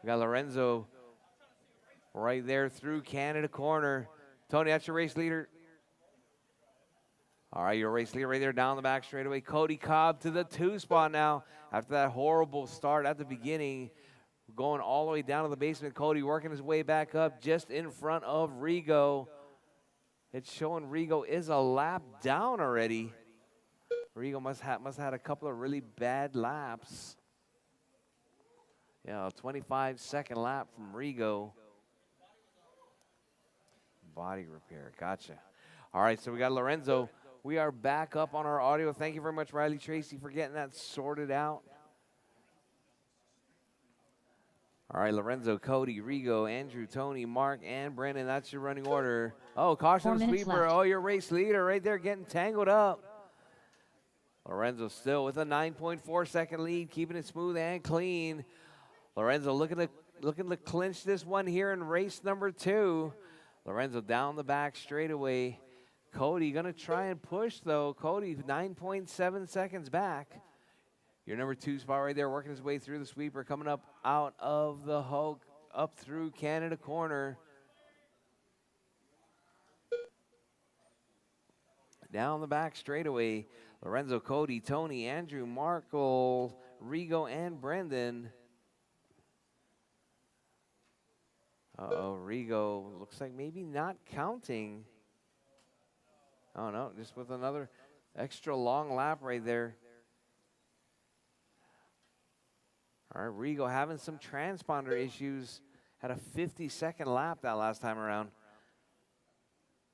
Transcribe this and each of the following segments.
We got Lorenzo right there through Canada corner. Tony, that's your race leader. All right, your race leader right there down the back straightaway. Cody Cobb to the 2 spot now. After that horrible start at the beginning, going all the way down to the basement. Cody working his way back up just in front of Rigo. It's showing Rigo is a lap down already. Rigo must have had a couple of really bad laps. Yeah, a 25-second lap from Rigo. Body repair, gotcha. All right, so we got Lorenzo. We are back up on our audio. Thank you very much, Riley Tracy, for getting that sorted out. All right, Lorenzo, Cody, Rigo, Andrew, Tony, Mark, and Brendan. That's your running order. Oh, caution sweeper. Left. Oh, your race leader right there getting tangled up. Lorenzo still with a 9.4-second lead, keeping it smooth and clean. Lorenzo looking to clinch this one here in race number 2. Lorenzo down the back straightaway. Cody going to try and push, though. Cody 9.7 seconds back. Your number 2 spot right there, working his way through the sweeper, coming up out of the Hulk, up through Canada corner. Down the back straightaway, Lorenzo, Cody, Tony, Andrew, Markle, Rigo, and Brendan. Uh-oh, Rigo looks like maybe not counting. Oh, no, just with another extra long lap right there. All right, Rigo having some transponder issues. Had a 50-second lap that last time around.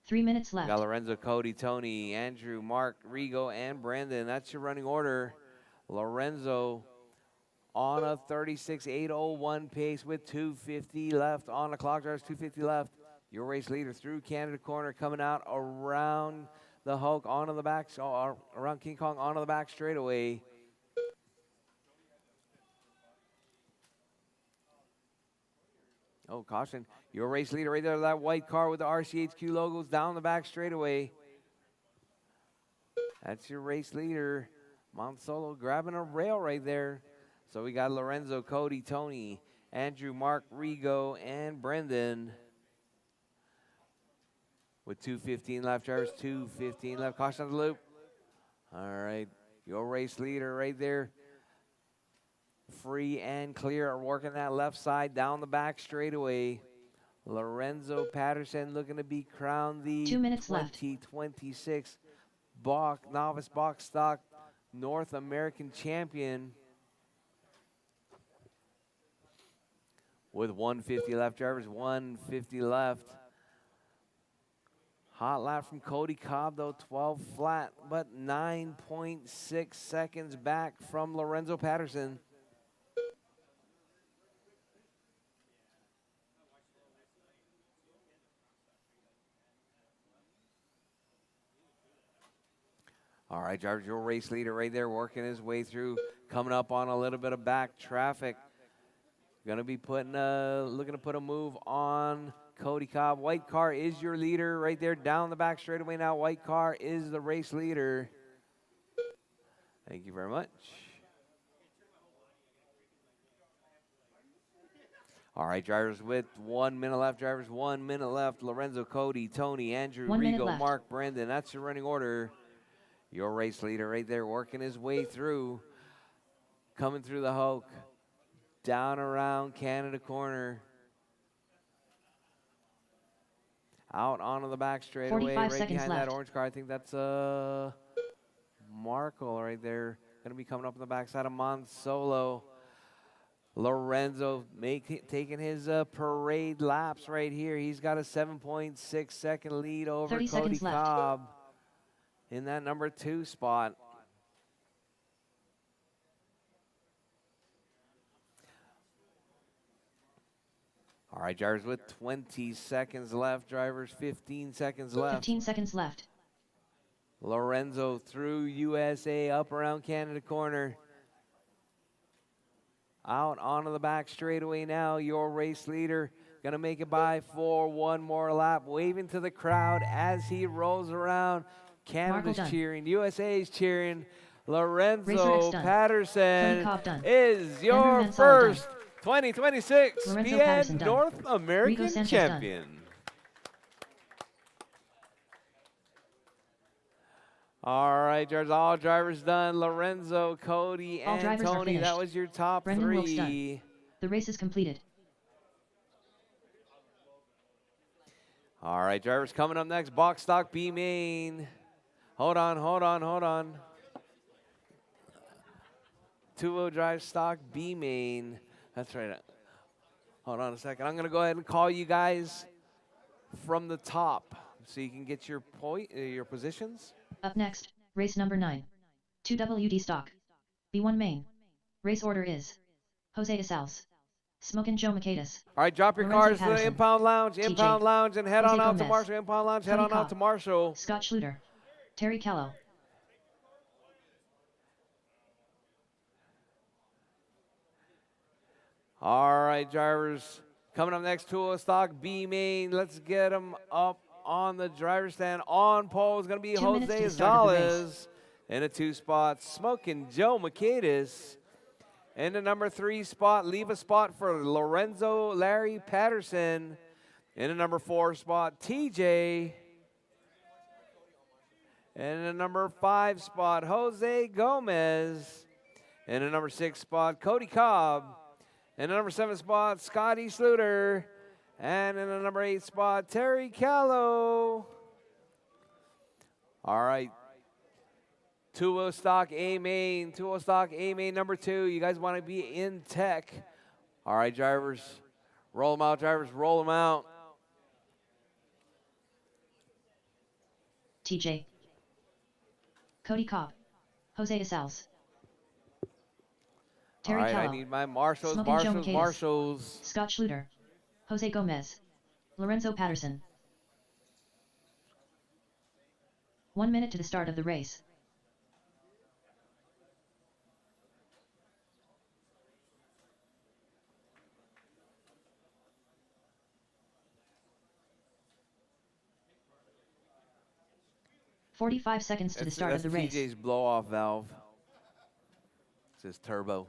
3 minutes left. Got Lorenzo, Cody, Tony, Andrew, Mark, Rigo, and Brandon. That's your running order. Lorenzo on a 36.801 pace with 2:50 left on the clock. There's 2:50 left. Your race leader through Canada corner, coming out around the Hulk, onto the back, around King Kong, onto the back straightaway. Oh, caution. Your race leader right there, that white car with the RCHQ logos down the back straightaway. That's your race leader. Monsolo grabbing a rail right there. So we got Lorenzo, Cody, Tony, Andrew, Mark, Rigo, and Brendan. With 2:15 left, drivers, 2:15 left. Caution on the loop. All right, your race leader right there. Free and clear, working that left side down the back straightaway. Lorenzo Patterson looking to be crowned the 2 minutes left. 2026 novice box stock North American champion. With 150 left, drivers, 150 left. Hot lap from Cody Cobb, though, 12 flat, but 9.6 seconds back from Lorenzo Patterson. All right, drivers, your race leader right there working his way through, coming up on a little bit of back traffic. Going to be looking to put a move on Cody Cobb. White car is your leader right there down the back straightaway now. White car is the race leader. Thank you very much. All right, drivers with 1 minute left. Drivers, 1 minute left. Lorenzo, Cody, Tony, Andrew, 1 minute Rigo, left. Mark, Brendan. That's your running order. Your race leader right there working his way through. Coming through the Hulk. Down around Canada corner. Out onto the back straightaway. 45 Right seconds behind left. that orange car. I think that's Markle right there. Going to be coming up on the backside of Monsolo. Lorenzo taking his parade laps right here. He's got a 7.6 second lead over 30 Cody seconds left. Cobb in that number 2 spot. All right, drivers with 20 seconds left. Drivers, 15 seconds left. 15 seconds left. Lorenzo through USA, up around Canada corner. Out onto the back straightaway now. Your race leader going to make it by for one more lap. Waving to the crowd as he rolls around. Canada's cheering. USA's cheering. Lorenzo done. Patterson Cobb done. is your Mansell first 2026 Lorenzo PN Patterson done. North American Sanchez champion. All right, there's all drivers done. Lorenzo, Cody, All and drivers are Tony. That finished. was your top Brendan Wilkes done. three. The race is completed. All right, drivers coming up next. Box stock B main. Hold on. Two-wheel drive stock B main. That's right. Hold on a second. I'm going to go ahead and call you guys from the top so you can get your positions. Up next, race number 9. 2WD stock. B1 main. Race order is Jose Isals, Smokin' Joe Michaelis. All right, drop your Lorenzo cars to the Patterson, impound lounge, and head Jose on out to Gomez, Marshall. Impound lounge, head Cody on out Cobb, to Marshall. Scott Schluter, Terry Callow. All right, drivers. Coming up next, two-wheel stock B main. Let's get them up on the driver's stand. On pole is going to be 2 minutes to Jose the start of the race. Zales in a 2 spot. Smoking Joe Michaelis in the number 3 spot. Leave a spot for Lorenzo Larry Patterson in the number 4 spot. TJ in the number 5 spot. Jose Gomez in the number 6 spot. Cody Cobb in the number 7 spot. Scotty Sluter. And in the number 8 spot, Terry Callow. All right. Two-wheel stock A main. Two-wheel stock A main number 2. You guys want to be in tech. All right, drivers. Roll them out, drivers. Roll them out. TJ. Cody Cobb. Jose Isals. Terry All right, Callow. I need my marshals, Smoking Joe Michaelis, marshals. Scott Schluter. Jose Gomez. Lorenzo Patterson. 1 minute to the start of the race. "45 seconds to the start of the race. TJ's blow-off valve. It says turbo.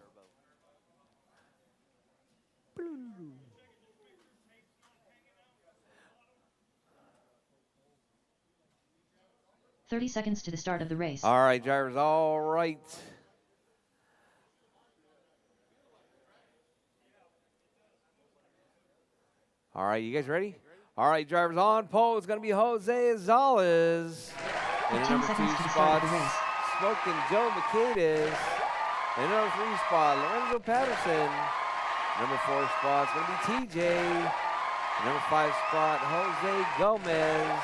30 seconds to the start of the race. All right, drivers, all right. All right, you guys ready? All right, drivers, on pole. It's going to be Jose Zales. In the number 2 spot, Smoking Joe Michaelis. In the number 3 spot, Lorenzo Patterson. Number 4 spot is going to be TJ. Number 5 spot, Jose Gomez.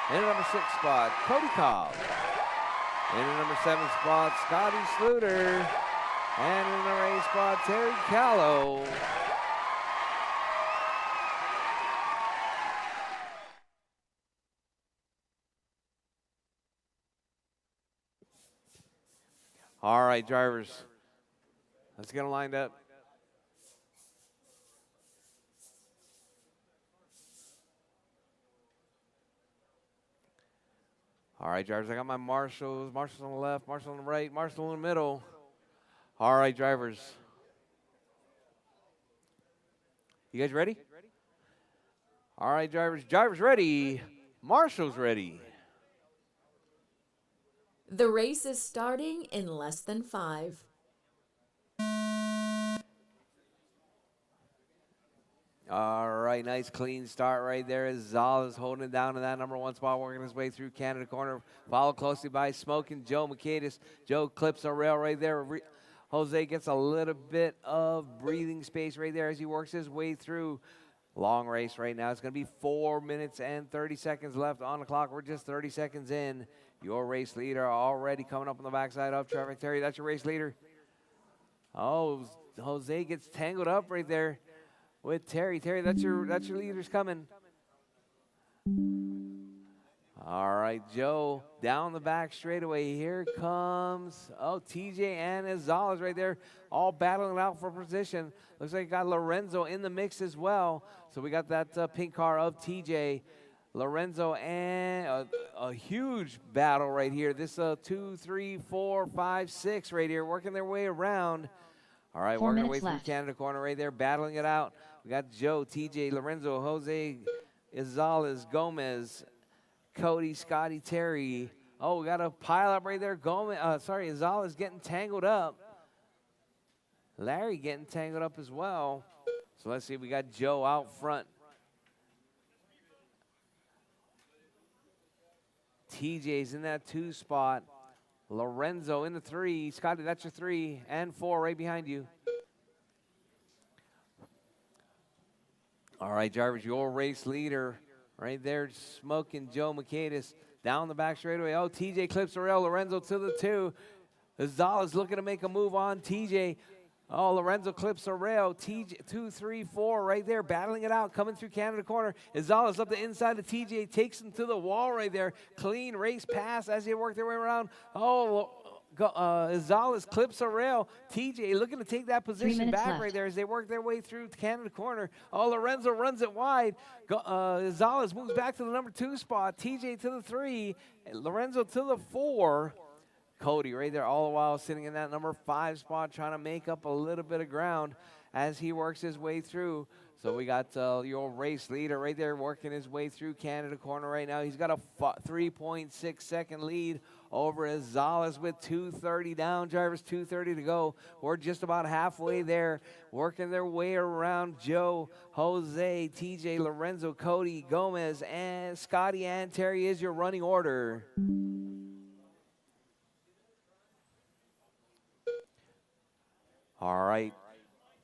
In the number 6 spot, Cody Cobb. In the number 7 spot, Scotty Sluter. And in the number 8 spot, Terry Callow. All right, drivers, let's get them lined up. All right, drivers, I got my marshals. Marshals on the left, marshal on the right, marshal in the middle. All right, drivers. You guys ready? All right, drivers. Drivers ready. Marshals ready. The race is starting in less than 5. All right, nice clean start right there as Zal is holding it down to that number 1 spot, working his way through Canada corner, followed closely by Smoking Joe Michaelis. Joe clips a rail right there. Jose gets a little bit of breathing space right there as he works his way through. Long race right now. It's going to be 4 minutes and 30 seconds left on the clock. We're just 30 seconds in. Your race leader already coming up on the backside of traffic. Terry, that's your race leader. Oh, Jose gets tangled up right there with Terry. Terry, that's your leader's coming. All right, Joe, down the back straightaway. Here comes, TJ and Izala's right there, all battling out for position. Looks like got Lorenzo in the mix as well. So we got that pink car of TJ. Lorenzo and a huge battle right here. This 2, 3, 4, 5, 6 right here, working their way around. All right, 4 working our way minutes through left. Canada corner right there, battling it out. We got Joe, TJ, Lorenzo, Jose, Izales, Gomez, Cody, Scotty, Terry. Oh, we got a pile up right there. Izales getting tangled up. Larry getting tangled up as well. So let's see, we got Joe out front. TJ's in that 2 spot. Lorenzo in the 3. Scotty, that's your 3 and 4 right behind you. All right, drivers, your race leader right there, smoking Joe Mercatus down the back straightaway. Oh, TJ clips the rail. Lorenzo to the 2. Izales looking to make a move on TJ. Oh, Lorenzo clips the rail. TJ 2, 3, 4 right there, battling it out, coming through Canada corner. Izales up the inside of TJ, takes him to the wall right there. Clean race pass as they work their way around. Oh, Izales clips the rail. TJ looking to take that position back left. right there as they work their way through Canada corner. Oh, Lorenzo runs it wide. Izales moves back to the number 2 spot. TJ to the 3. Lorenzo to the 4. Cody right there all the while sitting in that number 5 spot, trying to make up a little bit of ground as he works his way through. So we got your race leader right there working his way through Canada corner right now. He's got a 3.6 second lead over Izales with 2:30 down. Drivers, 2:30 to go. We're just about halfway there, working their way around Joe, Jose, TJ, Lorenzo, Cody, Gomez, and Scotty and Terry is your running order. All right.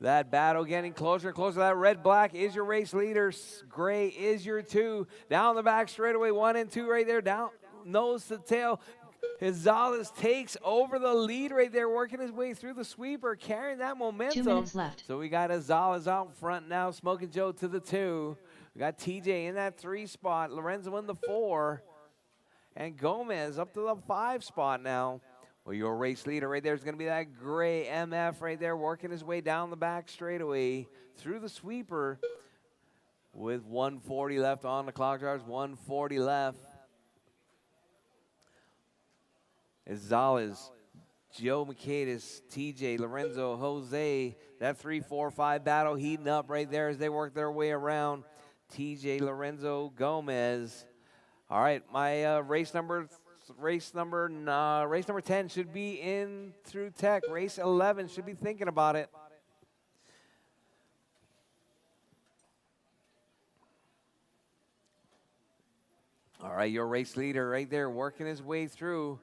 That battle getting closer and closer. That red-black is your race leader. Gray is your 2. Down the back straightaway, 1 and 2 right there. Down nose to tail. Izales takes over the lead right there, working his way through the sweeper, carrying that momentum. 2 minutes left. So we got Izales out front now, Smoking Joe to the 2. We got TJ in that 3 spot. Lorenzo in the 4. And Gomez up to the 5 spot now. Well, your race leader right there is going to be that gray MF right there, working his way down the back straightaway through the sweeper with 1:40 left on the clock. Drivers, 1:40 left. Izales, Joe Mercatus, TJ, Lorenzo, Jose. That 3, 4, 5 battle heating up right there as they work their way around. TJ, Lorenzo, Gomez. All right, my race number 10 should be in through tech. Race 11 should be thinking about it. All right, your race leader right there working his way through.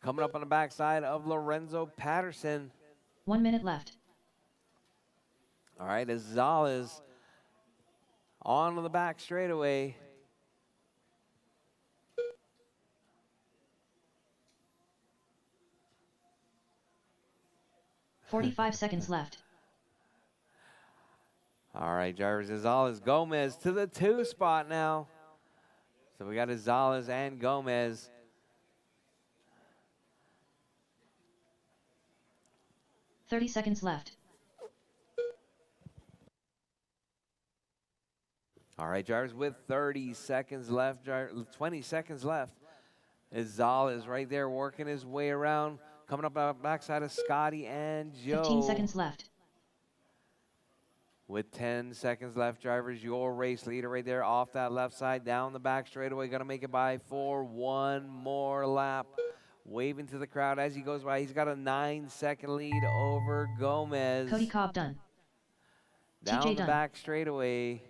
Coming up on the backside of Lorenzo Patterson. 1 minute left. All right, Izales on the back straightaway. .45 seconds left. All right, drivers, Izales, Gomez to the 2 spot now. So we got Izales and Gomez. .30 seconds left. All right, drivers, with 30 seconds left, 20 seconds left. Izales right there working his way around. Coming up on the backside of Scotty and Joe. 15 seconds left. With 10 seconds left, drivers, your race leader right there off that left side, down the back straightaway. Going to make it by for 1 more lap. Waving to the crowd as he goes by. He's got a 9-second lead over Gomez. Cody Cobb done. Down TJ the done. back straightaway.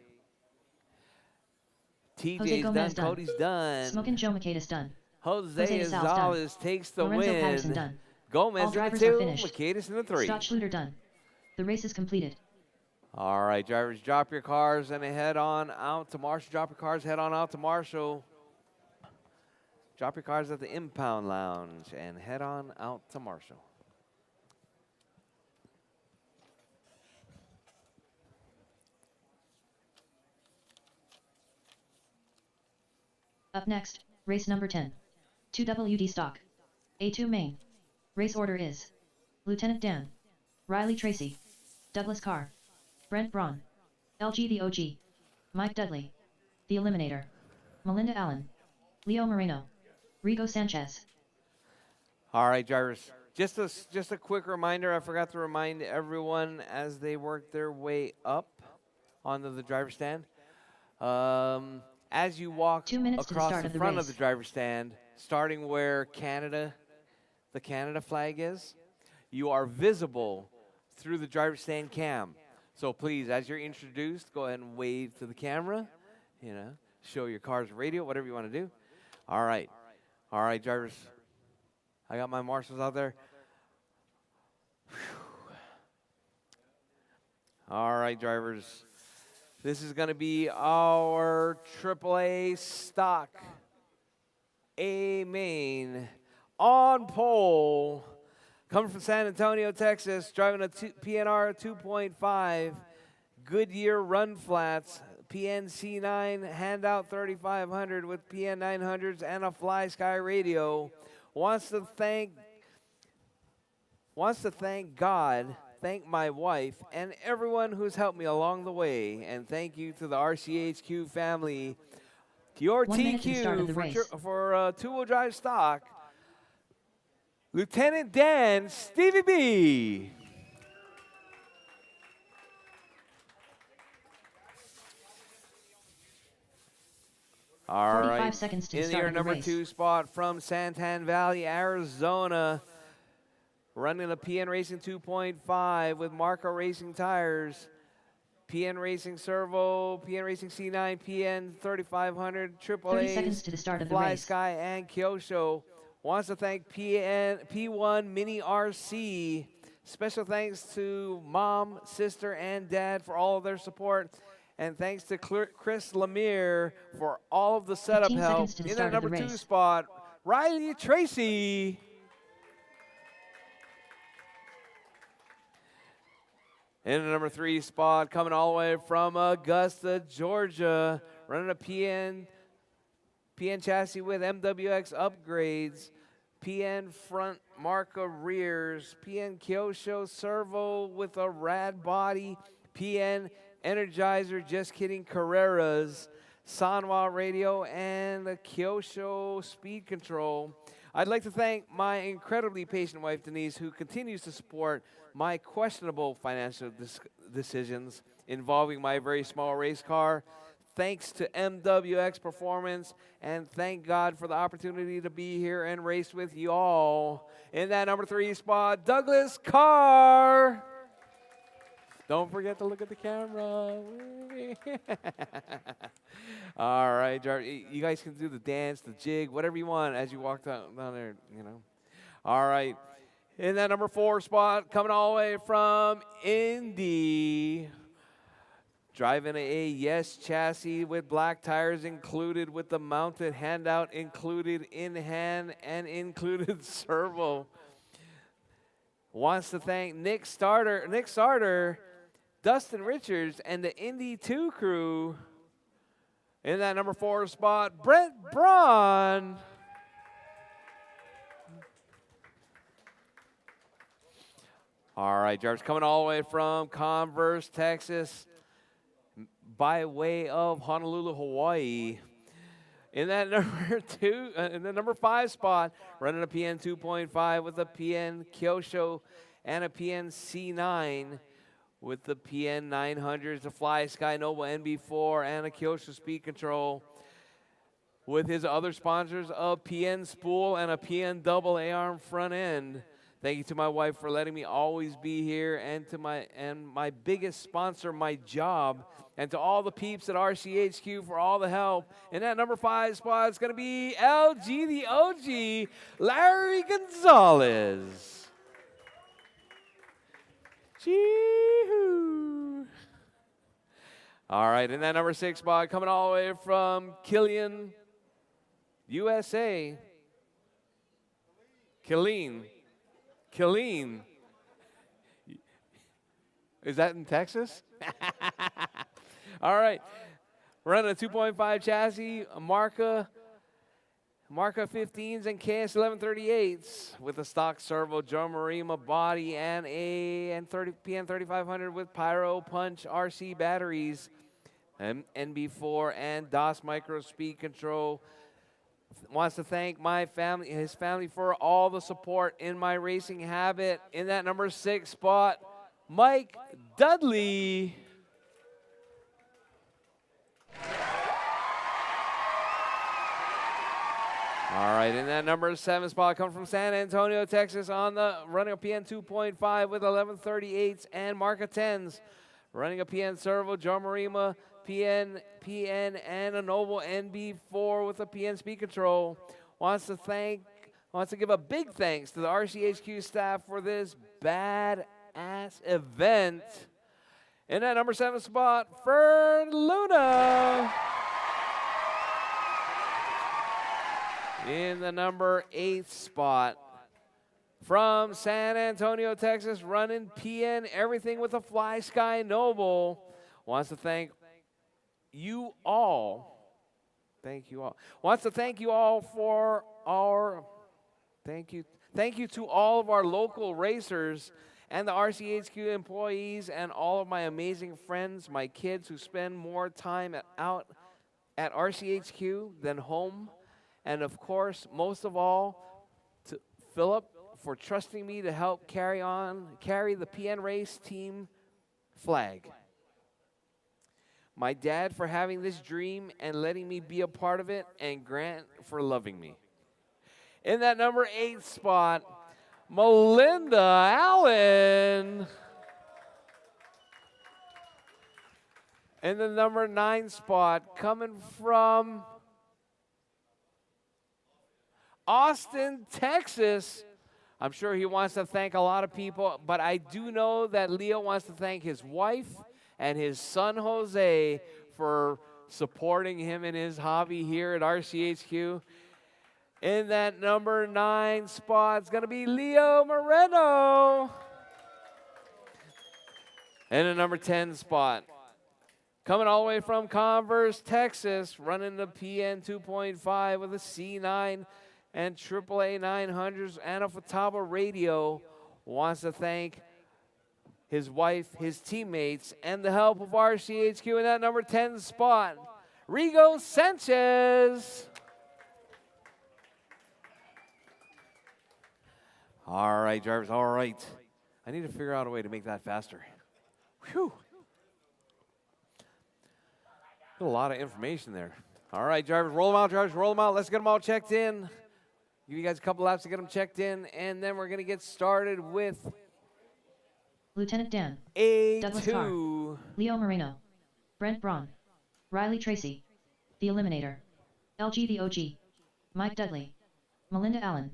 Jose TJ's done, Gomez done. Cody's done. Smoking Joe Mercatus done. Jose Jose Izales done. Izales takes the Lorenzo win. Patterson done. Gomez All in the drivers are 2, finished. Mercatus in the 3. Scott Schluter done. The race is completed. All right, drivers, drop your cars and head on out to Marshall. Drop your cars, head on out to Marshall. Drop your cars at the Impound Lounge and head on out to Marshall. Up next, race number 10. 2WD stock. A2 main. Race order is Lieutenant Dan, Riley Tracy, Douglas Carr, Brent Braun, LG the OG, Mike Dudley, The Eliminator, Melinda Allen, Leo Moreno, Rigo Sanchez. All right, drivers, Just a quick reminder, I forgot to remind everyone as they work their way up onto the driver's stand. As you walk 2 minutes to the across start the of the front of race. the driver's stand, starting where the Canada flag is, you are visible through the driver's stand cam. So please, as you're introduced, go ahead and wave to the camera, show your car's radio, whatever you want to do. All right, drivers. I got my marshals out there. Whew. All right, drivers. This is going to be our AAA stock A main on pole. Coming from San Antonio, Texas, driving a PNR 2.5 Goodyear Run Flats, PNC9 Handout 3500 with PN 900s and a Fly Sky radio. Wants to thank God, thank my wife, and everyone who's helped me along the way. And thank you to the RCHQ family. Your 1 minute to the start of the TQ race. for two-wheel drive stock, Lieutenant Dan Stevie B. All 45 right. seconds to the In start your of the number race. 2 spot from Santan Valley, Arizona, running a PN Racing 2.5 with Marco Racing tires, PN Racing Servo, PN Racing C9, PN 3500, Triple 30 A's, seconds to the start of the Fly race. Sky, and Kyosho. Wants to thank P1 Mini RC. Special thanks to mom, sister, and dad for all of their support. And thanks to Chris Lemire for all of the setup 15 help. seconds to the In start that of the number 2 race. spot, Riley Tracy. In the number 3 spot, coming all the way from Augusta, Georgia, running a PN chassis with MWX upgrades, PN front Marca rears, PN Kyosho servo with a rad body, PN Energizer, just kidding, Carreras, Sanwa radio, and a Kyosho speed control. I'd like to thank my incredibly patient wife, Denise, who continues to support my questionable financial decisions involving my very small race car. Thanks to MWX Performance, and thank God for the opportunity to be here and race with you all. In that number 3 spot, Douglas Carr. Don't forget to look at the camera. All right, you guys can do the dance, the jig, whatever you want as you walk down there, All right. In that number 4 spot, coming all the way from Indy, driving a Yes chassis with black tires included with the mounted handout included in hand and included servo. Wants to thank Nick Starter, Dustin Richards, and the Indy 2 crew. In that number 4 spot, Brent Braun. All right, Jarvis, coming all the way from Converse, Texas, by way of Honolulu, Hawaii. In that number 5 spot, running a PN 2.5 with a PN Kyosho and a PN C9 with the PN 900s, the Fly Sky Nova NB4, and a Kyosho speed control. With his other sponsors of PN Spool and a PN double A-arm front end. Thank you to my wife for letting me always be here, and to my biggest sponsor, my job, and to all the peeps at RCHQ for all the help. And that number 5 spot is going to be LG the OG, Larry Gonzalez. Chee-hoo. All right, in that number 6 spot, coming all the way from Killeen, USA. Killeen. Is that in Texas? All right. We're running a 2.5 chassis, a Marca 15s and KS 1138s with a stock servo Joe Marima body and a PN 3500 with Pyro Punch RC batteries, NB4 and DOS micro speed control. wants to thank my family, his family, for all the support in my racing habit. In that number 6 spot, Mike Dudley. All right, in that number 7 spot, come from San Antonio, Texas, on the running a PN 2.5 with 11:38s and marca 10s. Running a PN Servo, Joe Marima, PN, and a Noble NB4 with a PN speed control. Wants to give a big thanks to the RCHQ staff for this badass event. In that number 7 spot, Fern Luna. In the number 8 spot, from San Antonio, Texas, running PN Everything with a Fly Sky Noble, wants to thank you all. Thank you all. Wants to thank you all for our, thank you to all of our local racers and the RCHQ employees and all of my amazing friends, my kids who spend more time out at RCHQ than home. And of course, most of all, to Philip for trusting me to help carry the PN Race team flag. My dad for having this dream and letting me be a part of it, and Grant for loving me. In that number 8 spot, Melinda Allen. In the number 9 spot, coming from Austin, Texas. I'm sure he wants to thank a lot of people, but I do know that Leo wants to thank his wife and his son, Jose, for supporting him in his hobby here at RCHQ. In that number 9 spot, it's going to be Leo Moreno. In the number 10 spot, coming all the way from Converse, Texas, running the PN 2.5 with a C9 and AAA 900s and a Futaba radio, wants to thank his wife, his teammates, and the help of RCHQ in that number 10 spot, Rigo Sanchez. All right, drivers, all right. I need to figure out a way to make that faster. Whew. A lot of information there. All right, drivers, roll them out, drivers, roll them out. Let's get them all checked in. Give you guys a couple laps to get them checked in, and then we're going to get started with Lieutenant Dan, A2. Douglas Carr, Leo Moreno, Brent Braun, Riley Tracy, The Eliminator, LG the OG, Mike Dudley, Melinda Allen,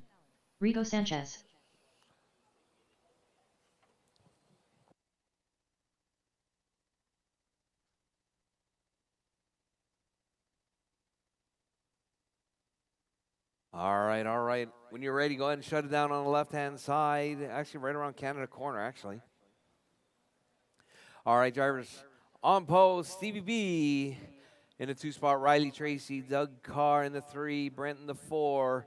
Rigo Sanchez. All right, all right. When you're ready, go ahead and shut it down on the left-hand side. Actually, right around Canada corner, actually. All right, drivers. On post, Stevie B. In the 2 spot, Riley Tracy. Doug Carr in the 3. Brent in the 4.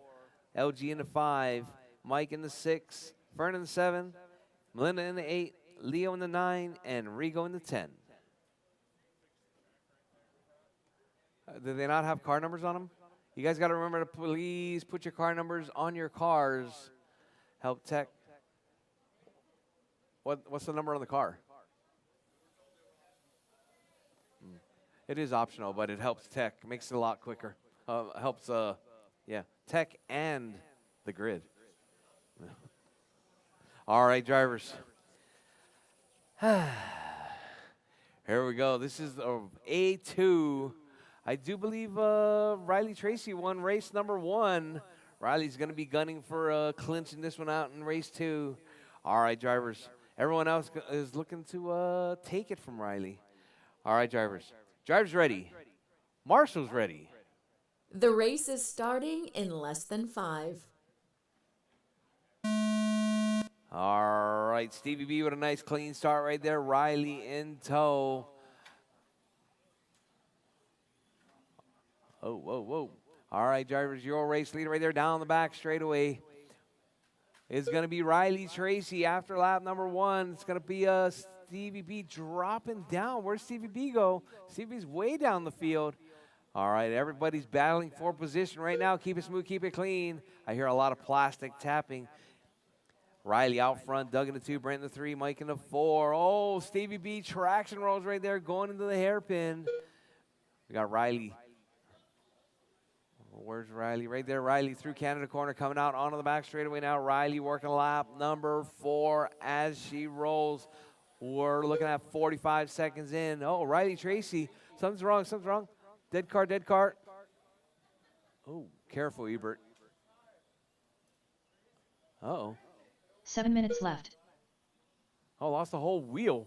LG in the 5. Mike in the 6. Fern in the 7. Melinda in the 8. Leo in the 9. And Rigo in the 10. Do they not have car numbers on them? You guys got to remember to please put your car numbers on your cars. Help Tech. What's the number on the car? It is optional, but it helps Tech. Makes it a lot quicker. Helps, Tech and the grid. All right, drivers. Here we go. This is A2. I do believe Riley Tracy won race number 1. Riley's going to be gunning for clinching this one out in race 2. All right, drivers. Everyone else is looking to take it from Riley. All right, drivers. Drivers ready. Marshall's ready. The race is starting in less than 5. All right, Stevie B with a nice clean start right there. Riley in tow. Oh, whoa, whoa. All right, drivers, your race leader right there down the back straightaway is going to be Riley Tracy after lap number 1. It's going to be Stevie B dropping down. Where's Stevie B go? Stevie B's way down the field. All right, everybody's battling for position right now. Keep it smooth, keep it clean. I hear a lot of plastic tapping. Riley out front, Doug in the 2, Brent in the 3, Mike in the 4. Oh, Stevie B traction rolls right there, going into the hairpin. We got Riley. Where's Riley? Right there, Riley through Canada corner, coming out onto the back straightaway now. Riley working lap number 4 as she rolls. We're looking at 45 seconds in. Oh, Riley Tracy, something's wrong, something's wrong. Dead car, dead car. Oh, careful, Ebert. Uh-oh. 7 minutes left. Oh, lost the whole wheel.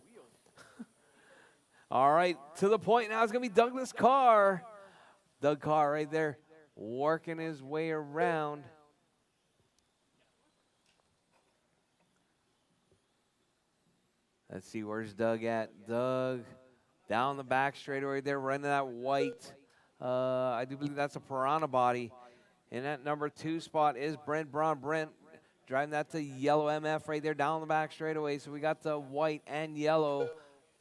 All right, to the point now. It's going to be Douglas Carr. Doug Carr right there working his way around. Let's see, where's Doug at? Doug down the back straightaway there, running that white. I do believe that's a Piranha body. In that number 2 spot is Brent Braun. Brent driving that to yellow MF right there down the back straightaway. So we got the white and yellow.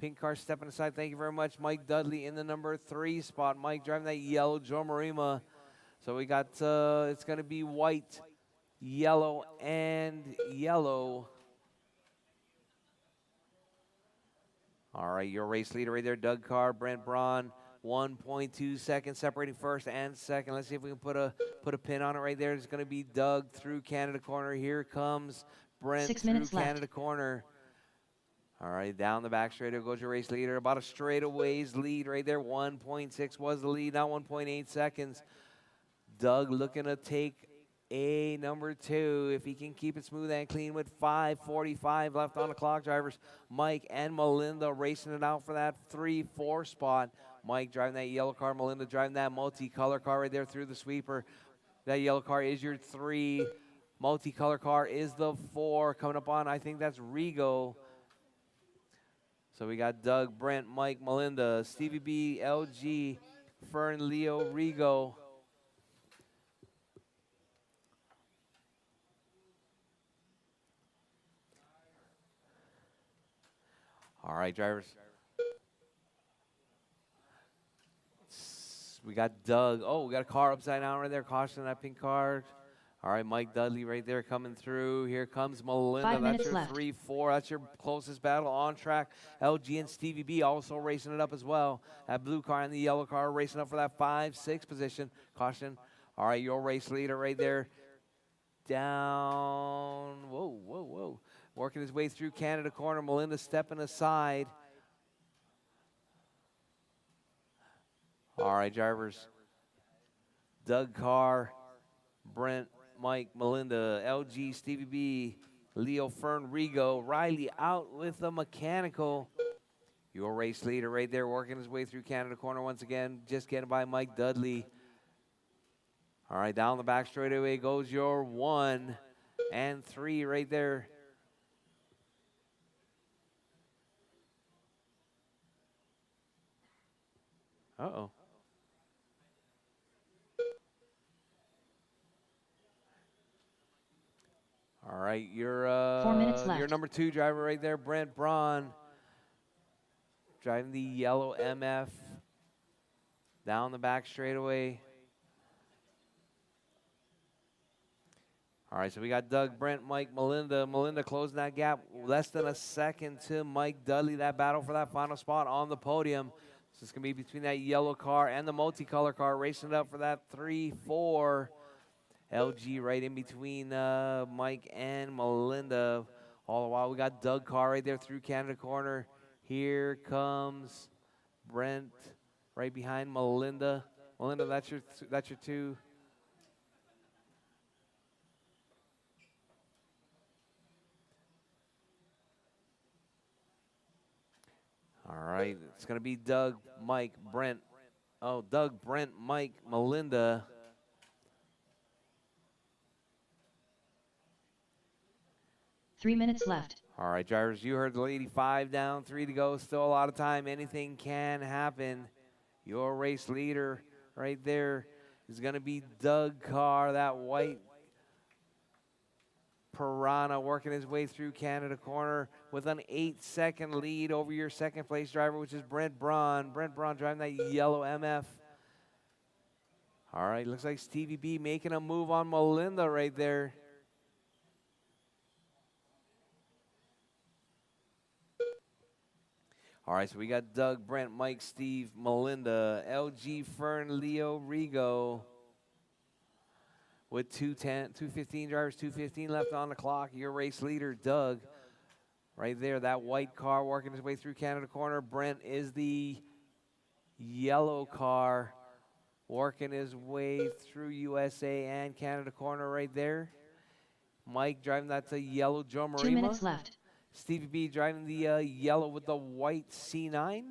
Pink car stepping aside. Thank you very much. Mike Dudley in the number 3 spot. Mike driving that yellow Joe Marima. So we got, it's going to be white, yellow, and yellow. All right, your race leader right there, Doug Carr, Brent Braun. 1.2 seconds separating first and second. Let's see if we can put a pin on it right there. It's going to be Doug through Canada corner. Here comes Brent 6 through minutes Canada left. corner. All right, down the back straightaway goes your race leader. About a straightaways lead right there. 1.6 was the lead, now 1.8 seconds. Doug looking to take a number 2 if he can keep it smooth and clean with 5:45 left on the clock. Drivers Mike and Melinda racing it out for that 3-4 spot. Mike driving that yellow car, Melinda driving that multicolor car right there through the sweeper. That yellow car is your 3. Multicolor car is the 4. Coming up on, I think that's Rigo. So we got Doug, Brent, Mike, Melinda, Stevie B, LG, Fern, Leo, Rigo. All right, drivers. We got Doug. Oh, we got a car upside down right there. Caution that pink car. All right, Mike Dudley right there coming through. Here comes Melinda. 5 That's minutes your left. 3-4. That's your closest battle on track. LG and Stevie B also racing it up as well. That blue car and the yellow car racing up for that 5-6 position. Caution. All right, your race leader right there. Down. Whoa, whoa, whoa. Working his way through Canada corner. Melinda stepping aside. All right, drivers. Doug Carr, Brent, Mike, Melinda, LG, Stevie B, Leo, Fern, Rigo, Riley out with the mechanical. Your race leader right there working his way through Canada corner once again. Just getting by Mike Dudley. All right, down the back straightaway goes your 1 and 3 right there. Uh-oh. All right, you're 4 minutes left. your number 2 driver right there, Brent Braun, driving the yellow MF down the back straightaway. All right, so we got Doug, Brent, Mike, Melinda. Melinda closing that gap less than a second to Mike Dudley. That battle for that final spot on the podium. So it's going to be between that yellow car and the multicolor car racing it up for that 3-4. LG right in between Mike and Melinda. All the while, we got Doug Carr right there through Canada corner. Here comes Brent right behind Melinda. Melinda, that's your 2. All right, it's going to be Doug, Mike, Brent. Oh, Doug, Brent, Mike, Melinda. Three minutes left. All right, drivers, you heard the lady. 5 down, 3 to go. Still a lot of time. Anything can happen. Your race leader right there is going to be Doug Carr, that white Piranha working his way through Canada corner with an 8-second lead over your second place driver, which is Brent Braun. Brent Braun driving that yellow MF. All right, looks like Stevie B making a move on Melinda right there. All right, so we got Doug, Brent, Mike, Steve, Melinda, LG, Fern, Leo, Rigo. With 215 drivers, 2:15 left on the clock. Your race leader, Doug, right there. That white car working his way through Canada corner. Brent is the yellow car working his way through USA and Canada corner right there. Mike driving that yellow Joe Marima. 2 minutes left. Stevie B driving the yellow with the white C9.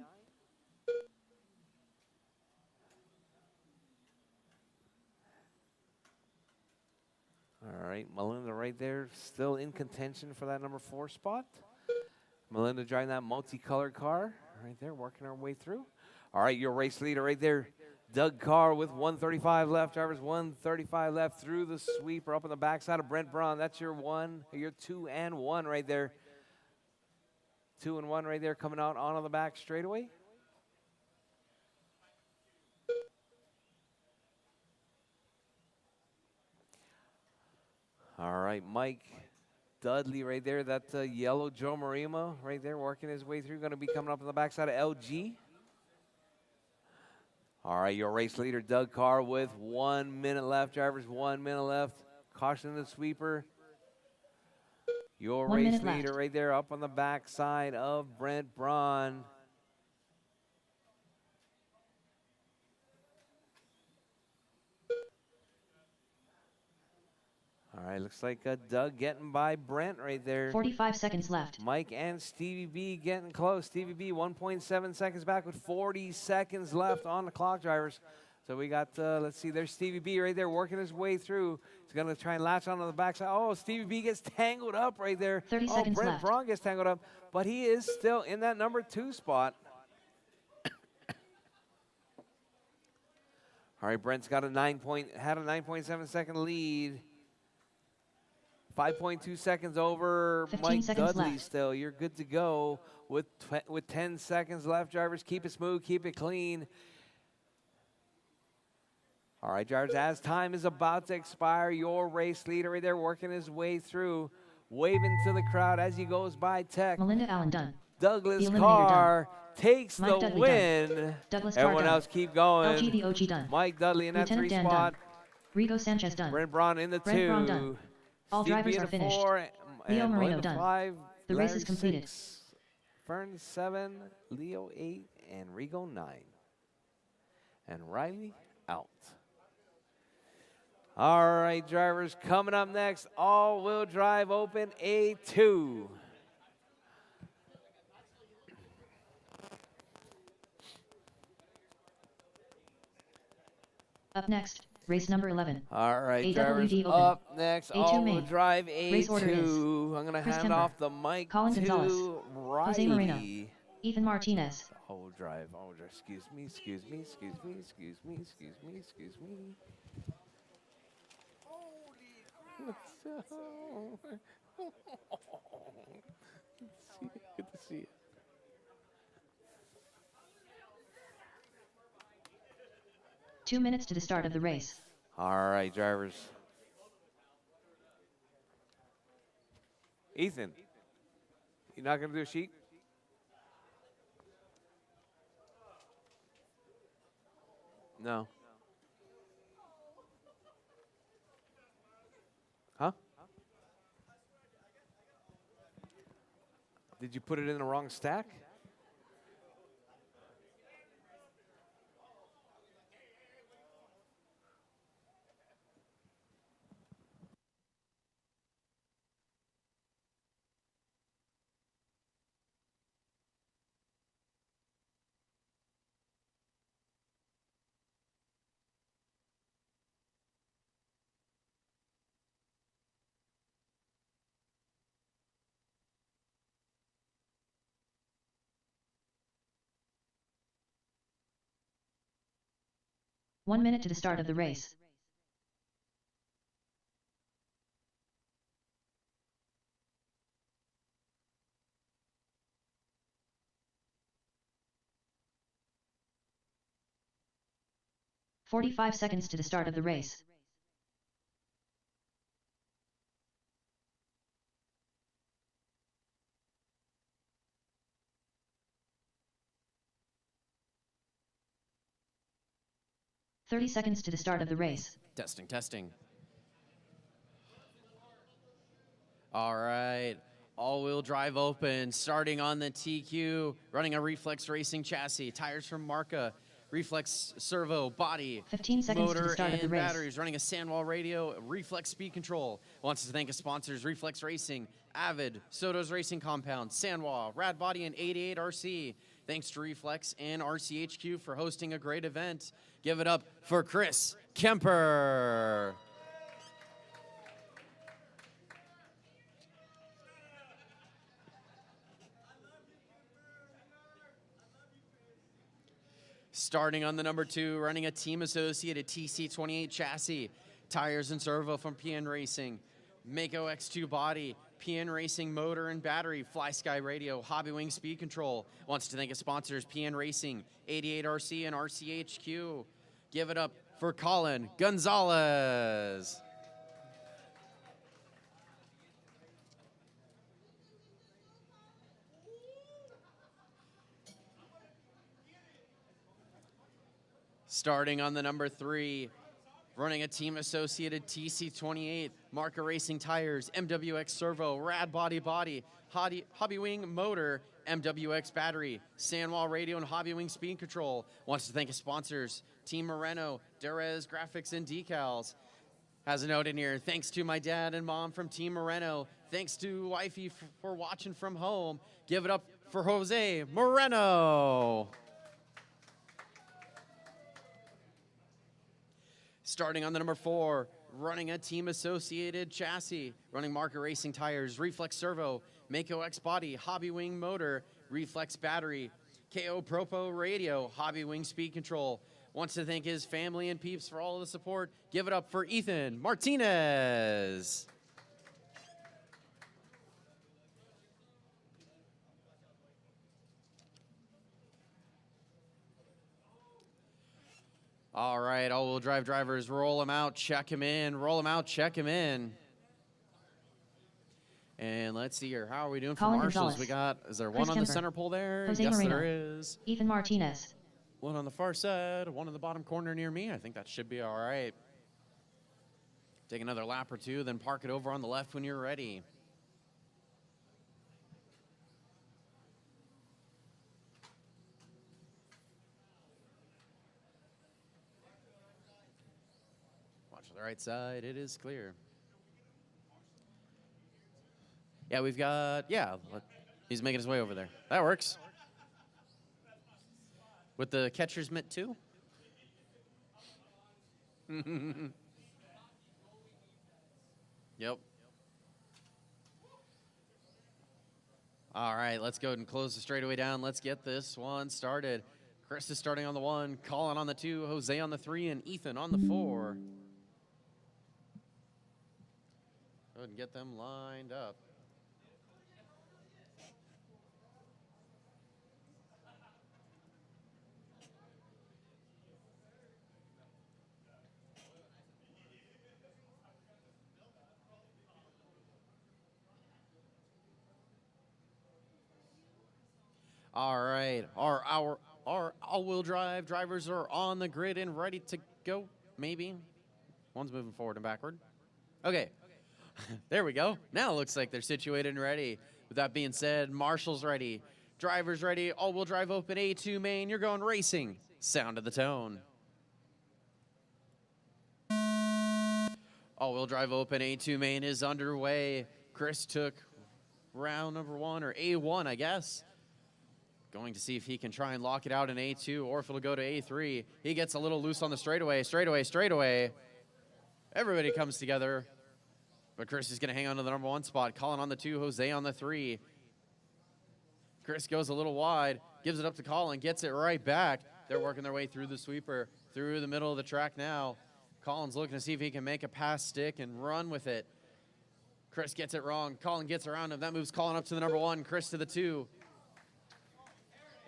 All right, Melinda right there, still in contention for that number 4 spot. Melinda driving that multicolored car right there, working her way through. All right, your race leader right there, Doug Carr with 135 left. Drivers 135 left through the sweeper up on the backside of Brent Braun. That's your 2 and 1 right there. 2 and 1 right there coming out on the back straightaway. All right, Mike Dudley right there. That's yellow Joe Marima right there working his way through. Going to be coming up on the backside of LG. All right, your race leader, Doug Carr, with 1 minute left. Drivers, 1 minute left. Caution the sweeper. Your 1 race minute leader left. right there up on the backside of Brent Braun. All right, looks like Doug getting by Brent right there. 45 seconds left. Mike and Stevie B getting close. Stevie B 1.7 seconds back with 40 seconds left on the clock, drivers. So we got, let's see, there's Stevie B right there working his way through. He's going to try and latch onto the backside. Oh, Stevie B gets tangled up right there. 30 seconds Brent left. Braun gets tangled up, but he is still in that number 2 spot. All right, Brent's got had a 9.7 second lead. 5.2 seconds over 15 Mike seconds Dudley left. still. You're good to go with 10 seconds left. Drivers, keep it smooth, keep it clean. All right, drivers, as time is about to expire, your race leader right there working his way through, waving to the crowd as he goes by tech. Melinda Allen done. Douglas The Eliminator Carr takes Mike the Dudley win. done. Douglas Carr Everyone done. else keep going. LG the OG done. Mike Dudley in that Lieutenant 3 Dan spot. done. Rigo Sanchez done. Brent Braun in the Brent 2. Braun done. All Steve drivers B in are the finished. 4, Leo and Moreno Melinda done. 5, The race is Larry completed. 6, Fern 7, Leo 8, and Rigo 9. And Riley out. All right, drivers, coming up next, all-wheel drive open A2. Up next, race number 11. All right, AWD drivers, open. up next, A2 all-wheel main. drive Race order is A2. I'm going to Chris hand Kemper, off the mic Colin to Gonzalez, Jose Moreno, Riley. Ethan Martinez. All-wheel drive, excuse me, excuse me, excuse me, excuse me, excuse me, excuse me. Good to see you. 2 minutes to the start of the race. All right, drivers. Ethan, you're not going to do a sheet? No. Huh? Did you put it in the wrong stack? One minute to the start of the race. 45 seconds to the start of the race. "30 seconds to the start of the race. Testing, testing. All right. All-wheel drive open, starting on the TQ, running a Reflex Racing chassis, tires from Marca, Reflex servo, body, 15 seconds to the motor, start of the and race. batteries, running a Sandwall radio, Reflex speed control. Wants to thank his sponsors, Reflex Racing, Avid, Soto's Racing Compound, Sandwall, Rad Body, and 88 RC. Thanks to Reflex and RCHQ for hosting a great event. Give it up for Chris Kemper. Starting on the number 2, running a Team Associated TC28 chassis, tires and servo from Pnracing, Mako X2 body, Pnracing motor and battery, Fly Sky radio, Hobby Wing speed control. Wants to thank his sponsors, Pnracing, 88 RC, and RCHQ. Give it up for Colin Gonzalez. Starting on the number 3, running a Team Associated TC28, Marca Racing tires, MWX servo, Rad body, Hobby Wing motor, MWX battery, Sandwall radio, and Hobby Wing speed control. Wants to thank his sponsors, Team Moreno, Derez Graphics and Decals. Has a note in here, thanks to my dad and mom from Team Moreno. Thanks to wifey for watching from home. Give it up for Jose Moreno. Starting on the number 4, running a Team Associated chassis, running Marca Racing tires, Reflex servo, Mako X body, Hobby Wing motor, Reflex battery, KO Propo radio, Hobby Wing speed control. Wants to thank his family and peeps for all of the support. Give it up for Ethan Martinez. All right, all-wheel drive drivers, roll them out, check him in, roll him out, check him in. And let's see here, how are we doing for Colin marshals? Gonzalez, We got, is there Chris one on the Kemper, center pole there? Jose Yes, Moreno, there is. Ethan Martinez. One on the far side, one in the bottom corner near me. I think that should be all right. Take another lap or two, then park it over on the left when you're ready. Watch the right side, it is clear. Yeah, we've got, he's making his way over there. That works. With the catcher's mitt too? Yep. All right, let's go ahead and close the straightaway down. Let's get this one started. Chris is starting on the 1, Colin on the 2, Jose on the 3, and Ethan on the 4. Go ahead and get them lined up. All right, our all-wheel drive drivers are on the grid and ready to go, maybe. One's moving forward and backward. Okay, there we go. Now it looks like they're situated and ready. With that being said, marshals ready, drivers ready, all-wheel drive open, A2 main, you're going racing. Sound of the tone. All-wheel drive open, A2 main is underway. Chris took round number 1, or A1, I guess. Going to see if he can try and lock it out in A2 or if it'll go to A3. He gets a little loose on the straightaway. Everybody comes together. But Chris is going to hang on to the number 1 spot. Colin on the 2, Jose on the 3. Chris goes a little wide, gives it up to Colin, gets it right back. They're working their way through the sweeper, through the middle of the track now. Colin's looking to see if he can make a pass stick and run with it. Chris gets it wrong. Colin gets around him. That moves Colin up to the number 1, Chris to the 2.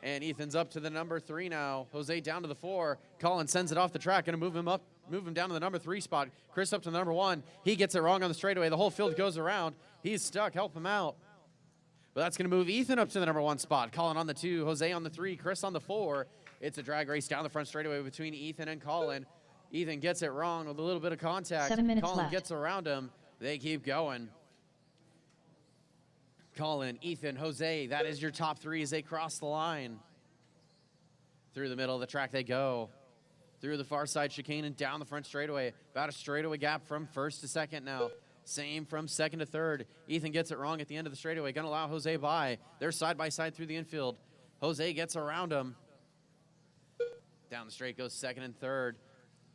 And Ethan's up to the number 3 now. Jose down to the 4. Colin sends it off the track, gonna move him down to the number 3 spot. Chris up to the number 1. He gets it wrong on the straightaway. The whole field goes around. He's stuck, help him out. But that's gonna move Ethan up to the number 1 spot. Colin on the 2, Jose on the 3, Chris on the 4. It's a drag race down the front straightaway between Ethan and Colin. Ethan gets it wrong with a little bit of contact. 7 minutes Colin left. gets around him. They keep going. Colin, Ethan, Jose, that is your top 3 as they cross the line. Through the middle of the track they go. Through the far side chicane and down the front straightaway. About a straightaway gap from first to second now. Same from second to third. Ethan gets it wrong at the end of the straightaway. Gonna allow Jose by. They're side by side through the infield. Jose gets around him. Down the straight goes second and third.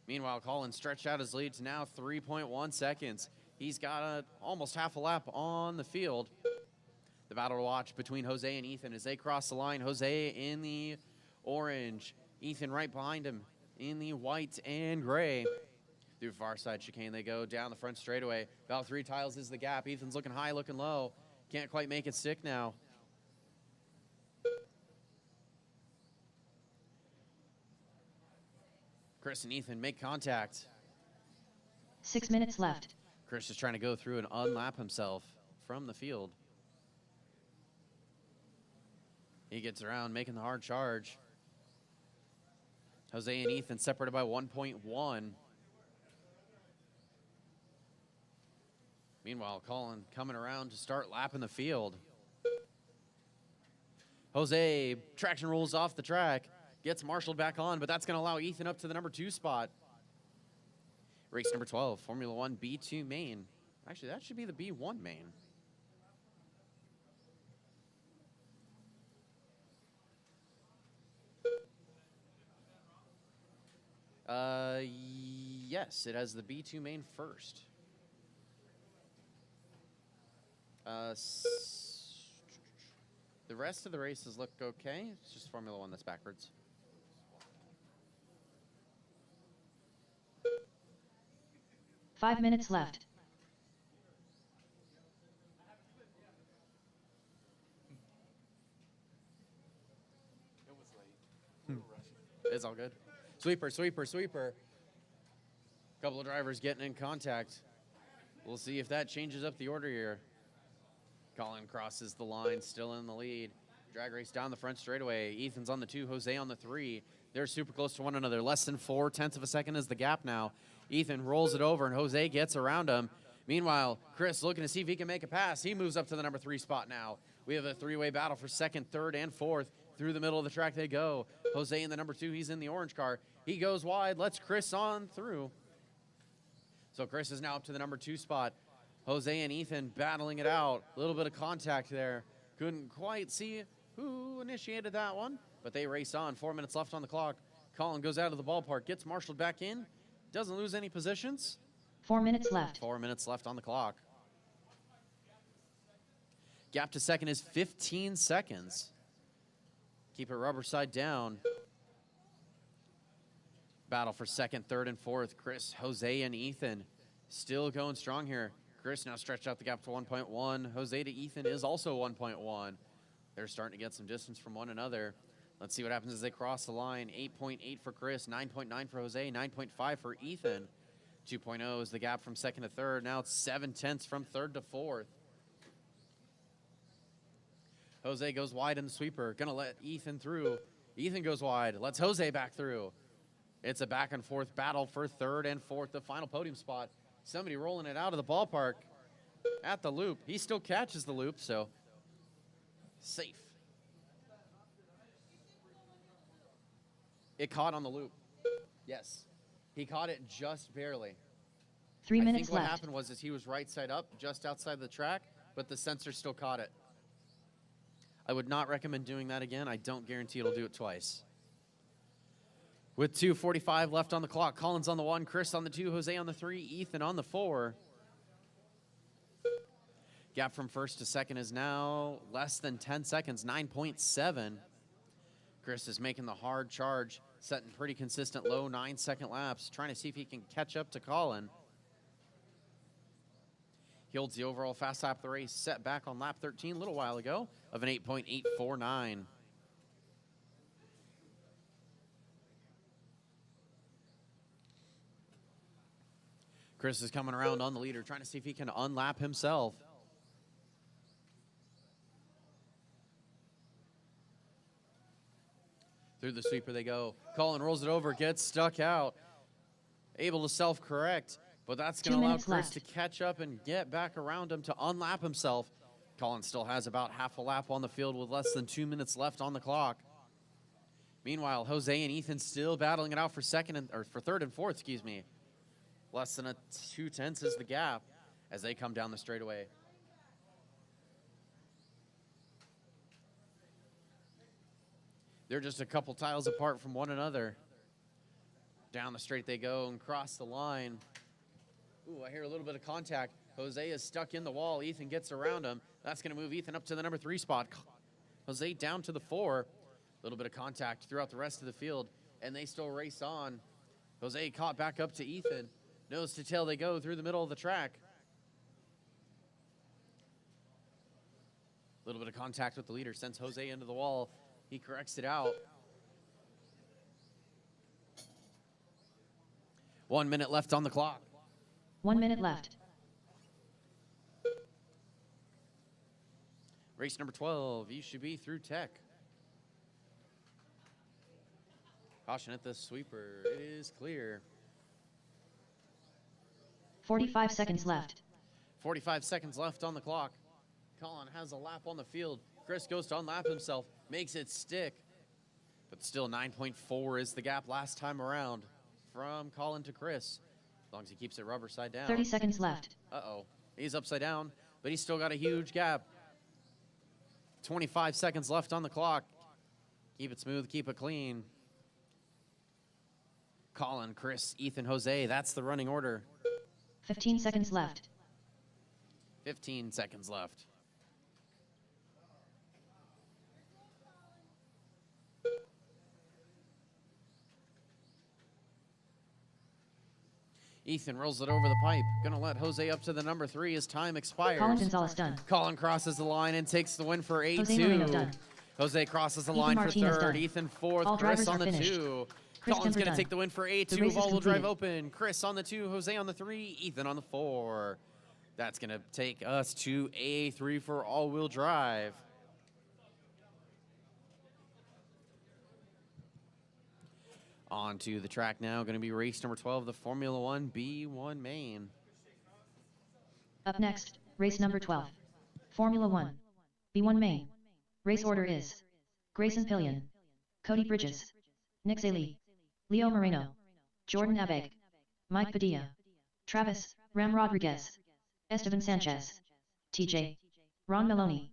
Meanwhile, Colin stretched out his lead to now 3.1 seconds. He's got almost half a lap on the field. The battle to watch between Jose and Ethan as they cross the line. Jose in the orange. Ethan right behind him in the white and gray. Through far side chicane they go down the front straightaway. About 3 tiles is the gap. Ethan's looking high, looking low. Can't quite make it stick now. Chris and Ethan make contact. 6 minutes left. Chris is trying to go through and unlap himself from the field. He gets around, making the hard charge. Jose and Ethan separated by 1.1. Meanwhile, Colin coming around to start lapping the field. Jose traction rolls off the track, gets marshaled back on, but that's going to allow Ethan up to the number 2 spot. Race number 12, Formula 1 B2 main. Actually, that should be the B1 main. Yes, it has the B2 main first. The rest of the races look okay. It's just Formula 1 that's backwards. Five minutes left. It's all good. Sweeper, sweeper, sweeper. Couple of drivers getting in contact. We'll see if that changes up the order here. Colin crosses the line, still in the lead. Drag race down the front straightaway. Ethan's on the 2, Jose on the 3. They're super close to one another. Less than 4/10 of a second is the gap now. Ethan rolls it over, and Jose gets around him. Meanwhile, Chris looking to see if he can make a pass. He moves up to the number 3 spot now. We have a 3-way battle for second, third, and fourth. Through the middle of the track they go. Jose in the number 2. He's in the orange car. He goes wide. Lets Chris on through. So Chris is now up to the number 2 spot. Jose and Ethan battling it out. A little bit of contact there. Couldn't quite see who initiated that one, but they race on. 4 minutes left on the clock. Colin goes out of the ballpark, gets marshaled back in. Doesn't lose any positions. 4 minutes left. 4 minutes left on the clock. Gap to second is 15 seconds. Keep it rubber side down. Battle for second, third, and fourth. Chris, Jose, and Ethan still going strong here. Chris now stretched out the gap to 1.1. Jose to Ethan is also 1.1. They're starting to get some distance from one another. Let's see what happens as they cross the line. 8.8 for Chris, 9.9 for Jose, 9.5 for Ethan. 2.0 is the gap from second to third. Now it's 7/10 from third to fourth. Jose goes wide in the sweeper. Gonna let Ethan through. Ethan goes wide. Lets Jose back through. It's a back and forth battle for third and fourth, the final podium spot. Somebody rolling it out of the ballpark at the loop. He still catches the loop, so safe. It caught on the loop. Yes. He caught it just barely. 3 I minutes think what left. happened was he was right side up just outside the track, but the sensor still caught it. I would not recommend doing that again. I don't guarantee it'll do it twice. With 2:45 left on the clock, Colin's on the 1, Chris on the 2, Jose on the 3, Ethan on the 4. Gap from first to second is now less than 10 seconds, 9.7. Chris is making the hard charge, setting pretty consistent low 9-second laps, trying to see if he can catch up to Colin. He holds the overall fast lap of the race, set back on lap 13 a little while ago of an 8.849. Chris is coming around on the leader, trying to see if he can unlap himself. Through the sweeper they go. Colin rolls it over, gets stuck out. Able to self-correct, but that's going to allow Chris to catch up and get back around him to unlap himself. Colin still has about half a lap on the field with less than 2 minutes left on the clock. Meanwhile, Jose and Ethan still battling it out for third and fourth, excuse me. Less than 2/10 is the gap as they come down the straightaway. They're just a couple tiles apart from one another. Down the straight they go and cross the line. Ooh, I hear a little bit of contact. Jose is stuck in the wall. Ethan gets around him. That's going to move Ethan up to the number 3 spot. Jose down to the 4. A little bit of contact throughout the rest of the field, and they still race on. Jose caught back up to Ethan. Nose to tail they go through the middle of the track. A little bit of contact with the leader, sends Jose into the wall. He corrects it out. 1 minute left on the clock. 1 minute left. Race number 12, you should be through tech. Caution at the sweeper, it is clear. 45 seconds left. 45 seconds left on the clock. Colin has a lap on the field. Chris goes to unlap himself, makes it stick. But still 9.4 is the gap last time around from Colin to Chris. As long as he keeps it rubber side down. 30 seconds left. Uh-oh, he's upside down, but he's still got a huge gap. 25 seconds left on the clock. Keep it smooth, keep it clean. Colin, Chris, Ethan, Jose, that's the running order. 15 seconds left. 15 seconds left. Ethan rolls it over the pipe. Gonna let Jose up to the number 3 as time expires. Colin Gonzalez done. Colin crosses the line and takes the win for 8-2. Jose Moreno done. Jose crosses the Ethan line Martinez for 3rd. done. Ethan 4th. All Chris drivers on are the finished. 2. Chris Colin's Kemper gonna done. take the win for The 8-2. race is All-wheel drive completed. open. Chris on the 2. Jose on the 3. Ethan on the 4. That's gonna take us to A3 for all-wheel drive. On to the track now. Going to be race number 12, the Formula One B1 main. Up next, race number 12. Formula 1. B1 main. Race order is Grayson Pillion, Cody Bridges, Nick Zaley, Leo Moreno, Jordan Abeg, Mike Padilla, Travis, Ram Rodriguez, Esteban Sanchez, TJ, Ron Maloney.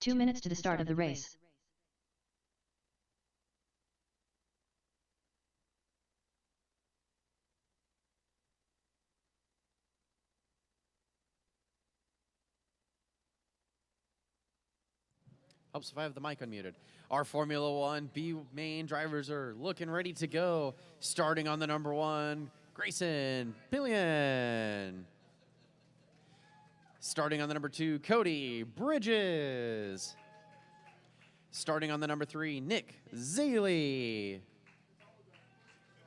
Two minutes to the start of the race. Helps if I have the mic unmuted. Our Formula One B main drivers are looking ready to go. Starting on the number 1, Grayson Pillion. Starting on the number 2, Cody Bridges. Starting on the number 3, Nick Zaley.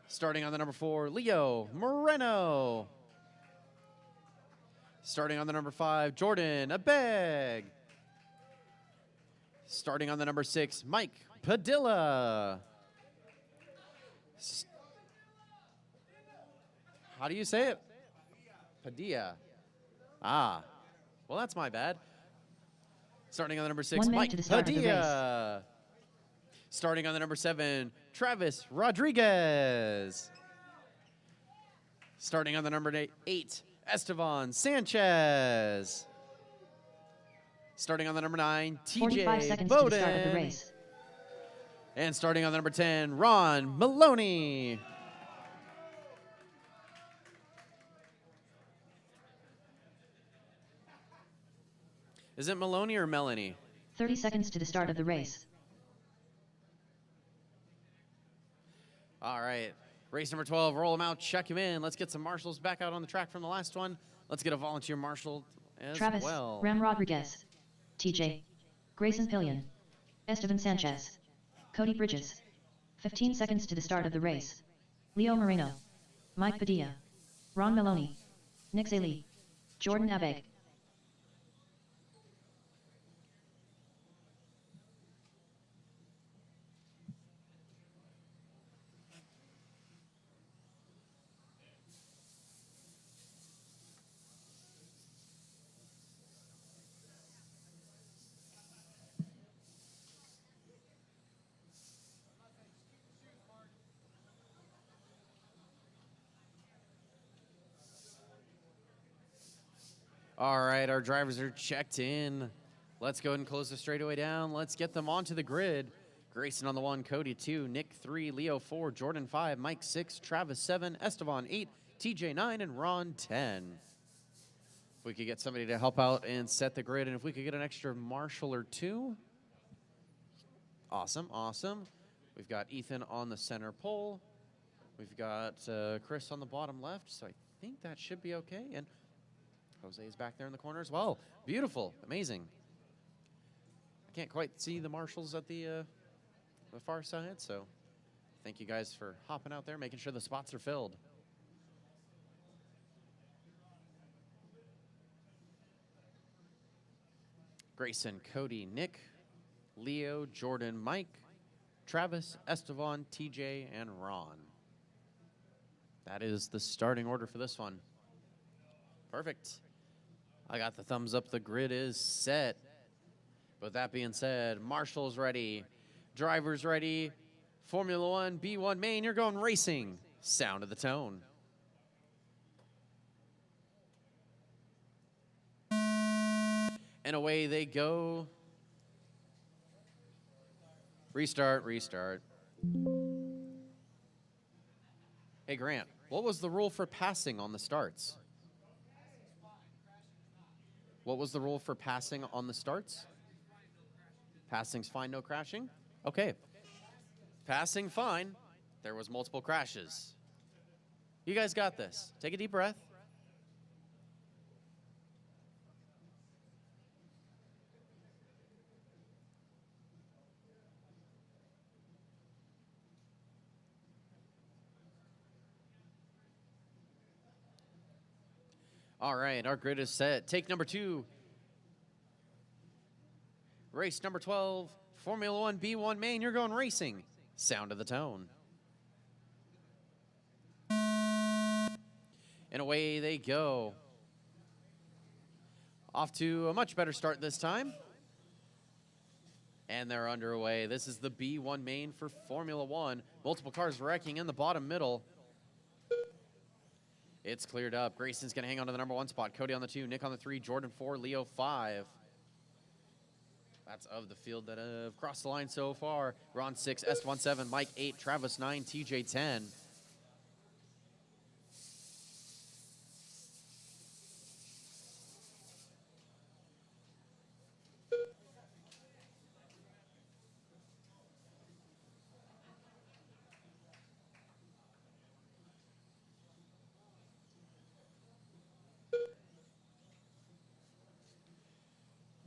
Starting on the number 4, Leo Moreno. Starting on the number 5, Jordan Abeg. Starting on the number 6, Mike Padilla. How do you say it? Padilla. Ah, well, that's my bad. Starting on the number 6, Mike Padilla. Starting on the number 7, Travis Rodriguez. Starting on the number 8, Esteban Sanchez. Starting on the number 9, 45 TJ seconds to the start of the Bowden. race. And starting on the number 10, Ron Maloney. Is it Maloney or Melanie? 30 seconds to the start of the race. All right. Race number 12, roll them out, check him in. Let's get some marshals back out on the track from the last one. Let's get a volunteer marshal as Travis, well. Ram Rodriguez, TJ. Grayson Pillion. Esteban Sanchez. Cody Bridges. 15 seconds to the start of the race. Leo Moreno. Mike Padilla. Ron Maloney. Nick Zaley. Jordan Abeg. All right, our drivers are checked in. Let's go ahead and close the straightaway down. Let's get them onto the grid. Grayson on the 1, Cody 2, Nick 3, Leo 4, Jordan 5, Mike 6, Travis 7, Esteban 8, TJ 9, and Ron 10. If we could get somebody to help out and set the grid, and if we could get an extra marshal or two. Awesome, awesome. We've got Ethan on the center pole. We've got Chris on the bottom left, so I think that should be okay. And Jose is back there in the corner as well. Beautiful, amazing. I can't quite see the marshals at the far side, so thank you guys for hopping out there, making sure the spots are filled. Grayson, Cody, Nick, Leo, Jordan, Mike, Travis, Esteban, TJ, and Ron. That is the starting order for this one. Perfect. I got the thumbs up. The grid is set. With that being said, marshals ready, drivers ready, Formula One, B1 main, you're going racing. Sound of the tone. And away they go. Restart, restart. Hey, Grant, what was the rule for passing on the starts? What was the rule for passing on the starts? Passing's fine, no crashing? Okay. Passing fine. There was multiple crashes. You guys got this. Take a deep breath. All right, our grid is set. Take number 2. Race number 12, Formula One, B1 main, you're going racing. Sound of the tone. And away they go. Off to a much better start this time. And they're underway. This is the B1 main for Formula One. Multiple cars wrecking in the bottom middle. It's cleared up. Grayson's going to hang on to the number 1 spot. Cody on the 2, Nick on the 3, Jordan 4, Leo 5. That's of the field that have crossed the line so far. Ron 6, Esteban 7, Mike 8, Travis 9, TJ 10.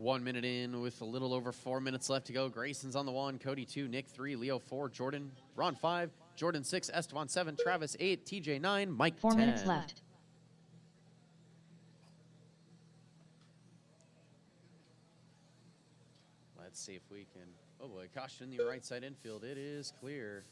One minute in with a little over 4 minutes left to go. Grayson's on the 1, Cody 2, Nick 3, Leo 4, Jordan, Ron 5, Jordan 6, Esteban 7, Travis 8, TJ 9, Mike 4 10. minutes left. Let's see if we can, oh boy, caution in the right side infield. It is clear.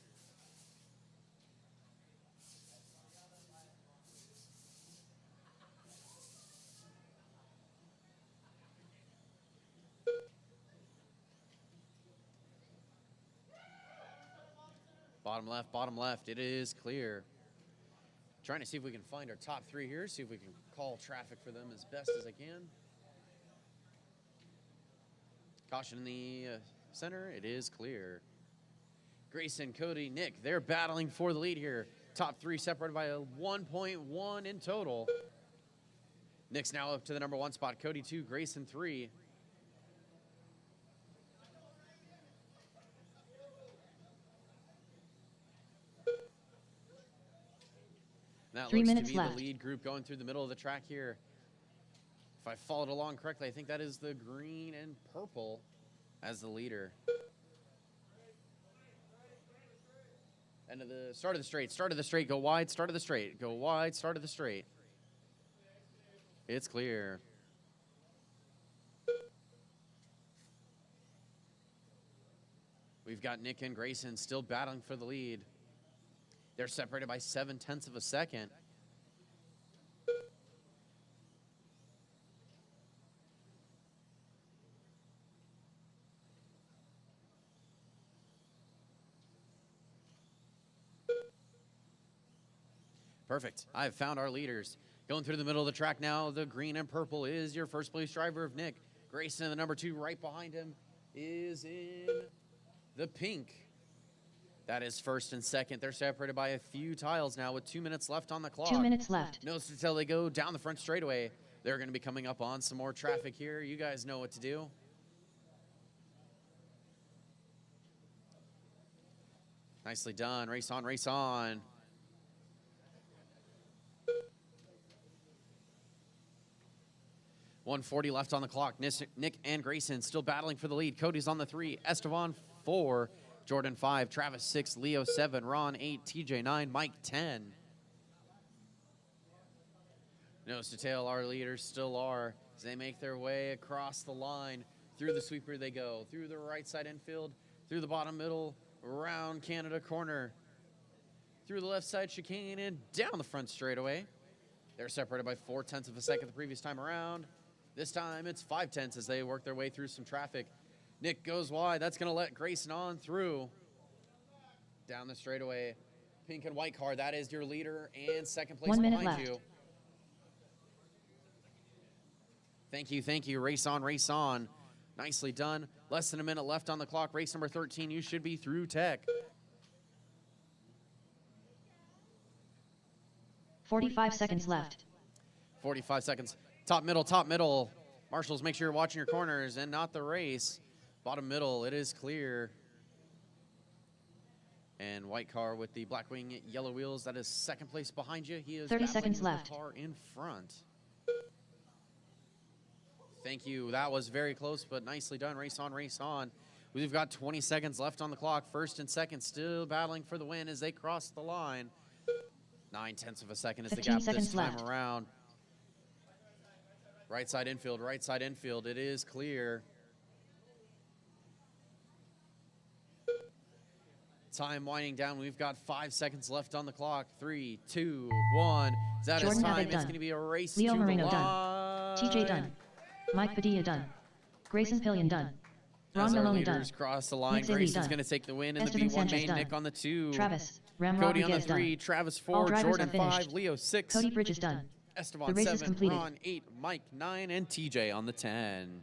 Bottom left, it is clear. Trying to see if we can find our top 3 here, see if we can call traffic for them as best as I can. Caution in the center, it is clear. Grayson, Cody, Nick, they're battling for the lead here. Top 3 separated by a 1.1 in total. Nick's now up to the number 1 spot. Cody 2, Grayson 3. That 3 looks minutes to be left. the lead group going through the middle of the track here. If I followed along correctly, I think that is the green and purple as the leader. End of the start of the straight, go wide, start of the straight, go wide, start of the straight. It's clear. We've got Nick and Grayson still battling for the lead. They're separated by 0.7 of a second. Perfect. I've found our leaders. Going through the middle of the track now, the green and purple is your first place driver of Nick. Grayson, the number 2, right behind him, is in the pink. That is first and second. They're separated by a few tiles now with 2 minutes left on the clock. 2 minutes left. Notice until they go down the front straightaway. They're going to be coming up on some more traffic here. You guys know what to do. Nicely done. Race on, race on. .140 left on the clock. Nick and Grayson still battling for the lead. Cody's on the 3. Esteban 4. Jordan 5. Travis 6. Leo 7. Ron 8. TJ 9. Mike 10. Nose to tail, our leaders still are as they make their way across the line. Through the sweeper they go. Through the right side infield. Through the bottom middle. Around Canada corner. Through the left side chicane and down the front straightaway. They're separated by 0.4 of a second the previous time around. This time it's 0.5 as they work their way through some traffic. Nick goes wide. That's going to let Grayson on through. Down the straightaway. Pink and white car. That is your leader and second place 1 minute behind left. you. Thank you, thank you. Race on, race on. Nicely done. Less than a minute left on the clock. Race number 13. You should be through tech. 45 seconds left. 45 seconds. Top middle, top middle. Marshals, make sure you're watching your corners and not the race. Bottom middle, it is clear. And white car with the black wing, yellow wheels, that is second place behind you. He is 30 battling seconds with the left. car in front. Thank you. That was very close, but nicely done. Race on, race on. We've got 20 seconds left on the clock. First and second still battling for the win as they cross the line. 0.9 of a second is the 15 gap this seconds time left. around. Right side infield, right side infield. It is clear. Time winding down. We've got 5 seconds left on the clock. 3, 2, 1. That is Jordan time. Abbott It's done. going to be a race Leo to Moreno the done. line. TJ done. Mike Padilla done. Grayson Pillion done. Ron As our Maloney done. leaders cross the line, Nick Zaley Grayson's done. going to take the win in the Esteban B1 Sanchez main. done. Nick on the 2. Travis, Ram Cody on the Rodriguez 3. done. Travis All 4. drivers Jordan are finished. 5. Leo 6. Cody Bridges done. Esteban The race 7. is completed. Ron 8. Mike 9. And TJ on the 10.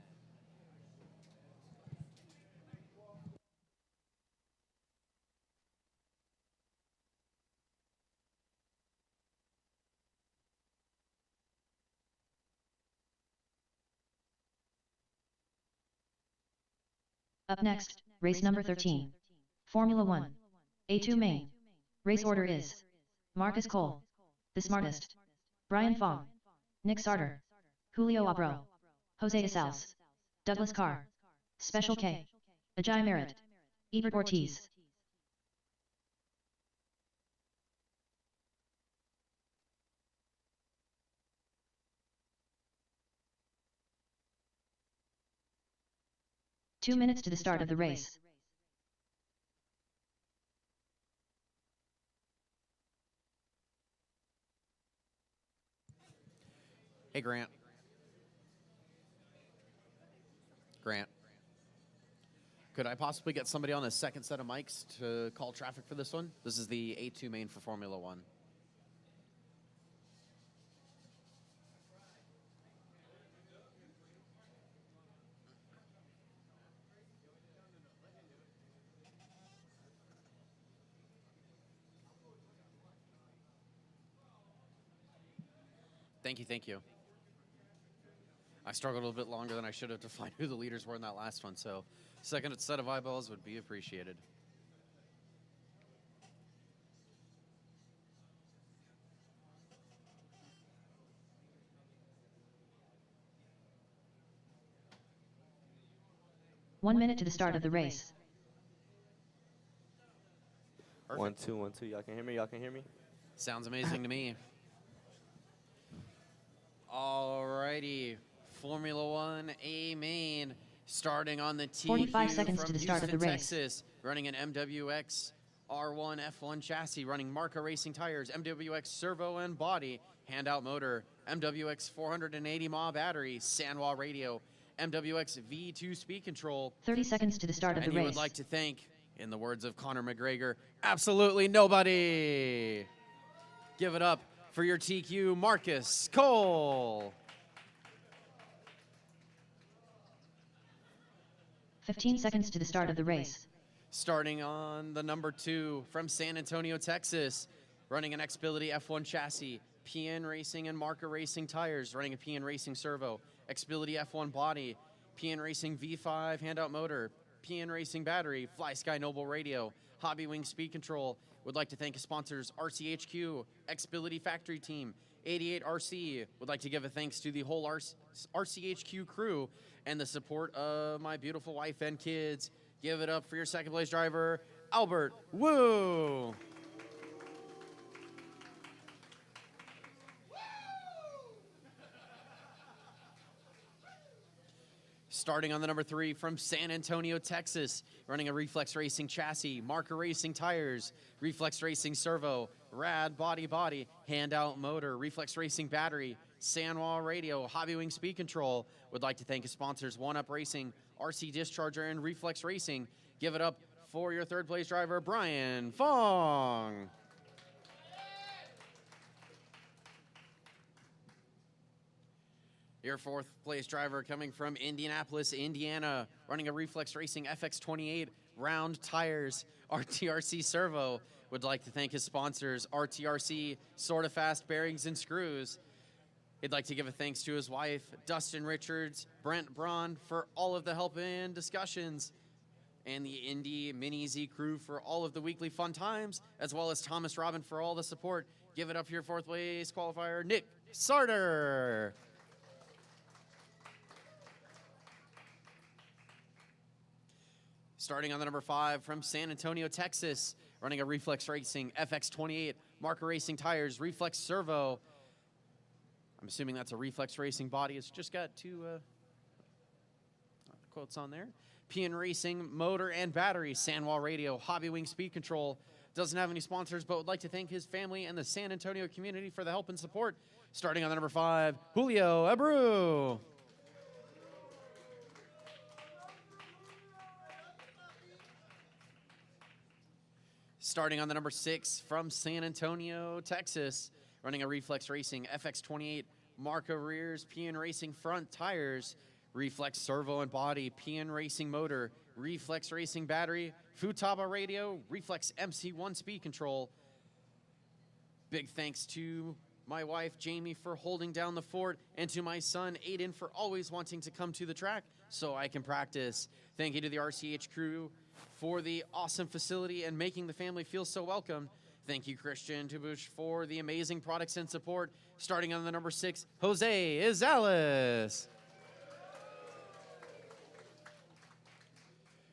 Up next, race number 13. Formula 1. A2 main. Race order is Marcus Cole, the smartest. Brian Fong. Nick Sarter. Julio Abro. Jose Isals. Douglas Carr. Special K. Ajay Merritt. Ebert Ortiz. Two minutes to the start of the race. Hey, Grant. Grant. Could I possibly get somebody on a second set of mics to call traffic for this one? This is the A2 main for Formula 1. Thank you, thank you. I struggled a little bit longer than I should have to find who the leaders were in that last one, so second set of eyeballs would be appreciated. 1 minute to the start of the race. Perfect. 1 2 1 2. Y'all can hear me? Y'all can hear me? Sounds amazing to me. Alrighty, Formula One A main, starting on the TQ 45 seconds from to the start of Houston, the race. Texas, running an MWX R1 F1 chassis, running Marca Racing tires, MWX servo and body, handout motor, MWX 480 mAh battery, Sanwa radio, MWX V2 speed control. 30 seconds to the start of the And you race. would like to thank, in the words of Conor McGregor, absolutely nobody. Give it up for your TQ, Marcus Cole. 15 seconds to the start of the race. Starting on the number 2 from San Antonio, Texas, running an Xbility F1 chassis, PN Racing and Marca Racing tires, running a PN Racing servo, Xbility F1 body, PN Racing V5 handout motor, PN Racing battery, Fly Sky Noble radio, Hobby Wing speed control. Would like to thank his sponsors, RCHQ, Xbility factory team, 88RC. Would like to give a thanks to the whole RCHQ crew and the support of my beautiful wife and kids. Give it up for your second place driver, Albert Woo. Starting on the number 3 from San Antonio, Texas, running a Reflex Racing chassis, Marca Racing tires, Reflex Racing servo, Rad body, handout motor, Reflex Racing battery, Sanwa radio, Hobby Wing speed control. Would like to thank his sponsors, 1UP Racing, RC Discharger, and Reflex Racing. Give it up for your third place driver, Brian Fong. Your fourth place driver coming from Indianapolis, Indiana, running a Reflex Racing FX28 round tires, RTRC servo. Would like to thank his sponsors, RTRC, Sorta Fast bearings and screws. He'd like to give a thanks to his wife, Dustin Richards, Brent Braun, for all of the help and discussions, and the Indy Mini Z crew for all of the weekly fun times, as well as Thomas Robin for all the support. Give it up for your fourth place qualifier, Nick Sarter. Starting on the number 5 from San Antonio, Texas, running a Reflex Racing FX28, Marca Racing tires, Reflex servo. I'm assuming that's a Reflex Racing body. It's just got 2 quotes on there. PN Racing motor and battery, Sanwa radio, Hobby Wing speed control. Doesn't have any sponsors, but would like to thank his family and the San Antonio community for the help and support. Starting on the number 5, Julio Abreu. Starting on the number 6 from San Antonio, Texas, running a Reflex Racing FX28, Marca rears, PN Racing front tires, Reflex servo and body, PN Racing motor, Reflex Racing battery, Futaba radio, Reflex MC1 speed control. Big thanks to my wife, Jamie, for holding down the fort, and to my son, Aiden, for always wanting to come to the track so I can practice. Thank you to the RCH crew for the awesome facility and making the family feel so welcome. Thank you, Christian Tubush, for the amazing products and support. Starting on the number 6, Jose Izales.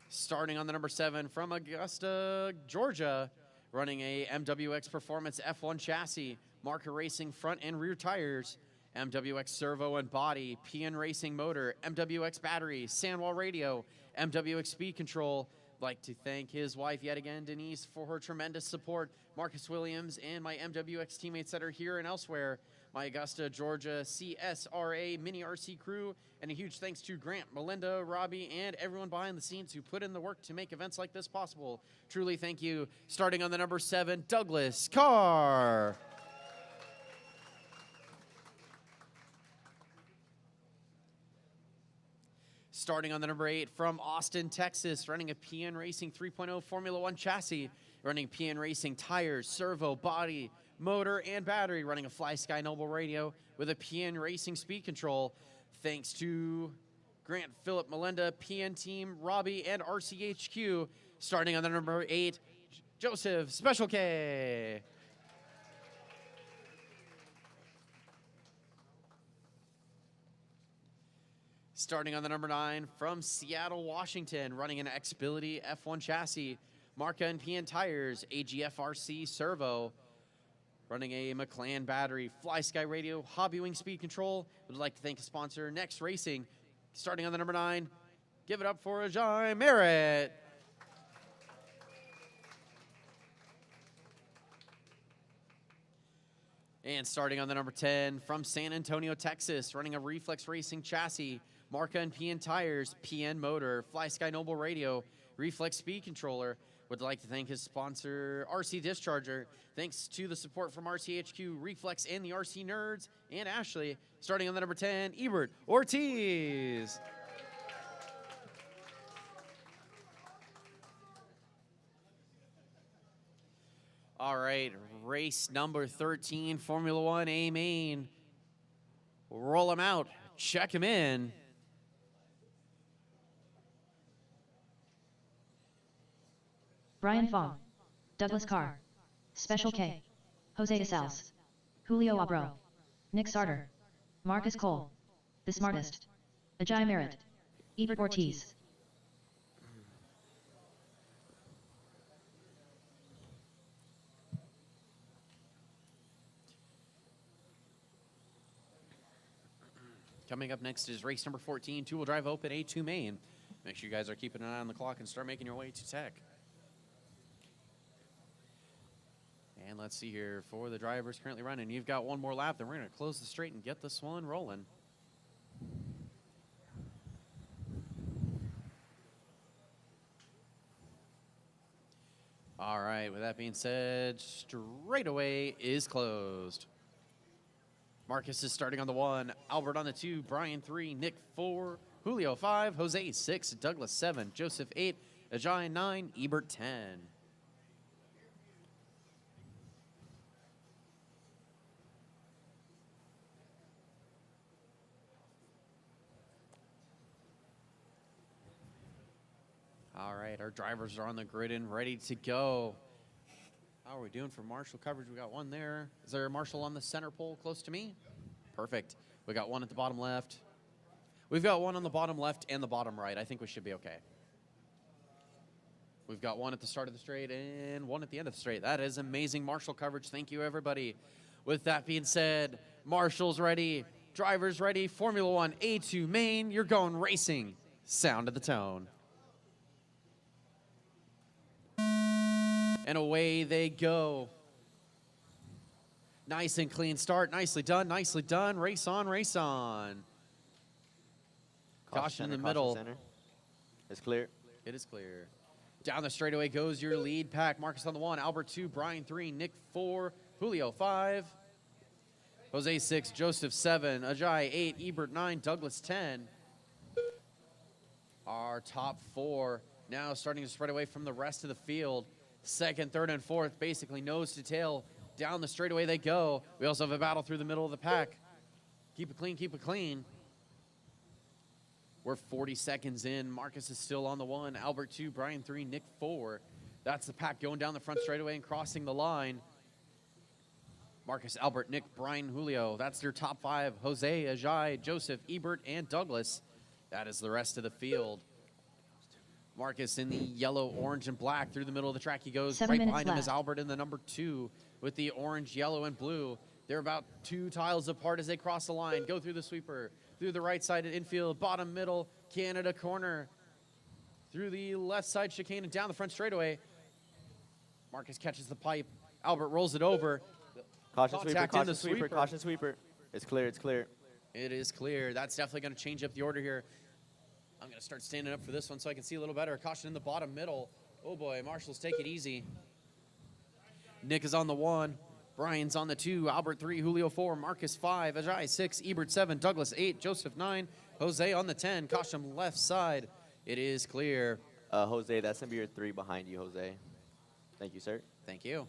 Starting on the number 7 from Augusta, Georgia, running a MWX Performance F1 chassis, Marca Racing front and rear tires, MWX servo and body, PN Racing motor, MWX battery, Sanwa radio, MWX speed control. Like to thank his wife yet again, Denise, for her tremendous support, Marcus Williams, and my MWX teammates that are here and elsewhere, my Augusta, Georgia CSRA Mini RC crew, and a huge thanks to Grant, Melinda, Robbie, and everyone behind the scenes who put in the work to make events like this possible. Truly thank you. Starting on the number 7, Douglas Carr. Starting on the number 8 from Austin, Texas, running a PN Racing 3.0 Formula One chassis, running PN Racing tires, servo, body, motor, and battery, running a Fly Sky Noble radio with a PN Racing speed control. Thanks to Grant, Phillip, Melinda, PN team, Robbie, and RCHQ. Starting on the number 8, Joseph Special K. Starting on the number 9 from Seattle, Washington, running an Xbility F1 chassis, Marca and PN tires, AGFRC servo, running a McLaren battery, Fly Sky radio, Hobby Wing speed control. Would like to thank a sponsor, Next Racing. Starting on the number 9, give it up for Ajay Merritt. And starting on the number 10, from San Antonio, Texas, running a Reflex Racing chassis, Marca and PN tires, PN motor, Fly Sky Noble radio, Reflex speed controller. Would like to thank his sponsor, RC Discharger. Thanks to the support from RCHQ, Reflex, and the RC Nerds, and Ashley. Starting on the number 10, Ebert Ortiz. All right, race number 13, Formula One A main. Roll him out, check him in. Brian Fong, Douglas Carr, Special K, Jose Isals, Julio Abro, Nick Sarter, Marcus Cole, The Smartest, Ajay Merritt, Ebert Ortiz. Coming up next is race number 14, two-wheel drive open A2 main. Make sure you guys are keeping an eye on the clock and start making your way to tech. And let's see here, for the drivers currently running, you've got one more lap, then we're going to close the straight and get this one rolling. All right, with that being said, straightaway is closed. Marcus is starting on the 1, Albert on the 2, Brian 3, Nick 4, Julio 5, Jose 6, Douglas 7, Joseph 8, Ajay 9, Ebert 10. All right, our drivers are on the grid and ready to go. How are we doing for marshal coverage? We got one there. Is there a marshal on the center pole close to me? Perfect. We got one at the bottom left. We've got one on the bottom left and the bottom right. I think we should be okay. We've got one at the start of the straight and one at the end of the straight. That is amazing marshal coverage. Thank you, everybody. With that being said, marshals ready, drivers ready, Formula One A2 main, you're going racing. Sound of the tone. And away they go. Nice and clean start. Nicely done, nicely done. Race on, race on. Caution in the middle. Center. It's clear. It is clear. Down the straightaway goes your lead pack. Marcus on the 1, Albert 2, Brian 3, Nick 4, Julio 5, Jose 6, Joseph 7, Ajay 8, Ebert 9, Douglas 10. Our top 4 now starting to spread away from the rest of the field. Second, third, and fourth, basically nose to tail. Down the straightaway they go. We also have a battle through the middle of the pack. Keep it clean, keep it clean. We're 40 seconds in. Marcus is still on the 1. Albert 2, Brian 3, Nick 4. That's the pack going down the front straightaway and crossing the line. Marcus, Albert, Nick, Brian, Julio. That's their top 5. Jose, Ajay, Joseph, Ebert, and Douglas. That is the rest of the field. Marcus in the yellow, orange, and black. Through the middle of the track he goes. 7 right minutes behind him left. is Albert in the number 2 with the orange, yellow, and blue. They're about 2 tiles apart as they cross the line. Go through the sweeper. Through the right side at infield. Bottom, middle, Canada corner. Through the left side chicane and down the front straightaway. Marcus catches the pipe. Albert rolls it over. Caution sweeper, Contact in caution the sweeper, sweeper. caution sweeper. It's clear, it's clear. It is clear. That's definitely going to change up the order here. I'm going to start standing up for this one so I can see a little better. Caution in the bottom middle. Oh boy, marshals, take it easy. Nick is on the 1. Brian's on the 2. Albert 3. Julio 4. Marcus 5. Ajay 6. Ebert 7. Douglas 8. Joseph 9. Jose on the 10. Caution left side. It is clear. Jose, that's going to be your 3 behind you, Jose. Thank you, sir. Thank you.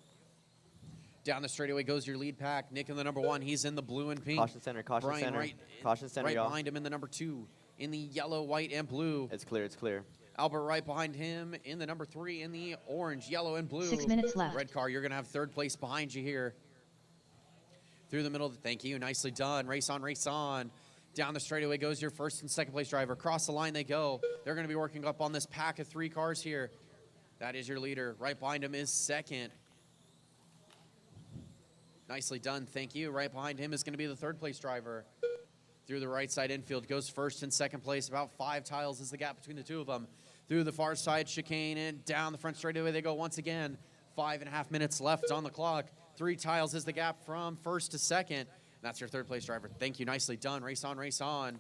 Down the straightaway goes your lead pack. Nick in the number 1. He's in the blue and pink. Caution center, caution Brian center. right, Caution center, right y'all. behind him in the number 2. In the yellow, white, and blue. It's clear, it's clear. Albert right behind him in the number 3 in the orange, yellow, and blue. 6 minutes left. Red car, you're going to have third place behind you here. Through the middle, thank you, nicely done. Race on, race on. Down the straightaway goes your first and second place driver. Across the line they go. They're going to be working up on this pack of 3 cars here. That is your leader. Right behind him is second. Nicely done, thank you. Right behind him is going to be the third place driver. Through the right side infield goes first and second place. About 5 tiles is the gap between the two of them. Through the far side chicane and down the front straightaway they go once again. 5.5 minutes left on the clock. 3 tiles is the gap from first to second. That's your third place driver. Thank you, nicely done. Race on, race on.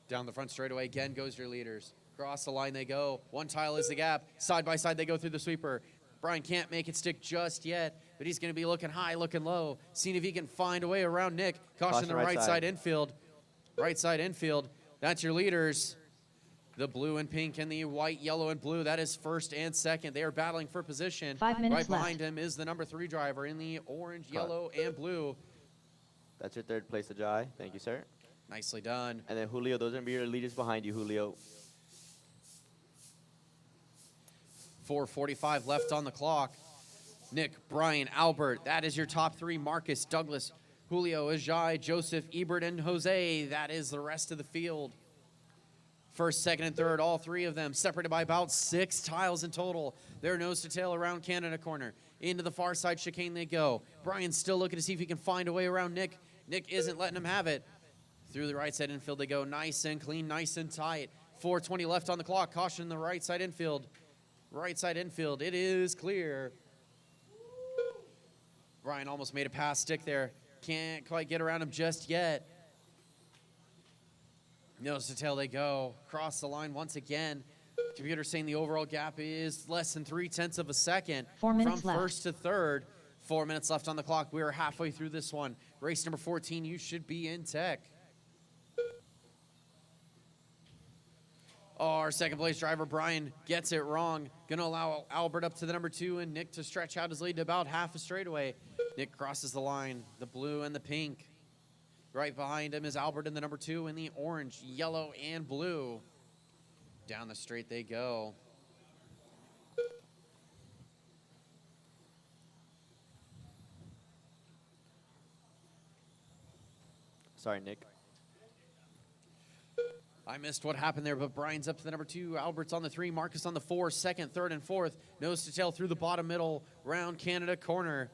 Down the front straightaway again goes your leaders. Across the line they go. 1 tile is the gap. Side by side they go through the sweeper. Brian can't make it stick just yet, but he's going to be looking high, looking low. Seeing if he can find a way around Nick. Caution the right side infield. Right side infield. That's your leaders. The blue and pink and the white, yellow, and blue. That is first and second. They are battling for position. 5 minutes right behind left. him is the number 3 driver in the orange, yellow, and blue. That's your third place, Ajay. Thank you, sir. Nicely done. And then Julio, those are going to be your leaders behind you, Julio. 4:45 left on the clock. Nick, Brian, Albert. That is your top 3. Marcus, Douglas, Julio, Ajay, Joseph, Ebert, and Jose. That is the rest of the field. First, second, and third, all 3 of them separated by about 6 tiles in total. They're nose to tail around Canada corner. Into the far side chicane they go. Brian's still looking to see if he can find a way around Nick. Nick isn't letting him have it. Through the right side infield they go. Nice and clean, nice and tight. 4:20 left on the clock. Caution the right side infield. Right side infield. It is clear. Brian almost made a pass stick there. Can't quite get around him just yet. Nose to tail they go. Cross the line once again. Computer saying the overall gap is less than 0.3 of a second 4 minutes from left. first to third. 4 minutes left on the clock. We are halfway through this one. Race number 14, you should be in tech. Our second place driver, Brian, gets it wrong. Going to allow Albert up to the number 2 and Nick to stretch out his lead to about half a straightaway. Nick crosses the line, the blue and the pink. Right behind him is Albert in the number 2 in the orange, yellow, and blue. Down the straight they go. Sorry, Nick. I missed what happened there, but Brian's up to the number 2. Albert's on the 3. Marcus on the 4. Second, third, and fourth. Nose to tail through the bottom middle. Round Canada corner.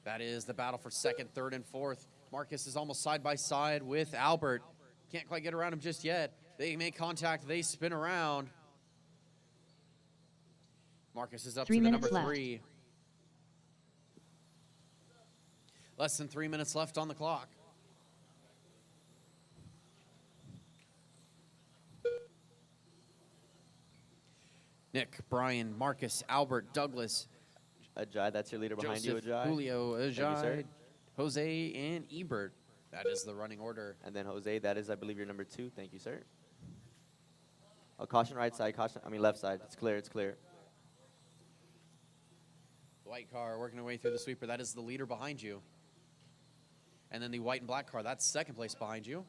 That is the battle for second, third, and fourth. Marcus is almost side by side with Albert. Can't quite get around him just yet. They make contact. They spin around. Marcus is up 3 to the number minutes left. 3. Less than 3 minutes left on the clock. Nick, Brian, Marcus, Albert, Douglas, Ajay, that's your leader behind Joseph, you, Ajay. Julio, Thank you, sir. Ajay, Jose, and Ebert. That is the running order. And then Jose, that is, I believe, your number 2. Thank you, sir. Oh, caution right side, left side. It's clear, it's clear. White car working their way through the sweeper. That is the leader behind you. And then the white and black car, that's second place behind you.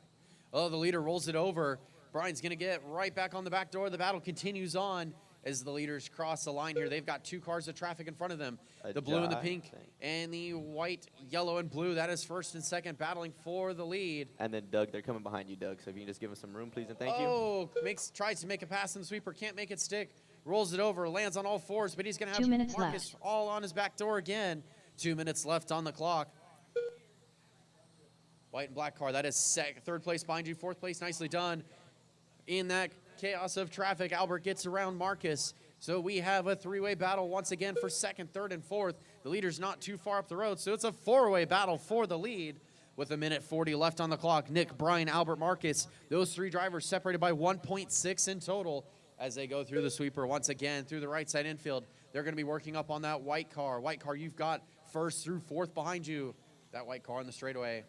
Oh, the leader rolls it over. Brian's going to get right back on the back door. The battle continues on as the leaders cross the line here. They've got 2 cars of traffic in front of them. The blue and the Ajay, pink and the white, yellow, and blue. That is first and second battling for the lead. And then Doug, they're coming behind you, Doug. So if you can just give us some room, please, and thank you. Oh, tries to make a pass in the sweeper. Can't make it stick. Rolls it over. Lands on all 4s, but he's going to 2 have minutes Marcus left. all on his back door again. 2 minutes left on the clock. White and black car. That is third place behind you. Fourth place, nicely done. In that chaos of traffic, Albert gets around Marcus. So we have a 3-way battle once again for second, third, and fourth. The leader's not too far up the road, so it's a 4-way battle for the lead. With 1:40 left on the clock, Nick, Brian, Albert, Marcus, those 3 drivers separated by 1.6 in total as they go through the sweeper once again through the right side infield. They're going to be working up on that white car. White car, you've got first through fourth behind you. That white car on the straightaway.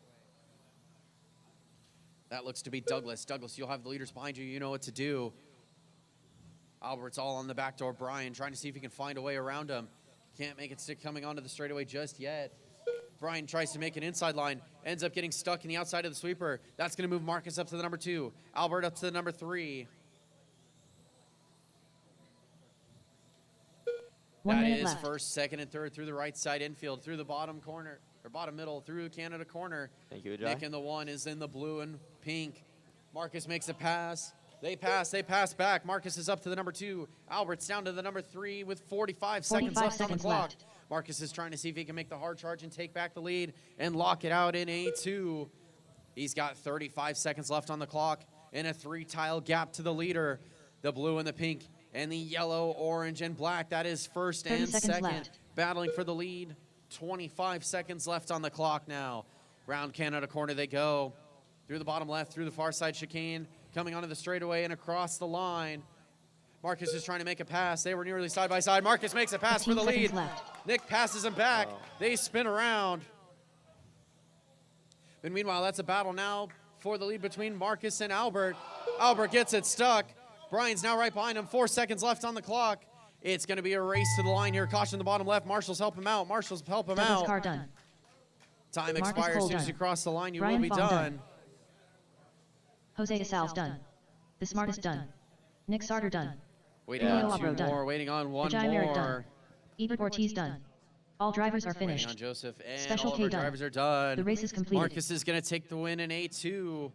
That looks to be Douglas. Douglas, you'll have the leaders behind you. You know what to do. Albert's all on the back door. Brian trying to see if he can find a way around him. Can't make it stick coming onto the straightaway just yet. Brian tries to make an inside line. Ends up getting stuck in the outside of the sweeper. That's going to move Marcus up to the number 2. Albert up to the number 3. 1 That minute is left. first, second, and third through the right side infield, through the bottom corner. or bottom middle through Canada corner. Thank you, Ajay. Nick in the 1 is in the blue and pink. Marcus makes a pass. They pass back. Marcus is up to the number 2. Albert's down to the number 3 with 45 seconds left on the clock. left. Marcus is trying to see if he can make the hard charge and take back the lead and lock it out in A2. He's got 35 seconds left on the clock and a 3-tile gap to the leader. The blue and the pink and the yellow, orange, and black. That is first and second. Left. Battling for the lead. 25 seconds left on the clock now. Round Canada corner they go. Through the bottom left, through the far side chicane. Coming onto the straightaway and across the line. Marcus is trying to make a pass. They were nearly side by side. Marcus makes a pass for the lead. Left. Nick passes him back. They spin around. And meanwhile, that's a battle now for the lead between Marcus and Albert. Albert gets it stuck. Brian's now right behind him. 4 seconds left on the clock. It's going to be a race to the line here. Caution the bottom left. Marshall's help him out. Marshall's help him Douglas out. car done. Time Marcus expires. Cole As soon as done. you cross the line, you Brian will be Fong done. done. Jose Asal's done. The smartest done. Nick Sarter done. Waiting Julio on 2 Abro done. more. Waiting on 1 Ajay Merritt more. done. Ebert Ortiz done. All drivers are Waiting on finished. Joseph and Special all of K our done. drivers are done. The race is completed. Marcus is going to take the win in A2.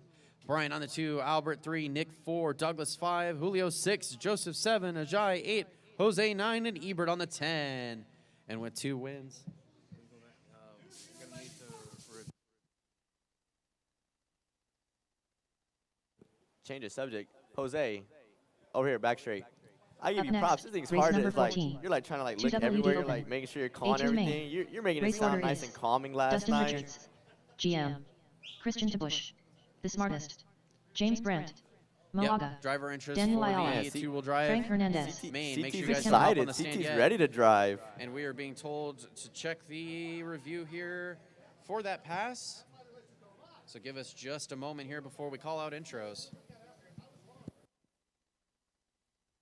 Brian on the 2, Albert 3, Nick 4, Douglas 5, Julio 6, Joseph 7, Ajay 8, Jose 9, and Ebert on the 10. And with 2 wins. Change the subject. Jose, over here, back straight. I give Up you next, props. This thing's race hard. number It's like 14. you're like trying to like look 2WD everywhere. You're open. like making sure you're calm A2 main. everything. You're making it Race sound order nice is and calming last Dustin night. Richards. GM. Christian DeBush. The smartest. James Brandt. Moaga. Yep. Driver interest Daniel for Ayala. the two-wheel drive. Frank Hernandez. Main. Make sure CT's you guys come up on excited. the stand CT's yet. ready to drive. And we are being told to check the review here for that pass. So give us just a moment here before we call out intros.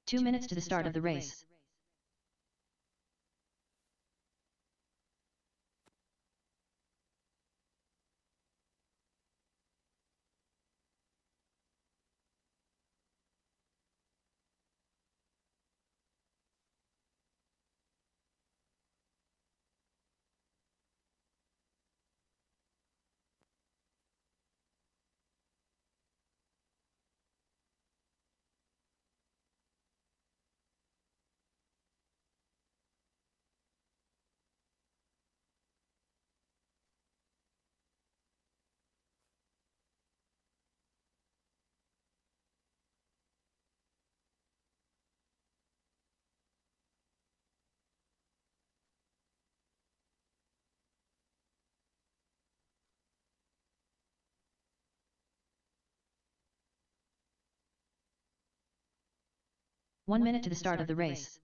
2 minutes to the start of the race. One minute to the start of the race.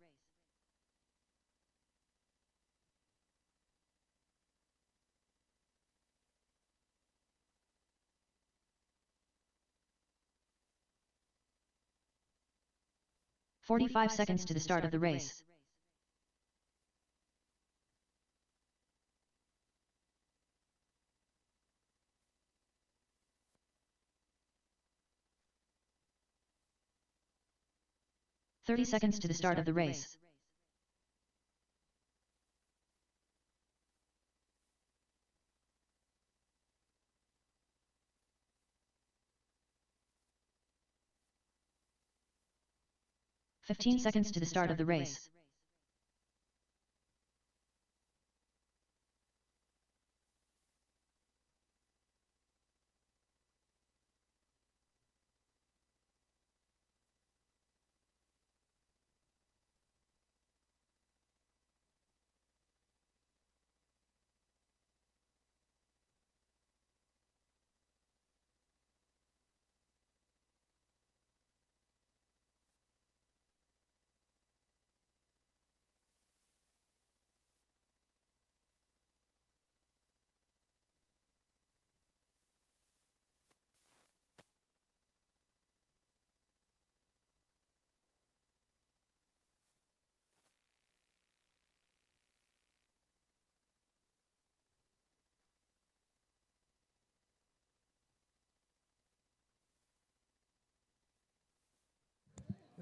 "45 seconds to the start of the race. "30 seconds to the start of the race. "15 seconds to the start of the race.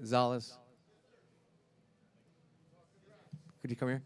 Zales. Could you come here?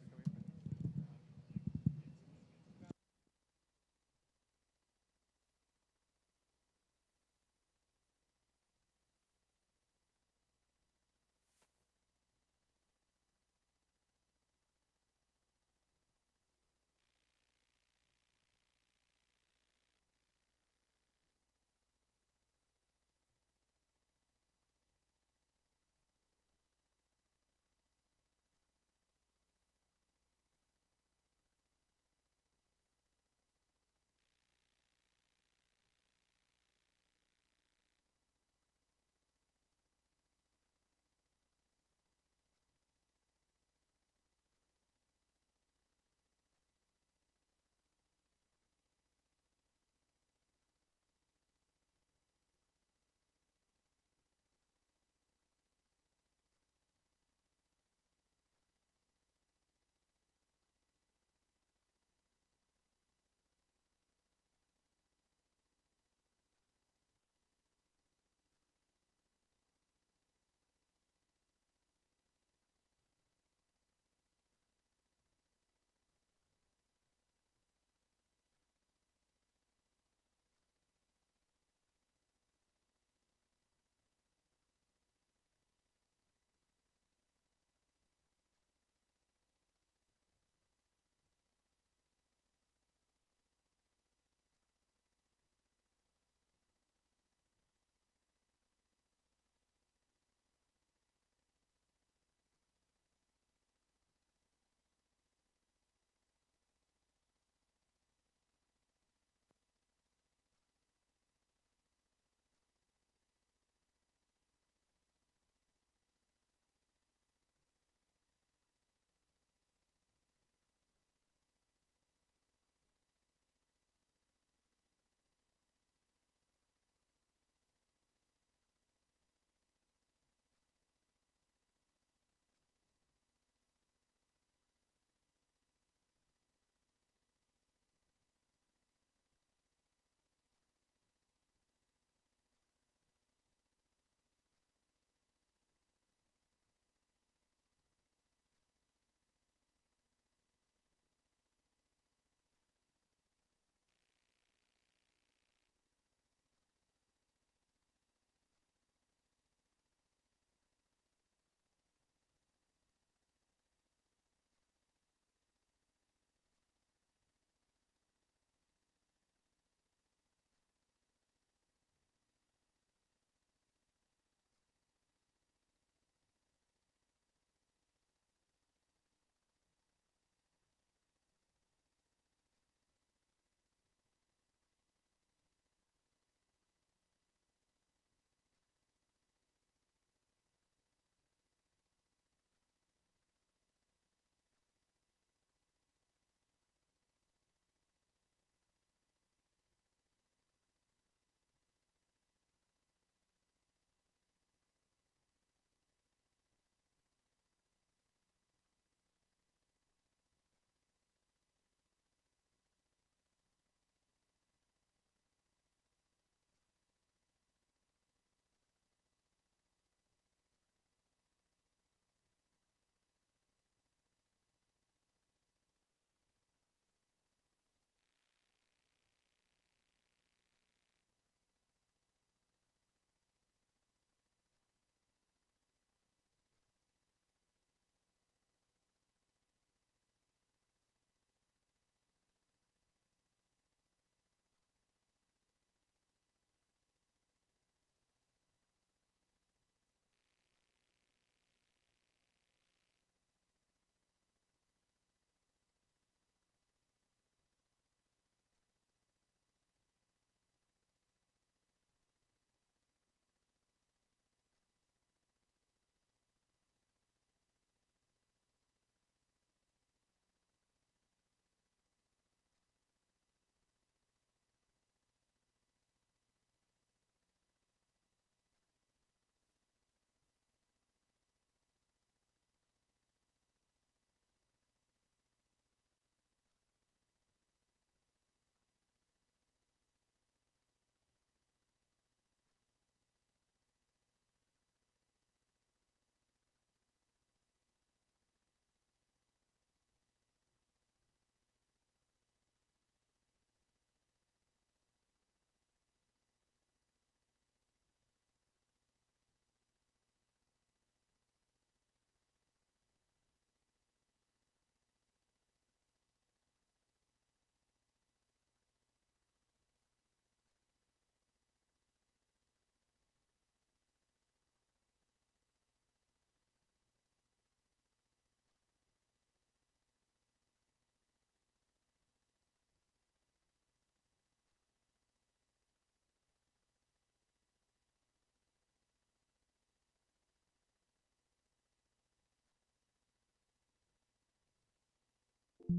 All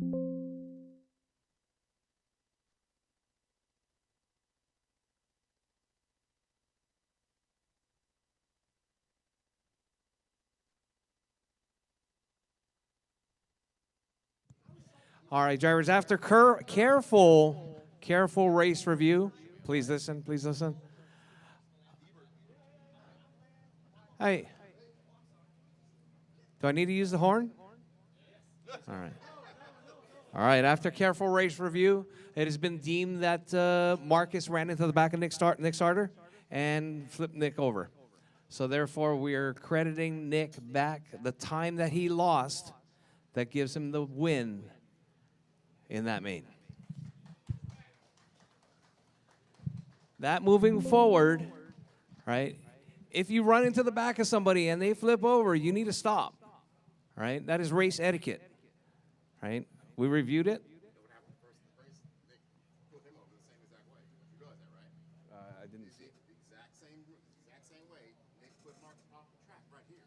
right, drivers, after careful race review, please listen, please listen. Hey, do I need to use the horn? All right. All right, after careful race review, it has been deemed that Marcus ran into the back of Nick Starter and flipped Nick over. So therefore, we are crediting Nick back the time that he lost that gives him the win in that main. That moving forward, right, if you run into the back of somebody and they flip over, you need to stop, right? That is race etiquette, right? We reviewed it. I didn't see it. Exact same way. Nick put Marcus off the track right here.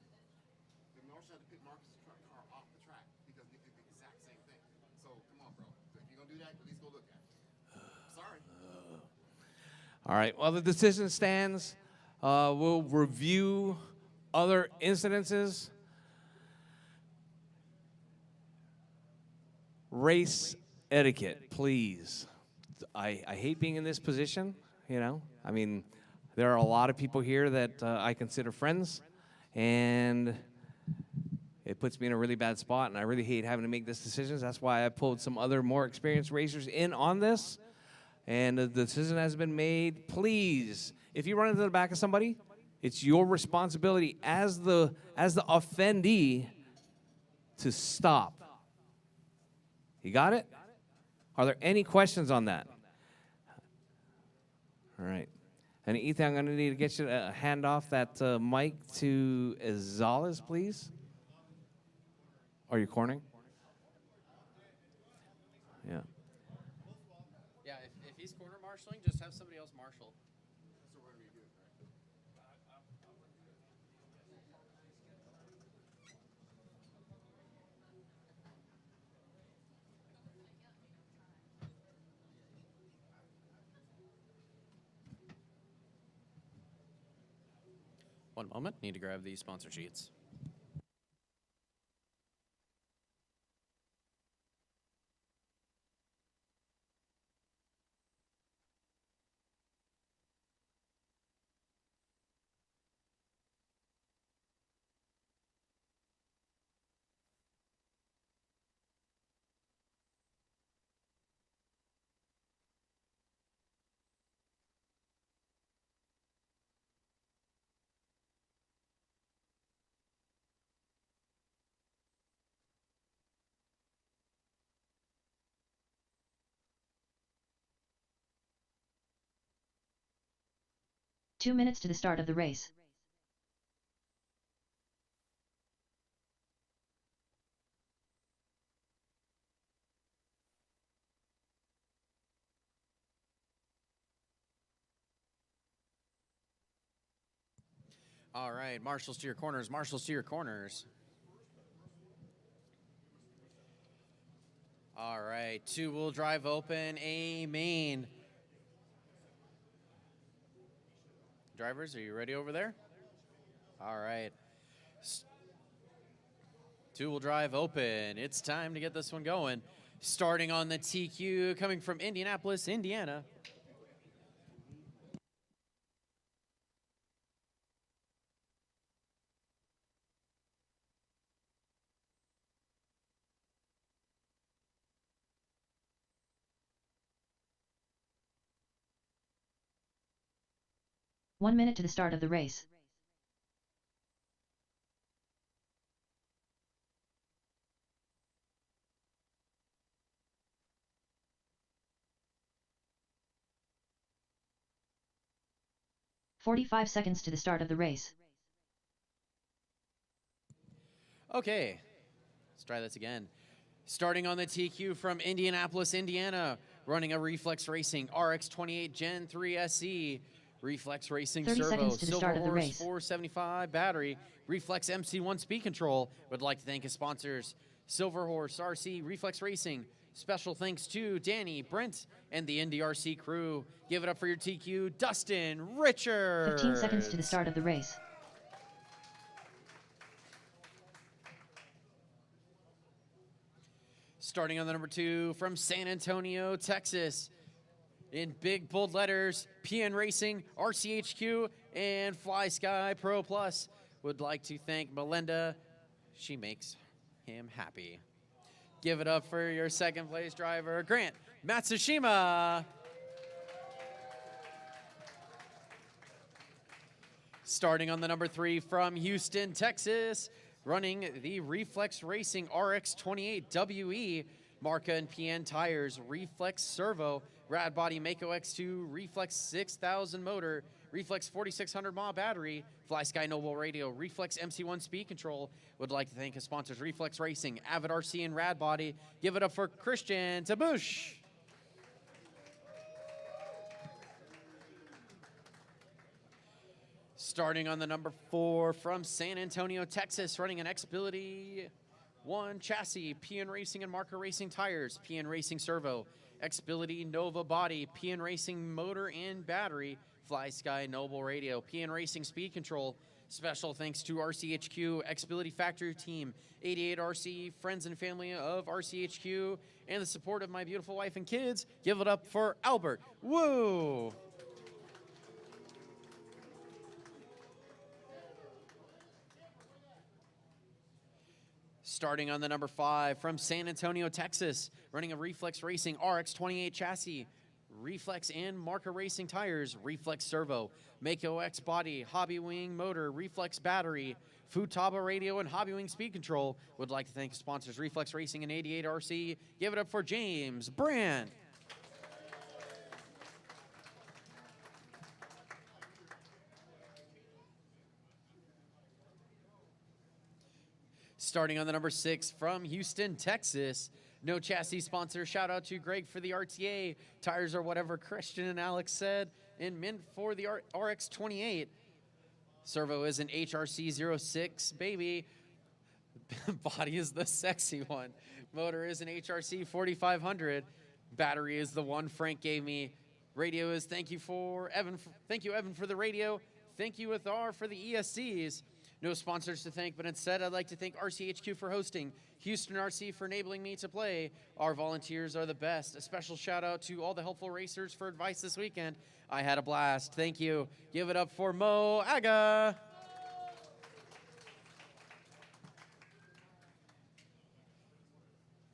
The Marshall had to pick Marcus' car off the track because Nick did the exact same thing. So come on, bro. So if you're gonna do that, at least go look at it. Sorry. All right. Well, the decision stands. We'll review other incidences. Race etiquette, please. I hate being in this position, you know. I mean, there are a lot of people here that I consider friends, and it puts me in a really bad spot, and I really hate having to make these decisions. That's why I pulled some other more experienced racers in on this, and the decision has been made. Please, if you run into the back of somebody, it's your responsibility as the offendee to stop. You got it? Are there any questions on that? All right. And Ethan, I'm going to need to get you to hand off that mic to Zales, please. Are you cornering? Yeah. Yeah, if he's corner marshaling, just have somebody else marshal. One moment, need to grab the sponsor sheets. Two minutes to the start of the race. All right, marshals to your corners, marshals to your corners. All right, two-wheel drive open, A main. Drivers, are you ready over there? All right. Two-wheel drive open. It's time to get this one going. Starting on the TQ, coming from Indianapolis, Indiana. One minute to the start of the race. "45 seconds to the start of the race. Okay, let's try this again. Starting on the TQ from Indianapolis, Indiana, running a Reflex Racing RX28 Gen 3 SE, Reflex Racing 30 servo, seconds to the start of the Silver race. Horse 475 battery, Reflex MC1 speed control. Would like to thank his sponsors, Silver Horse RC Reflex Racing. Special thanks to Danny, Brent, and the NDRC crew. Give it up for your TQ, Dustin Richards. 15 seconds to the start of the race. Starting on the number 2 from San Antonio, Texas. In big bold letters, Pnracing, RCHQ, and Fly Sky Pro Plus. Would like to thank Melinda. She makes him happy. Give it up for your second place driver, Grant Matsushima. Starting on the number 3 from Houston, Texas, running the Reflex Racing RX28 WE, Marca and PN tires, Reflex Servo, Rad Body Mako X2, Reflex 6000 motor, Reflex 4600 mAh battery, Fly Sky Noble radio, Reflex MC1 speed control. Would like to thank his sponsors, Reflex Racing, Avid RC, and Rad Body. Give it up for Christian Tabush. Starting on the number 4 from San Antonio, Texas, running an Xbility 1 chassis, Pnracing and Marca Racing tires, Pnracing servo, Xbility Nova body, Pnracing motor and battery, Fly Sky Noble radio, Pnracing speed control. Special thanks to RCHQ, Xbility factory team, 88RC, friends and family of RCHQ, and the support of my beautiful wife and kids. Give it up for Albert. Woo! Starting on the number 5 from San Antonio, Texas, running a Reflex Racing RX28 chassis, Reflex and Marca Racing tires, Reflex servo, Mako X body, Hobby Wing motor, Reflex battery, Futaba radio, and Hobby Wing speed control. Would like to thank sponsors Reflex Racing and 88RC. Give it up for James Brand. Starting on the number 6 from Houston, Texas. No chassis sponsor. Shout out to Greg for the RTA. Tires are whatever Christian and Alex said. And Mint for the RX28. Servo is an HRC06 baby. Body is the sexy one. Motor is an HRC 4500. Battery is the one Frank gave me. Radio is thank you Evan for the radio. Thank you with R for the ESCs. No sponsors to thank, but instead I'd like to thank RCHQ for hosting, Houston RC for enabling me to play. Our volunteers are the best. A special shout out to all the helpful racers for advice this weekend. I had a blast. Thank you. Give it up for Mo Aga.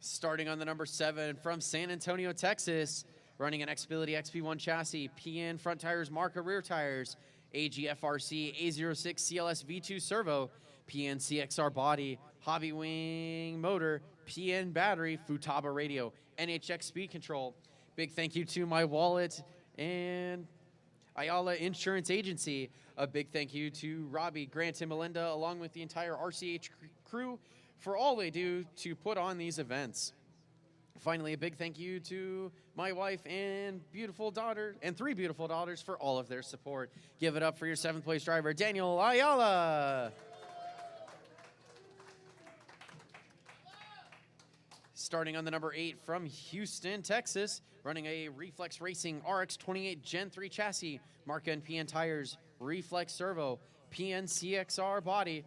Starting on the number 7 from San Antonio, Texas, running an Xbility XP1 chassis, PN front tires, Marca rear tires, AGFRC A06 CLS V2 servo, PN CXR body, Hobby Wing motor, PN battery, Futaba radio, NHX speed control. Big thank you to my wallet and Ayala Insurance Agency. A big thank you to Robbie, Grant, and Melinda, along with the entire RCH crew for all they do to put on these events. Finally, a big thank you to my wife and beautiful daughter, and 3 beautiful daughters, for all of their support. Give it up for your 7th place driver, Daniel Ayala. Starting on the number 8 from Houston, Texas, running a Reflex Racing RX28 Gen 3 chassis, Marca and PN tires, Reflex servo, PN CXR body,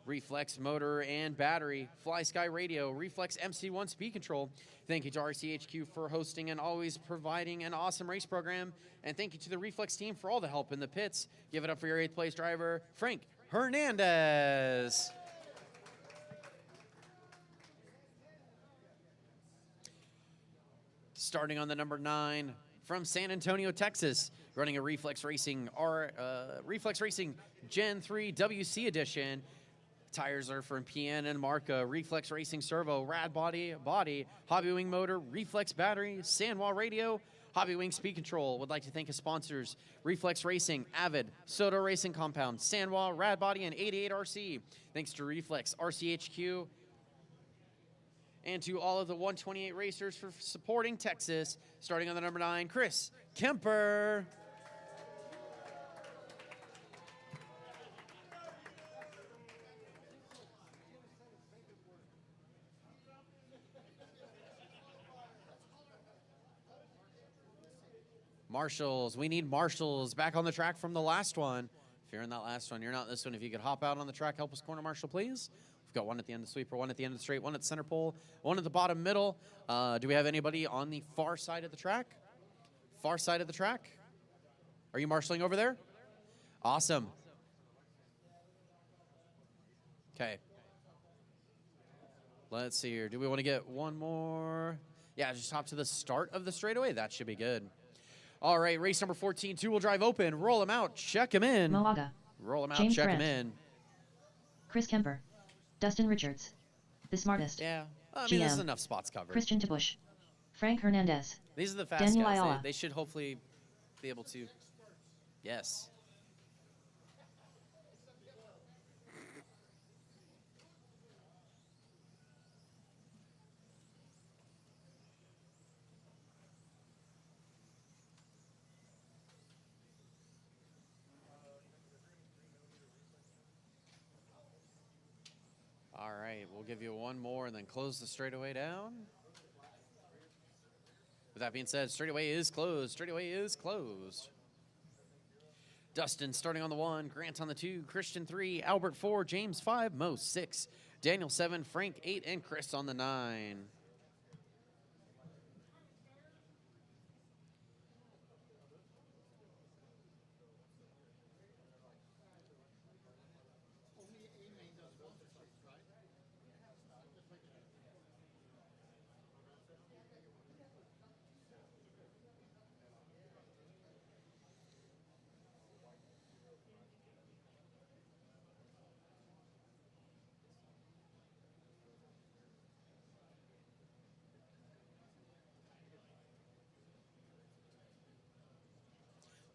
Reflex motor and battery, Fly Sky radio, Reflex MC1 speed control. Thank you to RCHQ for hosting and always providing an awesome race program. And thank you to the Reflex team for all the help in the pits. Give it up for your 8th place driver, Frank Hernandez. Starting on the number 9 from San Antonio, Texas, running a Reflex Racing Gen 3 WC edition. Tires are from PN and Marca, Reflex Racing servo, Rad body, Hobby Wing motor, Reflex battery, Sandwall radio, Hobby Wing speed control. Would like to thank his sponsors, Reflex Racing, Avid, Soto Racing Compound, Sandwall, Rad Body, and 88RC. Thanks to Reflex, RCHQ, and to all of the 128 racers for supporting Texas. Starting on the number 9, Chris Kemper. Marshals, we need marshals back on the track from the last one. If you're in that last one, you're not this one. If you could hop out on the track, help us corner marshal, please. We've got one at the end of the sweeper, one at the end of the straight, one at the center pole, one at the bottom middle. Do we have anybody on the far side of the track? Far side of the track? Are you marshaling over there? Awesome. Okay. Let's see here. Do we want to get one more? Yeah, just hop to the start of the straightaway. That should be good. All right, race number 14, two-wheel drive open. Roll him out, check him in. Moaga. Roll him out, James check him Brandt. in. Chris Kemper. Dustin Richards. The Smartest. Yeah, I mean, there's GM. enough spots covered. Christian Tabush. Frank Hernandez. These are the fast Daniel guys. Ayala. They should hopefully be able to. Yes. All right, we'll give you one more and then close the straightaway down. With that being said, straightaway is closed. Straightaway is closed. Dustin starting on the 1, Grant on the 2, Christian 3, Albert 4, James 5, Mo 6, Daniel 7, Frank 8, and Chris on the 9.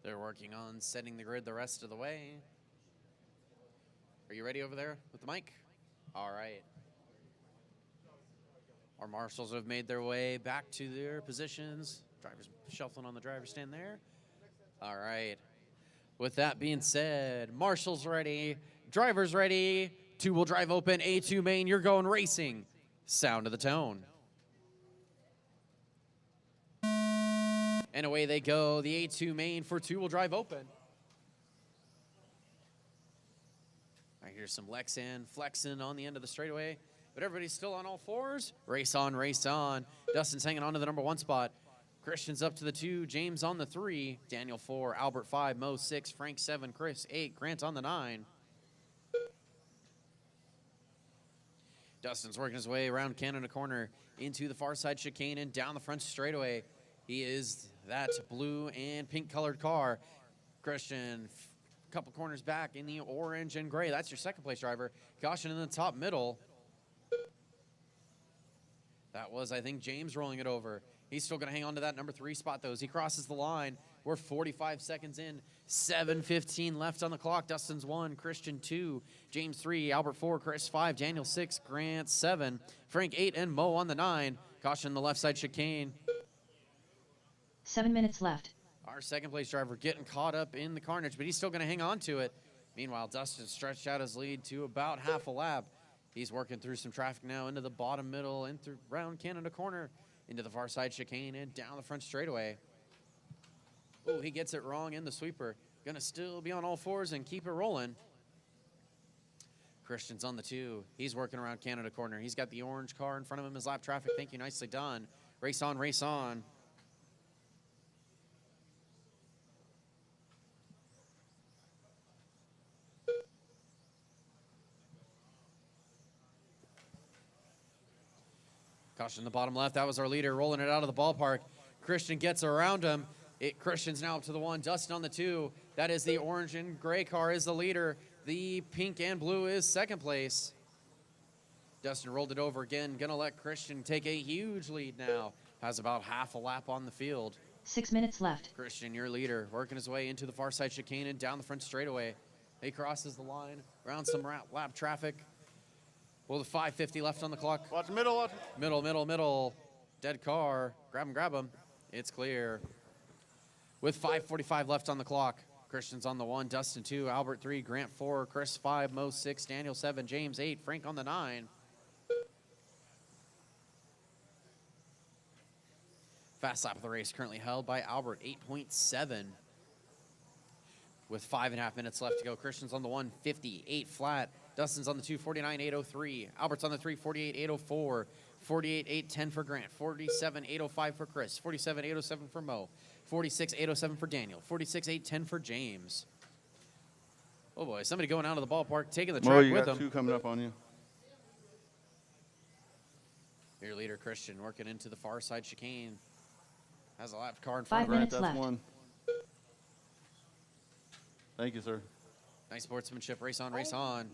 They're working on setting the grid the rest of the way. Are you ready over there with the mic? All right. Our marshals have made their way back to their positions. Drivers shuffling on the driver's stand there. All right. With that being said, marshals ready, drivers ready, two-wheel drive open, A2 main, you're going racing. Sound of the tone. And away they go, the A2 main for two-wheel drive open. I hear some Lexan flexing on the end of the straightaway, but everybody's still on all fours. Race on, race on. Dustin's hanging on to the number 1 spot. Christian's up to the 2, James on the 3, Daniel 4, Albert 5, Mo 6, Frank 7, Chris 8, Grant on the 9. Dustin's working his way around Canada corner into the far side chicane and down the front straightaway. He is that blue and pink colored car. Christian, a couple corners back in the orange and gray. That's your second place driver. Caution in the top middle. That was, I think, James rolling it over. He's still going to hang on to that number 3 spot, though, as he crosses the line. We're 45 seconds in, 7:15 left on the clock. Dustin's 1, Christian 2, James 3, Albert 4, Chris 5, Daniel 6, Grant 7, Frank 8, and Mo on the 9. Caution the left side chicane. 7 minutes left. Our second place driver getting caught up in the carnage, but he's still going to hang on to it. Meanwhile, Dustin stretched out his lead to about half a lap. He's working through some traffic now into the bottom middle, and through around Canada corner, into the far side chicane and down the front straightaway. Oh, he gets it wrong in the sweeper. Gonna still be on all fours and keep it rolling. Christian's on the 2. He's working around Canada corner. He's got the orange car in front of him as lap traffic. Thank you, nicely done. Race on, race on. Caution in the bottom left. That was our leader rolling it out of the ballpark. Christian gets around him. Christian's now up to the 1. Dustin on the 2. That is the orange and gray car is the leader. The pink and blue is second place. Dustin rolled it over again. Gonna let Christian take a huge lead now. Has about half a lap on the field. 6 minutes left. Christian, your leader, working his way into the far side chicane and down the front straightaway. He crosses the line around some lap traffic. Well, the 5:50 left on the clock. Watch the middle. Watch. Middle. Dead car. Grab him. It's clear. With 5:45 left on the clock. Christian's on the 1, Dustin 2, Albert 3, Grant 4, Chris 5, Mo 6, Daniel 7, James 8, Frank on the 9. Fast lap of the race currently held by Albert, 8.7. With 5.5 minutes left to go. Christian's on the 1:58 flat. Dustin's on the 2:49.803. Albert's on the 3:48.804. 48.810 for Grant. 47.805 for Chris. 47.807 for Mo. 46.807 for Daniel. 46.810 for James. Oh boy, somebody going out of the ballpark, taking the Mo, track you with got them. 2 coming up on you. Your leader, Christian, working into the far side chicane. Has a lap car in 5 front of him. minutes That's left. 1. Thank you, sir. Nice sportsmanship. Race on, race on.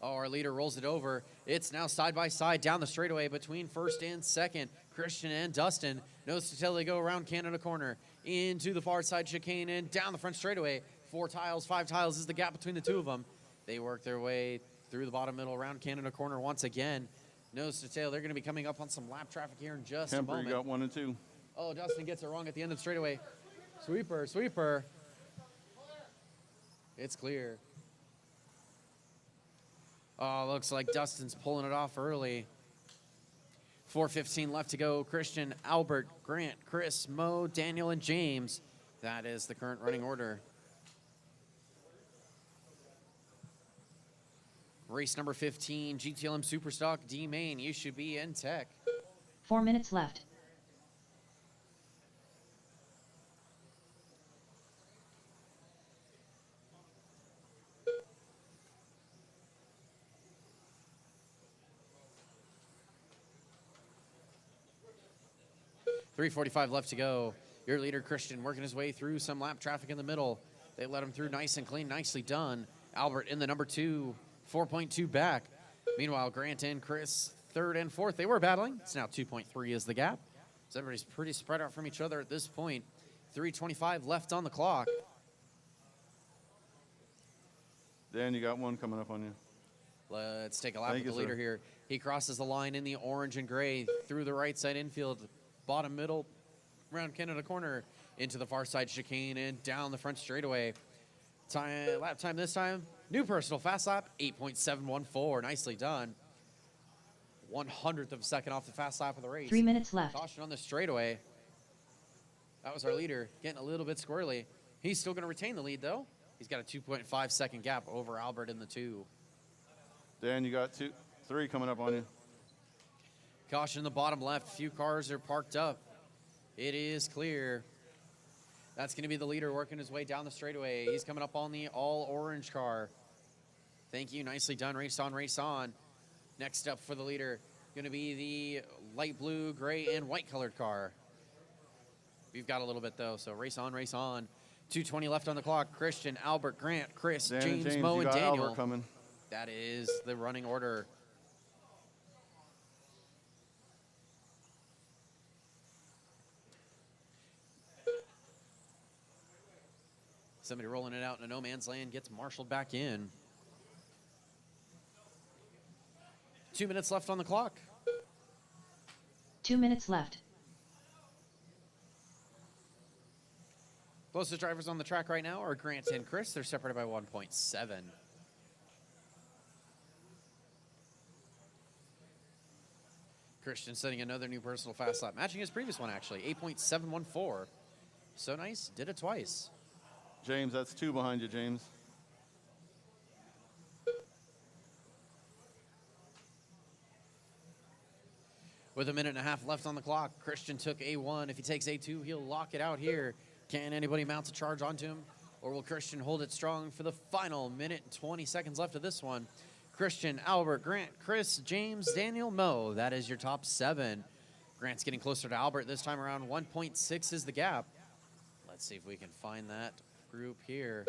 Oh, our leader rolls it over. It's now side by side down the straightaway between first and second. Christian and Dustin. Nose to tail, they go around Canada corner into the far side chicane and down the front straightaway. 4 tiles, 5 tiles is the gap between the two of them. They work their way through the bottom middle around Canada corner once again. Nose to tail, they're going to be coming up on some lap traffic here in just a Kemper, moment. you got 1 and 2. Oh, Dustin gets it wrong at the end of the straightaway. Sweeper, sweeper. It's clear. Oh, looks like Dustin's pulling it off early. 4:15 left to go. Christian, Albert, Grant, Chris, Mo, Daniel, and James. That is the current running order. Race number 15, GTLM Superstock D Main. You should be in tech. 4 minutes left. .345 left to go. Your leader, Christian, working his way through some lap traffic in the middle. They let him through nice and clean. Nicely done. Albert in the number 2, 4.2 back. Meanwhile, Grant and Chris, 3rd and 4th. They were battling. It's now 2.3 is the gap. So everybody's pretty spread out from each other at this point. 3:25 left on the clock. Dan, you got 1 coming up on you. Let's take a lap Thank with the you, leader sir. here. He crosses the line in the orange and gray through the right side infield, bottom middle, around Canada corner, into the far side chicane and down the front straightaway. Lap time this time, new personal fast lap, 8.714. Nicely done. 100th of a second off the fast lap of the race. 3 minutes left. Caution on the straightaway. That was our leader, getting a little bit squirrely. He's still going to retain the lead, though. He's got a 2.5 second gap over Albert in the 2. Dan, you got 3 coming up on you. Caution in the bottom left. A few cars are parked up. It is clear. That's going to be the leader working his way down the straightaway. He's coming up on the all-orange car. Thank you. Nicely done. Race on, race on. Next up for the leader, going to be the light blue, gray, and white colored car. We've got a little bit, though, so race on, race on. 2:20 left on the clock. Christian, Albert, Grant, Chris, Dan James, and James, Mo, you and got Daniel. Albert coming. That is the running order. Somebody rolling it out in a no man's land gets marshaled back in. 2 minutes left on the clock. 2 minutes left. Closest drivers on the track right now are Grant and Chris. They're separated by 1.7. Christian setting another new personal fast lap, matching his previous one actually, 8.714. So nice, did it twice. James, that's 2 behind you, James. With a minute and a half left on the clock, Christian took A1. If he takes A2, he'll lock it out here. Can anybody mount a charge onto him? Or will Christian hold it strong for the final minute and 20 seconds left of this one? Christian, Albert, Grant, Chris, James, Daniel, Mo. That is your top 7. Grant's getting closer to Albert this time around. 1.6 is the gap. Let's see if we can find that group here.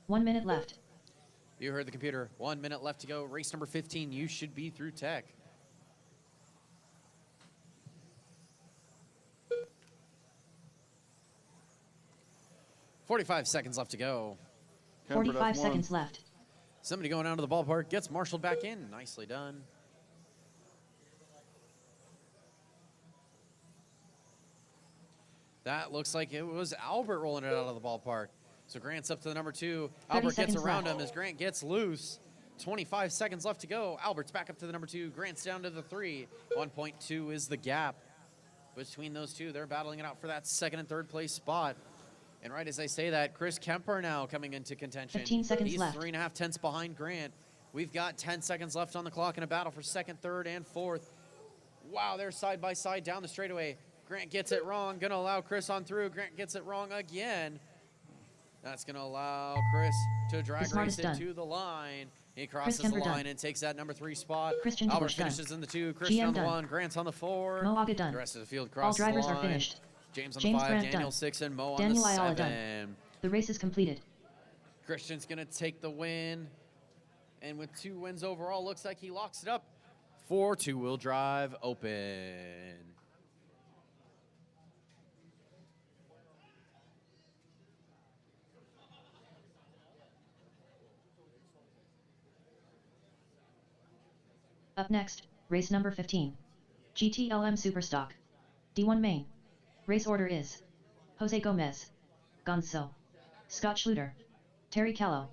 One minute left. You heard the computer. 1 minute left to go. Race number 15. You should be through tech. .45 seconds left to go. Kemper, 45 that's 1. seconds left. Somebody going out of the ballpark gets marshaled back in. Nicely done. That looks like it was Albert rolling it out of the ballpark. So Grant's up to the number 2. 30 Albert gets seconds around left. him as Grant gets loose. 25 seconds left to go. Albert's back up to the number 2. Grant's down to the 3. 1.2 is the gap between those two. They're battling it out for that second and third place spot. And right as I say that, Chris Kemper now coming into contention. 15 seconds He's left. 3.5 tenths behind Grant. We've got 10 seconds left on the clock in a battle for second, third, and fourth. Wow, they're side by side down the straightaway. Grant gets it wrong, gonna allow Chris on through. Grant gets it wrong again. That's gonna allow Chris to drag The smart race is done. it to the line. He crosses the Kemper line done. and takes that number 3 spot. Christian Albert George done. finishes in the 2, Christian GM on the done. 1, Grant's on the 4. Moaga done. The rest of the field All crosses drivers the are line. finished. James on James the 5, Grant Daniel done. 6, and Mo Daniel on the Ayala done. 7. The race is completed. Christian's gonna take the win. And with 2 wins overall, looks like he locks it up for two-wheel drive open. Up next, race number 15. GTLM Superstock. D1 main. Race order is Jose Gomez, Gonzo, Scott Schluter, Terry Callow.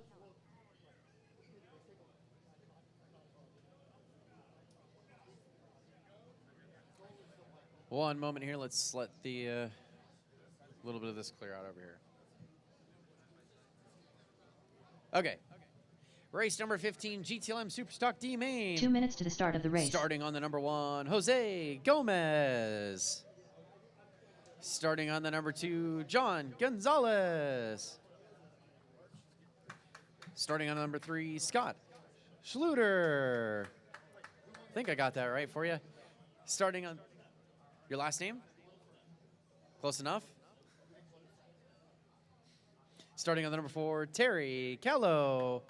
One moment here. Let's let the little bit of this clear out over here. Okay. Race number 15, GTLM Superstock D main. 2 minutes to the start of the race. Starting on the number 1, Jose Gomez. Starting on the number 2, John Gonzalez. Starting on number 3, Scott Schluter. I think I got that right for you. Starting on your last name? Close enough. Starting on the number 4, Terry Callow.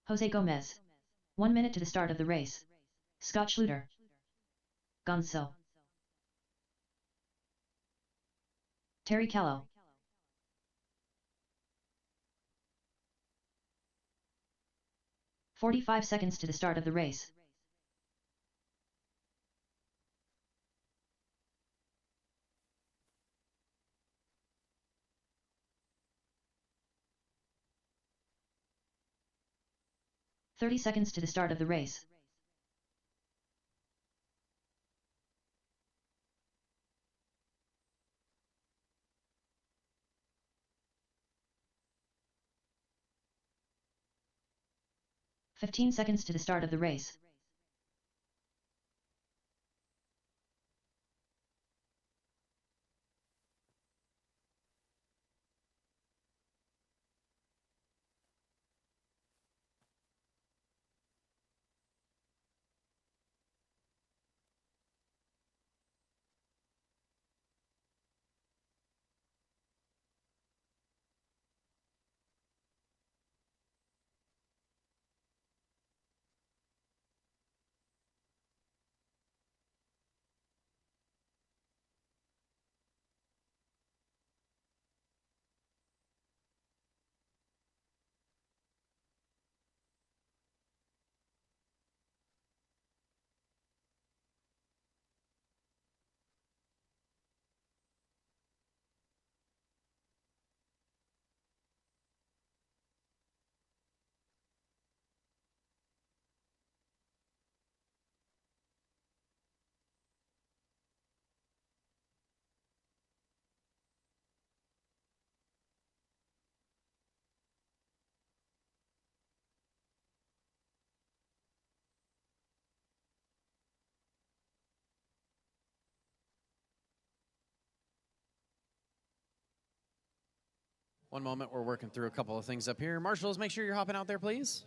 Jose Gomez. 1 minute to the start of the race. Scott Schluter. Gonzo. Terry Callow. "45 seconds to the start of the race. "30 seconds to the start of the race. "15 seconds to the start of the race. One moment, we're working through a couple of things up here. Marshals, make sure you're hopping out there, please.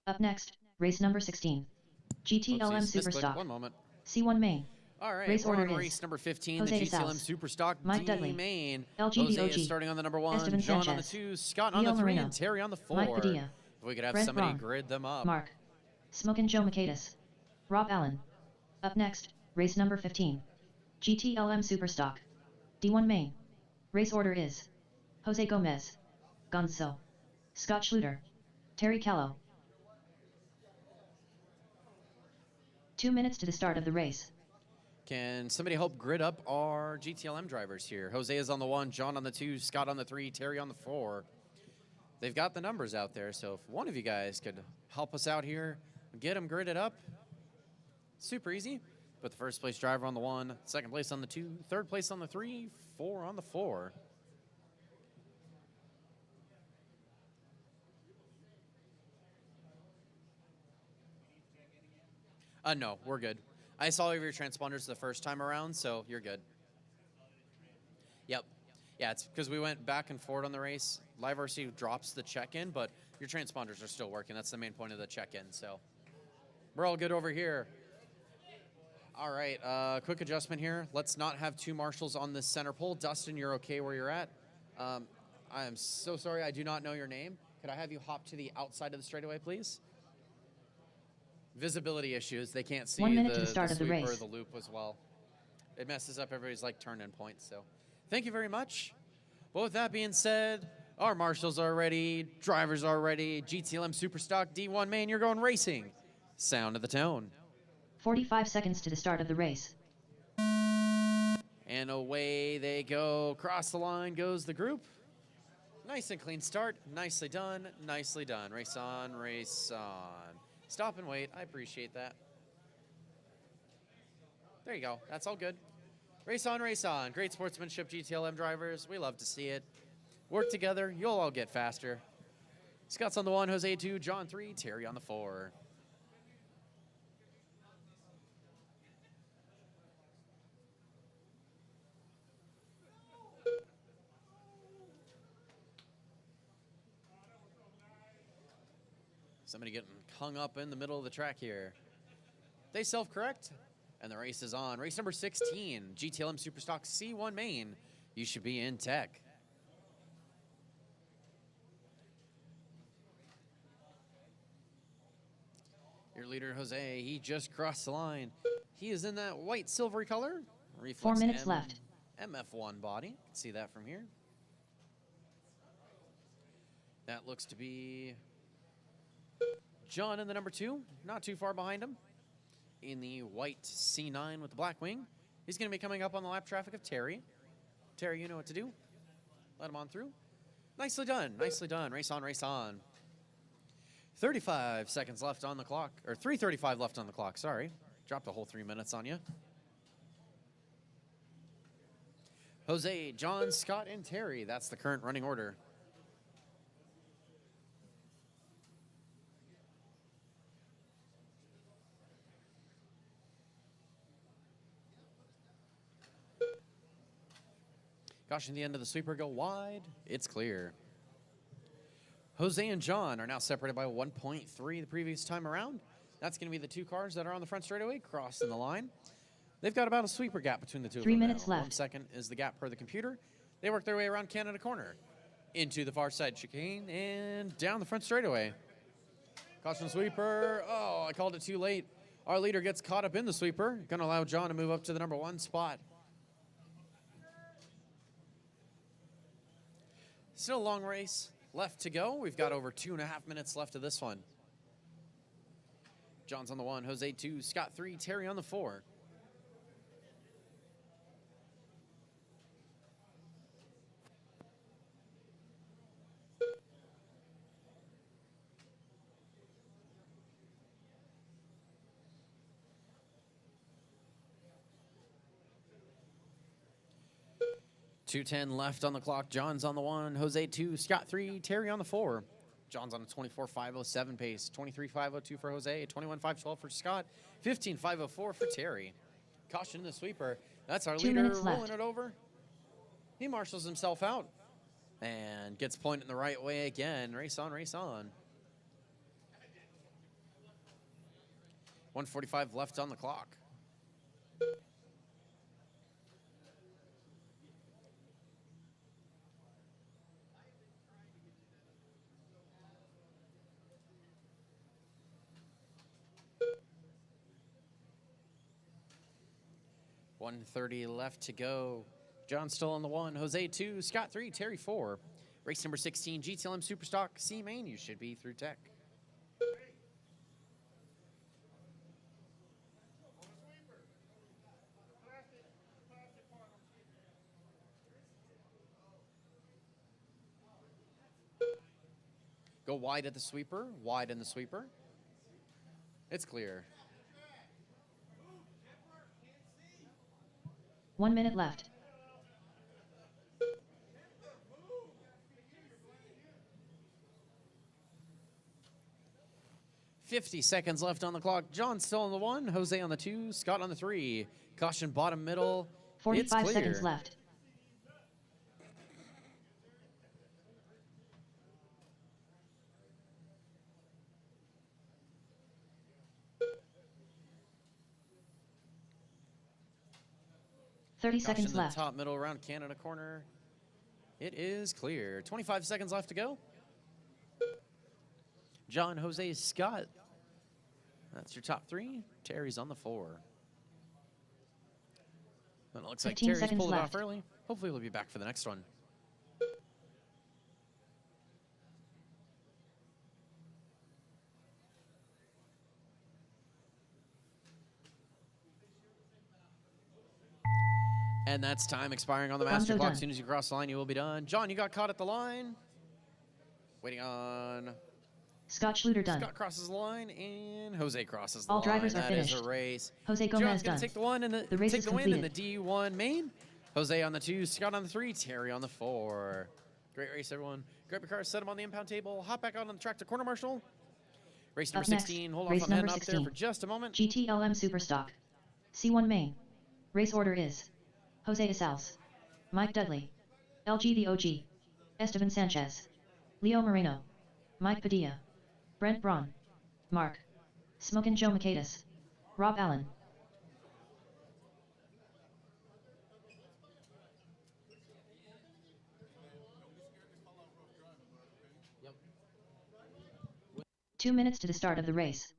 Up next, race number 16. GTLM Oopsies, misclicked. Superstock. One moment. C1 main. All right, Race we're order on is race number 15, Jose the GTLM South, Superstock Mike D Dudley, main. LGDOG, Jose is starting on the number 1, Esteban John on the Sanchez, 2, Scott on Leo the 3, Marino, and Terry on the 4. Mike Padilla, If we could have Brent somebody Braun, grid them up. Mark. Smokin' Joe Michaelis. Rob Allen. Up next, race number 15. GTLM Superstock. D1 main. Race order is Jose Gomez, Gonzo, Scott Schluter, Terry Callow. 2 minutes to the start of the race. Can somebody help grid up our GTLM drivers here? Jose is on the 1, John on the 2, Scott on the 3, Terry on the 4. They've got the numbers out there, so if one of you guys could help us out here, get them gridded up, super easy. Put the first place driver on the 1, second place on the 2, third place on the 3, 4 on the 4. No, we're good. I saw all of your transponders the first time around, so you're good. Yep. Yeah, it's because we went back and forward on the race. Live RC drops the check-in, but your transponders are still working. That's the main point of the check-in, so we're all good over here. All right, quick adjustment here. Let's not have 2 marshals on this center pole. Dustin, you're okay where you're at. I am so sorry, I do not know your name. Could I have you hop to the outside of the straightaway, please? Visibility issues. They can't see 1 minute the to the start of the sweep or race. the loop as well. It messes up everybody's like turn-in points. So, thank you very much. But with that being said, our marshals are ready, drivers are ready. GTLM Superstock D1 main, you're going racing. Sound of the tone. 45 seconds to the start of the race. And away they go. Cross the line goes the group. Nice and clean start. Nicely done. Nicely done. Race on, race on. Stop and wait. I appreciate that. There you go. That's all good. Race on, race on. Great sportsmanship, GTLM drivers. We love to see it. Work together. You'll all get faster. Scott's on the 1, Jose 2, John 3, Terry on the 4. Somebody getting hung up in the middle of the track here. They self-correct, and the race is on. Race number 16, GTLM Superstock C1 main. You should be in tech. Your leader, Jose, he just crossed the line. He is in that white silvery color. Reflex 4 minutes left. MF1 body. You can see that from here. That looks to be John in the number 2, not too far behind him. In the white C9 with the black wing. He's going to be coming up on the lap traffic of Terry. Terry, you know what to do. Let him on through. Nicely done. Nicely done. Race on, race on. 35 seconds left on the clock. Or 3:35 left on the clock, sorry. Dropped a whole 3 minutes on you. Jose, John, Scott, and Terry. That's the current running order. Caution, the end of the sweeper, go wide. It's clear. Jose and John are now separated by 1.3 the previous time around. That's going to be the 2 cars that are on the front straightaway, crossing the line. They've got about a sweeper gap between the 2 of them. 3 minutes now. left. 1 second is the gap per the computer. They work their way around Canada Corner, into the far side chicane, and down the front straightaway. Caution sweeper. Oh, I called it too late. Our leader gets caught up in the sweeper. Going to allow John to move up to the number 1 spot. Still a long race left to go. We've got over 2.5 minutes left of this one. John's on the 1, Jose 2, Scott 3, Terry on the 4. .210 left on the clock. John's on the 1, Jose 2, Scott 3, Terry on the 4. John's on a 24.507 pace, 23.502 for Jose, 21.512 for Scott, 15.504 for Terry. Caution in the sweeper. That's our 2 leader minutes rolling left. it over. He marshals himself out and gets pointed in the right way again. Race on, race on. 1:45 left on the clock. .130 left to go. John still on the 1, Jose 2, Scott 3, Terry 4. Race number 16, GTLM Superstock C main. You should be through tech. Go wide at the sweeper, wide in the sweeper. It's clear. 1 minute left. .50 seconds left on the clock. John still on the 1, Jose on the 2, Scott on the 3. Caution bottom middle. 45 it's clear. seconds left. Caution 30 seconds the left. top middle around Canada corner. It is clear. 25 seconds left to go. John, Jose, Scott. That's your top 3. Terry's on the 4. And it looks like 15 Terry's seconds pulled it off left. early. Hopefully we'll be back for the next one. And that's time expiring on the master Gonzo clock. done. As soon as you cross the line, you will be done. John, you got caught at the line. Waiting on... Scott Schluter done. Scott crosses the line, and Jose crosses the All line. drivers are That is finished. a race. Jose John's Gomez going done. to take the one and The race take is the win in the completed. D1 main. Jose on the 2, Scott on the 3, Terry on the 4. Great race, everyone. Grab your cars, set them on the impound table, hop back out on the track to corner marshal. Race number Up next, 16. Hold race off on heading number up there 16. for just a moment. GTLM Superstock. C1 main. Race order is Jose Isals, Mike Dudley, LG the OG, Esteban Sanchez, Leo Moreno, Mike Padilla, Brent Braun, Mark, Smokin' Joe Makaitis, Rob Allen. Yep. 2 minutes to the start of the race.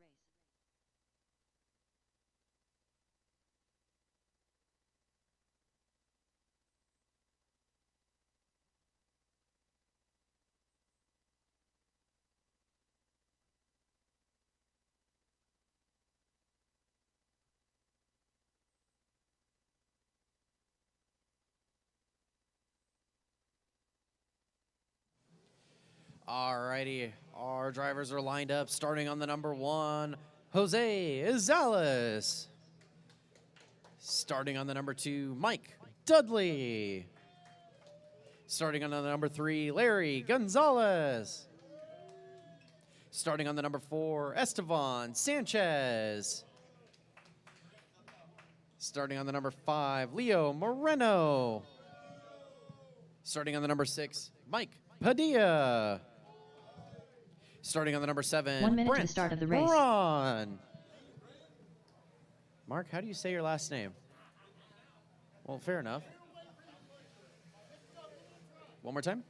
Alrighty, our drivers are lined up, starting on the number 1, Jose Izales. Starting on the number 2, Mike Dudley. Starting on the number 3, Larry Gonzalez. Starting on the number 4, Esteban Sanchez. Starting on the number 5, Leo Moreno. Starting on the number 6, Mike Padilla. Starting on the number 7, 1 minute to Brent the start of the race. Braun. Mark, how do you say your last name? Well, fair enough. One more time.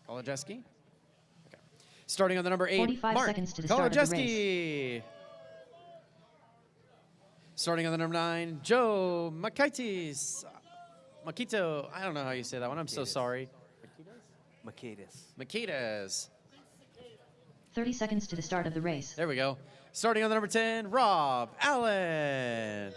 Kolodziejski. Okay. Starting on the number 8, 45 Mark seconds to the start of the Kolodziejski. Starting on the number 9, Joe Makaitis. Makito. I don't know how you say that one. I'm so sorry. Makaitis. Makitas. 30 seconds to the start of the race. There we go. Starting on the number 10, Rob Allen.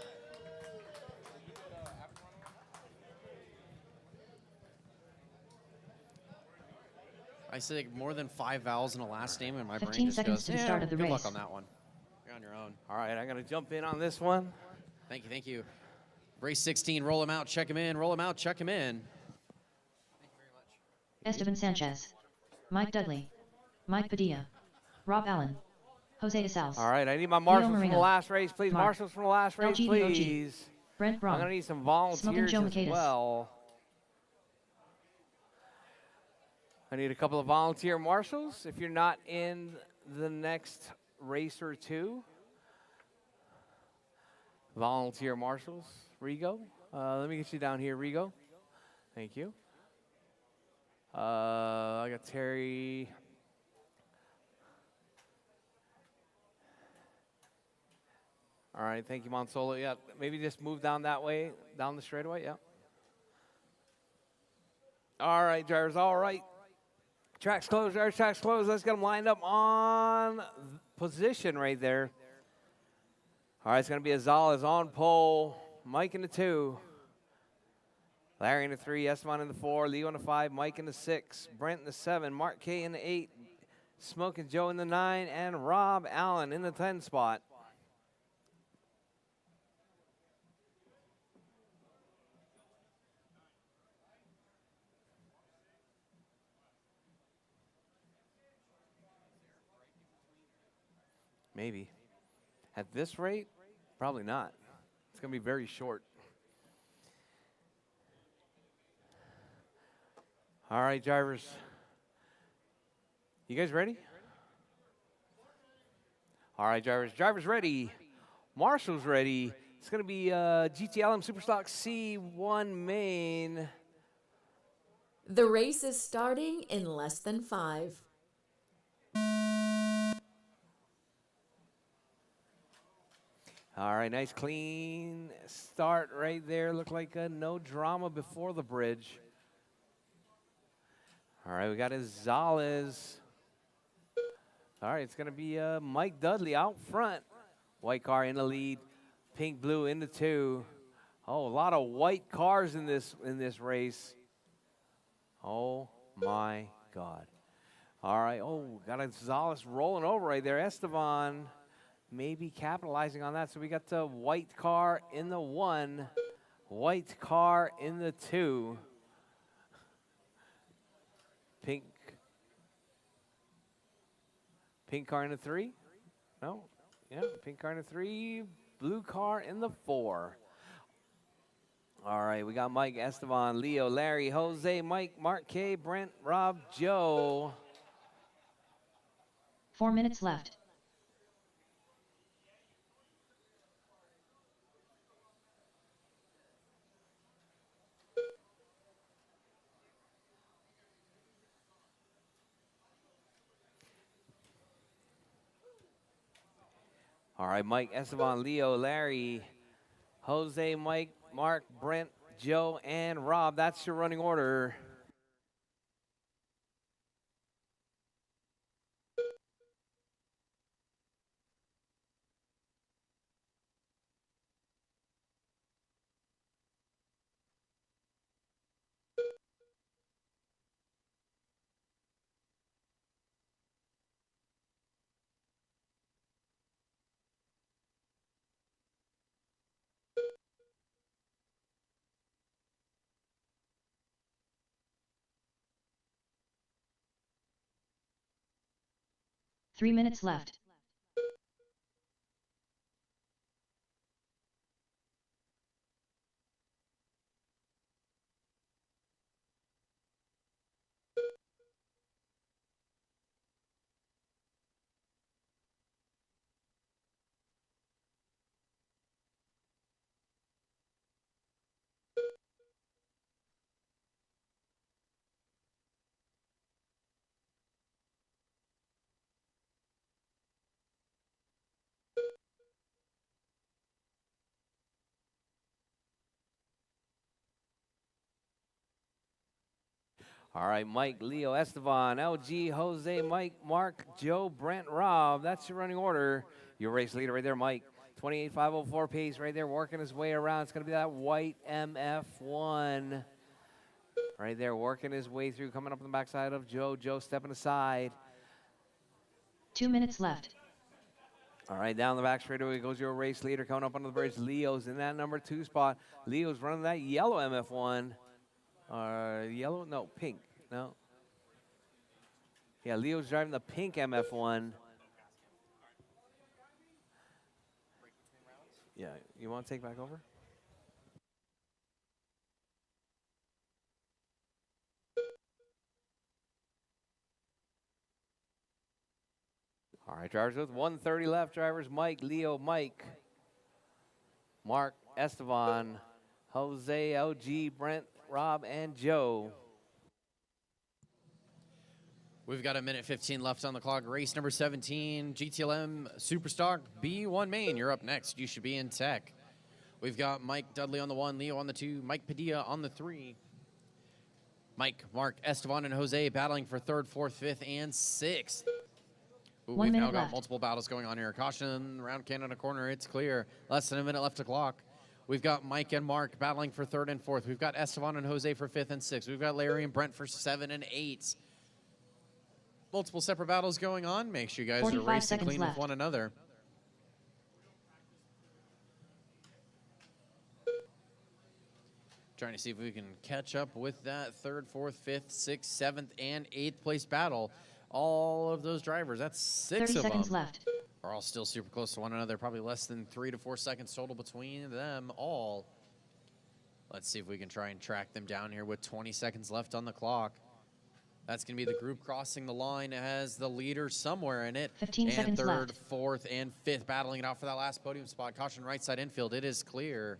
I say more than 5 vowels in a last name, and my 15 brain just seconds goes, to the yeah, start of the good race. luck on that one. You're on your own. All right, I'm going to jump in on this one. Thank you, thank you. Race 16, roll him out, check him in, roll him out, check him in. Esteban Sanchez, Mike Dudley, Mike Padilla, Rob Allen, Jose Isals, All right, I need my marshals from the Marino. last race, please. Mark. Marshals from the last race, LG the OG. please. Brent I'm Braun, going to need some Smokin' volunteers Joe as Makaitis. well. I need a couple of volunteer marshals. If you're not in the next race or two, volunteer marshals. Rigo, let me get you down here, Rigo. Thank you. I got Terry. All right, thank you, Monsolo. Yeah, maybe just move down that way, down the straightaway. Yeah. All right, drivers. All right. Track's closed, drivers. Track's closed. Let's get them lined up on position right there. All right, it's going to be Azal is on pole. Mike in the 2. Larry in the 3. Esteban in the 4. Leo in the 5. Mike in the 6. Brent in the 7. Mark K in the 8. Smoking Joe in the 9. And Rob Allen in the 10 spot. Maybe. At this rate, probably not. It's going to be very short. All right, drivers. You guys ready? All right, drivers. Drivers ready. Marshall's ready. It's going to be GTLM Superstock C1 main. The race is starting in less than 5. All right, nice clean start right there. Looked like no drama before the bridge. All right, we got Izales. All right, it's going to be Mike Dudley out front. White car in the lead, pink blue in the 2. Oh, a lot of white cars in this race. Oh my God. All right, oh, got Izales rolling over right there. Esteban maybe capitalizing on that. So we got the white car in the 1, white car in the 2. Pink car in the 3? No? Yeah, pink car in the 3, blue car in the 4. All right, we got Mike, Esteban, Leo, Larry, Jose, Mike, Mark K, Brent, Rob, Joe. 4 minutes left. All right, Mike, Esteban, Leo, Larry, Jose, Mike, Mark, Brent, Joe, and Rob. That's your running order. Three minutes left. All right, Mike, Leo, Esteban, LG, Jose, Mike, Mark, Joe, Brent, Rob. That's your running order. Your race leader right there, Mike. 28.504 pace right there, working his way around. It's going to be that white MF1 right there, working his way through, coming up on the backside of Joe. Joe stepping aside. 2 minutes left. All right, down the back straightaway goes your race leader, coming up onto the bridge. Leo's in that number 2 spot. Leo's running that yellow MF1. Yellow? No, pink. No. Yeah, Leo's driving the pink MF1. Yeah, you want to take back over? All right, drivers with 1:30 left. Drivers, Mike, Leo, Mike. Mark, Esteban, Jose, LG, Brent, Rob, and Joe. We've got 1:15 left on the clock. Race number 17, GTLM Superstock B1 Main. You're up next. You should be in tech. We've got Mike Dudley on the 1, Leo on the 2, Mike Padilla on the 3. Mike, Mark, Esteban, and Jose battling for 3rd, 4th, 5th, and 6th. Ooh, 1 we've now minute got left. multiple battles going on here. Caution, round Canada corner, it's clear. Less than a minute left to clock. We've got Mike and Mark battling for 3rd and 4th. We've got Esteban and Jose for 5th and 6th. We've got Larry and Brent for 7 and 8. Multiple separate battles going on. Make sure you guys are 45 racing seconds clean left. with one another. Trying to see if we can catch up with that 3rd, 4th, 5th, 6th, 7th, and 8th place battle. All of those drivers, that's 6 30 of seconds them, left. are all still super close to one another. Probably less than 3 to 4 seconds total between them all. Let's see if we can try and track them down here with 20 seconds left on the clock. That's going to be the group crossing the line as the leader somewhere in it. 15 and seconds 3rd, left. 4th, and 5th battling it out for that last podium spot. Caution right side infield. It is clear.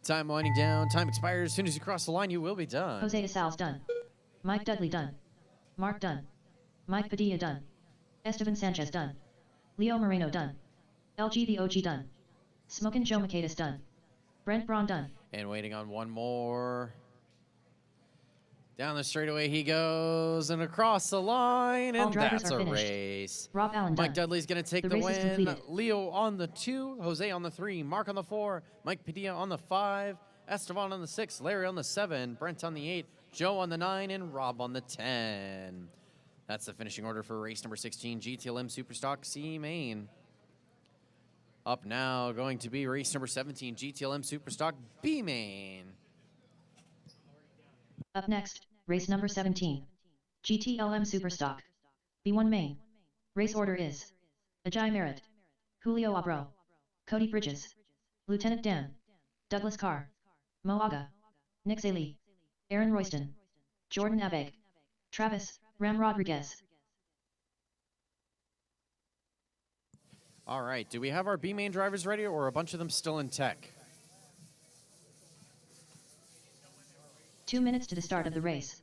Time winding down. Time expires. As soon as you cross the line, you will be done. Jose de Sal's done. Mike Dudley done. Mark done. Mike Padilla done. Esteban Sanchez done. Leo Moreno done. LG the OG done. Smokin' Joe Macedas done. Brent Braun done. And waiting on one more. Down the straightaway he goes and across the line, All and drivers that's are a finished. race. Rob Allen done. Mike Dudley's going to take The the race is win. completed. Leo on the 2, Jose on the 3, Mark on the 4, Mike Padilla on the 5, Esteban on the 6, Larry on the 7, Brent on the 8, Joe on the 9, and Rob on the 10. That's the finishing order for race number 16, GTLM Superstock C Main. Up now, going to be race number 17, GTLM Superstock B Main. Up next, race number 17. GTLM Superstock. B1 Main. Race order is Ajay Merritt, Julio Abro, Cody Bridges, Lieutenant Dan, Douglas Carr, Mo Aga, Nick Zaley, Aaron Royston, Jordan Abeg, Travis, Ram Rodriguez. All right, do we have our B main drivers ready, or are a bunch of them still in tech? 2 minutes to the start of the race.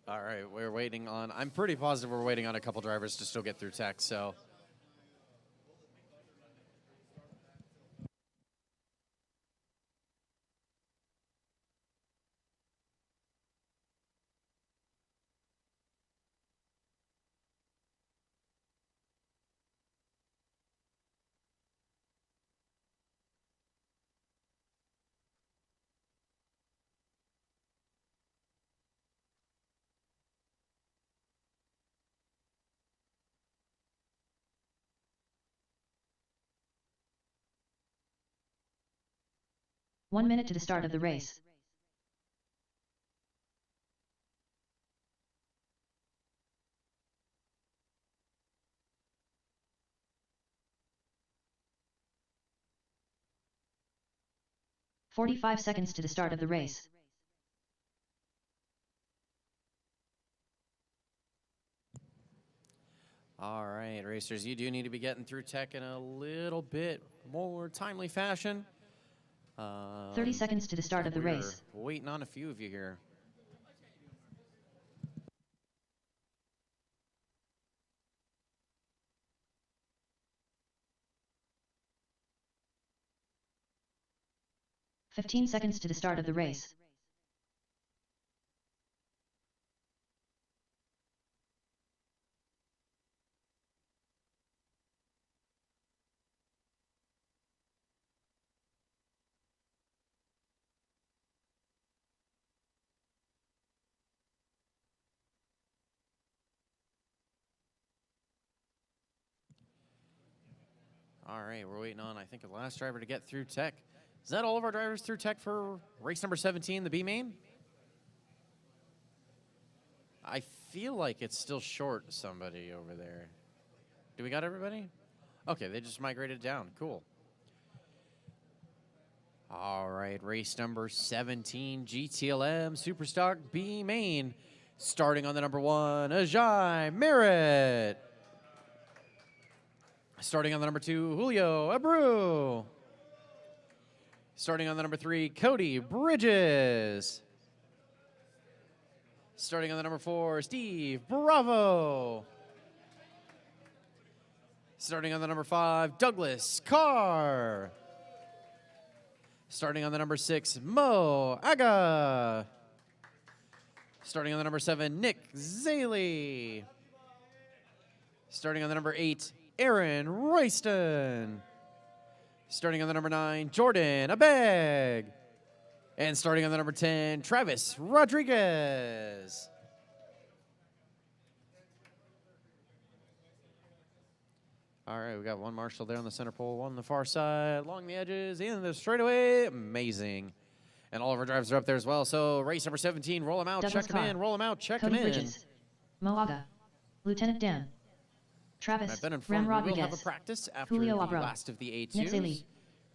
All right, we're waiting on, I'm pretty positive we're waiting on a couple drivers to still get through tech, so. One minute to the start of the race. "45 seconds to the start of the race. All right, racers, you do need to be getting through tech in a little bit more timely fashion. 30 seconds to the start of the we're race. Waiting on a few of you here. "15 seconds to the start of the race. All right, we're waiting on, I think, the last driver to get through tech. Is that all of our drivers through tech for race number 17, the B main? I feel like it's still short somebody over there. Do we got everybody? Okay, they just migrated down. Cool. All right, race number 17, GTLM Superstock B main. Starting on the number 1, Ajay Merritt. Starting on the number 2, Julio Abreu. Starting on the number 3, Cody Bridges. Starting on the number 4, Steve Bravo. Starting on the number 5, Douglas Carr. Starting on the number 6, Mo Aga. Starting on the number 7, Nick Zaley. Starting on the number 8, Aaron Royston. Starting on the number 9, Jordan Abeg. And starting on the number 10, Travis Rodriguez. All right, we got one marshal there on the center pole, one on the far side, along the edges, in the straightaway. Amazing. And all of our drivers are up there as well. So race number 17, roll them out, Douglas check them in, Carr, roll them out, check Cody them in. Bridges, Moaga, Lieutenant Dan, Travis I've been Ram informed we will have a Rodriguez, practice after Julio the Abreu, last of the A2s. Nick Zaley,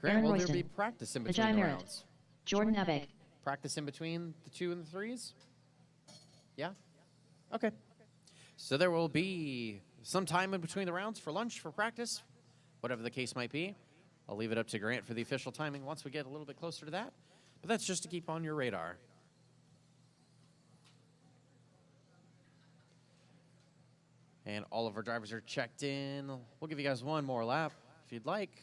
Grant, Aaron will there Royston, be practice in between Ajay the Merritt, rounds? Jordan Abeg. Practice in between the 2 and the 3s? Yeah? Okay. So there will be some time in between the rounds for lunch, for practice, whatever the case might be. I'll leave it up to Grant for the official timing once we get a little bit closer to that. But that's just to keep on your radar. And all of our drivers are checked in. We'll give you guys one more lap if you'd like.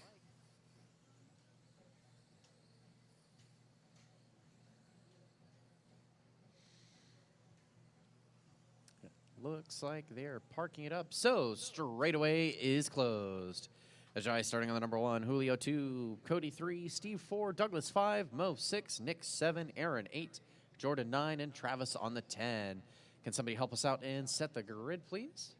Looks like they're parking it up. So straightaway is closed. Ajay starting on the number 1, Julio 2, Cody 3, Steve 4, Douglas 5, Mo 6, Nick 7, Aaron 8, Jordan 9, and Travis on the 10. Can somebody help us out and set the grid, please?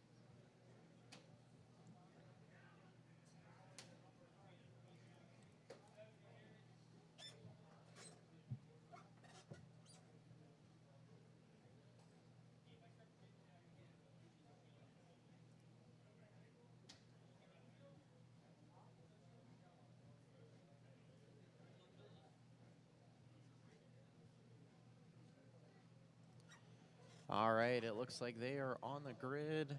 All right, it looks like they are on the grid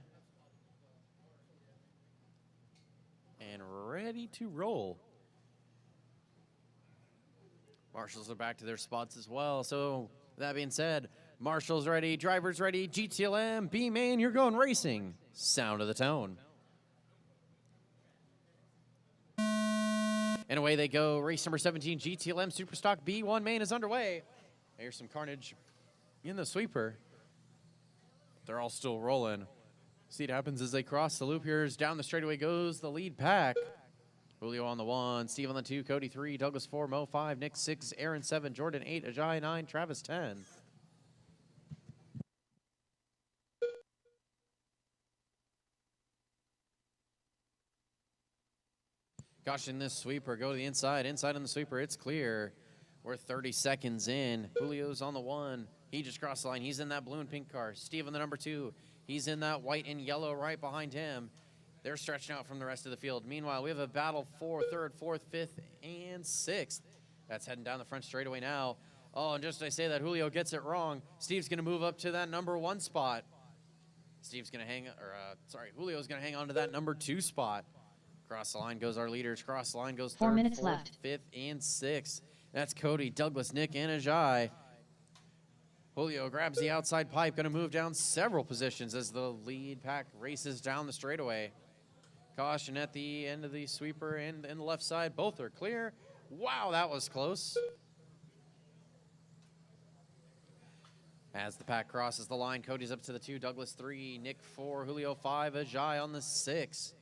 and ready to roll. Marshals are back to their spots as well. So that being said, marshals ready, drivers ready, GTLM, B-Main, you're going racing. Sound of the tone. And away they go. Race number 17, GTLM Superstock B1 main is underway. Here's some carnage in the sweeper. They're all still rolling. See what happens as they cross the loop here. As down the straightaway goes the lead pack. Julio on the 1, Steve on the 2, Cody 3, Douglas 4, Mo 5, Nick 6, Aaron 7, Jordan 8, Ajay 9, Travis 10. Caution this sweeper. Go to the inside. Inside on the sweeper. It's clear. We're 30 seconds in. Julio's on the 1. He just crossed the line. He's in that blue and pink car. Steve on the number 2. He's in that white and yellow right behind him. They're stretching out from the rest of the field. Meanwhile, we have a battle for 3rd, 4th, 5th, and 6th. That's heading down the front straightaway now. Oh, and just as I say that, Julio gets it wrong. Steve's going to move up to that number 1 spot. Steve's going to Julio's going to hang on to that number 2 spot. Across the line goes our leaders. Across the line goes 4 3rd, minutes 4th, left. 5th, and 6th. That's Cody, Douglas, Nick, and Ajay. Julio grabs the outside pipe, going to move down several positions as the lead pack races down the straightaway. Caution at the end of the sweeper and the left side. Both are clear. Wow, that was close. As the pack crosses the line, Cody's up to the 2, Douglas 3, Nick 4, Julio 5, Ajay on the 6.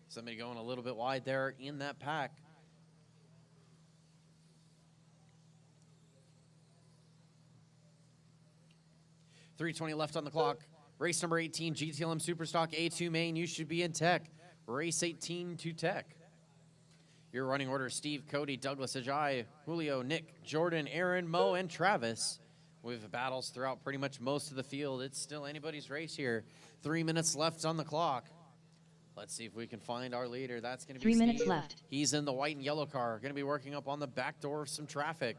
Somebody going a little bit wide there in that pack. .320 left on the clock. Race number 18, GTLM Superstock A2 main. You should be in tech. Race 18 to tech. Your running order: Steve, Cody, Douglas, Ajay, Julio, Nick, Jordan, Aaron, Mo, and Travis. With battles throughout pretty much most of the field, it's still anybody's race here. 3 minutes left on the clock. Let's see if we can find our leader. That's going to be 3 minutes Steve. left. He's in the white and yellow car, going to be working up on the back door of some traffic.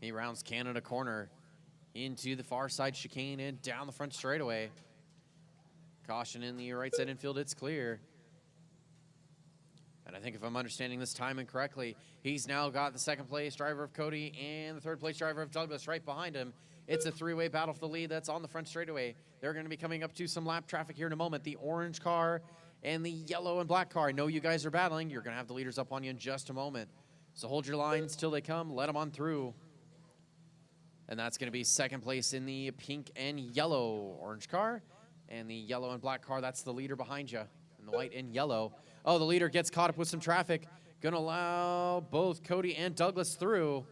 He rounds Canada corner into the far side chicane and down the front straightaway. Caution in the right side infield, it's clear. And I think if I'm understanding this timing correctly, he's now got the second place driver of Cody and the third place driver of Douglas right behind him. It's a three-way battle for the lead that's on the front straightaway. They're going to be coming up to some lap traffic here in a moment. The orange car and the yellow and black car. I know you guys are battling. You're going to have the leaders up on you in just a moment. So hold your lines till they come. Let them on through. And that's going to be second place in the pink and yellow orange car. And the yellow and black car, that's the leader behind you. And the white and yellow. Oh, the leader gets caught up with some traffic. Going to allow both Cody and Douglas through.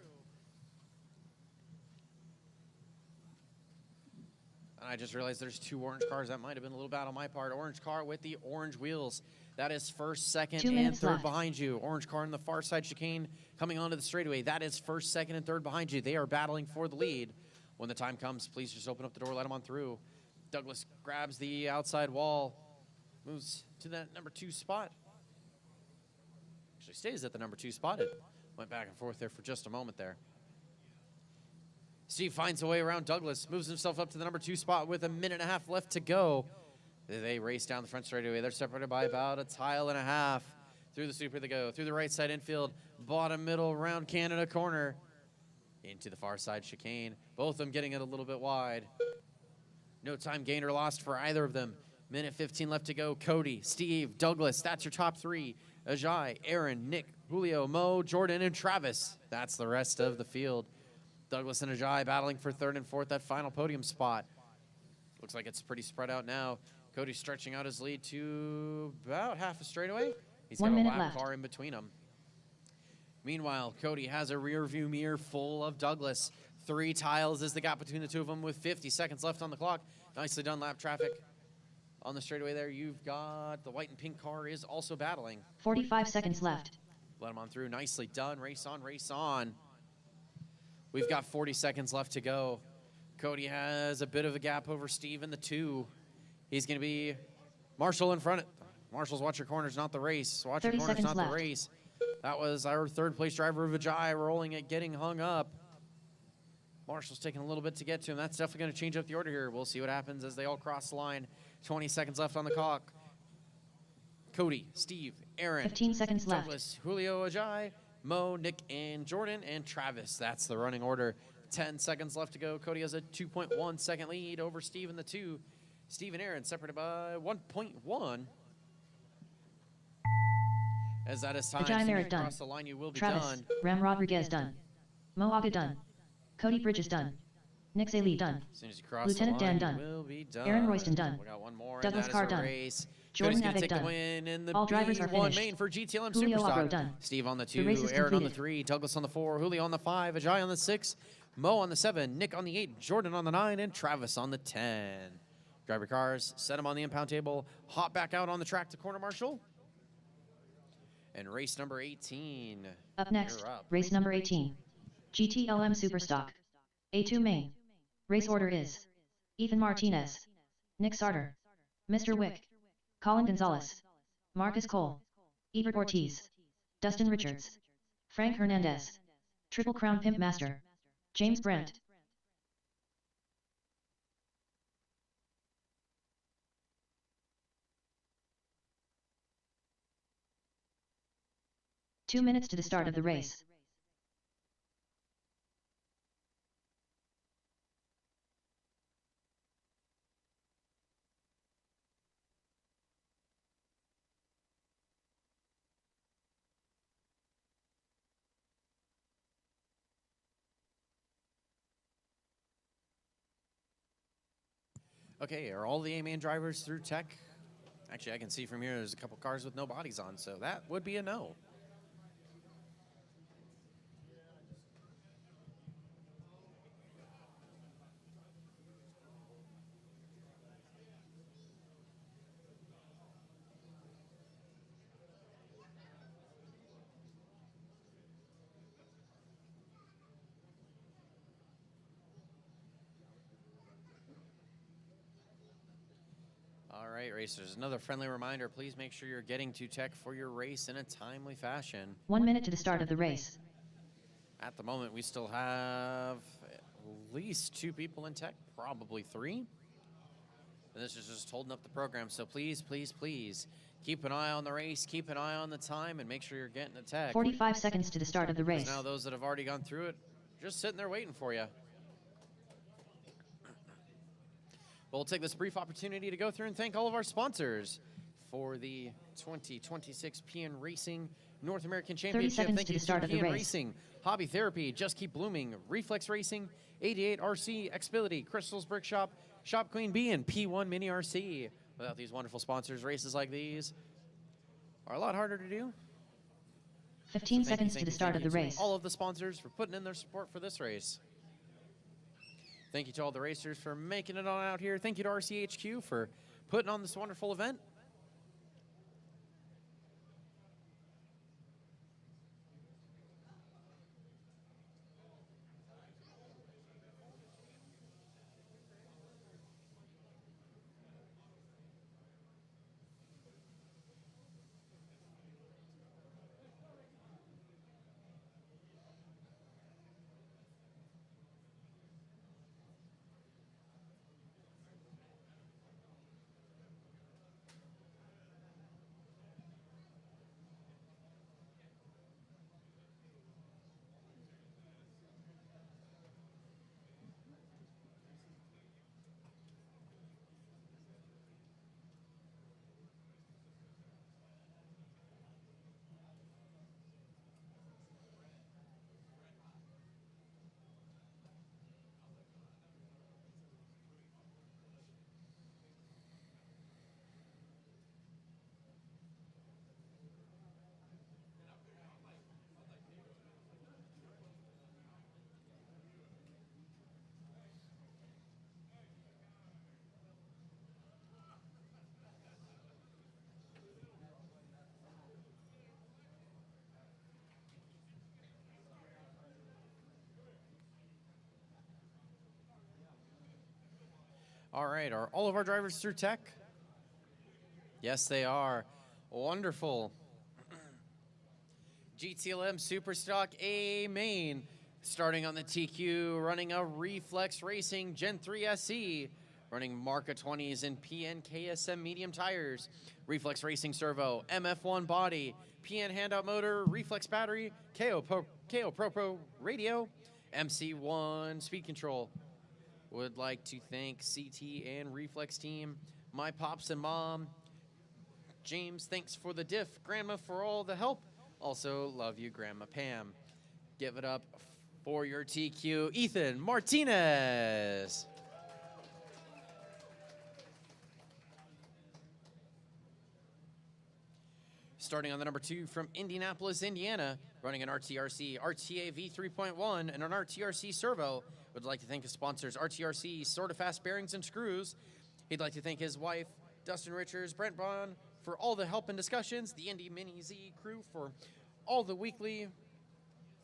I just realized there's two orange cars. That might have been a little bad on my part. Orange car with the orange wheels. That is first, second, 2 and minutes third left. behind you. Orange car in the far side chicane coming onto the straightaway. That is first, second, and third behind you. They are battling for the lead. When the time comes, please just open up the door, let them on through. Douglas grabs the outside wall, moves to that number 2 spot. Actually stays at the number 2 spot. It went back and forth there for just a moment there. Steve finds a way around Douglas, moves himself up to the number 2 spot with a minute and a half left to go. They race down the front straightaway. They're separated by about a tile and a half. Through the super they go, through the right side infield, bottom middle, round Canada corner, into the far side chicane. Both of them getting it a little bit wide. No time gained or lost for either of them. Minute 15 left to go. Cody, Steve, Douglas, that's your top 3. Ajay, Aaron, Nick, Julio, Mo, Jordan, and Travis. That's the rest of the field. Douglas and Ajay battling for third and fourth, that final podium spot. Looks like it's pretty spread out now. Cody stretching out his lead to about half a straightaway. He's 1 got a minute lap left. car in between them. Meanwhile, Cody has a rear view mirror full of Douglas. 3 tiles is the gap between the two of them with 50 seconds left on the clock. Nicely done lap traffic. On the straightaway there, you've got the white and pink car is also battling. 45 seconds left. Let him on through. Nicely done. Race on, race on. We've got 40 seconds left to go. Cody has a bit of a gap over Steve in the 2. He's going to be Marshall in front. Marshall's watch your corners, not the race. Watch your 30 corners, seconds not left. the race. That was our third place driver of Ajay rolling it, getting hung up. Marshall's taking a little bit to get to him. That's definitely going to change up the order here. We'll see what happens as they all cross the line. 20 seconds left on the clock. Cody, Steve, Aaron, 15 seconds left. Douglas, Julio, Ajay, Mo, Nick, and Jordan, and Travis. That's the running order. 10 seconds left to go. Cody has a 2.1 second lead over Steve in the 2. Steve and Aaron separated by 1.1. As that is time, Ajay as soon as Merritt you done. cross the line, you will be Travis, done. Ram Rodriguez done. Mo Aga done. Cody Bridges done. Nick Zaley done. As soon as you cross Lieutenant the line, Dan you done. will be done. Aaron Royston done. We got one more, Douglas and that Carr is a done. race. Jordan Cody's going to Avick take the done. win in the All drivers are B1 finished. main for GTLM Julio Superstock. Agro done. Steve on the The race 2, is Aaron on the completed. 3, Douglas on the 4, Julio on the 5, Ajay on the 6, Mo on the 7, Nick on the 8, Jordan on the 9, and Travis on the 10. Grab your cars, set them on the impound table, hop back out on the track to corner marshal. And race number 18. Up next, You're up. race number 18. GTLM Superstock. A2 main. Race order is Ethan Martinez, Nick Sarter, Mr. Wick, Colin Gonzalez, Marcus Cole, Ebert Ortiz, Dustin Richards, Frank Hernandez, Triple Crown Pimp Master, James Brent. Two minutes to the start of the race. Okay, are all the A-main drivers through tech? Actually, I can see from here there's a couple cars with no bodies on, so that would be a no. right, racers. Another friendly reminder, please make sure you're getting to tech for your race in a timely fashion. 1 minute to the start of the race. At the moment, we still have at least 2 people in tech, probably 3. And this is just holding up the program, so please, please, please, keep an eye on the race, keep an eye on the time, and make sure you're getting to tech. 45 seconds to the start of the race. Now those that have already gone through it, just sitting there waiting for you. We'll take this brief opportunity to go through and thank all of our sponsors for the 2026 Pnracing North American 30 Championship. seconds Thank to you the start to of the race. Pnracing, Hobby Therapy, Just Keep Blooming, Reflex Racing, 88 RC, Xbility, Crystal's Brick Shop, Shop Queen Bee, and P1 Mini RC. Without these wonderful sponsors, races like these are a lot harder to do. 15 So seconds to the start of the to race. all of the sponsors for putting in their support for this race. Thank you to all the racers for making it on out here. Thank you to RCHQ for putting on this wonderful event. All right, are all of our drivers through tech? Yes, they are. Wonderful. GTLM Superstock A main, starting on the TQ, running a Reflex Racing Gen 3 SE, running Marca 20s and PNKSM medium tires, Reflex Racing servo, MF1 body, PN handout motor, Reflex battery, KO Pro radio, MC1 speed control. Would like to thank CT and Reflex team, my pops and mom. James, thanks for the diff. Grandma, for all the help. Also, love you, Grandma Pam. Give it up for your TQ, Ethan Martinez. Starting on the number 2 from Indianapolis, Indiana, running an RTRC RTA V3.1 and an RTRC servo. Would like to thank his sponsors, RTRC, Sorta Fast Bearings and Screws. He'd like to thank his wife, Dustin Richards, Brent Bond, for all the help and discussions, the Indy Mini Z crew for all the weekly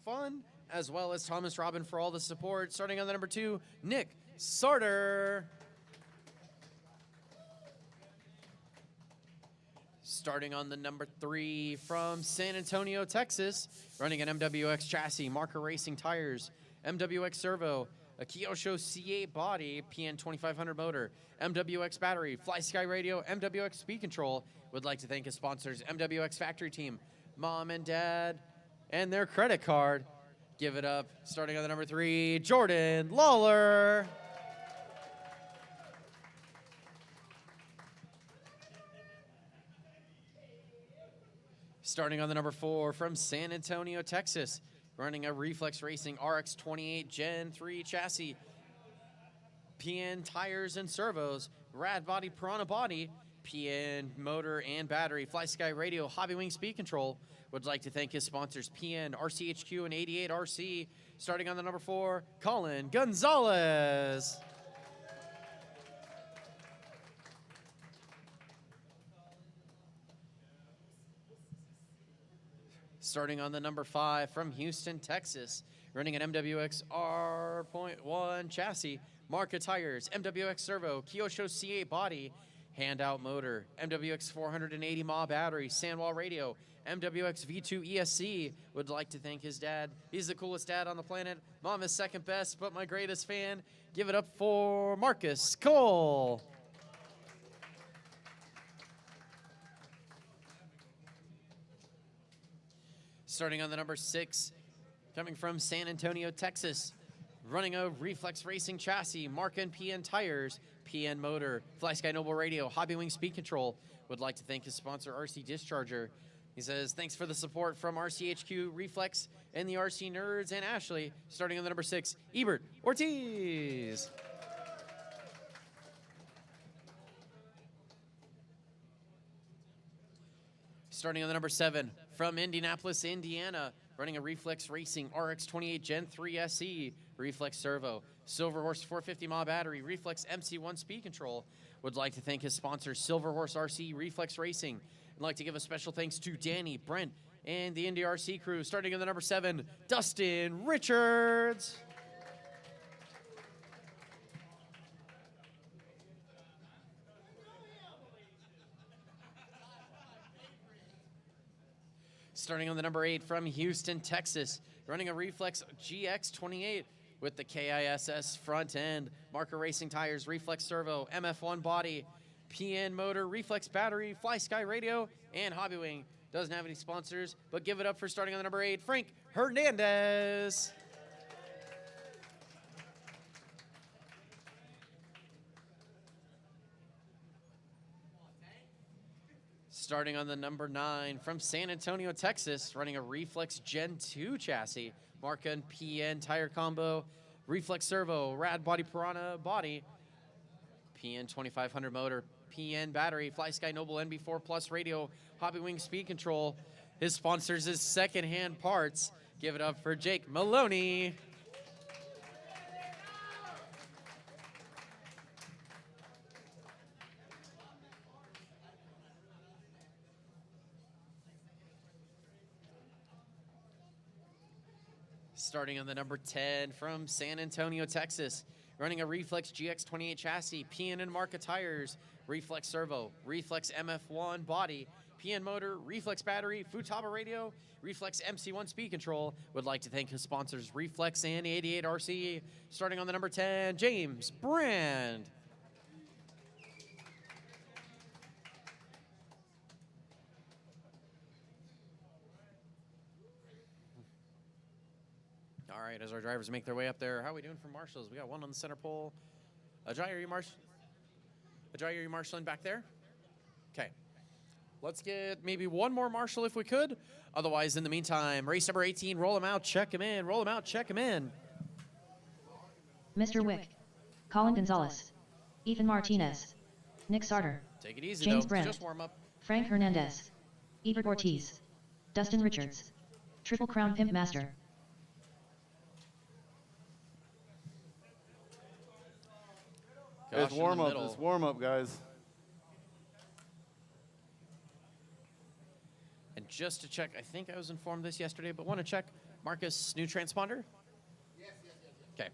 fun, as well as Thomas Robin for all the support. Starting on the number 2, Nick Sarter. Starting on the number 3 from San Antonio, Texas, running an MWX chassis, Marca Racing tires, MWX servo, a Kyosho C8 body, PN 2500 motor, MWX battery, Fly Sky radio, MWX speed control. Would like to thank his sponsors, MWX factory team, mom and dad, and their credit card. Give it up. Starting on the number 3, Jordan Lawler. Starting on the number 4 from San Antonio, Texas, running a Reflex Racing RX-28 Gen 3 chassis, PN tires and servos, Rad body, Piranha body, PN motor and battery, Fly Sky radio, Hobby Wing speed control. Would like to thank his sponsors, PN, RCHQ, and 88 RC. Starting on the number 4, Colin Gonzalez. Starting on the number 5 from Houston, Texas, running an MWX R.1 chassis, Marca tires, MWX servo, Kyosho C8 body, Handout Motor, MWX 480 mAh battery, Sandwall Radio, MWX V2 ESC. Would like to thank his dad. He's the coolest dad on the planet. Mom is second best, but my greatest fan. Give it up for Marcus Cole. Starting on the number 6, coming from San Antonio, Texas, running a Reflex Racing chassis, Mark and PN Tires, PN Motor, Fly Sky Noble Radio, Hobby Wing Speed Control. Would like to thank his sponsor, RC Discharger. He says, thanks for the support from RCHQ, Reflex, and the RC Nerds, and Ashley. Starting on the number 6, Ebert Ortiz. Starting on the number 7, from Indianapolis, Indiana, running a Reflex Racing RX28 Gen 3 SE, Reflex Servo, Silver Horse 450 mAh battery, Reflex MC1 speed control. Would like to thank his sponsor, Silver Horse RC Reflex Racing. I'd like to give a special thanks to Danny, Brent, and the Indy RC crew. Starting on the number 7, Dustin Richards. Starting on the number 8, from Houston, Texas, running a Reflex GX28 with the KISS front end, Marker Racing Tires, Reflex Servo, MF1 body, PN Motor, Reflex battery, Fly Sky Radio, and Hobby Wing. Doesn't have any sponsors, but give it up for starting on the number 8, Frank Hernandez. Starting on the number 9, from San Antonio, Texas, running a Reflex Gen 2 chassis, Marca and PN tire combo, Reflex Servo, Rad Body Piranha body, PN 2500 motor, PN battery, Fly Sky Noble NB4 Plus radio, Hobby Wing speed control. His sponsors is Secondhand Parts. Give it up for Jake Maloney. Starting on the number 10, from San Antonio, Texas, running a Reflex GX28 chassis, PN and Marca tires, Reflex Servo, Reflex MF1 body, PN motor, Reflex battery, Futaba radio, Reflex MC1 speed control. Would like to thank his sponsors, Reflex and 88 RC. Starting on the number 10, James Brand. All right, as our drivers make their way up there, how are we doing for marshals? We got one on the center pole. Ajay, are you marshaling back there? Okay. Let's get maybe one more marshal if we could. Otherwise, in the meantime, race number 18, roll him out, check him in, roll him out, check him in. Mr. Wick, Colin Gonzalez, Ethan Martinez, Nick Sarter, Take it easy, James though. Brandt, Just warm up. Frank Hernandez, Ebert Ortiz, Dustin Richards, Triple Crown Pimp Master. It's warm up. It's warm up, guys. And just to check, I think I was informed this yesterday, but want to check Marcus' new transponder? Yes. Okay.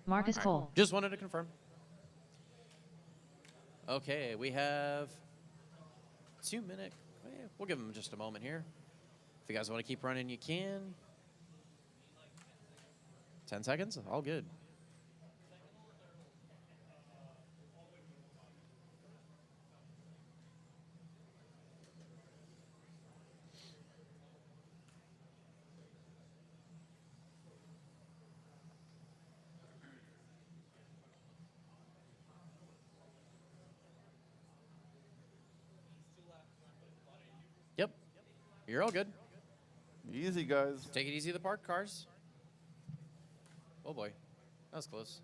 Marcus All Cole. right. Just wanted to confirm. Okay, we have 2 minutes. We'll give him just a moment here. If you guys want to keep running, you can. 10 seconds, all good. Yep, you're all good. Easy, guys. Take it easy, the parked cars. Oh boy, that was close.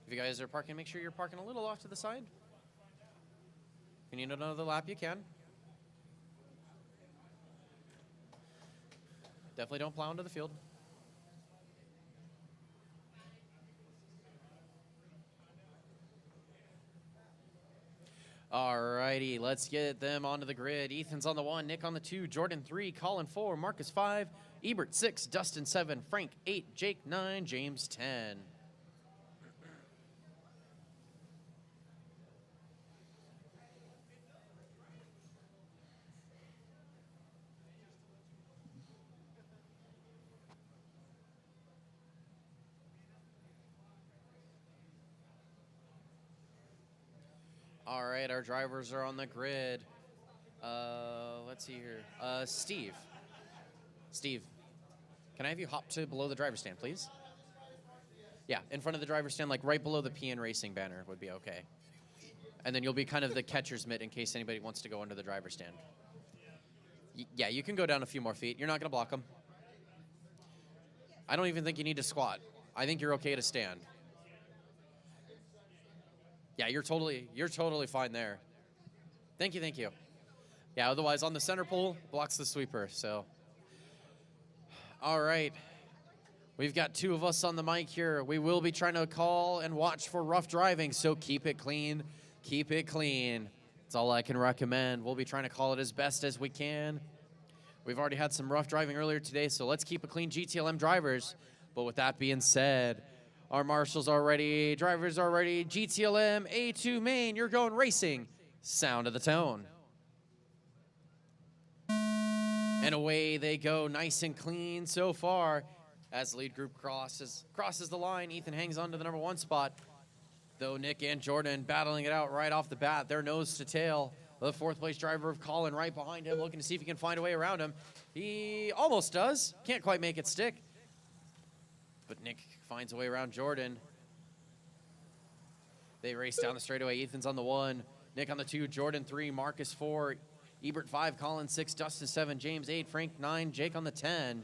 If you guys are parking, make sure you're parking a little off to the side. If you need another lap, you can. Definitely don't plow into the field. Alrighty, let's get them onto the grid. Ethan's on the 1, Nick on the 2, Jordan 3, Colin 4, Marcus 5, Ebert 6, Dustin 7, Frank 8, Jake 9, James 10. All right, our drivers are on the grid. Let's see here. Steve. Steve, can I have you hop to below the driver's stand, please? Yeah, in front of the driver's stand, like right below the Pnracing banner would be okay. And then you'll be kind of the catcher's mitt in case anybody wants to go under the driver's stand. Yeah, you can go down a few more feet. You're not going to block them. I don't even think you need to squat. I think you're okay to stand. Yeah, you're totally fine there. Thank you, thank you. Yeah, otherwise on the center pole, blocks the sweeper, so. All right. We've got 2 of us on the mic here. We will be trying to call and watch for rough driving, so keep it clean. Keep it clean. That's all I can recommend. We'll be trying to call it as best as we can. We've already had some rough driving earlier today, so let's keep it clean, GTLM drivers. But with that being said, our marshals are ready, drivers are ready. GTLM A2 main, you're going racing. Sound of the tone. And away they go, nice and clean so far. As the lead group crosses the line, Ethan hangs on to the number 1 spot. Though Nick and Jordan battling it out right off the bat, their nose to tail. The 4th place driver of Colin right behind him, looking to see if he can find a way around him. He almost does, can't quite make it stick. But Nick finds a way around Jordan. They race down the straightaway, Ethan's on the 1, Nick on the 2, Jordan 3, Marcus 4, Ebert 5, Colin 6, Dustin 7, James 8, Frank 9, Jake on the 10.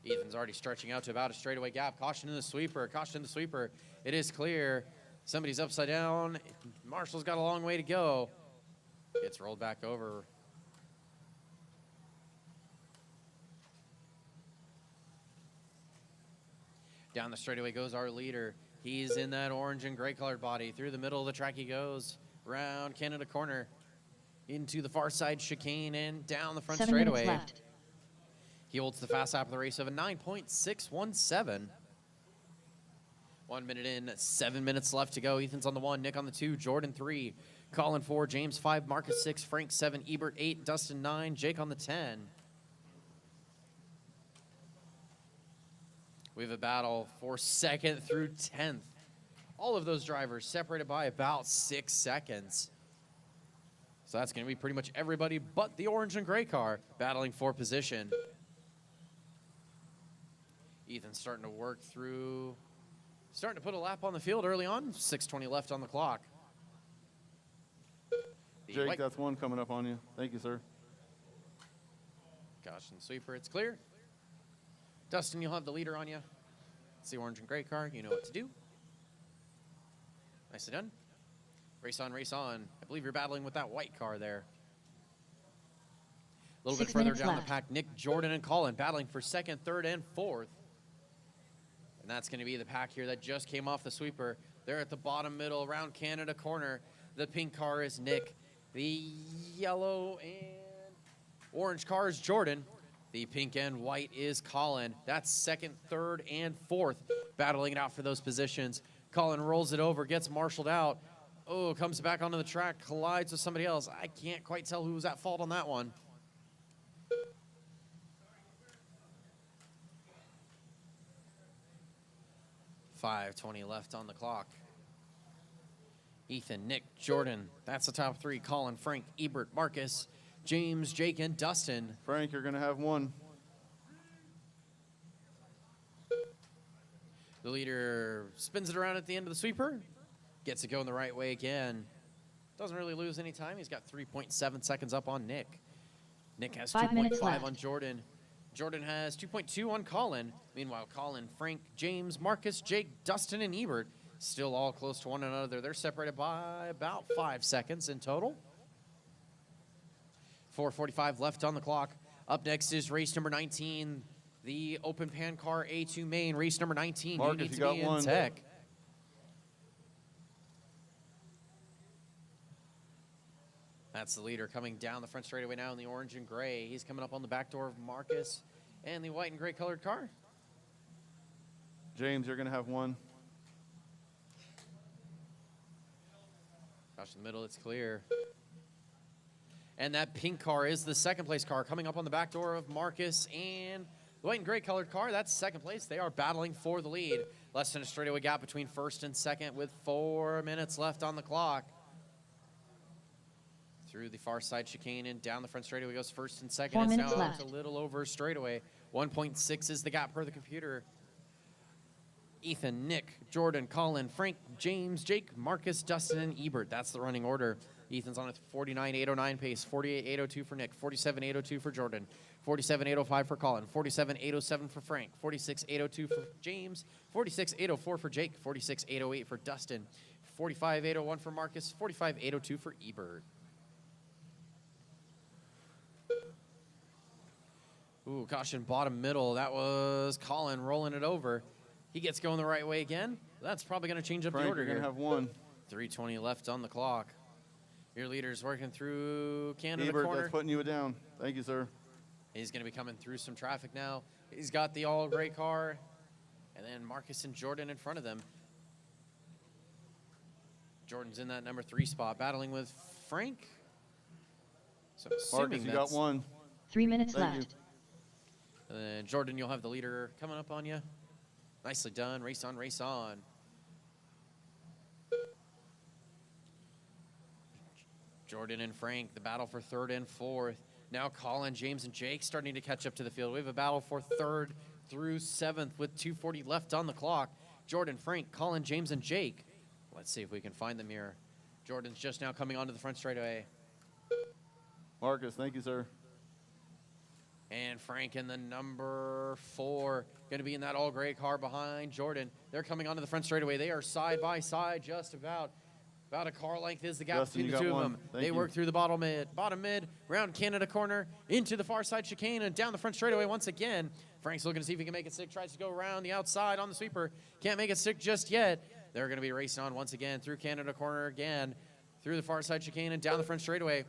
Ethan's already stretching out to about a straightaway gap. Caution in the sweeper, caution in the sweeper. It is clear. Somebody's upside down. Marshall's got a long way to go. Gets rolled back over. Down the straightaway goes our leader. He's in that orange and gray colored body. Through the middle of the track he goes. Round Canada corner. Into the far side chicane and down the front 7 straightaway. minutes left. He holds the fast lap of the race of a 9.617. 1 minute in, 7 minutes left to go. Ethan's on the 1, Nick on the 2, Jordan 3, Colin 4, James 5, Marcus 6, Frank 7, Ebert 8, Dustin 9, Jake on the 10. We have a battle for 2nd through 10th. All of those drivers separated by about 6 seconds. So that's going to be pretty much everybody but the orange and gray car battling for position. Ethan's starting to work through, starting to put a lap on the field early on. 6:20 left on the clock. Jake, that's 1 coming up on you. Thank you, sir. Caution sweeper, it's clear. Dustin, you'll have the leader on you. It's the orange and gray car. You know what to do. Nicely done. Race on, race on. I believe you're battling with that white car there. A little bit 6 further minutes down left. the pack, Nick, Jordan, and Colin battling for 2nd, 3rd, and 4th. And that's going to be the pack here that just came off the sweeper. They're at the bottom middle, around Canada corner. The pink car is Nick. The yellow and orange car is Jordan. The pink and white is Colin. That's 2nd, 3rd, and 4th battling it out for those positions. Colin rolls it over, gets marshaled out. Oh, comes back onto the track, collides with somebody else. I can't quite tell who was at fault on that one. $5:20 left on the clock. Ethan, Nick, Jordan. That's the top 3. Colin, Frank, Ebert, Marcus, James, Jake, and Dustin. Frank, you're going to have 1. The leader spins it around at the end of the sweeper. Gets it going the right way again. Doesn't really lose any time. He's got 3.7 seconds up on Nick. Nick has 5 minutes 2.5 left. on Jordan. Jordan has 2.2 on Colin. Meanwhile, Colin, Frank, James, Marcus, Jake, Dustin, and Ebert still all close to one another. They're separated by about 5 seconds in total. 4:45 left on the clock. Up next is race number 19, the open pan car A2 main. Race number 19, Marcus, you need you to got be in 1. tech. That's the leader coming down the front straightaway now in the orange and gray. He's coming up on the back door of Marcus and the white and gray colored car. James, you're going to have 1. Gosh, in the middle, it's clear. And that pink car is the 2nd place car coming up on the back door of Marcus and the white and gray colored car. That's 2nd place. They are battling for the lead. Less than a straightaway gap between first and second with 4 minutes left on the clock. Through the far side chicane and down the front straightaway goes first and second. 4 It's minutes now left. a little over straightaway. 1.6 is the gap per the computer. Ethan, Nick, Jordan, Colin, Frank, James, Jake, Marcus, Dustin, and Ebert. That's the running order. Ethan's on a 49.809 pace, 48.802 for Nick, 47.802 for Jordan, 47.805 for Colin, 47.807 for Frank, 46.802 for James, 46.804 for Jake, 46.808 for Dustin, 45.801 for Marcus, 45.802 for Ebert. Ooh, caution bottom middle. That was Colin rolling it over. He gets going the right way again. That's probably going to change up Frank, the order you're going here. to have one. 3:20 left on the clock. Your leader's working through Canada Ebert, corner. that's putting you down. Thank you, sir. He's going to be coming through some traffic now. He's got the all gray car, and then Marcus and Jordan in front of them. Jordan's in that number 3 spot, battling with Frank. So I'm assuming Marcus, you got that's- one. 3 minutes Thank you. left. And then Jordan, you'll have the leader coming up on you. Nicely done. Race on, race on. Jordan and Frank, the battle for third and fourth. Now Colin, James, and Jake starting to catch up to the field. We have a battle for third through seventh with 2:40 left on the clock. Jordan, Frank, Colin, James, and Jake. Let's see if we can find them here. Jordan's just now coming onto the front straightaway. Marcus, thank you, sir. And Frank in the number 4, going to be in that all gray car behind Jordan. They're coming onto the front straightaway. They are side by side, just about a car length is the gap Justin, between you the got two of one. them. Thank They you. work through the bottom mid, round Canada corner, into the far side chicane, and down the front straightaway once again. Frank's looking to see if he can make it stick, tries to go around the outside on the sweeper. Can't make it stick just yet. They're going to be racing on once again through Canada corner again, through the far side chicane and down the front straightaway.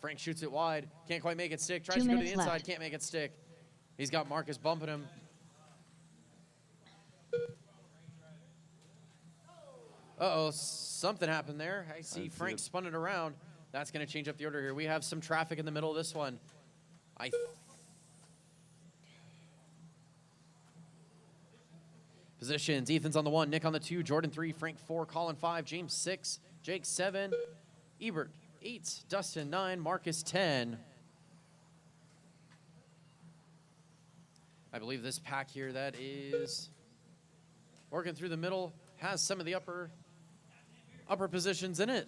Frank shoots it wide, can't quite make it stick, tries 2 to go to the minutes inside, left. can't make it stick. He's got Marcus bumping him. Uh-oh, something happened there. I see see Frank it. spun it around. That's going to change up the order here. We have some traffic in the middle of this one. Positions, Ethan's on the 1, Nick on the 2, Jordan 3, Frank 4, Colin 5, James 6, Jake 7, Ebert 8, Dustin 9, Marcus 10. I believe this pack here that is working through the middle has some of the upper positions in it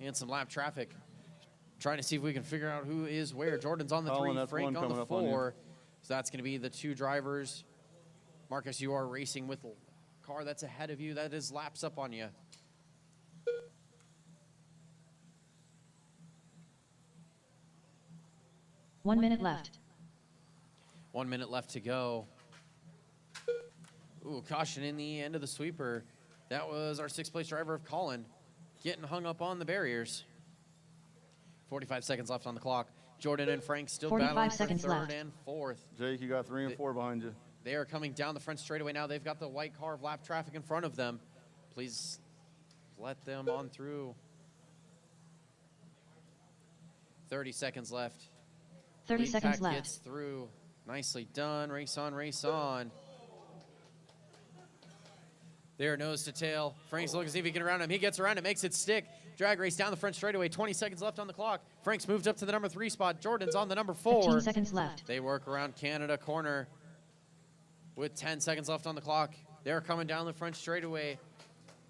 and some lap traffic. Trying to see if we can figure out who is where. Jordan's on the Colin, 3, that's Frank one on the coming up on you. 4. So that's going to be the 2 drivers. Marcus, you are racing with a car that's ahead of you. That is laps up on you. One minute left. 1 minute left to go. Ooh, caution in the end of the sweeper. That was our 6th place driver of Colin getting hung up on the barriers. 45 seconds left on the clock. Jordan and Frank still 45 battling for seconds third left. and fourth. Jake, you got 3 and 4 behind you. They are coming down the front straightaway now. They've got the white car of lap traffic in front of them. Please let them on through. 30 seconds left. 30 Lead seconds pack left. gets through. Nicely done. Race on, race on. There, nose to tail. Frank's looking to see if he can get around him. He gets around it, makes it stick. Drag race down the front straightaway. 20 seconds left on the clock. Frank's moved up to the number 3 spot. Jordan's on the number 4. 15 seconds left. They work around Canada corner with 10 seconds left on the clock. They're coming down the front straightaway.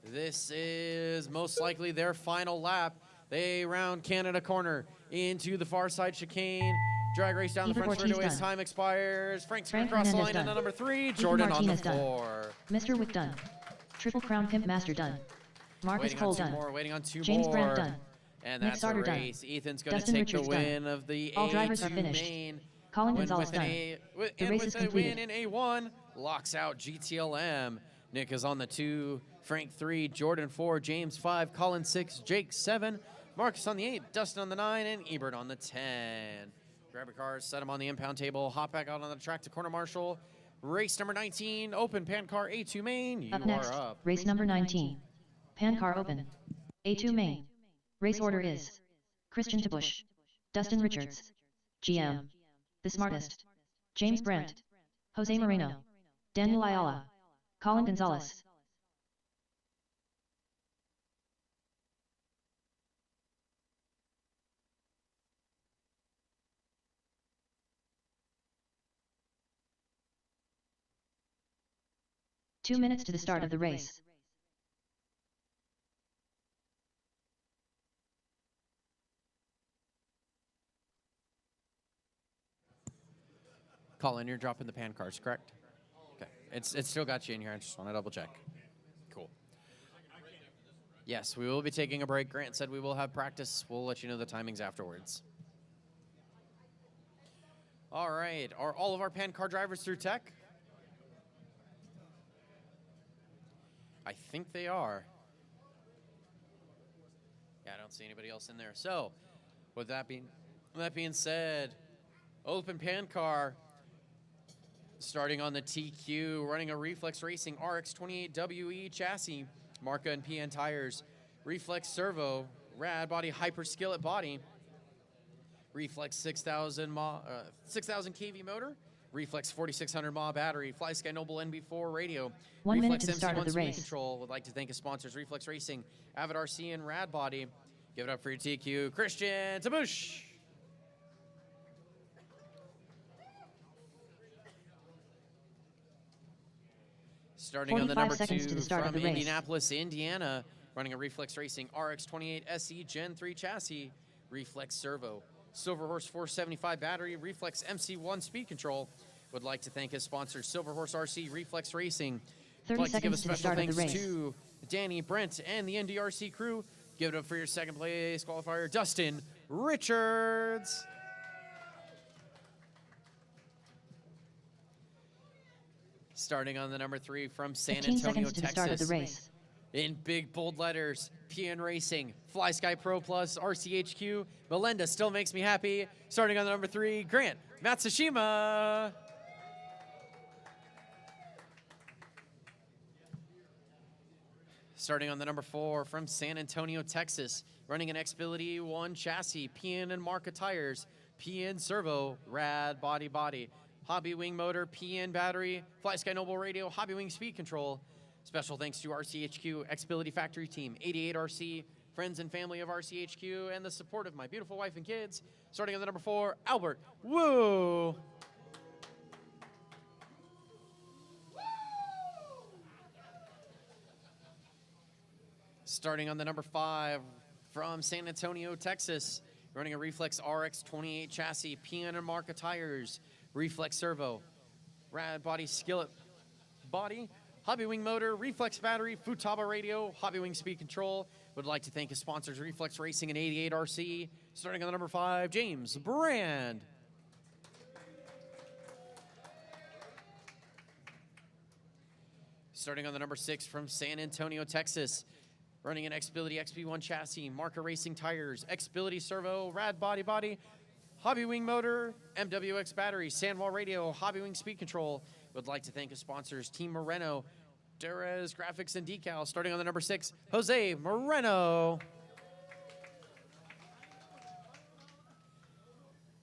This is most likely their final lap. They round Canada corner into the far side chicane. Drag race down the Ebert front Ortiz straightaway as done. time expires. Frank's going Frank to cross the Hernandez line into done. number 3. Ethan Jordan on the Martinez done. 4. Mr. Wick done. Triple Crown Pimp Master done. Marcus Waiting Cole on 2 done. more, waiting on 2 James more. Brandt done. And Nick that's the Sarter done. race. Ethan's going to Dustin take the Richards done. win of the All drivers are A2 finished. main. Colin Win Gonzalez with an done. The and race with is a completed. win in A1, locks out GTLM. Nick is on the 2, Frank 3, Jordan 4, James 5, Colin 6, Jake 7, Marcus on the 8, Dustin on the 9, and Ebert on the 10. Grab your cars, set them on the impound table, hop back out on the track to corner marshal. Race number 19, open pan car A2 main. You Up next, are up. race number 19. Pan car open. A2 main. Race order is Christian Tabush, Dustin Richards, GM, The Smartest, James Brandt, Jose Moreno, Daniel Ayala, Colin Gonzalez. Two minutes to the start of the race. Colin, you're dropping the pan cards, correct? Okay. It's still got you in here. I just want to double check. Cool. Yes, we will be taking a break. Grant said we will have practice. We'll let you know the timings afterwards. All right. Are all of our pan card drivers through tech? I think they are. Yeah, I don't see anybody else in there. So, with that being said, open pan car. Starting on the TQ, running a Reflex Racing RX28WE chassis, Marca and PN tires, Reflex Servo, Rad Body Hyper Skillet body, Reflex 6000 kV motor, Reflex 4600 mAh battery, Fly Sky Noble NB4 radio, 1 minute Reflex to the start of MC1 the speed race. control. Would like to thank his sponsors, Reflex Racing, Avid RC, and Rad Body. Give it up for your TQ, Christian Tabush. Starting on the 45 number seconds 2 to the start of from the race. Indianapolis, Indiana, running a Reflex Racing RX28 SE Gen 3 chassis, Reflex Servo, Silver Horse 475 battery, Reflex MC1 speed control. Would like to thank his sponsors, Silver Horse RC, Reflex Racing. 30 Would like to give a seconds to the special start of the thanks race. to Danny, Brent, and the NDRC crew. Give it up for your second place qualifier, Dustin Richards. Starting on the number 3 from San 15 Antonio, seconds to the start of the Texas. race. In big bold letters, Pnracing, Fly Sky Pro Plus, RCHQ, Melinda still makes me happy. Starting on the number 3, Grant Matsushima. Starting on the number 4 from San Antonio, Texas, running an Xbility 1 chassis, PN and Marca tires, PN Servo, Rad Body, Hobby Wing motor, PN battery, Fly Sky Noble radio, Hobby Wing speed control. Special thanks to RCHQ, Xbility Factory Team, 88RC, friends and family of RCHQ, and the support of my beautiful wife and kids. Starting on the number 4, Albert Woo. Starting on the number 5 from San Antonio, Texas, running a Reflex RX28 chassis, PN and Marca tires, Reflex Servo, Rad Body Skillet body, Hobby Wing motor, Reflex battery, Futaba radio, Hobby Wing speed control. Would like to thank his sponsors, Reflex Racing and 88RC. Starting on the number 5, James Brand. Starting on the number 6 from San Antonio, Texas, running an Xbility XP1 chassis, Marca Racing tires, Xbility Servo, Rad Body, Hobby Wing motor, MWX battery, Sandwall radio, Hobby Wing speed control. Would like to thank his sponsors, Team Moreno, Derez Graphics and Decal. Starting on the number 6, Jose Moreno.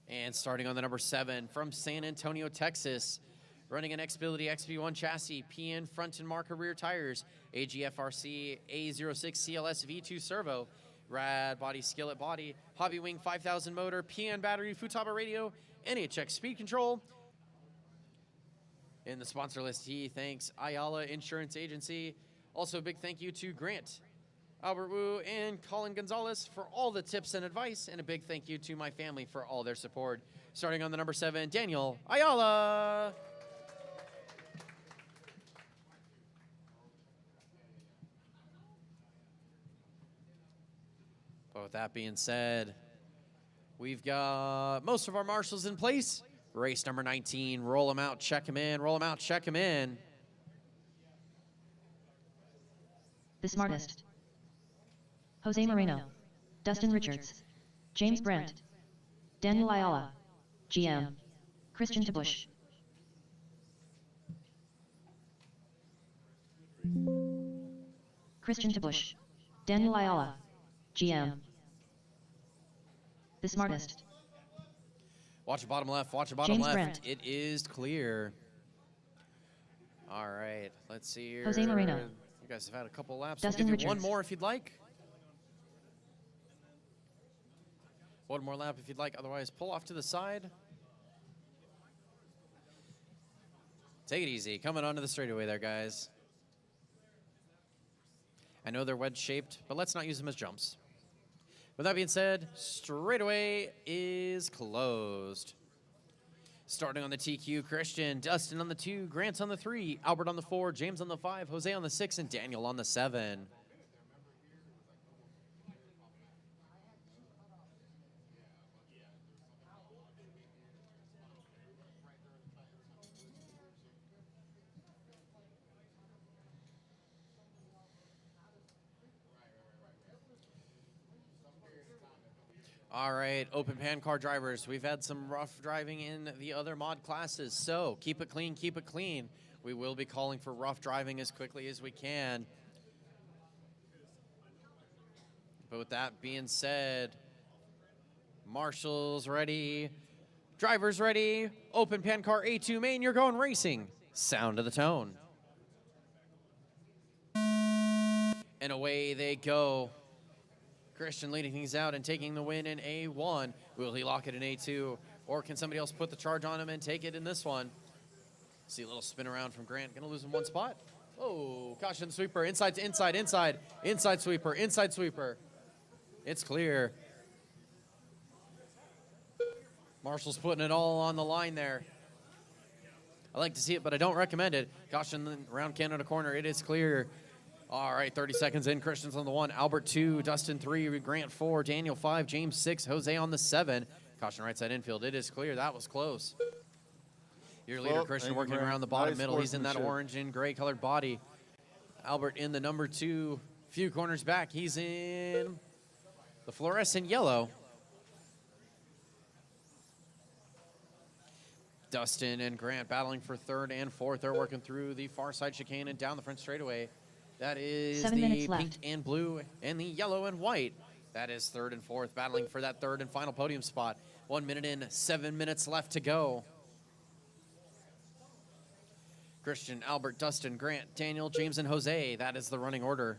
And starting on the number 7 from San Antonio, Texas, running an Xbility XP1 chassis, PN front and Marca rear tires, AGFRC A06 CLS V2 servo, Rad Body Skillet body, Hobby Wing 5000 motor, PN battery, Futaba radio, NHX speed control. In the sponsor list, he thanks Ayala Insurance Agency. Also, a big thank you to Grant, Albert Wu, and Colin Gonzalez for all the tips and advice, and a big thank you to my family for all their support. Starting on the number 7, Daniel Ayala. But with that being said, we've got most of our marshals in place. Race number 19, roll them out, check them in, roll them out, check them in. The smartest. Jose Moreno. Dustin Richards. James Brandt. Daniel Ayala. GM. Christian Tabush. Christian Tabush. Daniel Ayala. GM. The smartest. Watch the bottom left, watch the bottom James left. Brandt. It is clear. All right, let's see here. Jose Moreno. You guys have had a couple laps. Dustin We'll give you one Richards. more if you'd like. One more lap if you'd like. Otherwise, pull off to the side. Take it easy. Coming onto the straightaway there, guys. I know they're wedge-shaped, but let's not use them as jumps. With that being said, straightaway is closed. Starting on the TQ, Christian, Dustin on the 2, Grant on the 3, Albert on the 4, James on the 5, Jose on the 6, and Daniel on the 7. All right, open pan car drivers. We've had some rough driving in the other mod classes, so keep it clean, keep it clean. We will be calling for rough driving as quickly as we can. But with that being said, marshals ready, drivers ready, open pan car A2 main, you're going racing. Sound of the tone. And away they go. Christian leading things out and taking the win in A1. Will he lock it in A2? Or can somebody else put the charge on him and take it in this one? See a little spin around from Grant. Gonna lose him one spot. Oh, caution sweeper. Inside to inside, inside. Inside sweeper, inside sweeper. It's clear. Marshall's putting it all on the line there. I like to see it, but I don't recommend it. Caution around Canada corner. It is clear. All right, 30 seconds in. Christian's on the 1, Albert 2, Dustin 3, Grant 4, Daniel 5, James 6, Jose on the 7. Caution right side infield. It is clear. That was close. Your leader, Well, Christian, thank you, working Grant. around the bottom Nice middle. He's in that sportsmanship. orange and gray colored body. Albert in the number 2, few corners back. He's in the fluorescent yellow. Dustin and Grant battling for 3rd and 4th. They're working through the far side chicane and down the front straightaway. That is 7 the minutes pink left. and blue and the yellow and white. That is 3rd and 4th, battling for that 3rd and final podium spot. 1 minute in, 7 minutes left to go. Christian, Albert, Dustin, Grant, Daniel, James, and Jose. That is the running order.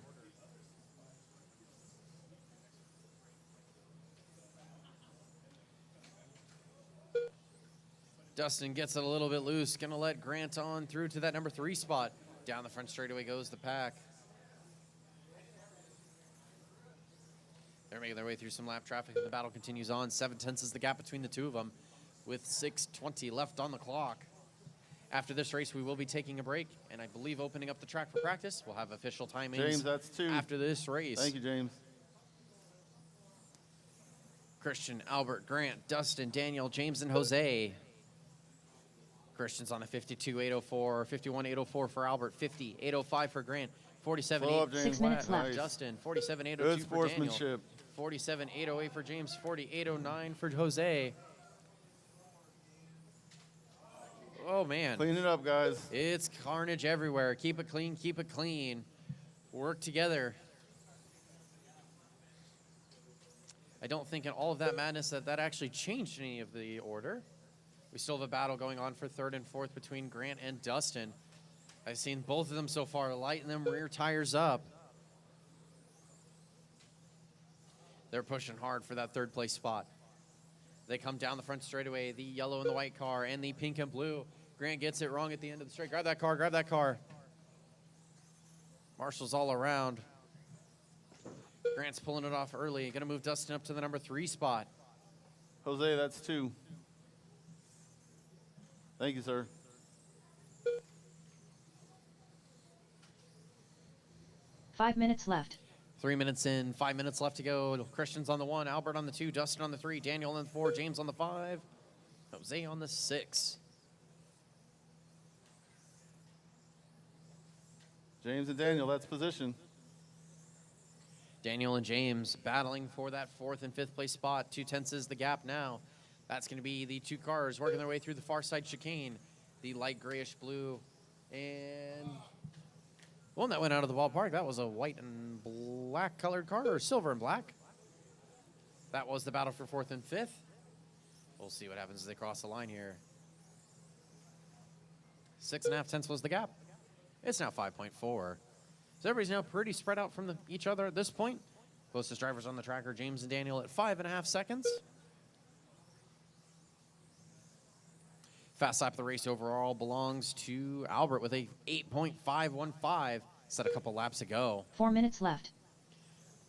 Dustin gets it a little bit loose. Gonna let Grant on through to that number 3 spot. Down the front straightaway goes the pack. They're making their way through some lap traffic, and the battle continues on. 7/10 is the gap between the two of them, with 6:20 left on the clock. After this race, we will be taking a break, and I believe opening up the track for practice. We'll have official timings James, that's 2. after this race. Thank you, James. Christian, Albert, Grant, Dustin, Daniel, James, and Jose. Christian's on a 52.804, 51.804 for Albert, 50.805 for Grant, 47.8 Slow up, James. 6 minutes left. Nice. Dustin, 47.802 Good for Daniel, sportsmanship. 47.808 for James, 48.09 for Jose. Oh, man. Clean it up, guys. It's carnage everywhere. Keep it clean, keep it clean. Work together. I don't think in all of that madness that actually changed any of the order. We still have a battle going on for 3rd and 4th between Grant and Dustin. I've seen both of them so far lighten them rear tires up. They're pushing hard for that 3rd place spot. They come down the front straightaway, the yellow and the white car and the pink and blue. Grant gets it wrong at the end of the straight. Grab that car, grab that car. Marshall's all around. Grant's pulling it off early. Gonna move Dustin up to the number 3 spot. Jose, that's 2. Thank you, sir. Five minutes left. 3 minutes in, 5 minutes left to go. Christian's on the 1, Albert on the 2, Dustin on the 3, Daniel on the 4, James on the 5, Jose on the 6. James and Daniel, that's position. Daniel and James battling for that 4th and 5th place spot. 2/10 is the gap now. That's going to be the 2 cars working their way through the far side chicane. The light grayish blue and one that went out of the ballpark. That was a white and black colored car, or silver and black. That was the battle for 4th and 5th. We'll see what happens as they cross the line here. 6.5 tenths was the gap. It's now 5.4. So everybody's now pretty spread out from each other at this point. Closest drivers on the track are James and Daniel at 5.5 seconds. Fast lap of the race overall belongs to Albert with a 8.515. Set a couple laps ago. 4 minutes left.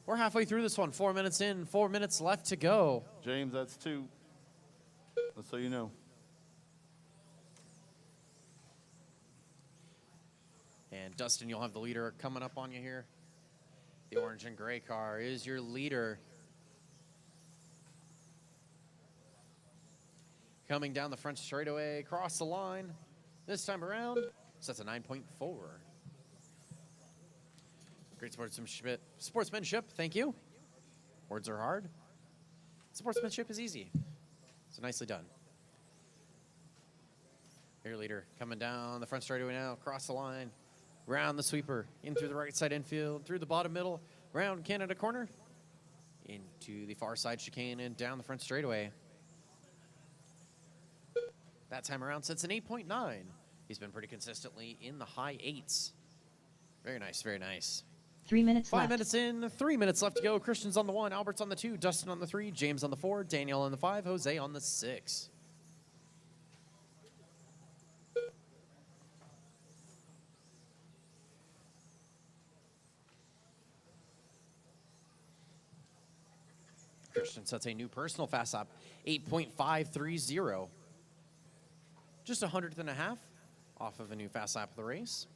We're halfway through this one. 4 minutes in, 4 minutes left to go. James, that's 2. Just so you know. And Dustin, you'll have the leader coming up on you here. The orange and gray car is your leader. Coming down the front straightaway, across the line. This time around, sets a 9.4. Great sportsmanship, thank you. Words are hard. Sportsmanship is easy. So nicely done. Your leader coming down the front straightaway now, across the line. Round the sweeper, in through the right side infield, through the bottom middle, round Canada corner, into the far side chicane and down the front straightaway. That time around sets an 8.9. He's been pretty consistently in the high 8s. Very nice, very nice. 3 minutes 5 left. minutes in, 3 minutes left to go. Christian's on the 1, Albert's on the 2, Dustin on the 3, James on the 4, Daniel on the 5, Jose on the 6. Christian sets a new personal fast lap, 8.530. Just 100th and a half off of a new fast lap of the race.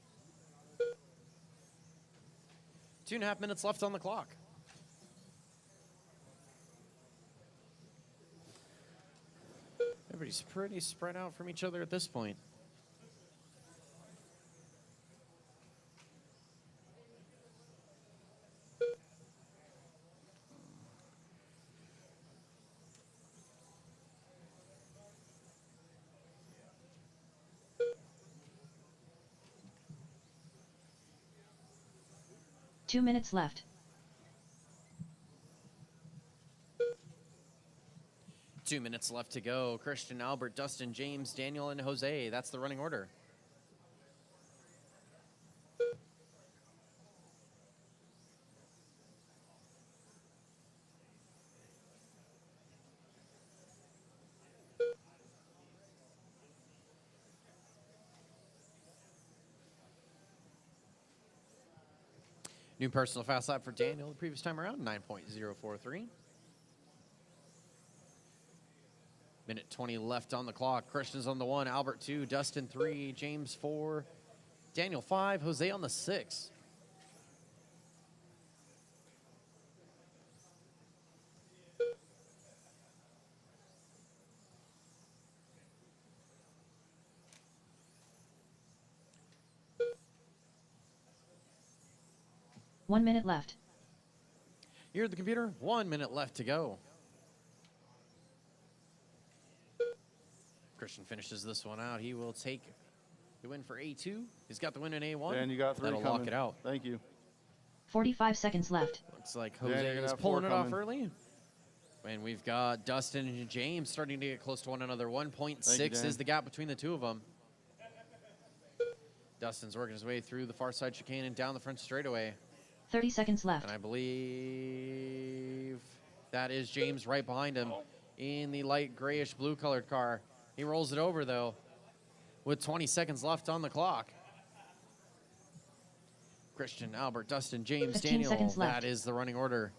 2.5 minutes left on the clock. Everybody's pretty spread out from each other at this point. Two minutes left. 2 minutes left to go. Christian, Albert, Dustin, James, Daniel, and Jose. That's the running order. New personal fast lap for Daniel the previous time around, 9.043. Minute 20 left on the clock. Christian's on the 1, Albert 2, Dustin 3, James 4, Daniel 5, Jose on the 6. 1 minute left. Here at the computer, 1 minute left to go. Christian finishes this one out. He will take the win for A2. He's got the win in A1. And you got 3 That'll coming. lock it out. Thank you. 45 seconds left. Looks like Yeah, Jose you're gonna is have pulling 4 it off coming. early. And we've got Dustin and James starting to get close to one another. 1.6 Dan. is the gap between the two of them. Dustin's working his way through the far side chicane and down the front straightaway. 30 seconds left. And I believe that is James right behind him in the light grayish blue colored car. He rolls it over though with 20 seconds left on the clock. Christian, Albert, Dustin, James, 15 Daniel. seconds left. That is the running order.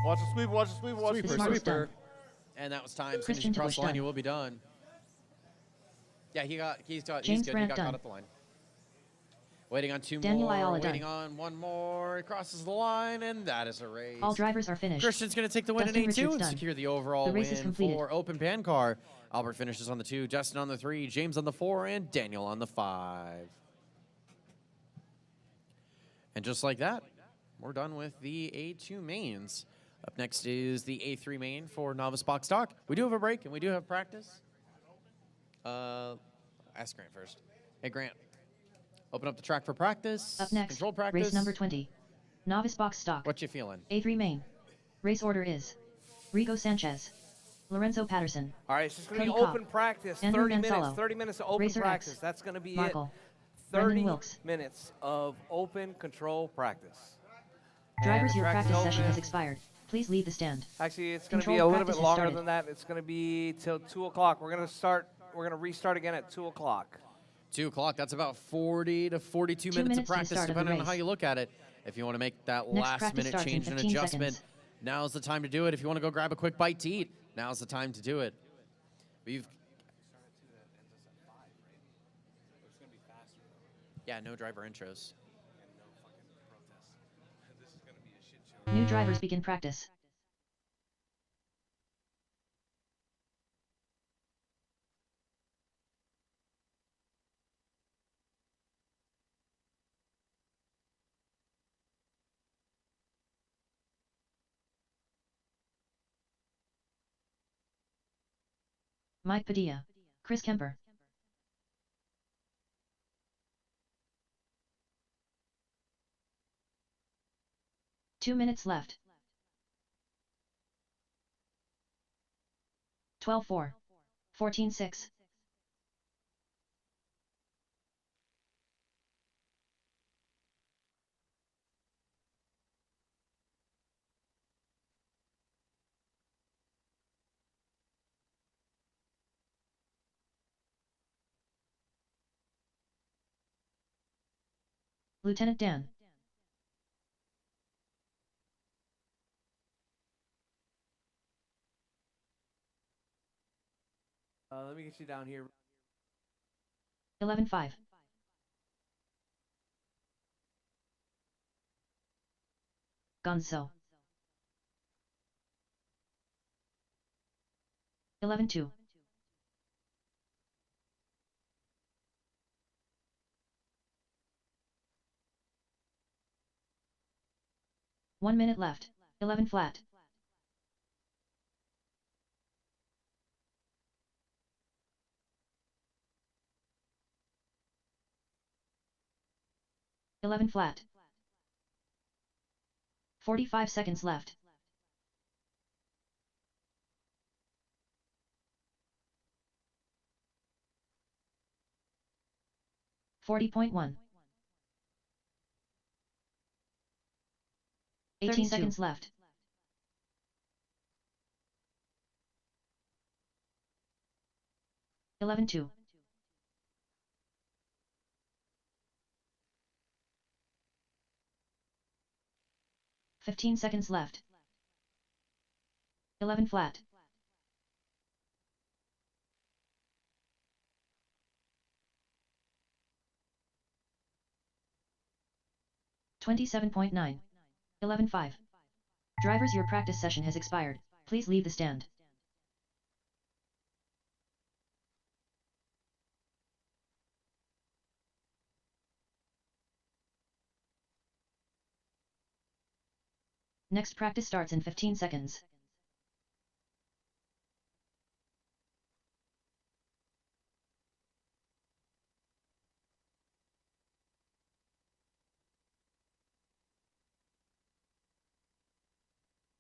Watch the sweep, watch the sweep, watch the Sweeper, sweep. Smart is done. And that was time. As soon as Christian you cross Bush the line, done. you will be done. Yeah, he's good. James He Brandt got done. caught at the line. Waiting on 2 Daniel more. Ayala Waiting done. on 1 more. It crosses the line, and that is a race. All drivers are finished. Christian's going to take the win Dustin in A2 Richards and done. secure the overall The race is win completed. for Open Pan Car. Albert finishes on the 2, Dustin on the 3, James on the 4, and Daniel on the 5. And just like that, we're done with the A2 mains. Up next is the A3 main for Novice Box Stock. We do have a break, and we do have practice. Ask Grant first. Hey, Grant. Open up the track for practice. Up next, Control practice. race number 20. Novice box stock. What you feeling? A3 main. Race order is Rigo Sanchez, Lorenzo Patterson, All right, it's just going to be Cody open Kopp, practice, Andrew 30 minutes, Mansalo, 30 minutes of open Racer practice. X, That's going to be Markle, it. Brendan 30 Wilkes. minutes of open control practice. Drivers, And the your track is practice session has open. expired. Please leave the stand. Actually, it's going to be Controlled a little bit practice has longer started. than that. It's going to be till 2 o'clock. We're going to restart again at 2 o'clock. 2 o'clock. That's about 40 to 42 2 minutes of minutes to the practice, start of the depending on how race. you look at it. If you want to make that Next last practice minute starts in change and 15 adjustment, seconds. now's the time to do it. If you want to go grab a quick bite to eat, now's the time to do it. We've Yeah, no driver intros. New drivers begin practice. Mike Padilla, Chris Kemper. Two minutes left. 12-4. 14-6. Lieutenant Dan. Let me get you down here. 11-5. Gonzo. 11-2. 1 minute left. 11 flat. 11 flat. 45 seconds left. $40.1. 18 seconds left. 11-2. 15 seconds left. 11 flat. 27.9. 11-5. Drivers, your practice session has expired. Please leave the stand. Next practice starts in 15 seconds.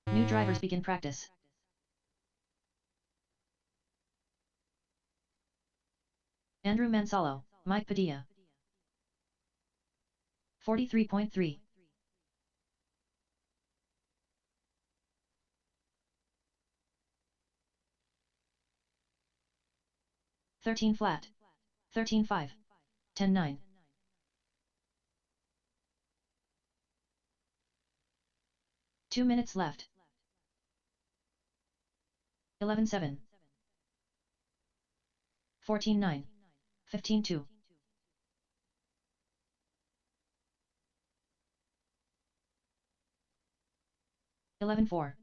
New drivers begin practice. Andrew Mansalo, Mike Padilla. 43.3. 13 flat. 13-5. 10-9. 2 minutes left. 11-7. 14-9. 15-2. 11-4.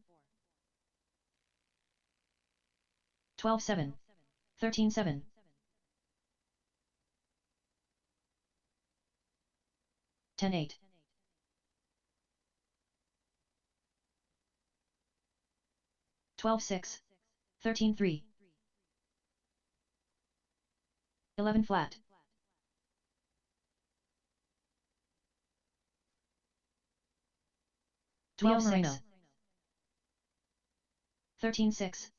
12-7. 13-7. 10-8. 12-6. 13-3. 11 flat. Leo Moreno. 13-6.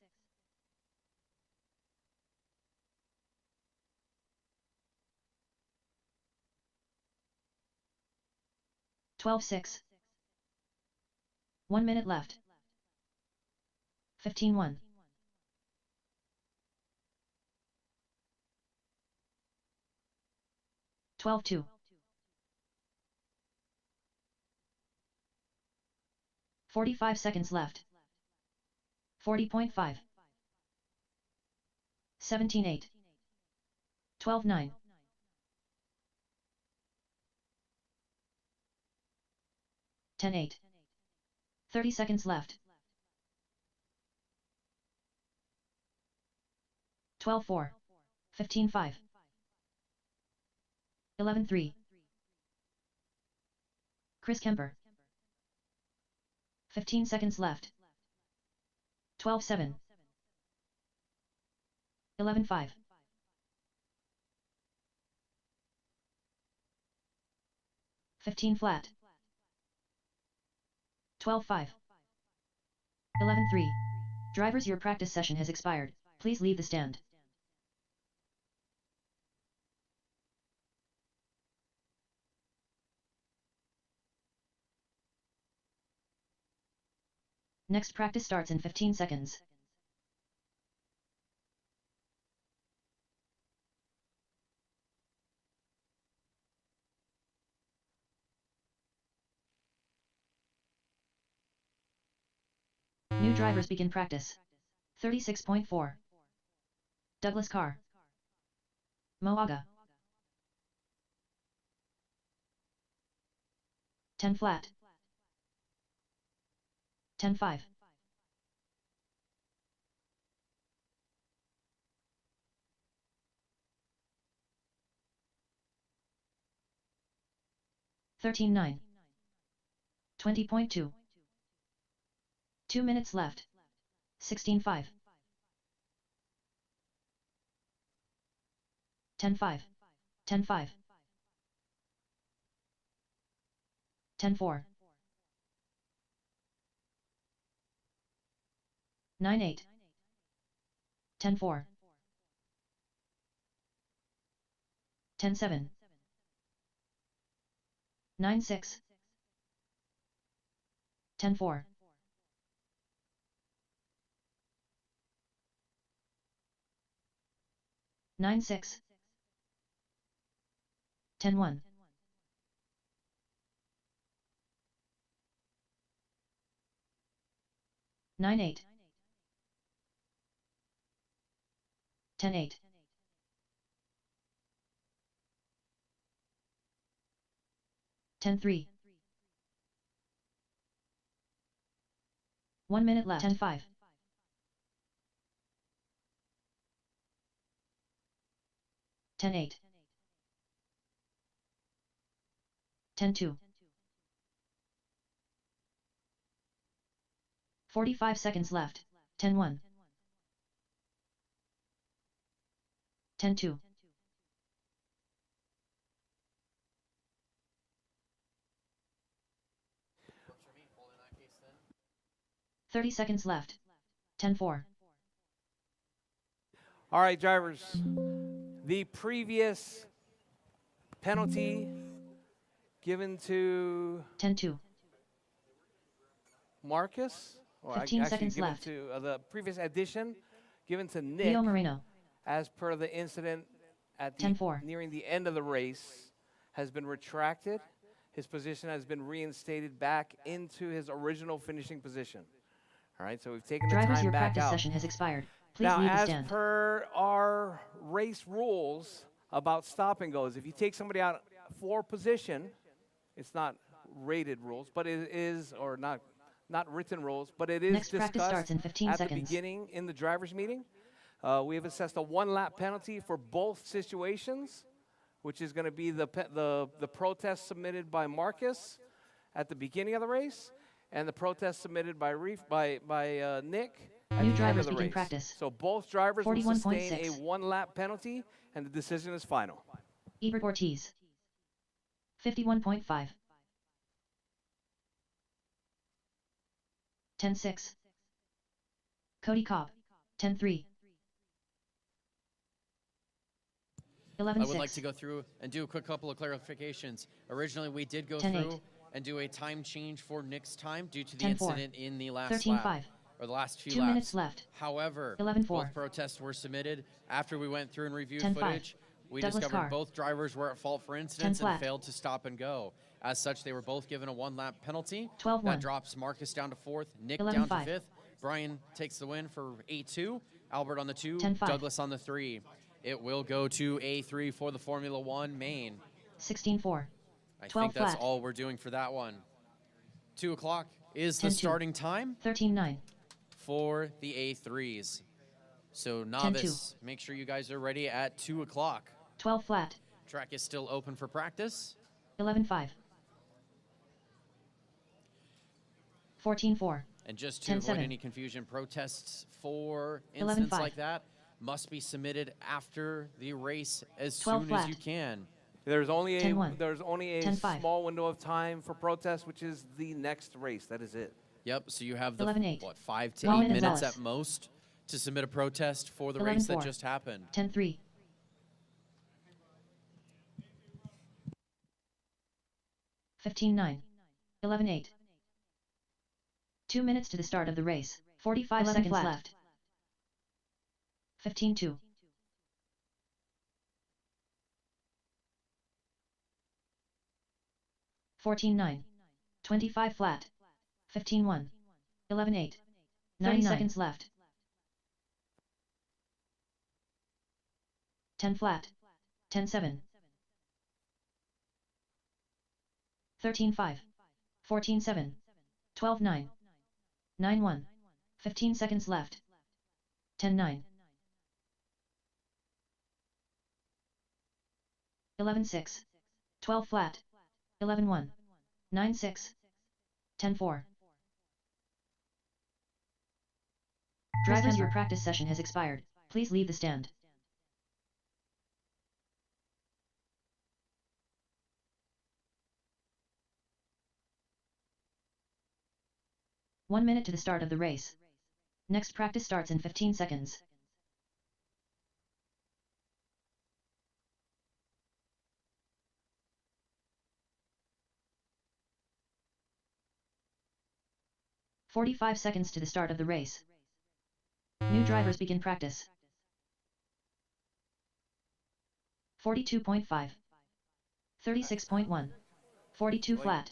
12-6. 1 minute left. 15-1. 12-2. 45 seconds left. 40.5. 17-8. 12-9. 10-8. 30 seconds left. 12-4. 15-5. 11-3. Chris Kemper. 15 seconds left. 12-7. 11-5. 15 flat. 12-5. 11-3. Drivers, your practice session has expired. Please leave the stand. Next practice starts in 15 seconds. New drivers begin practice. 36.4. Douglas Carr. Moaga. 10 flat. 10-5. 13-9. 20.2. 2 minutes left. 16-5. 10-5. 10-5. 10-4. 9-8. 10-4. 10-7. 9-6. 10-4. 9-6. 10-1. 9-8. 10-8. 10-3. 1 minute left. 10-5. 10-8. 10-2. 45 seconds left. 10-1. 10-2. 30 seconds left. 10-4. All right, drivers. The previous penalty given to 10-2. Marcus, or 15 actually seconds given left. to the previous addition given to Nick, Leo Moreno. as per the incident at the 10-4. nearing the end of the race, has been retracted. His position has been reinstated back into his original finishing position. All right, so we've taken the Drivers, time your back practice out. session has expired. Please Now, leave the as stand. per our race rules about stop and goes, if you take somebody out for position, it's not rated rules, but it is, or not written rules, but it is Next practice discussed starts in 15 at seconds. the beginning in the drivers' meeting. We have assessed a 1-lap penalty for both situations, which is going to be the protest submitted by Marcus at the beginning of the race, and the protest submitted by Nick at New the end drivers of the begin race. practice. So both drivers will sustain a 41.6. 1-lap penalty, and the decision is final. Ebert Ortiz. 51.5. 10-6. Cody Cobb, 10-3. 11-6. I would like to go through and do a quick couple of clarifications. Originally, we did go 10-8. through and do a time change for Nick's time due to the 10-4. incident in the last 13-5. lap, or the last few 2 laps. minutes left. However, 11-4. both protests were submitted. After we went through and reviewed 10-5. footage, we Douglas discovered Carr. both drivers were at fault for incidents 10 and flat. failed to stop and go. As such, they were both given a 1-lap penalty. 12-1. That drops Marcus down to 4th, Nick 11-5. down to 5th. Brian takes the win for 8-2, Albert on the 2, 10-5. Douglas on the 3. It will go to A3 for the Formula One main. 16-4. I 12 think that's flat. all we're doing for that one. 2 o'clock is the 10-2. starting time 13-9. for the A3s. So 10-2. novice, make sure you guys are ready at 2 o'clock. 12 flat. Track is still open for practice. 11-5. 14-4. And just to 10-7. avoid any confusion, protests for incidents 11-5. like that must be submitted after the race as 12 soon as flat. you can. There's only a 10-1. there's 10-5. small window of time for protest, which is the next race. That is it. Yep, so you have the 11-8. what, 5 to 1 8 minute minutes left. at most to submit a protest for the race that 11-4. just happened. 10-3. 15-9. 11-8. 2 minutes to the start of the race. 45 seconds flat. left. 15-2. 14-9. 25 flat. 15-1. 11-8. 90 seconds left. 10 flat. 10-7. 13-5. 14-7. 12-9. 9-1. 15 seconds left. 10-9. 11-6. 12 flat. 11-1. 9-6. 10-4. Drivers, your practice session has expired. Please leave the stand. One minute to the start of the race. Next practice starts in 15 seconds. "45 seconds to the start of the race. New drivers begin practice. 42.5. 36.1. 42 flat.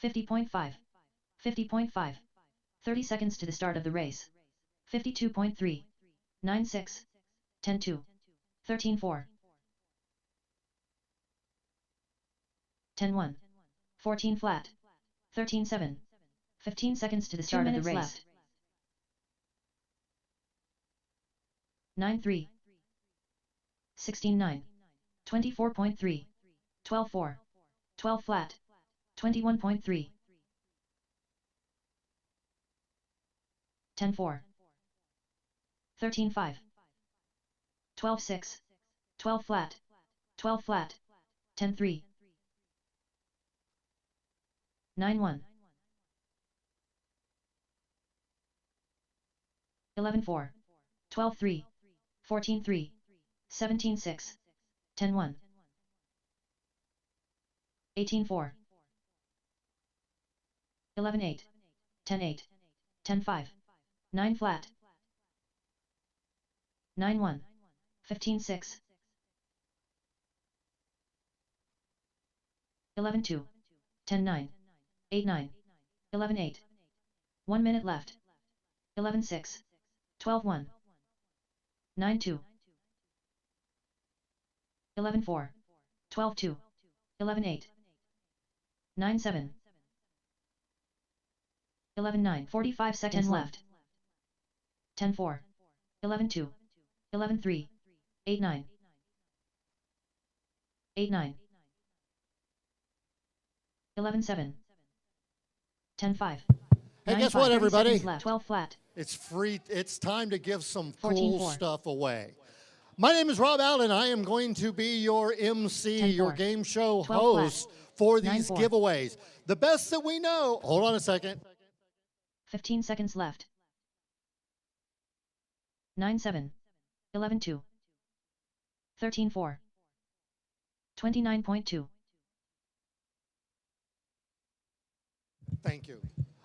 50.5. 50.5. 30 seconds to the start of the race. 52.3. 9-6. 10-2. 13-4. 10-1. 14 flat. 13-7. 15 seconds to the start of the race. Left. 9-3. 16-9. 24.3. 12-4. 12 flat. 21.3. 10-4. 13-5. 12-6. 12 flat. 12 flat. 10-3. 9-1. 11-4. 12-3. 14-3. 17-6. 10-1. 18-4. 11-8. 10-8. 10-5. 9 flat. 9-1. 15-6. 11-2. 10-9. 8-9. 11-8. 1 minute left. 11-6. 12-1. 9-2. 11-4. 12-2. 11-8. 9-7. 11-9. 45 seconds left. 10-4. 11-2. 11-3. 8-9. 8-9. 11-7. 10-5. Hey, 9-5. guess what, 30 everybody? seconds left. 12 flat. It's free. It's time to give some 14-4. cool stuff away. My name is Rob Allen. I am going to be your MC, 10-4. your game show 12 flat. host for these 9-4. giveaways. The best that we know, hold on a second. 15 seconds left. 9-7. 11-2. 13-4. 29.2. Thank you.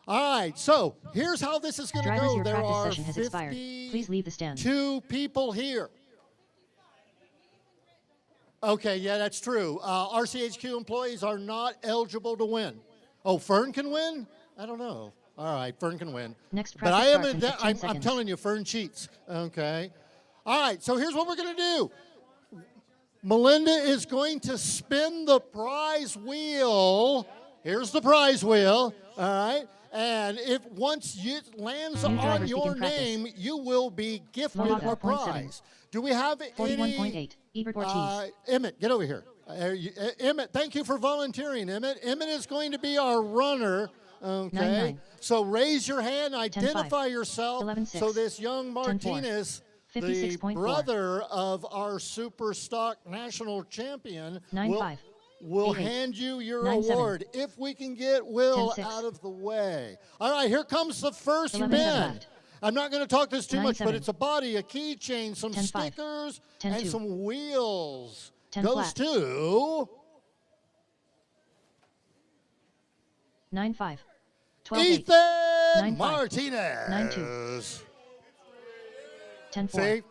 All right, so here's how this is going to Drivers, go. your There practice are session has expired. Please leave the stand. 52 people here. Okay, yeah, that's true. RCHQ employees are not eligible to win. Oh, Fern can win? I don't know. All right, Fern can win. Next but I practice am. starts in 15 I'm seconds. telling you, Fern cheats. Okay. All right, so here's what we're going to do. Melinda is going to spin the prize wheel. Here's the prize wheel. All right. And if once it lands New on drivers your begin practice. name, you will be gifted Logo, a 0.7. prize. Do we have any? 41.8. Ebert Ortiz. Emmett, get over here. Emmett, thank you for volunteering, Emmett. Emmett is going to be our runner. Okay. 9-9. So raise your hand, 10-5. identify yourself. 11-6. So this young 10-4. Martinez, the 56.4. brother of our Super Stock National Champion, 9-5. will 8-8. hand you your 9-7. award if we can get Will 10-6. out of the way. All right, here comes the first 11-7 spin. left. I'm not going to talk this too much, but 9-7. it's a body, a keychain, some 10-5. stickers, 10-2. and some wheels. 10 Goes flat. to 9-5. 12-8. Ethan 9-5. Martinez. 9-2. 10-4. See?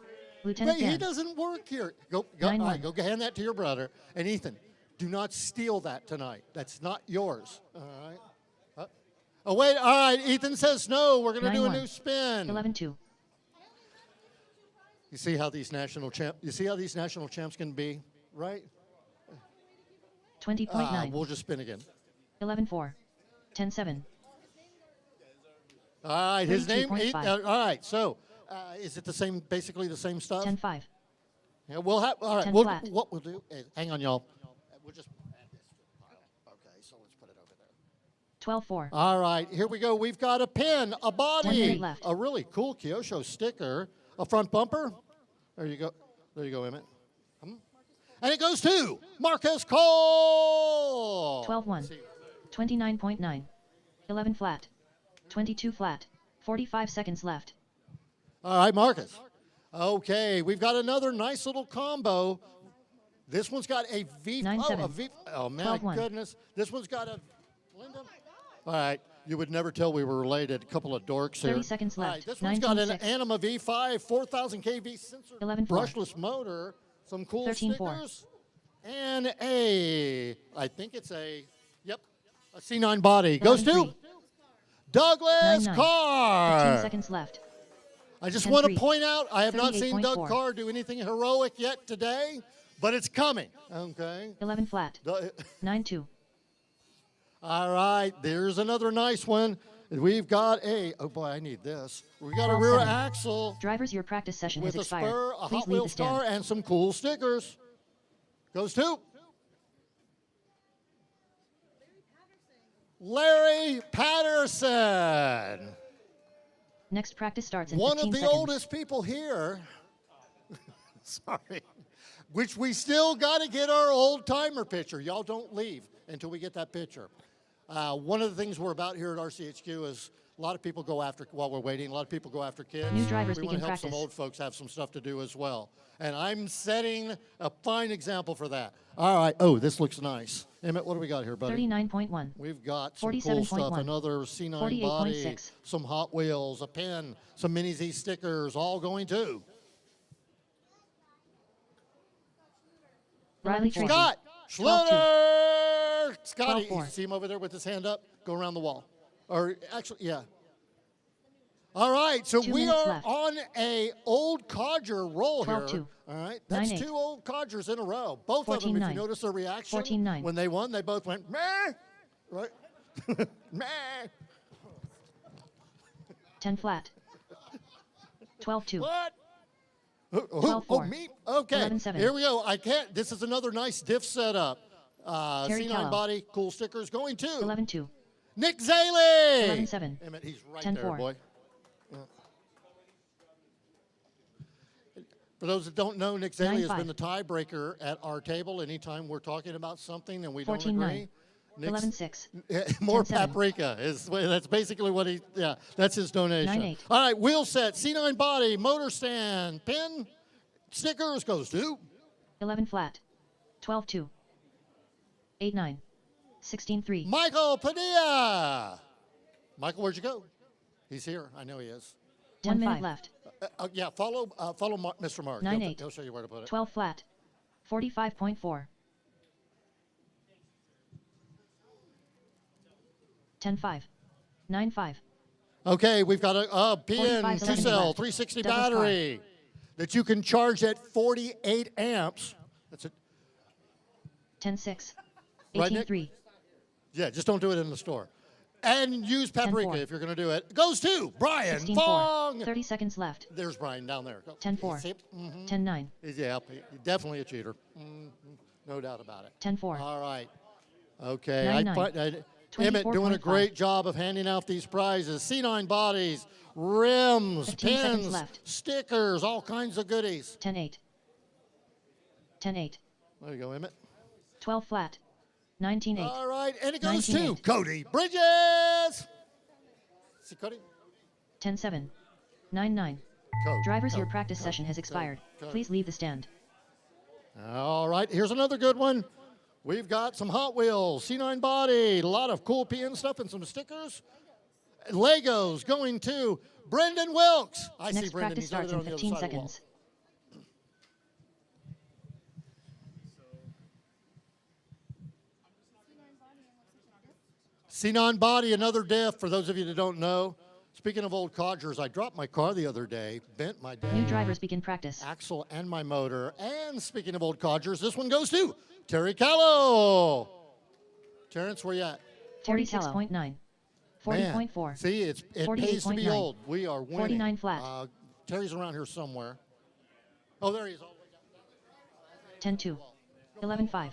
Lieutenant Wait, he Dan. doesn't work here. Go, 9-1. all right, go hand that to your brother. And Ethan, do not steal that tonight. That's not yours. All right. Oh, wait. All right. Ethan says no. We're going to do a 9-1. new spin. 11-2. You see how these national champs can be, right? 20.9. We'll just spin again. 11-4. 10-7. All right. His name. 32.5. All right. So, is it the same? Basically the same stuff. 10-5. Yeah. We'll have. All right. 10 We'll, flat. what we'll do? Hang on, y'all. We'll just add this to the pile. Okay. So let's put it over there. 12-4. All right, here we go. We've got a pin, a 1 body, minute left. a really cool Kyosho sticker, a front bumper. There you go. There you go, Emmett. And it goes to Marcus Cole. 12-1. 29.9. 11 flat. 22 flat. 45 seconds left. All right, Marcus. Okay, we've got another nice little combo. This one's got a V. 9-7. Oh, a V. Oh, my 12-1. goodness. This one's got a. Linda. All right, you would never tell we were related. A couple of dorks here. 30 seconds All left. right, this one's got an 19.6. Anima V5, 4,000 kV sensor, 11-4. brushless motor, some cool 13-4. stickers, and I think it's a C9 body. Goes to 11-3. Douglas 9-9. Carr. 15 seconds left. I just want to 10-3. point out, I have not seen Doug 38.4. Carr do anything heroic yet today, but it's coming. Okay. 11 flat. 9-2. All right, there's another nice one. We've got oh boy, I need this. We got a 12-7. rear axle Drivers, your practice session with has a expired. spur, a Please Hot leave the Wheels car, stand. and some cool stickers. Goes to Larry Patterson. Next practice starts in One 15 of the seconds. oldest people here. Sorry. Which we still got to get our old timer picture. Y'all don't leave until we get that picture. One of the things we're about here at RCHQ is a lot of people go after, while we're waiting, a lot of people go after kids. New drivers we want begin to help some practice. old folks have some stuff to do as well. And I'm setting a fine example for that. All right. Oh, this looks nice. Emmett, what do we got here, buddy? 39.1. We've got some cool stuff, 47.1. another C9 body, 48.6. some Hot Wheels, a pen, some Mini Z stickers, all going to Riley Tracy. Scott 12-2. Schluter. Scotty, 12-4. you see him over there with his hand up? Go around the wall. Or actually, yeah. All right, so 2 we minutes are left. on a old codger roll 12-2. here. All right, that's 9-8. 2 old codgers in a row. Both of them, if 14-9. you notice their reaction, 14-9. when they won, they both went, meh, right? Meh. 10 flat. 12-2. What? Oh, 12-4. me? Okay. 11-7. Here we go. I can't. This is another nice diff setup. Terry C9 Callow. body, cool stickers going to 11-2. Nick Zaley. 11-7. Emmett, he's right 10-4. there, boy. Yeah. For those that don't know, Nick Zaley has 9-5. been the tiebreaker at our table anytime we're talking about something and we don't 14-9. agree. Nick's- 11-6. More 10-7. paprika that's basically what that's his donation. 9-8. All right, wheel set, C9 body, motor stand, pin, stickers goes to 11 flat. 12-2. 8-9. 16-3. Michael Padilla. Michael, where'd you go? He's here. I know he is. 1 minute left. Yeah, follow Mr. Mark. 9-8. He'll show you where to put it. 12 flat. 45.4. 10-5. 9-5. Okay, we've got a PN 45 2 seconds cell left. 360 Double squat. battery that you can charge at 48 amps. That's it. 10-6. Right, Nick? 18-3. Yeah, just don't do it in the store. And use paprika 10-4. if you're going to do it. Goes to Brian 16-4. Fong. 30 seconds left. There's Brian down there. Go. 10-4. See? Mhm. 10-9. Yeah, definitely a cheater. No doubt about it. 10-4. All right. Okay. 9-9. Emmett doing a 24.5. great job of handing out these prizes. C9 bodies, rims, 15 seconds pins, left. stickers, all kinds of goodies. 10-8. 10-8. There you go, Emmett. 12 flat. 19-8. All right, and it goes to 19-8. Cody Bridges. See Cody? 10-7. 9-9. Cody. Drivers, your Cody, practice Cody, session has expired. Cody. Please leave the stand. All right, here's another good one. We've got some Hot Wheels, C9 body, a lot of cool PN stuff and some stickers. Legos going to Brendan Wilkes. I see Next Brendan. practice He's over starts there in on the other 15 side of the wall. seconds. C9 body, another diff, for those of you that don't know. Speaking of old codgers, I dropped my car the other day, bent my New dang drivers begin practice. axle and my motor. And speaking of old codgers, this one goes to Terry Callow. Terrence, where you at? 46.9. 40.4. Man, see, it pays to be 48.9. old. We are winning. 49 flat. Terry's around here somewhere. Oh, there he is. All the way down. 10-2. 11-5.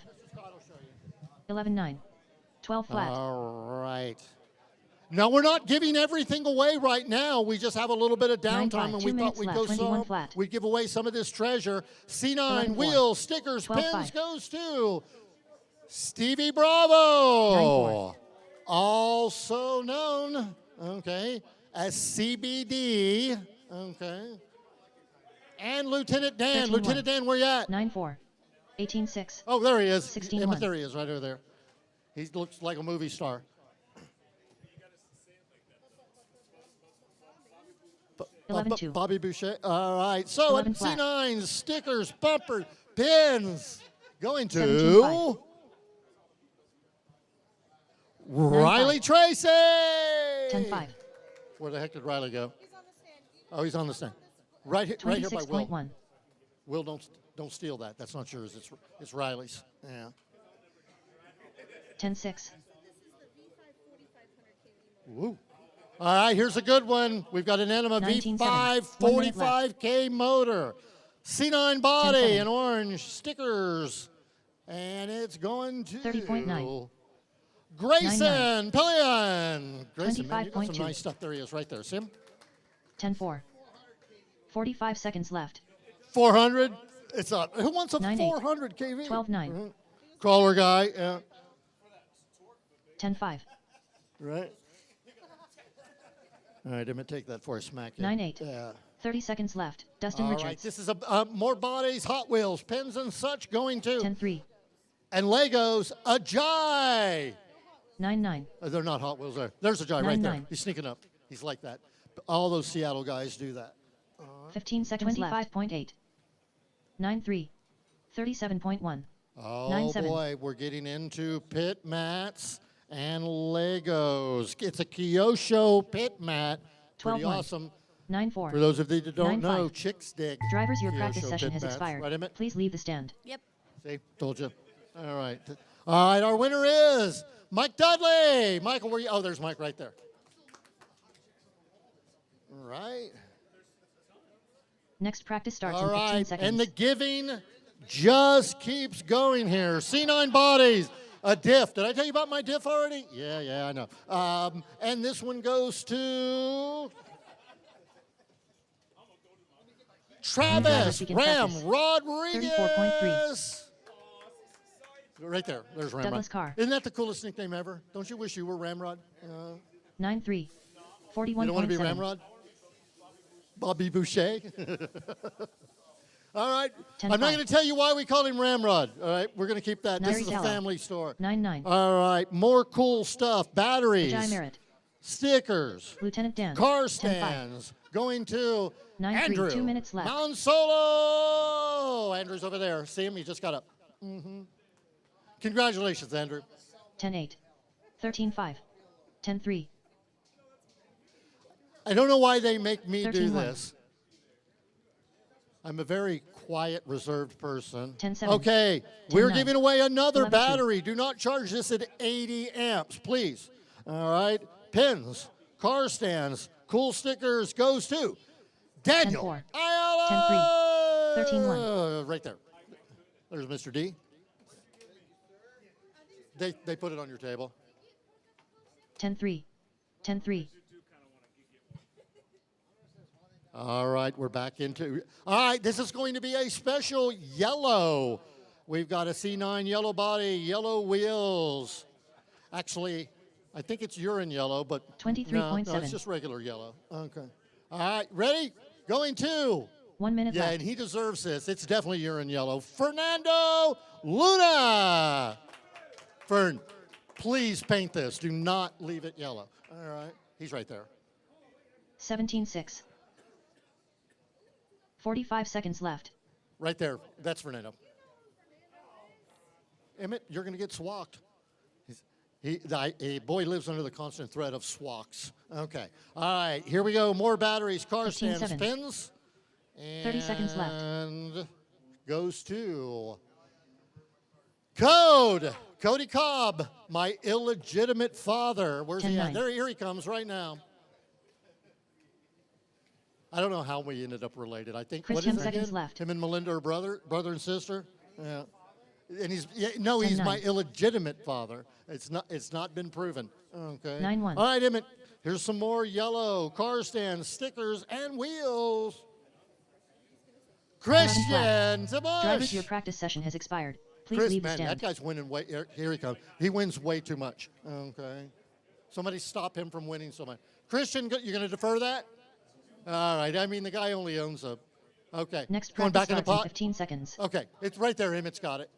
11-9. 12 flat. All right. Now, we're not giving everything away right now. We just have a little bit of 9-5, downtime, and 2 we thought minutes we'd left, go 21 some. flat. We'd give away some of this treasure. C9 11-4. wheels, stickers, 12-5. pins goes to Stevie Bravo. 9-4. Also known, okay, as CBD. Okay. And Lieutenant Dan. 13-1. Lieutenant Dan, where you at? 9-4. 18-6. Oh, there he is. 16-1. Emmett, there he is, right over there. He looks like a movie star. 11-2. Bobby Boucher. All right. So at 11 flat. C9, stickers, bumpers, pins, going to 17-5. Riley 9-5. Tracy. 10-5. Where the heck did Riley go? Oh, he's on the stand. Right here by Will. 26.1. Will, don't steal that. That's not yours. It's Riley's. Yeah. 10-6. Woo. All right, here's a good one. We've got an Enema 19-7. V5 1 minute left. 45K motor. C9 body 10-7. and orange stickers. And it's going to 30.9. Grayson Pillion. Grayson, man, you got some 25.2. nice stuff. There he is, right there. See him? 10-4. 45 seconds left. 400. It's up. Who wants a 9-8. 400 KV? 12-9. Crawler guy. Yeah. 10-5. Right. All right, I'm going to take that for a smack. 9-8. Yeah. 30 seconds left. Dustin All Richards. right, this is more bodies, Hot Wheels, pins and such going to. 10-3. And Legos, Ajay. 9-9. They're not Hot Wheels there. There's Ajay right there. 9-9. He's sneaking up. He's like that. All those Seattle guys do that. 15 seconds left. 25.8. 9-3. 37.1. Oh 9-7. boy, we're getting into pit mats and Legos. It's a Kyosho pit mat. Pretty 12-1. awesome. 9-4. For those of you that don't 9-5. know, chicks dig. Drivers, your Kyosho practice session pit has mats. expired. Right, Emmett? Please leave the stand. Yep. See, told you. All right. All right, our winner is Mike Dudley. Michael, where you? Oh, there's Mike right there. All right. Next practice starts All in 15 right, seconds. and the giving just keeps going here. C9 bodies, a diff. Did I tell you about my diff already? Yeah, I know. And this one goes to Travis begin Ram practice. Rodriguez. 34.3. Right there. There's Ramrod. Douglas Carr. Isn't that the coolest nickname ever? Don't you wish you were Ramrod? 9-3. You don't want to be 41.7. Ramrod? Bobby Boucher? All right. 10-5. I'm not going to tell you why we call him Ramrod. All right. We're going to keep that. This Nari is a Tallow. family store. 9-9. All right. More cool stuff. Batteries. Ajay Merritt. Stickers. Lieutenant Dan. Car 10-5. stands. Going to 9-3. Andrew. 2 minutes left. Mountain Solo. Andrew's over there. See him? He just got up. Congratulations, Andrew. 10-8. 13-5. 10-3. I don't know why they make me do 13-1. this. I'm a very quiet, reserved person. 10-7. Okay, we're 10-9. giving away another 11-2. battery. Do not charge this at 80 amps, please. All right, pins, car stands, cool stickers goes to Daniel 10-4. Ayala. 13-1. Right there. There's Mr. D. They put it on your table. 10-3. 10-3. All right, we're back into. All right, this is going to be a special yellow. We've got a C9 yellow body, yellow wheels. Actually, I think it's urine yellow, but 23.7. no, it's just regular yellow. Okay. All right, ready? Going to. 1 minute Yeah, left. and he deserves this. It's definitely urine yellow. Fernando Luna. Fern, please paint this. Do not leave it yellow. All right, he's right there. 17-6. 45 seconds left. Right there. That's Fernando. Emmett, you're going to get swacked. A boy lives under the constant threat of swacks. Okay. All right. Here we go. More batteries, car stands, 15-7. pins. 30 seconds left. And goes to Code. Cody Cobb, my illegitimate father. Where's he at? 10-9. There, here he comes right now. I don't know how we ended up related. I think Chris, what 10 is it seconds again? left. Him and Melinda are brother and sister. Yeah, and he's my 10-9. illegitimate father. It's not been proven. Okay. 9-1. All right, Emmett. Here's some more yellow car stands, stickers, and wheels. 11 Christian Drivers, your Sabosh. practice session has expired. Please Chris, leave the man, stand. that guy's winning way. Here he comes. He wins way too much. Okay. Somebody stop him from winning so much. Christian, you're going to defer that? All right. I mean, the guy only owns a. Okay. Next Going practice back in the starts in pot. 15 seconds. Okay. It's right there. Emmett's got it.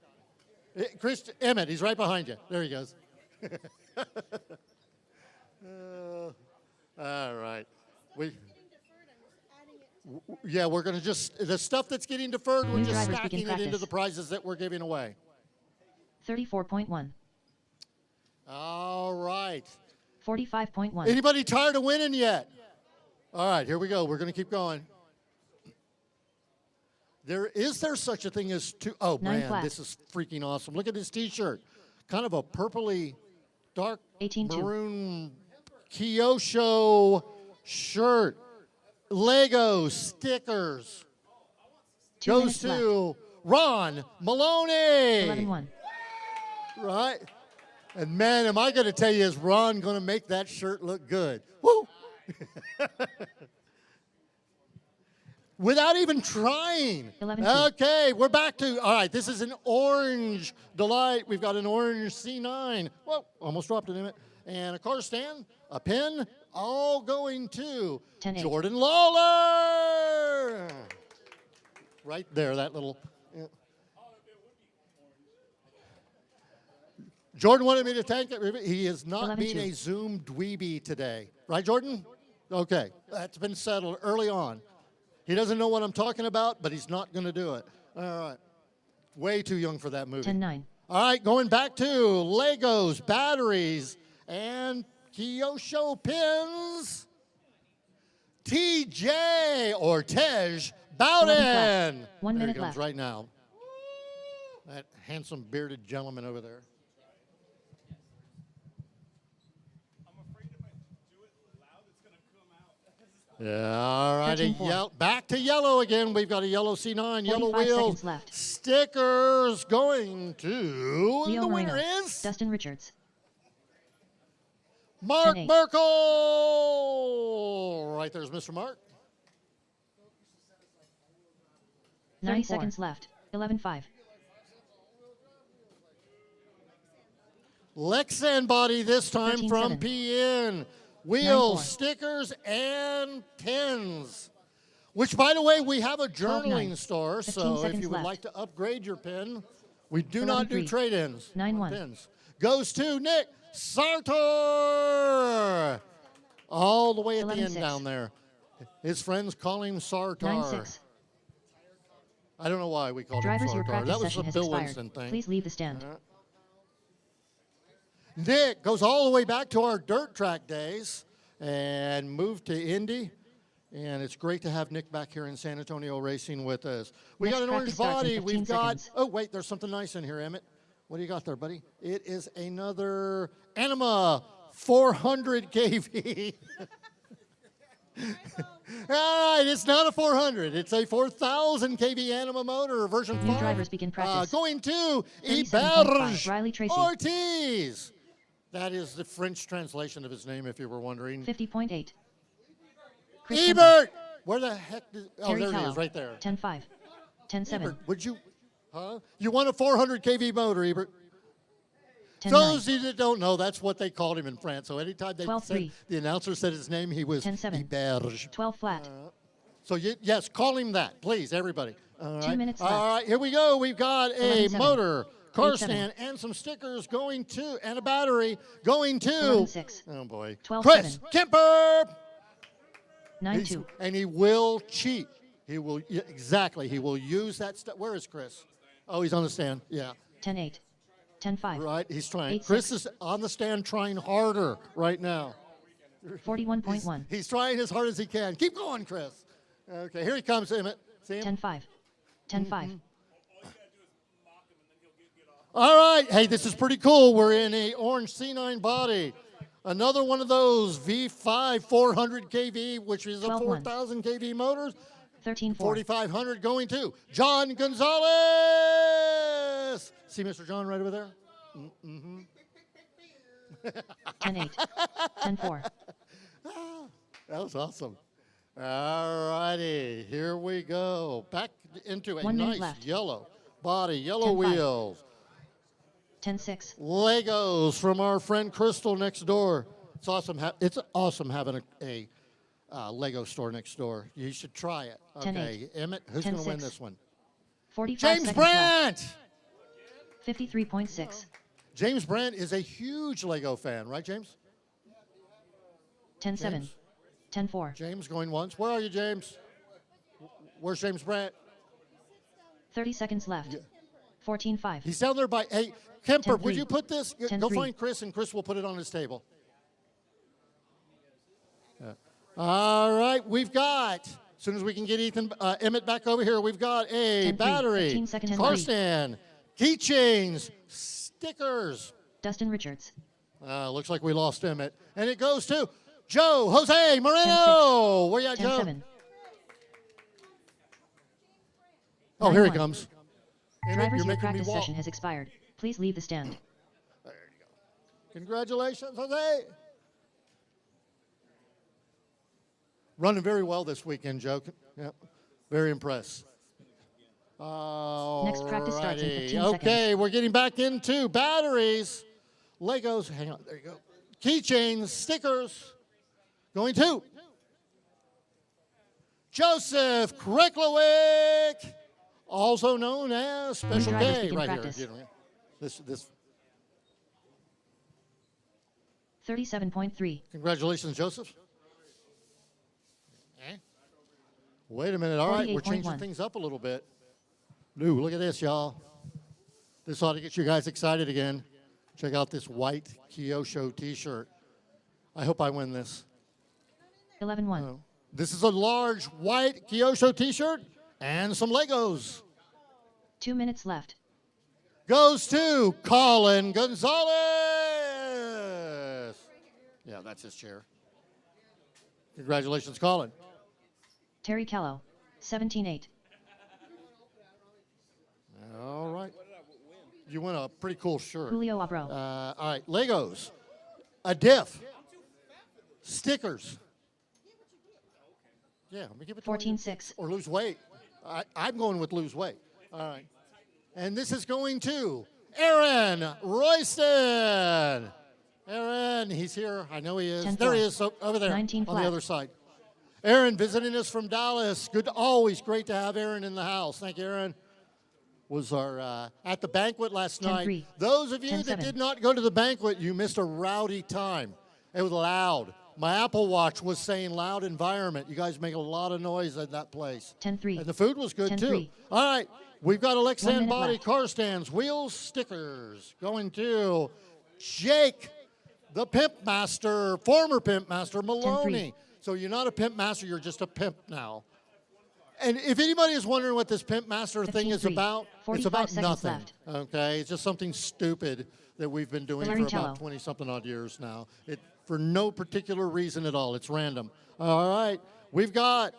Emmett, he's right behind you. There he goes. All right. Yeah, we're going to just, the stuff that's getting deferred, we're New just drivers stacking begin it into practice. the prizes that we're giving away. 34.1. All right. 45.1. Anybody tired of winning yet? All right, here we go. We're going to keep going. Is there such a thing as two? Oh, 9 man, flat. this is freaking awesome. Look at this T-shirt. Kind of a purpley, dark 18-2. maroon Kyosho shirt. Lego stickers. 2 Goes minutes left. to Ron Maloney. 11-1. Right? And man, am I going to tell you, is Ron going to make that shirt look good? Woo! Without even trying. 11-2. Okay, we're back to, all right, this is an orange delight. We've got an orange C9. Whoa, almost dropped it in it. And a car stand, a pin, all going to 10-8. Jordan Lawler. Right there, that little. Yeah. Jordan wanted me to thank it. He is not 11-2. being a Zoom dweeby today. Right, Jordan? Okay, that's been settled early on. He doesn't know what I'm talking about, but he's not going to do it. All right. Way too young for that movie. 10-9. All right, going back to Legos, batteries, and Kyosho pins. TJ or Tej Bowden. 1 There minute he comes left. right now. That handsome bearded gentleman over there. Yeah, all right. 13-4. Back to yellow again. We've got a yellow C9, yellow 45 wheels. seconds left. Stickers going to Leo the Moreno. winner is Dustin Richards. Mark 10-8. Merkel. Right there's Mr. Mark. 90 34. seconds left. 11-5. Lexan body this time 13-7. from PN. Wheels, 9-4. stickers, and pins. Which, by the way, we have a 12-9. journaling store, 15 so if seconds you would left. like to upgrade your pin, we do not do 11-3. trade-ins. 9-1. Pins. Goes to Nick Sartor. All the way at the end 11-6. down there. His friends call him Sartor. 9-6. I don't know why we called Drivers, him your Sartor. practice That was session the has Bill expired. Winston thing. Please leave the stand. Nick goes all the way back to our dirt track days and moved to Indy. And it's great to have Nick back here in San Antonio racing with us. We Next got an orange practice starts in body. 15 We've got, seconds. oh, wait, there's something nice in here, Emmett. What do you got there, buddy? It is another Anima 400 kV. All right, it's not a 400. It's a 4,000 kV Anima motor, version 5. New drivers begin practice. Going to 37.5, Iberge Riley Tracy. Ortiz. That is the French translation of his name, if you were wondering. 50.8. Ebert! Where the heck did, oh, Terry there he Callow. is, right there. 10-5. 10-7. Ebert, would you, huh? You want a 400 kV motor, Ebert? 10-9. Those of you that don't know, that's what they called him in France. So anytime they 12-3. said, the announcer said his name, he was 10-7. Iberge. 12 flat. So yes, call him that, please, everybody. All 2 right. minutes All left. right, here we go. We've got a 11-7. motor, car 8-7. stand, and some stickers going to, and a battery going to. 11-6. Oh boy. 12-7. Chris Kemper. 9-2. And he will cheat. He will, yeah, exactly. He will use that stuff. Where is Chris? Oh, he's on the stand. Yeah. 10-8. 10-5. Right, he's trying. 8-6. Chris is on the stand trying harder right now. 41.1. He's trying as hard as he can. Keep going, Chris. Okay, here he comes, Emmett. See him? 10-5. 10-5. All right. Hey, this is pretty cool. We're in a orange C9 body. Another one of those V5 400 kV, which is a 12-1. 4,000 kV motors. 13-4. 4,500 going to John Gonzalez. See Mr. John right over there? 10-8. 10-4. That was awesome. All righty, here we go. Back into a 1 minute nice left. yellow body, yellow 10-5. wheels. 10-6. Legos from our friend Crystal next door. It's awesome. It's awesome having a Lego store next door. You should try it. 10-8. Okay, Emmett, who's going to win 10-6. this one? 45 James seconds Brandt. left. 53.6. James Brandt is a huge Lego fan, right, James? 10-7. James? 10-4. James going once. Where are you, James? Where's James Brandt? 30 seconds left. 14-5. He's down there by. Hey, Kemper, 10-3. would you put this? Go 10-3. find Chris, and Chris will put it on his table. All right, we've got. As soon as we can get Emmett back over here, we've got a 10-3. battery, 15 seconds. car 10-3. stand, keychains, stickers. Dustin Richards. Looks like we lost Emmett, and it goes to Joe Jose Moreno. Where you at, Joe? 10-7. Oh, here he 9-1. comes. Emmett, Drivers, you're your making me practice walk. session has expired. Please leave the stand. Congratulations, Jose. Running very well this weekend, Joe. Yep. Very impressed. Next practice starts in 15 Okay, seconds. we're getting back into batteries, Legos. Hang on, there you go. Keychains, stickers. Going to Joseph Kreklowick, also known as Special drivers K, begin right practice. here. This. 37.3. Congratulations, Joseph. Wait a minute. All right, we're changing 48.1. things up a little bit. Ooh, look at this, y'all. This ought to get you guys excited again. Check out this white Kyosho t-shirt. I hope I win this. 11-1. This is a large white Kyosho t-shirt and some Legos. 2 minutes left. Goes to Colin Gonzalez. Yeah, that's his chair. Congratulations, Colin. Terry Callow. 17-8. All right. You win a pretty cool shirt. Julio Abro. All right, Legos, a diff, stickers. Yeah, let me give it to 14-6. or lose weight. I'm going with lose weight. All right. And this is going to Aaron Royston. Aaron, he's here. I know he is. 10-4. There he is, over there 19 on the flat. other side. Aaron visiting us from Dallas. Good, always great to have Aaron in the house. Thank you, Aaron. Was our at the banquet last 10-3. night. Those of you that 10-7. did not go to the banquet, you missed a rowdy time. It was loud. My Apple Watch was saying loud environment. You guys make a lot of noise at that place. 10-3. And the food was good 10-3. too. All right, we've got 1 Alexan minute body left. car stands, wheels, stickers going to Jake, the pimp master, former pimp master Maloney. So you're not a pimp master, you're just a pimp now. And if anybody is wondering what this pimp master thing is 15-3. about, it's 45 about seconds nothing. left. Okay, it's just something stupid that we've been doing for Valericello. about 20-something odd years now. It for no particular reason at all. It's random. All right, we've got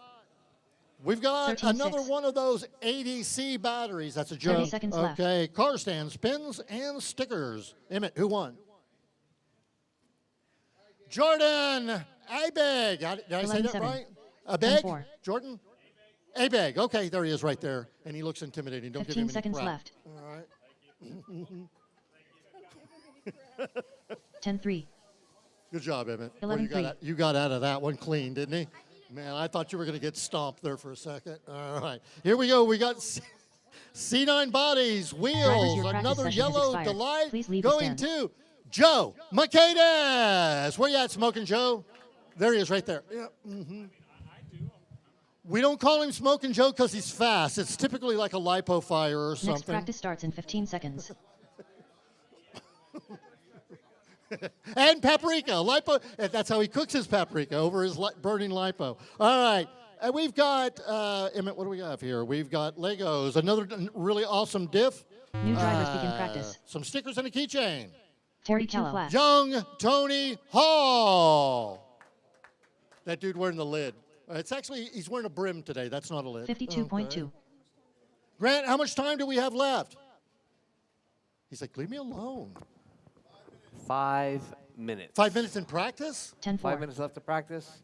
13-6. another one of those ADC batteries. That's a 30 joke. seconds left. Okay, car stands, pins, and stickers. Emmett, who won? Jordan Abeg. Did I say that 11-7. right? Abeg? 10-4. Jordan? Abeg. Okay, there he is right there. And he looks intimidating. Don't give him 15 any seconds crap. left. All right. 10-3. Good job, Emmett. Well, 11-3. you got out of that one clean, didn't he? Man, I thought you were going to get stomped there for a second. All right. Here we go. We got C9 bodies, Drivers, wheels, your practice another session has yellow expired. delight Please leave the going stand. to Joe Maquedas. Where you at, Smoking Joe? There he is right there. Yeah. We don't call him Smoking Joe because he's fast. It's typically like a lipo fire or Next something. practice starts in 15 seconds. And paprika, lipo. That's how he cooks his paprika, over his burning lipo. All right. And we've got, Emmett, what do we have here? We've got Legos, another really awesome diff. New drivers begin practice. Some stickers and a keychain. 42 flat. Young Tony Hall. That dude wearing the lid. It's actually, he's wearing a brim today. That's not a lid. 52.2. Okay. Grant, how much time do we have left? He's like, leave me alone. 5 minutes. 5 minutes in practice? 10-4. 5 minutes left to practice.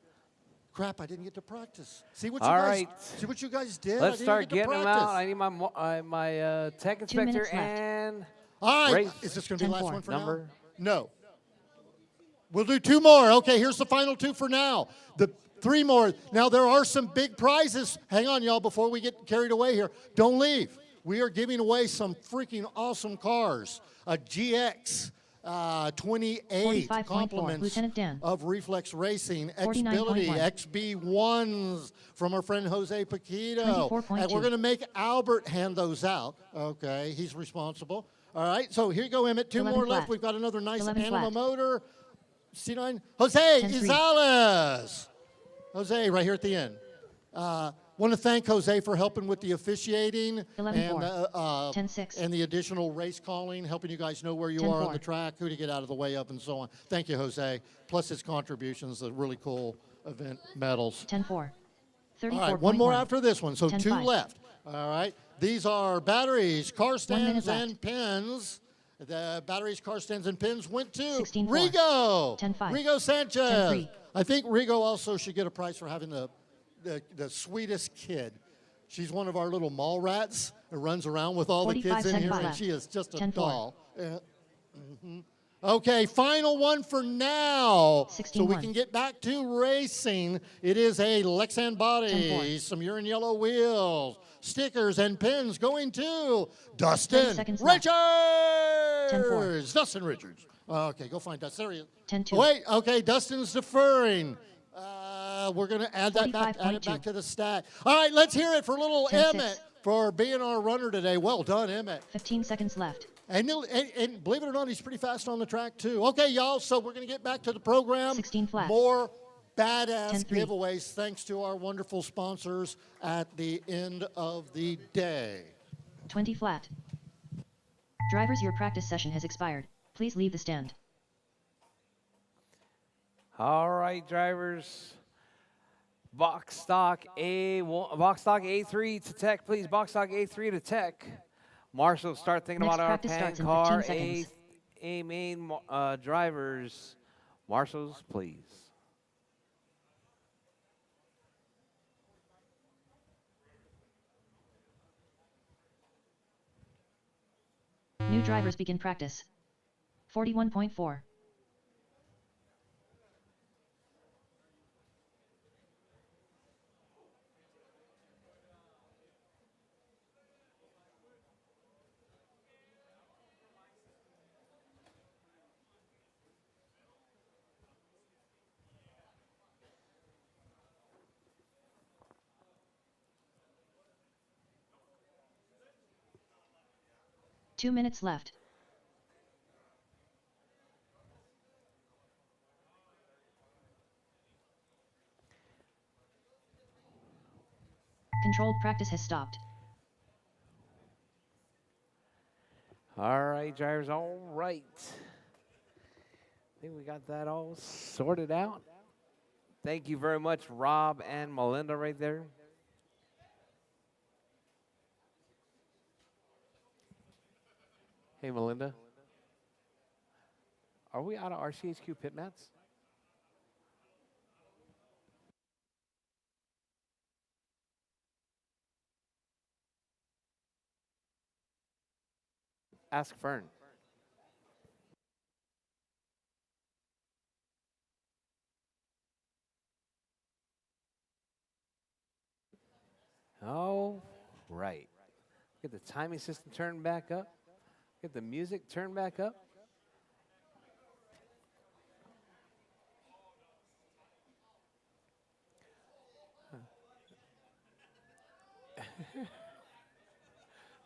Crap, I didn't get to practice. See what you All guys right. see what you guys did? I Let's didn't start get to getting them practice. out. I need my tech 2 inspector minutes left. and All right. race Is this going to be the last 10-4. one for number. now? No. We'll do 2 more. Okay, here's the final 2 for now. The 3 more. Now, there are some big prizes. Hang on, y'all, before we get carried away here. Don't leave. We are giving away some freaking awesome cars. A GX 28 45.4, compliments Lieutenant Dan. of Reflex Racing. 49.1. Xbility XB1s from our friend Jose Paquito. 24.2. And we're going to make Albert hand those out. Okay, he's responsible. All right, so here you go, Emmett. 2 11 more left. flat. We've got another nice 11 Anima flat. motor. C9. Jose 10-3. Izales. Jose, right here at the end. Want to thank Jose for helping with the officiating 11-4. and 10-6. and the additional race calling, helping you guys know where you are on 10-4. the track, who to get out of the way of, and so on. Thank you, Jose. Plus his contributions, the really cool event medals. 10-4. 34.1. All right, one more after this one, so 10-5. 2 left. All right, these are batteries, car minute stands, left. and pins. The batteries, car stands, and pins went to 16-4. Rigo. 10-5. Rigo Sanchez. 10-3. I think Rigo also should get a prize for having the sweetest kid. She's one of our little mall rats that runs around with all the 45 kids in here, seconds and left. she is just a 10-4. doll. Okay, final one for now. 16-1. So we can get back to racing. It is a Lexan body, 10-4. some urine yellow wheels, stickers, and pins going to Dustin 30 seconds left. Richards. Dustin Richards. Okay, go find Dustin. There he is. 10-2. Wait, okay, Dustin's deferring. We're going to add that back, add it 45.2. back to the stat. All right, let's hear it for little 10-6. Emmett for being our runner today. Well done, Emmett. 15 seconds left. And believe it or not, he's pretty fast on the track, too. Okay, y'all, so we're going to get back to the program. 16 flat. More badass 10-3. giveaways thanks to our wonderful sponsors at the end of the day. 20 flat. Drivers, your practice session has expired. Please leave the stand. All right, drivers. Box stock A3 to tech, please. Box stock A3 to tech. Marshall, start thinking Next about our practice pan starts in car 15 seconds. A main drivers. Marshalls, please. New drivers begin practice. 41.4. Two minutes left. Controlled practice has stopped. All right, drivers, all right. I think we got that all sorted out. Thank you very much, Rob and Melinda right there. Hey, Melinda. Are we out of RCHQ pit mats? Ask Fern. Oh, right. Get the timing system turned back up. Get the music turned back up.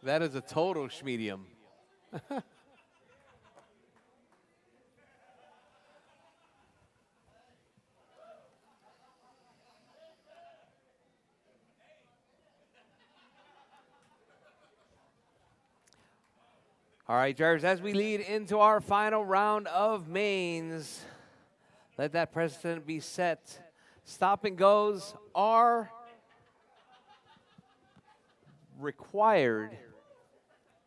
That is a total schmedium. All right, drivers, as we lead into our final round of mains, let that precedent be set. Stop and goes are required,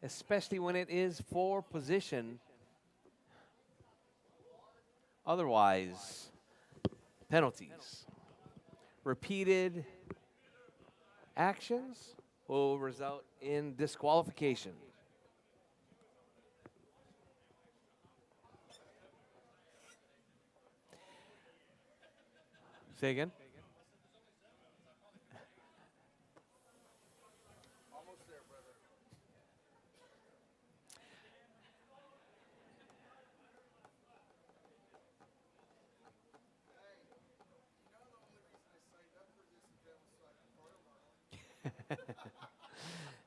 especially when it is for position. Otherwise, penalties. Repeated actions will result in disqualification. Say again?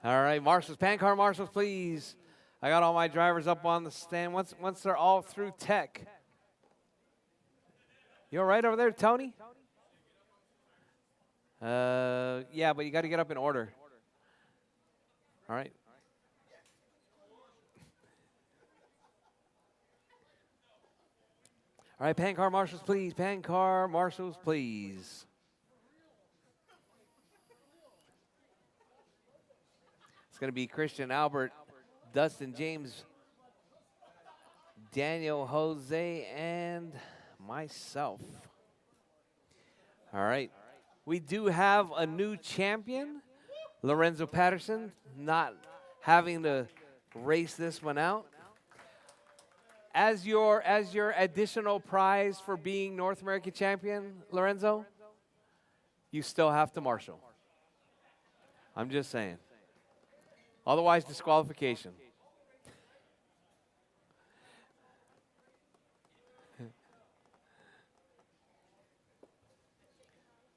All right, marshals, pan car marshals, please. I got all my drivers up on the stand. Once they're all through tech. You all right over there, Tony? Yeah, but you got to get up in order. All right. All right, pan car marshals, please. Pan car marshals, please. It's going to be Christian, Albert, Dustin, James, Daniel, Jose, and myself. All right. We do have a new champion, Lorenzo Patterson, not having to race this one out. As your additional prize for being North American champion, Lorenzo, you still have to marshal. I'm just saying. Otherwise, disqualification.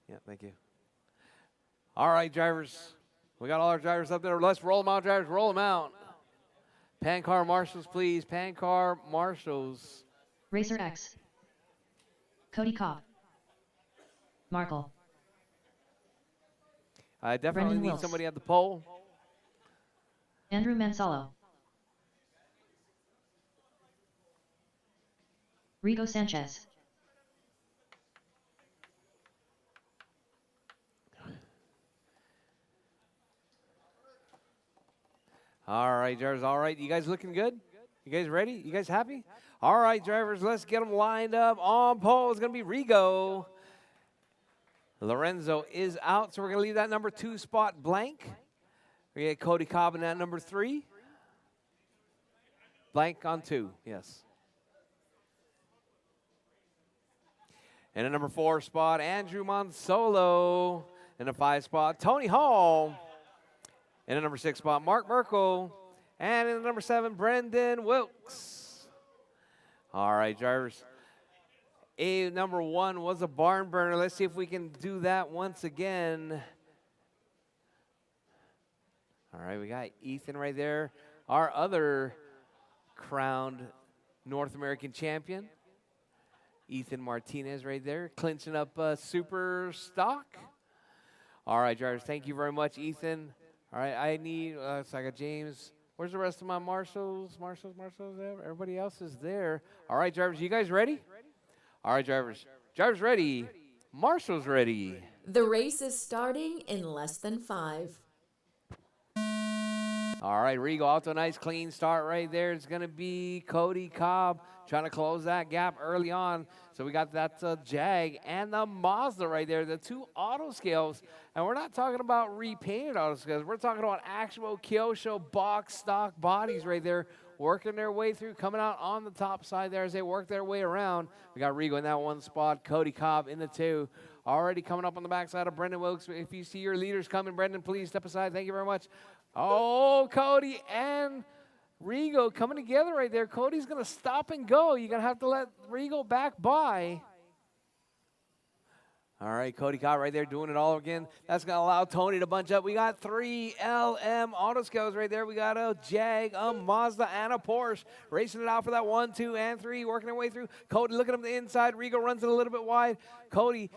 Yeah, thank you. All right, drivers. We got all our drivers up there. Let's roll them out, drivers. Roll them out. Pan car marshals, please. Pan car marshals. Racer X. Cody Cobb. Markle. I definitely Brendan need Wilkes. somebody at the pole. Andrew Mansalo. Rigo Sanchez. All right, drivers. All right. You guys looking good? You guys ready? You guys happy? All right, drivers. Let's get them lined up. On pole is going to be Rigo. Lorenzo is out, so we're going to leave that number 2 spot blank. We get Cody Cobb in that number 3. Blank on 2, yes. In a number 4 spot, Andrew Monsolo. In a 5 spot, Tony Hall. In a number 6 spot, Mark Merkel. And in the number 7, Brendan Wilkes. All right, drivers. Number 1 was a barn burner. Let's see if we can do that once again. All right, we got Ethan right there, our other crowned North American champion. Ethan Martinez right there, clinching up super stock. All right, drivers, thank you very much, Ethan. All right, I need, so I got James. Where's the rest of my marshals? Marshals, everybody else is there. All right, drivers, you guys ready? All right, drivers. Drivers ready. Marshals ready. The race is starting in less than 5. All right, Regal off to a nice clean start right there. It's going to be Cody Cobb trying to close that gap early on. So we got that Jag and the Mazda right there, the 2 auto scales. And we're not talking about repainted auto scales. We're talking about actual Kyosho box stock bodies right there, working their way through, coming out on the top side there as they work their way around. We got Regal in that 1 spot, Cody Cobb in the 2. Already coming up on the backside of Brendan Wilkes. If you see your leaders coming, Brendan, please step aside. Thank you very much. Oh, Cody and Regal coming together right there. Cody's going to stop and go. You're going to have to let Regal back by. All right, Cody Cobb right there doing it all again. That's going to allow Tony to bunch up. We got 3 LM auto scales right there. We got a Jag, a Mazda, and a Porsche. Racing it out for that 1, 2, and 3. Working their way through. Cody looking up the inside. Regal runs it a little bit wide. Cody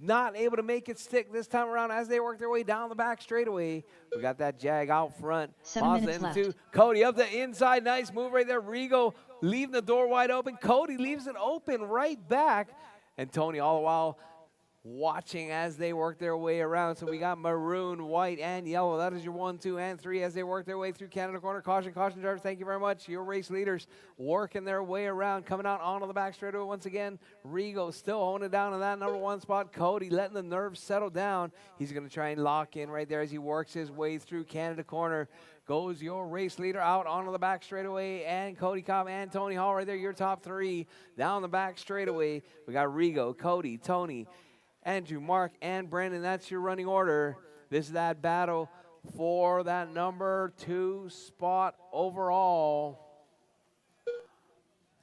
not able to make it stick this time around as they work their way down the back straightaway. We got that Jag out front. 7 Mazda minutes left. 2. Cody up the inside. Nice move right there. Regal leaving the door wide open. Cody leaves it open right back. And Tony all the while watching as they work their way around. So we got maroon, white, and yellow. That is your 1, 2, and 3 as they work their way through Canada corner. Caution, caution, drivers. Thank you very much. Your race leaders working their way around, coming out onto the back straightaway once again. Rigo still holding it down in that number 1 spot. Cody letting the nerves settle down. He's going to try and lock in right there as he works his way through Canada corner. Goes your race leader out onto the back straightaway, and Cody Cobb and Tony Hall right there, your top 3. Down the back straightaway, we got Rigo, Cody, Tony, Andrew, Mark, and Brandon. That's your running order. This is that battle for that number 2 spot overall.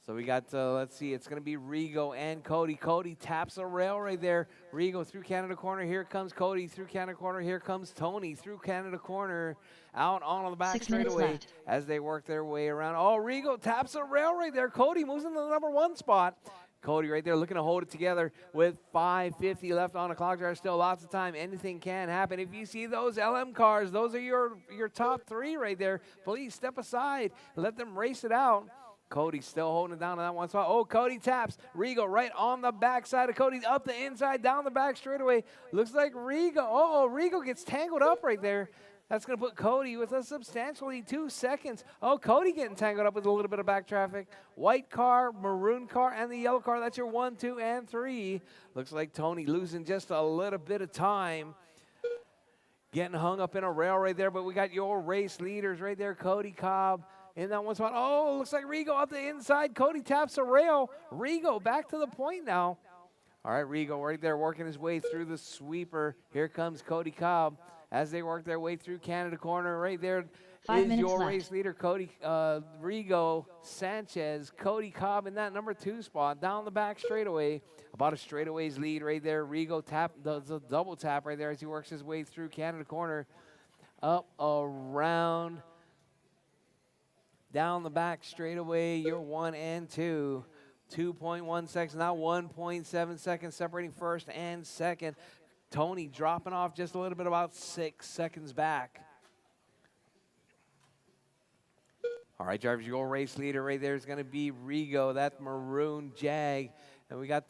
So we got, let's see, it's going to be Rigo and Cody. Cody taps a rail right there. Rigo through Canada corner. Here comes Cody through Canada corner. Here comes Tony through Canada corner. Out on the back 6 minutes straightaway left. as they work their way around. Oh, Rigo taps a rail right there. Cody moves into the number 1 spot. Cody right there looking to hold it together with 5:50 left on the clock. There's still lots of time. Anything can happen. If you see those LM cars, those are your top 3 right there. Please step aside. Let them race it out. Cody still holding it down to that 1 spot. Oh, Cody taps. Rigo right on the backside of Cody. Up the inside, down the back straightaway. Looks like Rigo. Oh, Rigo gets tangled up right there. That's going to put Cody with a substantially 2 seconds. Oh, Cody getting tangled up with a little bit of back traffic. White car, maroon car, and the yellow car. That's your 1, 2, and 3. Looks like Tony losing just a little bit of time. Getting hung up in a rail right there, but we got your race leaders right there. Cody Cobb in that 1 spot. Oh, looks like Rigo up the inside. Cody taps a rail. Rigo back to the point now. All right, Rigo right there working his way through the sweeper. Here comes Cody Cobb. As they work their way through Canada corner, right there 5 is minutes your left. race leader, Cody Rigo Sanchez. Cody Cobb in that number 2 spot, down the back straightaway. About a straightaway's lead right there. Rigo does a double tap right there as he works his way through Canada corner. Up, around, down the back straightaway, your 1 and 2. 2.1 seconds, now 1.7 seconds separating first and second. Tony dropping off just a little bit, about 6 seconds back. All right, drivers, your race leader right there is going to be Rigo, that maroon Jag. And we got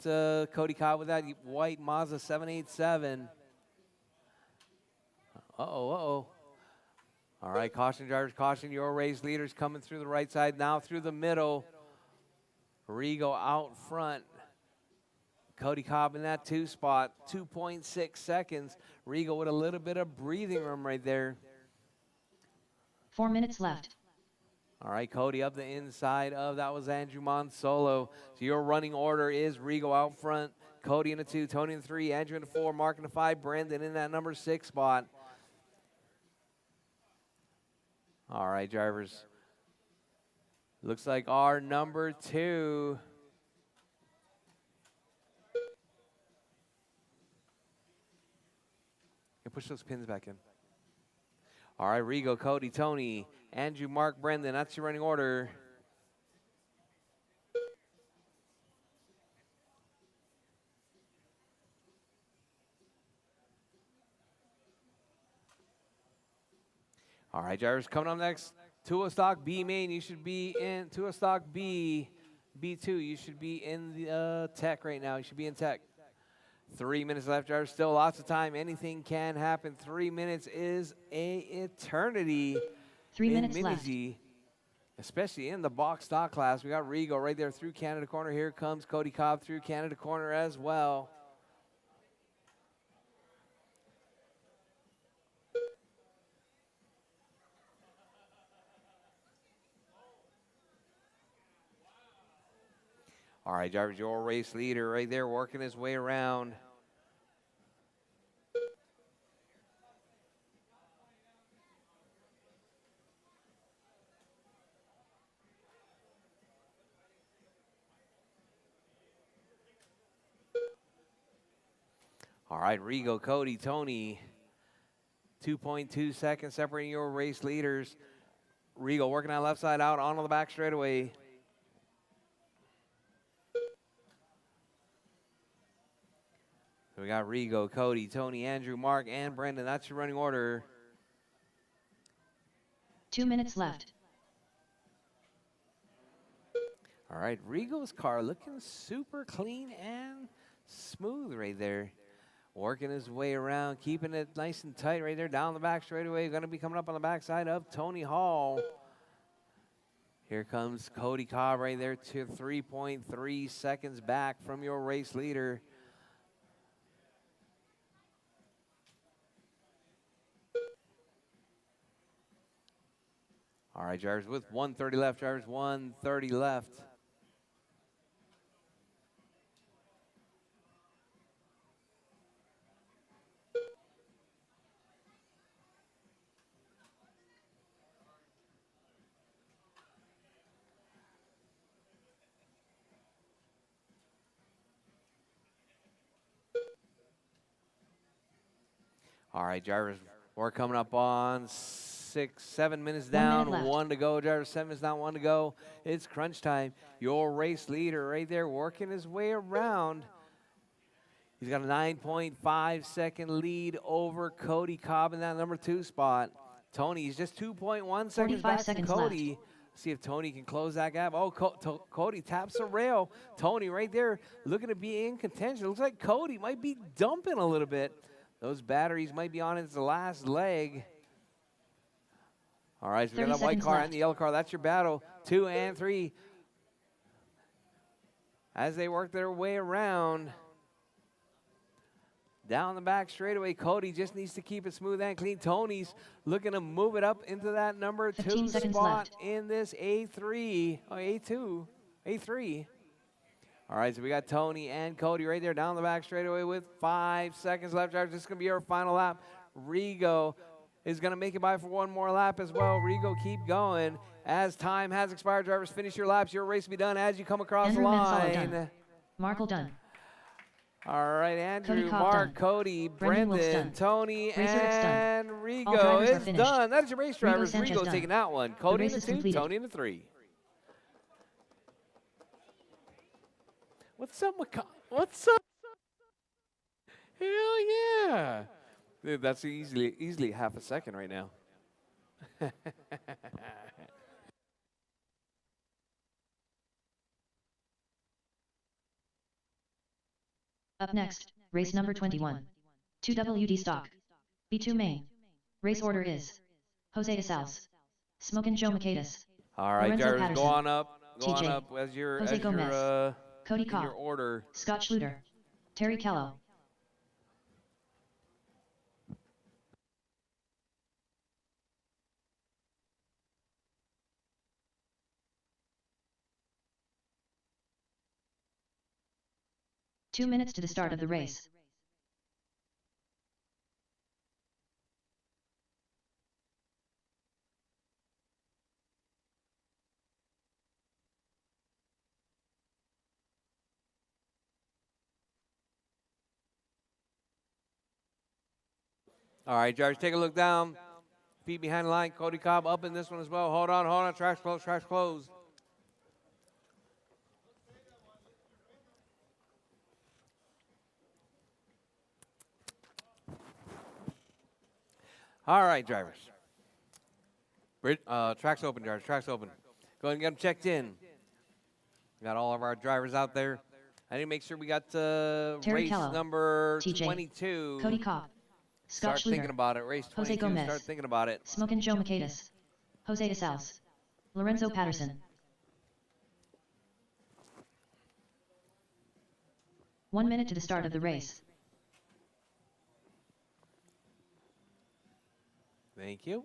Cody Cobb with that white Mazda 787. Uh-oh. All right, caution, drivers, caution. Your race leaders coming through the right side, now through the middle. Rigo out front. Cody Cobb in that 2 spot, 2.6 seconds. Rigo with a little bit of breathing room right there. 4 minutes left. All right, Cody up the inside of, that was Andrew Monsolo. So your running order is Rigo out front, Cody in the 2, Tony in the 3, Andrew in the 4, Mark in the 5, Brendan in that number 6 spot. All right, drivers. Looks like our number 2. Push those pins back in. All right, Rigo, Cody, Tony, Andrew, Mark, Brendan. That's your running order. All right, drivers, coming up next. Tua stock B main. You should be in Tua stock B, B2. You should be in the tech right now. You should be in tech. 3 minutes left, drivers. Still lots of time. Anything can happen. 3 minutes is a eternity. 3 minutes left. Especially in the box stock class. We got Rigo right there through Canada corner. Here comes Cody Cobb through Canada corner as well. All right, drivers, your race leader right there working his way around. All right, Rigo, Cody, Tony. 2.2 seconds separating your race leaders. Rigo working on left side out on the back straightaway. So we got Rigo, Cody, Tony, Andrew, Mark, and Brendan. That's your running order. 2 minutes left. All right, Rigo's car looking super clean and smooth right there. Working his way around, keeping it nice and tight right there down the back straightaway. Going to be coming up on the backside of Tony Hall. Here comes Cody Cobb right there to 3.3 seconds back from your race leader. All right, drivers, with 1:30 left, drivers, 1:30 left. All right, drivers, we're coming up on 6, 7 minutes 1 down, minute left. 1 to go. Drivers, 7 minutes down, 1 to go. It's crunch time. Your race leader right there working his way around. He's got a 9.5 second lead over Cody Cobb in that number 2 spot. Tony is just 2.1 seconds 45 back seconds from Cody. See if Tony can close that gap. Oh, Cody taps the rail. Tony right there looking to be in contention. Looks like Cody might be dumping a little bit. Those batteries might be on its last leg. All right, so we got 30 that white seconds car left. and the yellow car. That's your battle. 2 and 3. As they work their way around. Down the back straightaway, Cody just needs to keep it smooth and clean. Tony's looking to move it up into that number 15 2 seconds spot left. in this A3, or A2, A3. All right, so we got Tony and Cody right there down the back straightaway with 5 seconds left. Drivers, this is going to be our final lap. Rigo is going to make it by for one more lap as well. Rigo, keep going. As time has expired, drivers, finish your laps. Your race will be done as you come across Andrew the Mansolo line. done. Markle done. All right, Andrew, Cody Cobb Mark, done. Cody, Brendan Wilkes Brendan, done. Tony, Racer, it's done. and All Rigo drivers are is finished. done. That is your race drivers. Sanchez Rigo done. taking that one. Cody in race the is 2, completed. Tony in the 3. What's up, What's up? Hell yeah. Dude, that's easily half a second right now. Up next, race number 21. 2WD stock. B2 main. Race order is Jose Isals, Smokin' Joe Maquedas, All right, Lorenzo drivers, go Patterson. on up. Go on TJ. up as your Jose Gomez. Cody in Cobb, your order. Scott Schluter, Terry Kello. 2 minutes to the start of the race. All right, drivers, take a look down. Feet behind the line. Cody Cobb up in this one as well. Hold on. Tracks closed, tracks closed. All right, drivers. Tracks open, drivers, tracks open. Go ahead and get them checked in. We got all of our drivers out there. I need to make sure we got race Callow, number TJ, 22. Cody Cobb, Start Scott thinking Schluter, about it. Race Jose 22, Gomez, start thinking about it. Smokin' Joe Michaelis, Jose Isals, Lorenzo Patterson. 1 minute to the start of the race. Thank you.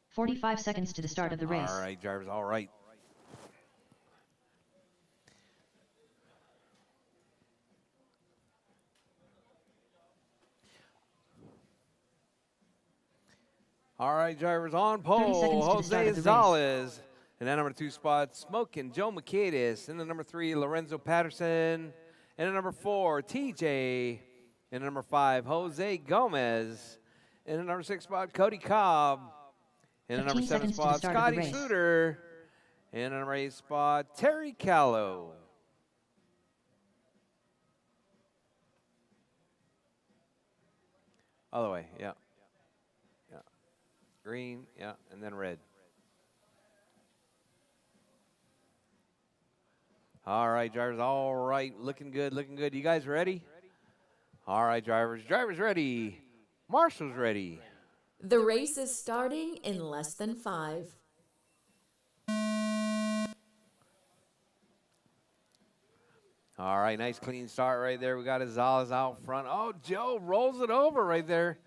"45 seconds to the start of the race. All right, drivers, all right. All right, drivers on 30 pole. seconds to the start Jose of the Gonzalez. In that number 2 spot, Smokin' Joe Michaelis. In the number 3, Lorenzo Patterson. In the number 4, TJ. In the number 5, Jose Gomez. In the number 6 spot, Cody Cobb. In the number 15 7 seconds to the spot, start of the Scotty race. Schluter. In the number 8 spot, Terry Callow. Other way, yeah. Yeah. Green, yeah, and then red. All right, drivers, all right. Looking good, looking good. You guys ready? All right, drivers. Drivers ready. Marshall's ready. The race is starting in less than 5. All right, nice clean start right there. We got Gonzalez out front. Oh, Joe rolls it over right there.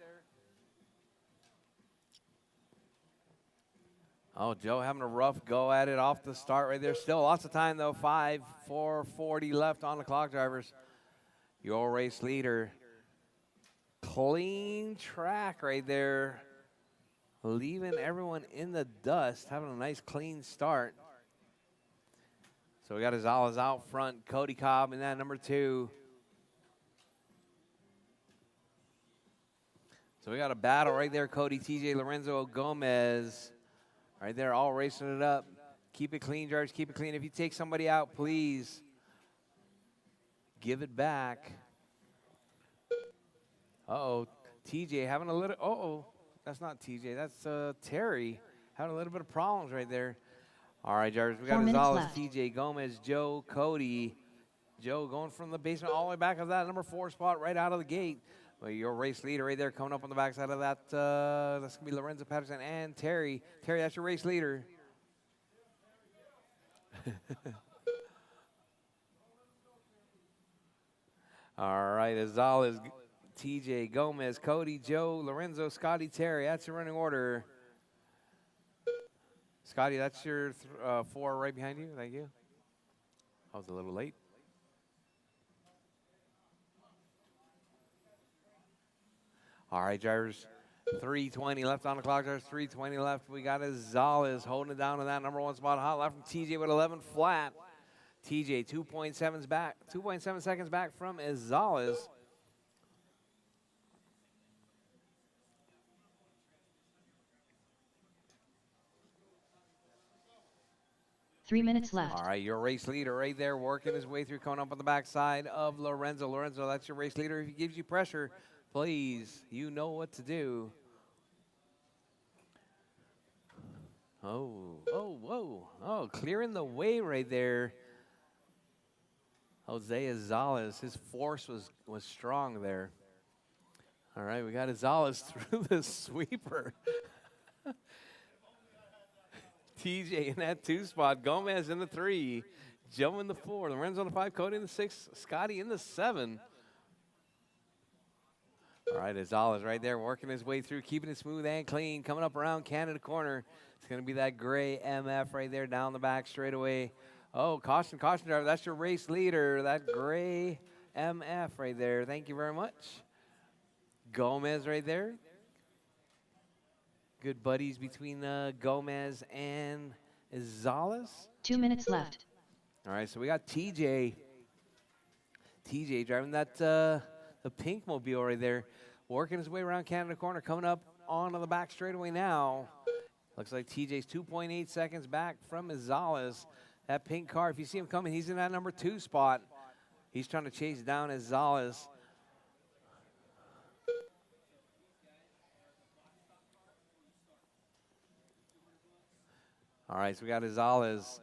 Oh, Joe having a rough go at it off the start right there. Still lots of time, though. 4:40 left on the clock, drivers. Your race leader. Clean track right there. Leaving everyone in the dust. Having a nice clean start. So we got Gonzalez out front. Cody Cobb in that number 2. So we got a battle right there. Cody, TJ, Lorenzo, Gomez. Right there, all racing it up. Keep it clean, drivers. Keep it clean. If you take somebody out, please give it back. Uh-oh. TJ having a little, uh-oh. That's not TJ. That's Terry. Having a little bit of problems right there. All right, drivers. We got 4 minutes Gonzalez, left. TJ, Gomez, Joe, Cody. Joe going from the basement all the way back of that number 4 spot right out of the gate. Well, your race leader right there coming up on the backside of that. That's going to be Lorenzo Patterson and Terry. Terry, that's your race leader. All right, Gonzalez, TJ, Gomez, Cody, Joe, Lorenzo, Scotty, Terry. That's your running order. Scotty, that's your 4 right behind you. Thank you. I was a little late. All right, drivers. 3:20 left on the clock. There's 3:20 left. We got Gonzalez holding it down to that number 1 spot. Hot left from TJ with 11 flat. TJ 2.7 back, 2.7 seconds back from Gonzalez. Three minutes left. All right, your race leader right there working his way through, coming up on the backside of Lorenzo. Lorenzo, that's your race leader. If he gives you pressure, please, you know what to do. Oh, clearing the way right there. Jose Gonzalez, his force was strong there. All right, we got Gonzalez through the sweeper. TJ in that 2 spot, Gomez in the 3, Joe in the 4, Lorenzo in the 5, Cody in the 6, Scotty in the 7. All right, Azala's right there working his way through, keeping it smooth and clean. Coming up around Canada corner. It's going to be that gray MF right there down the back straightaway. Oh, caution, caution, driver. That's your race leader, that gray MF right there. Thank you very much. Gomez right there. Good buddies between Gomez and Azales. 2 minutes left. All right, so we got TJ. TJ driving that the pink mobile right there, working his way around Canada corner, coming up onto the back straightaway now. Looks like TJ's 2.8 seconds back from Azales. That pink car, if you see him coming, he's in that number 2 spot. He's trying to chase down Azales. All right, so we got Azales,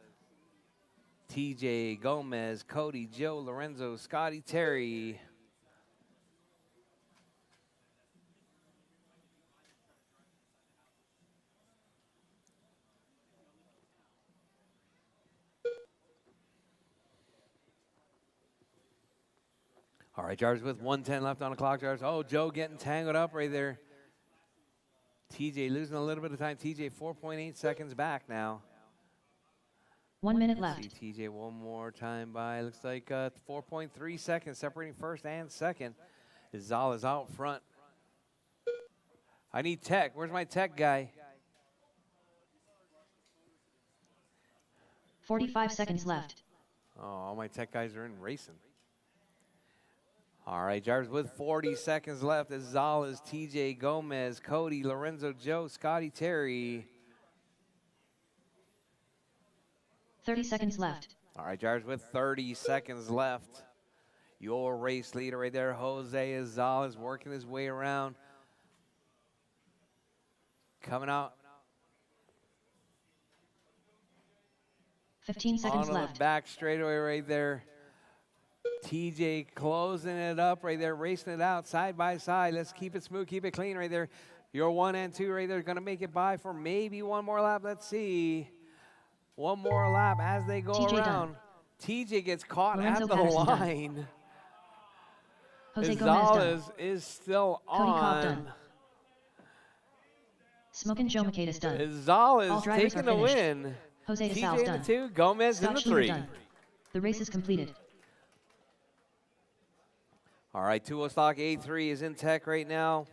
TJ, Gomez, Cody, Joe, Lorenzo, Scotty, Terry. All right, Jars with 1:10 left on the clock, Jars. Oh, Joe getting tangled up right there. TJ losing a little bit of time. TJ 4.8 seconds back now. 1 minute See left. TJ one more time by. Looks like 4.3 seconds separating first and second. Azala's out front. I need tech. Where's my tech guy? 45 seconds left. Oh, all my tech guys are in racing. All right, Jars with 40 seconds left. Azala's, TJ, Gomez, Cody, Lorenzo, Joe, Scotty, Terry. 30 seconds left. All right, Jars with 30 seconds left. Your race leader right there, Jose Azala's working his way around. Coming out 15 seconds on left. the back straightaway right there. TJ closing it up right there, racing it out side by side. Let's keep it smooth, keep it clean right there. Your 1 and 2 right there, going to make it by for maybe one more lap. Let's see. One more lap as they go TJ around. done. TJ gets caught Lorenzo at the Patterson done. line. Jose Gomez done. Gonzalez is still Cody Cobb on. done. Smokin' Joe Maquedas done. All Gonzalez drivers taking are the finished. win. Jose TJ DeSal's in done. the 2, Gomez in Scott the Schluter 3. done. The race is completed. All right, 2 stock A3 is in tech right now.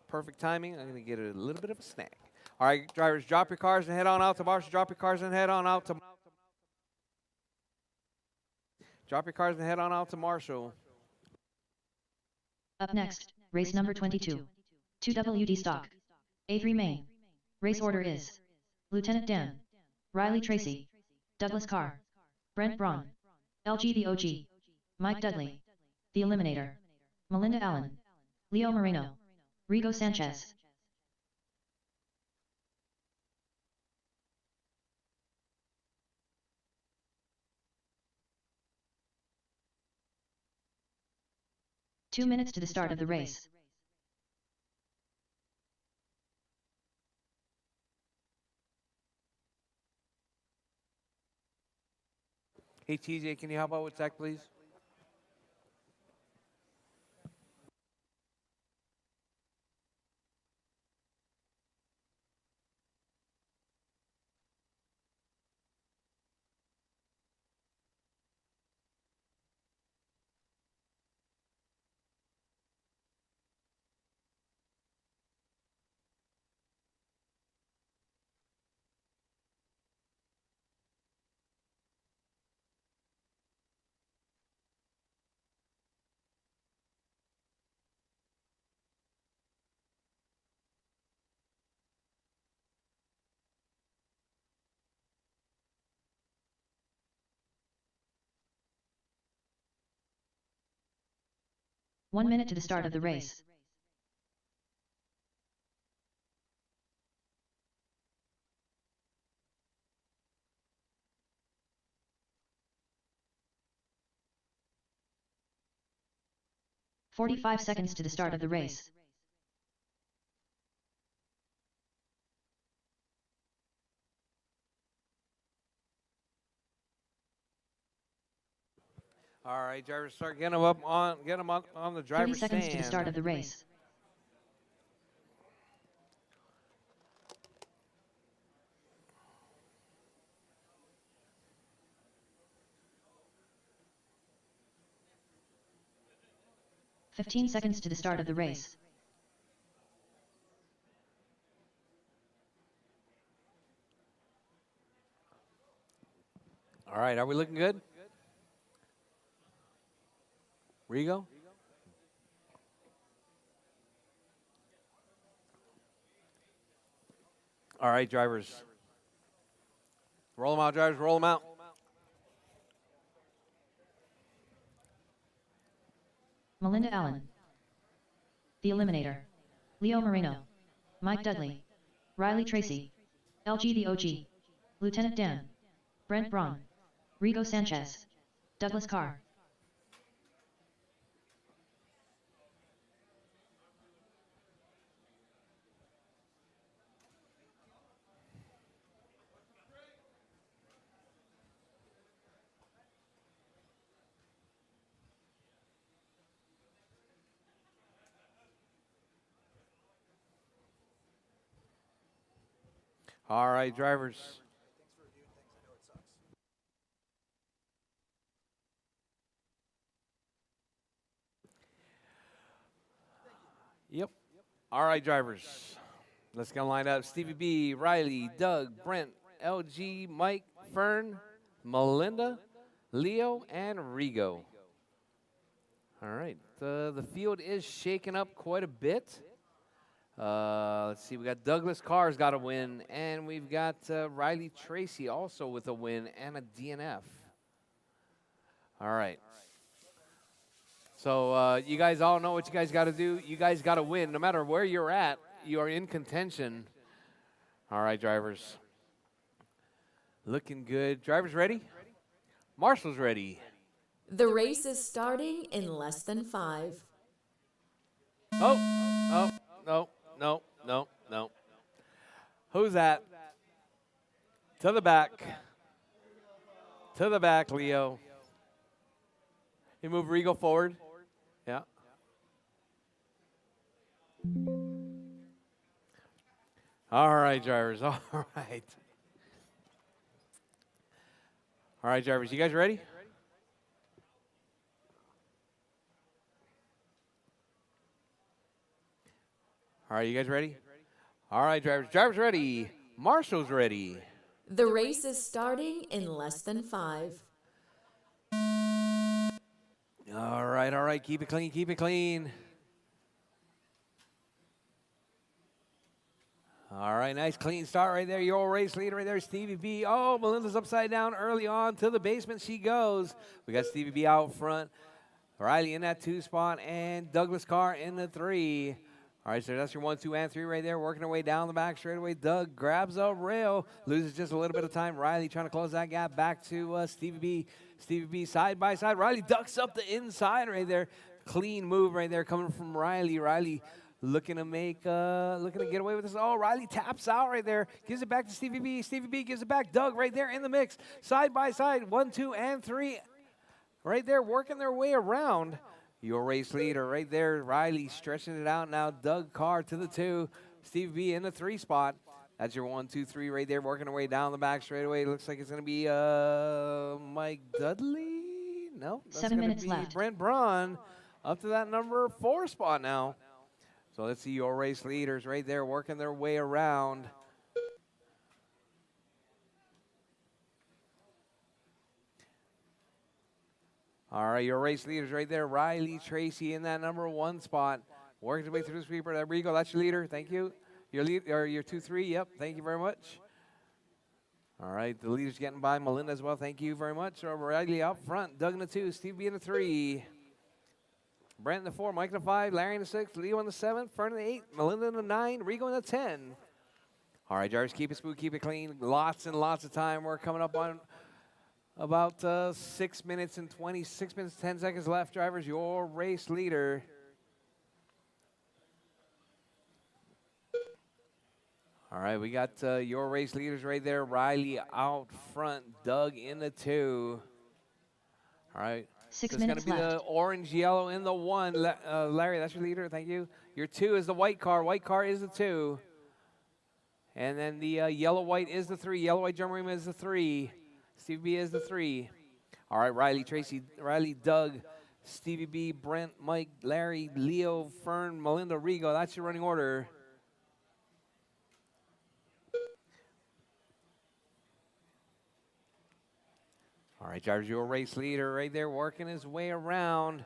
Perfect timing. I'm going to get a little bit of a snack. All right, drivers, drop your cars and head on out to Marshall. Drop your cars and head on out to Marshall. Up next, race number 22. 2WD stock. A3 main. Race order is Lieutenant Dan, Riley Tracy, Douglas Carr, Brent Braun, LG the OG, Mike Dudley, the Eliminator, Melinda Allen, Leo Moreno, Rigo Sanchez. Two minutes to the start of the race. Hey, TJ, can you help out with tech, please? One minute to the start of the race. "45 seconds to the start of the race. All right, drivers, start getting them up on the 30 driver's seconds stand. to the start of the race. "15 seconds to the start of the race. All right, are we looking good? Rigo? All right, drivers. Roll them out, drivers, roll them out. Melinda Allen. The Eliminator. Leo Moreno. Mike Dudley. Riley Tracy. LG the OG. Lieutenant Dan. Brent Braun. Rigo Sanchez. Douglas Carr. All right, drivers. Yep. All right, drivers. Let's get lined up. Stevie B, Riley, Doug, Brent, LG, Mike, Fern, Melinda, Leo, and Rigo. All right. The field is shaking up quite a bit. Let's see. We got Douglas Carr's got a win, and we've got Riley Tracy also with a win and a DNF. All right. So you guys all know what you guys got to do. You guys got to win. No matter where you're at, you are in contention. All right, drivers. Looking good. Drivers ready? Marshall's ready. The race is starting in less than 5. Oh, no. Who's that? To the back. To the back, Leo. You move Rigo forward. Yeah. All right, drivers. All right. All right, drivers. You guys ready? All right, you guys ready? All right, drivers. Drivers ready. Marshall's ready. The race is starting in less than 5. All right. Keep it clean, keep it clean. All right, nice clean start right there. Your race leader right there, Stevie B. Oh, Melinda's upside down early on. To the basement she goes. We got Stevie B out front. Riley in that 2 spot, and Douglas Carr in the 3. All right, so that's your 1, 2, and 3 right there, working her way down the back straightaway. Doug grabs a rail, loses just a little bit of time. Riley trying to close that gap back to Stevie B. Stevie B side by side. Riley ducks up the inside right there. Clean move right there coming from Riley. Riley looking to get away with this. Oh, Riley taps out right there. Gives it back to Stevie B. Stevie B gives it back. Doug right there in the mix. Side by side. 1, 2, and 3. Right there working their way around. Your race leader right there. Riley stretching it out now. Doug Carr to the 2. Stevie B in the 3 spot. That's your 1, 2, 3 right there, working their way down the back straightaway. Looks like it's going to be Mike Dudley. No, that's 7 gonna minutes be left. Brent Braun up to that number 4 spot now. So let's see your race leaders right there working their way around. All right, your race leaders right there. Riley Tracy in that number 1 spot. Working his way through the sweeper. There we go. That's your leader. Thank you. Your lead, or your 2, 3. Yep. Thank you very much. All right, the leader's getting by. Melinda as well. Thank you very much. So Riley out front. Doug in the 2. Steve B in the 3. Brent in the 4. Mike in the 5. Larry in the 6. Leo in the 7. Fern in the 8. Melinda in the 9. Rigo in the 10. All right, drivers, keep it smooth, keep it clean. Lots and lots of time. We're coming up on about 6 minutes and 10 seconds left, drivers. Your race leader. All right, we got your race leaders right there. Riley out front. Doug in the 2. All right. 6 So it's going minutes to be the left. orange, yellow in the 1. Larry, that's your leader. Thank you. Your 2 is the white car. White car is the 2. And then the yellow, white is the 3. Yellow, white, German is the 3. Stevie B is the 3. All right, Riley, Tracy, Riley, Doug, Stevie B, Brent, Mike, Larry, Leo, Fern, Melinda, Rigo. That's your running order. All right, drivers, your race leader right there working his way around.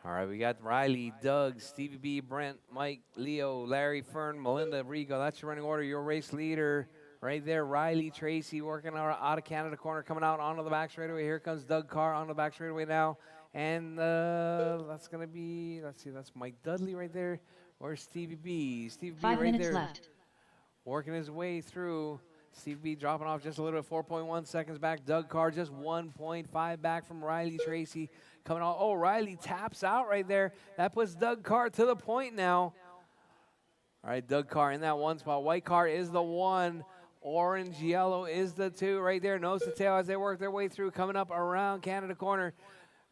All right, we got Riley, Doug, Stevie B, Brent, Mike, Leo, Larry, Fern, Melinda, Rigo. That's your running order. Your race leader right there. Riley, Tracy working out of Canada corner, coming out onto the back straightaway. Here comes Doug Carr on the back straightaway now. And that's going to be, let's see, that's Mike Dudley right there. Or Stevie B. Stevie B 5 right minutes there. left. Working his way through. Steve B dropping off just a little bit, 4.1 seconds back. Doug Carr just 1.5 back from Riley Tracy. Coming on. Oh, Riley taps out right there. That puts Doug Carr to the point now. All right, Doug Carr in that 1 spot. White car is the 1. Orange, yellow is the 2 right there. Nose to tail as they work their way through. Coming up around Canada corner.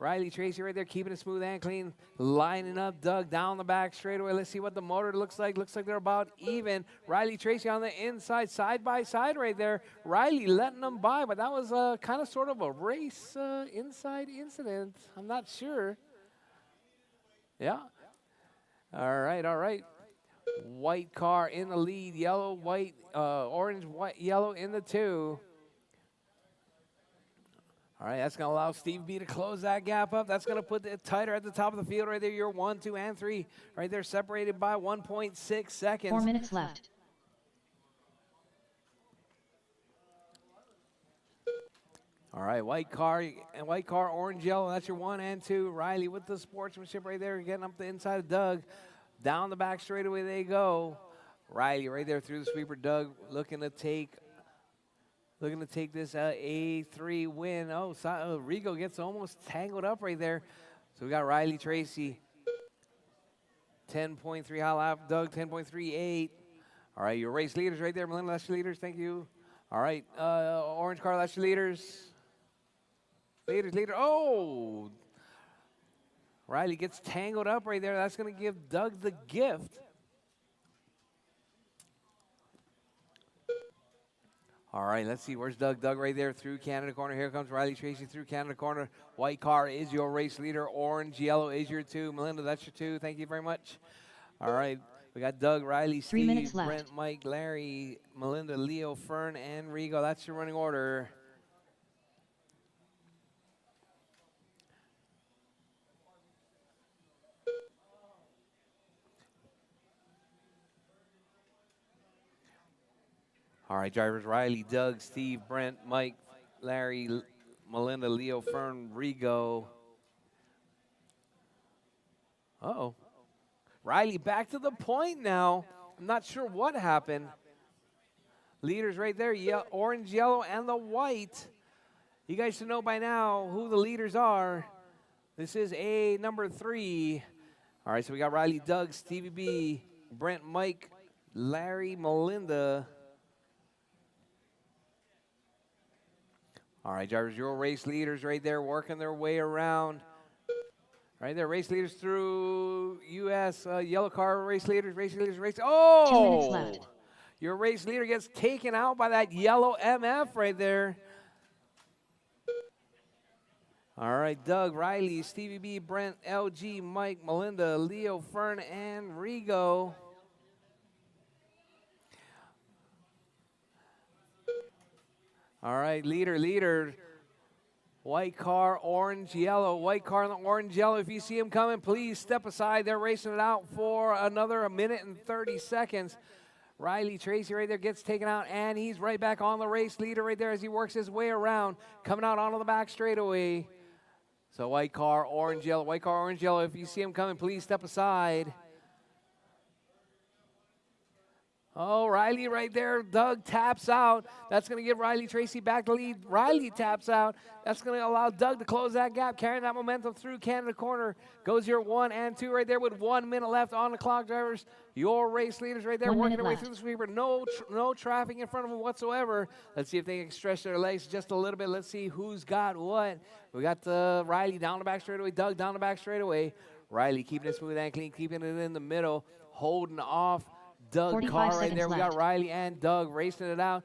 Riley Tracy right there, keeping it smooth and clean. Lining up Doug down the back straightaway. Let's see what the motor looks like. Looks like they're about even. Riley Tracy on the inside, side by side right there. Riley letting them by, but that was kind of sort of a race inside incident. I'm not sure. Yeah. All right, all right. White car in the lead. Yellow, white, orange, white, yellow in the 2. All right, that's going to allow Steve B to close that gap up. That's going to put it tighter at the top of the field right there. You're 1, 2, and 3 right there, separated by 1.6 seconds. 4 minutes left. All right, white car, orange, yellow. That's your 1 and 2. Riley with the sportsmanship right there, getting up the inside of Doug. Down the back straightaway they go. Riley right there through the sweeper. Doug looking to take this A3 win. Oh, Rigo gets almost tangled up right there. So we got Riley Tracy, 10.3 hot lap. Doug, 10.38. All right, your race leaders right there. Melinda, that's your leaders. Thank you. All right, orange car, that's your leaders. Leader. Oh! Riley gets tangled up right there. That's going to give Doug the gift. All right, let's see. Where's Doug? Doug right there through Canada corner. Here comes Riley Tracy through Canada corner. White car is your race leader. Orange, yellow is your 2. Melinda, that's your 2. Thank you very much. All right, we got Doug, Riley, 3 Steve, minutes left. Brent, Mike, Larry, Melinda, Leo, Fern, and Rigo. That's your running order. All right, drivers, Riley, Doug, Steve, Brent, Mike, Larry, Melinda, Leo, Fern, Rigo. Uh-oh. Riley back to the point now. I'm not sure what happened. Leaders right there, orange, yellow, and the white. You guys should know by now who the leaders are. This is A number 3. All right, so we got Riley, Doug, Stevie B, Brent, Mike, Larry, Melinda. All right, drivers, your race leaders right there working their way around. Right there, race leaders through U.S. Yellow car race leaders. Oh! 2 minutes left. Your race leader gets taken out by that yellow MF right there. All right, Doug, Riley, Stevie B, Brent, LG, Mike, Melinda, Leo, Fern, and Rigo. All right, leader. White car, orange, yellow. White car and the orange, yellow. If you see them coming, please step aside. They're racing it out for another 1 minute and 30 seconds. Riley Tracy right there gets taken out, and he's right back on the race leader right there as he works his way around, coming out onto the back straightaway. So white car, orange, yellow. White car, orange, yellow. If you see him coming, please step aside. Oh, Riley right there. Doug taps out. That's going to give Riley Tracy back the lead. Riley taps out. That's going to allow Doug to close that gap, carrying that momentum through Canada corner. Goes your 1 and 2 right there with 1 minute left on the clock, drivers. Your race leaders right there 1 working minute their way left. through the sweeper. No traffic in front of them whatsoever. Let's see if they can stretch their legs just a little bit. Let's see who's got what. We got Riley down the back straightaway. Doug down the back straightaway. Riley keeping it smooth and clean, keeping it in the middle, holding off Doug 45 Carr right seconds there. We got left. Riley and Doug racing it out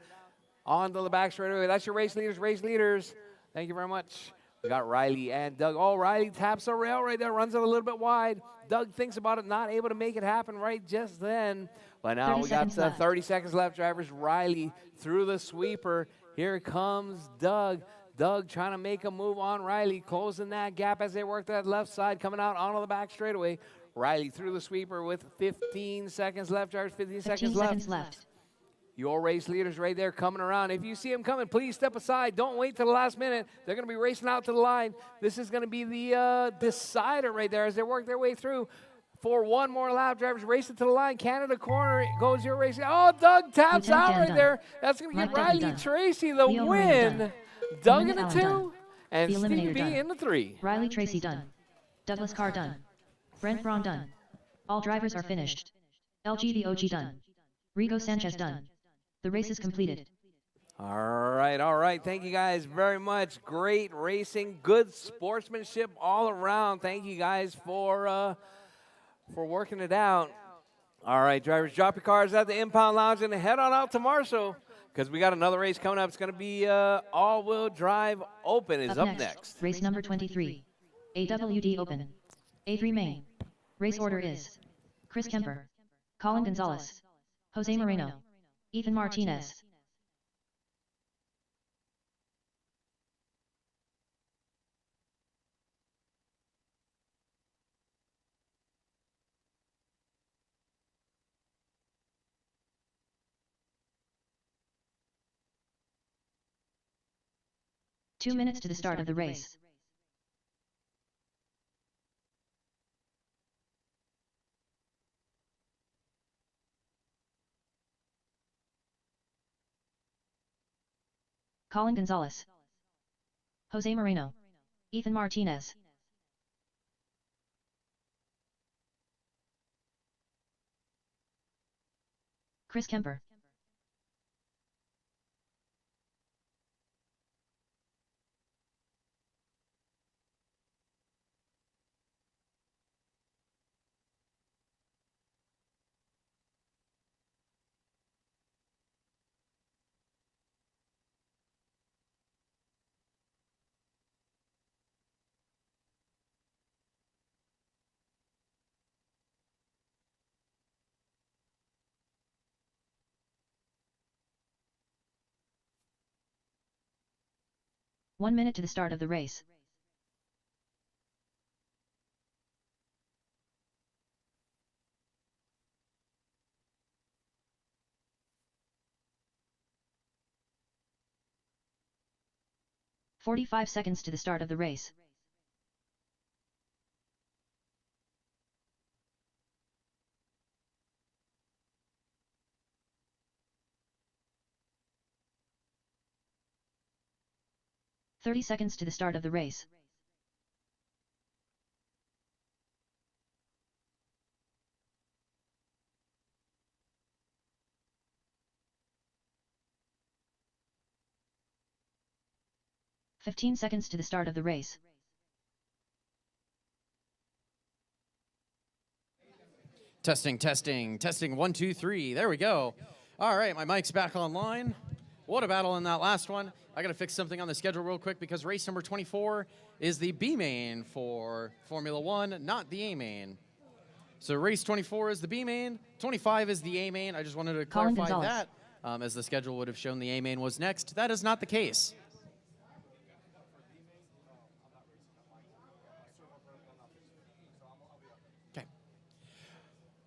on the back straightaway. That's your race leaders, Thank you very much. We got Riley and Doug. Oh, Riley taps the rail right there, runs it a little bit wide. Doug thinks about it, not able to make it happen right just then. But now 30 we got seconds left. 30 seconds left, drivers. Riley through the sweeper. Here comes Doug. Doug trying to make a move on Riley, closing that gap as they work that left side, coming out onto the back straightaway. Riley through the sweeper with 15 seconds left, drivers. 15 15 seconds left. Your race leaders right there coming around. If you see them coming, please step aside. Don't wait till the last minute. They're going to be racing out to the line. This is going to be the decider right there as they work their way through. For one more lap, drivers racing to the line. Canada corner goes your race. Oh, Doug taps Lieutenant out Dan right done. there. That's going to Mike give Dudley Riley done. Tracy the Leo Moreno win. done. Doug in Amanda the Allen 2 done. and The Stevie Eliminator B done. in the 3. Riley Tracy done. Douglas Carr done. Brent Braun done. All drivers are finished. LGDOG done. Rigo Sanchez done. The race is completed. All right. Thank you guys very much. Great racing, good sportsmanship all around. Thank you guys for working it out. All right, drivers, drop your cars at the impound lounge and head on out to Marshall because we got another race coming up. It's going to be all-wheel drive open is up next. Race number 23. AWD Open. A3 main. Race order is Chris Kemper, Colin Gonzalez, Jose Moreno, Ethan Martinez. Two minutes to the start of the race. Colin Gonzalez, Jose Moreno, Ethan Martinez. Chris Kemper. One minute to the start of the race. "45 seconds to the start of the race. "30 seconds to the start of the race. "15 seconds to the start of the race. Testing, 1, 2, 3. There we go. All right, my mic's back online. What a battle in that last one. I got to fix something on the schedule real quick because race number 24 is the B main for Formula One, not the A main. So race 24 is the B main, 25 is the A main. I just wanted to Colin clarify Gonzalez. that as the schedule would have shown the A main was next. That is not the case. Okay.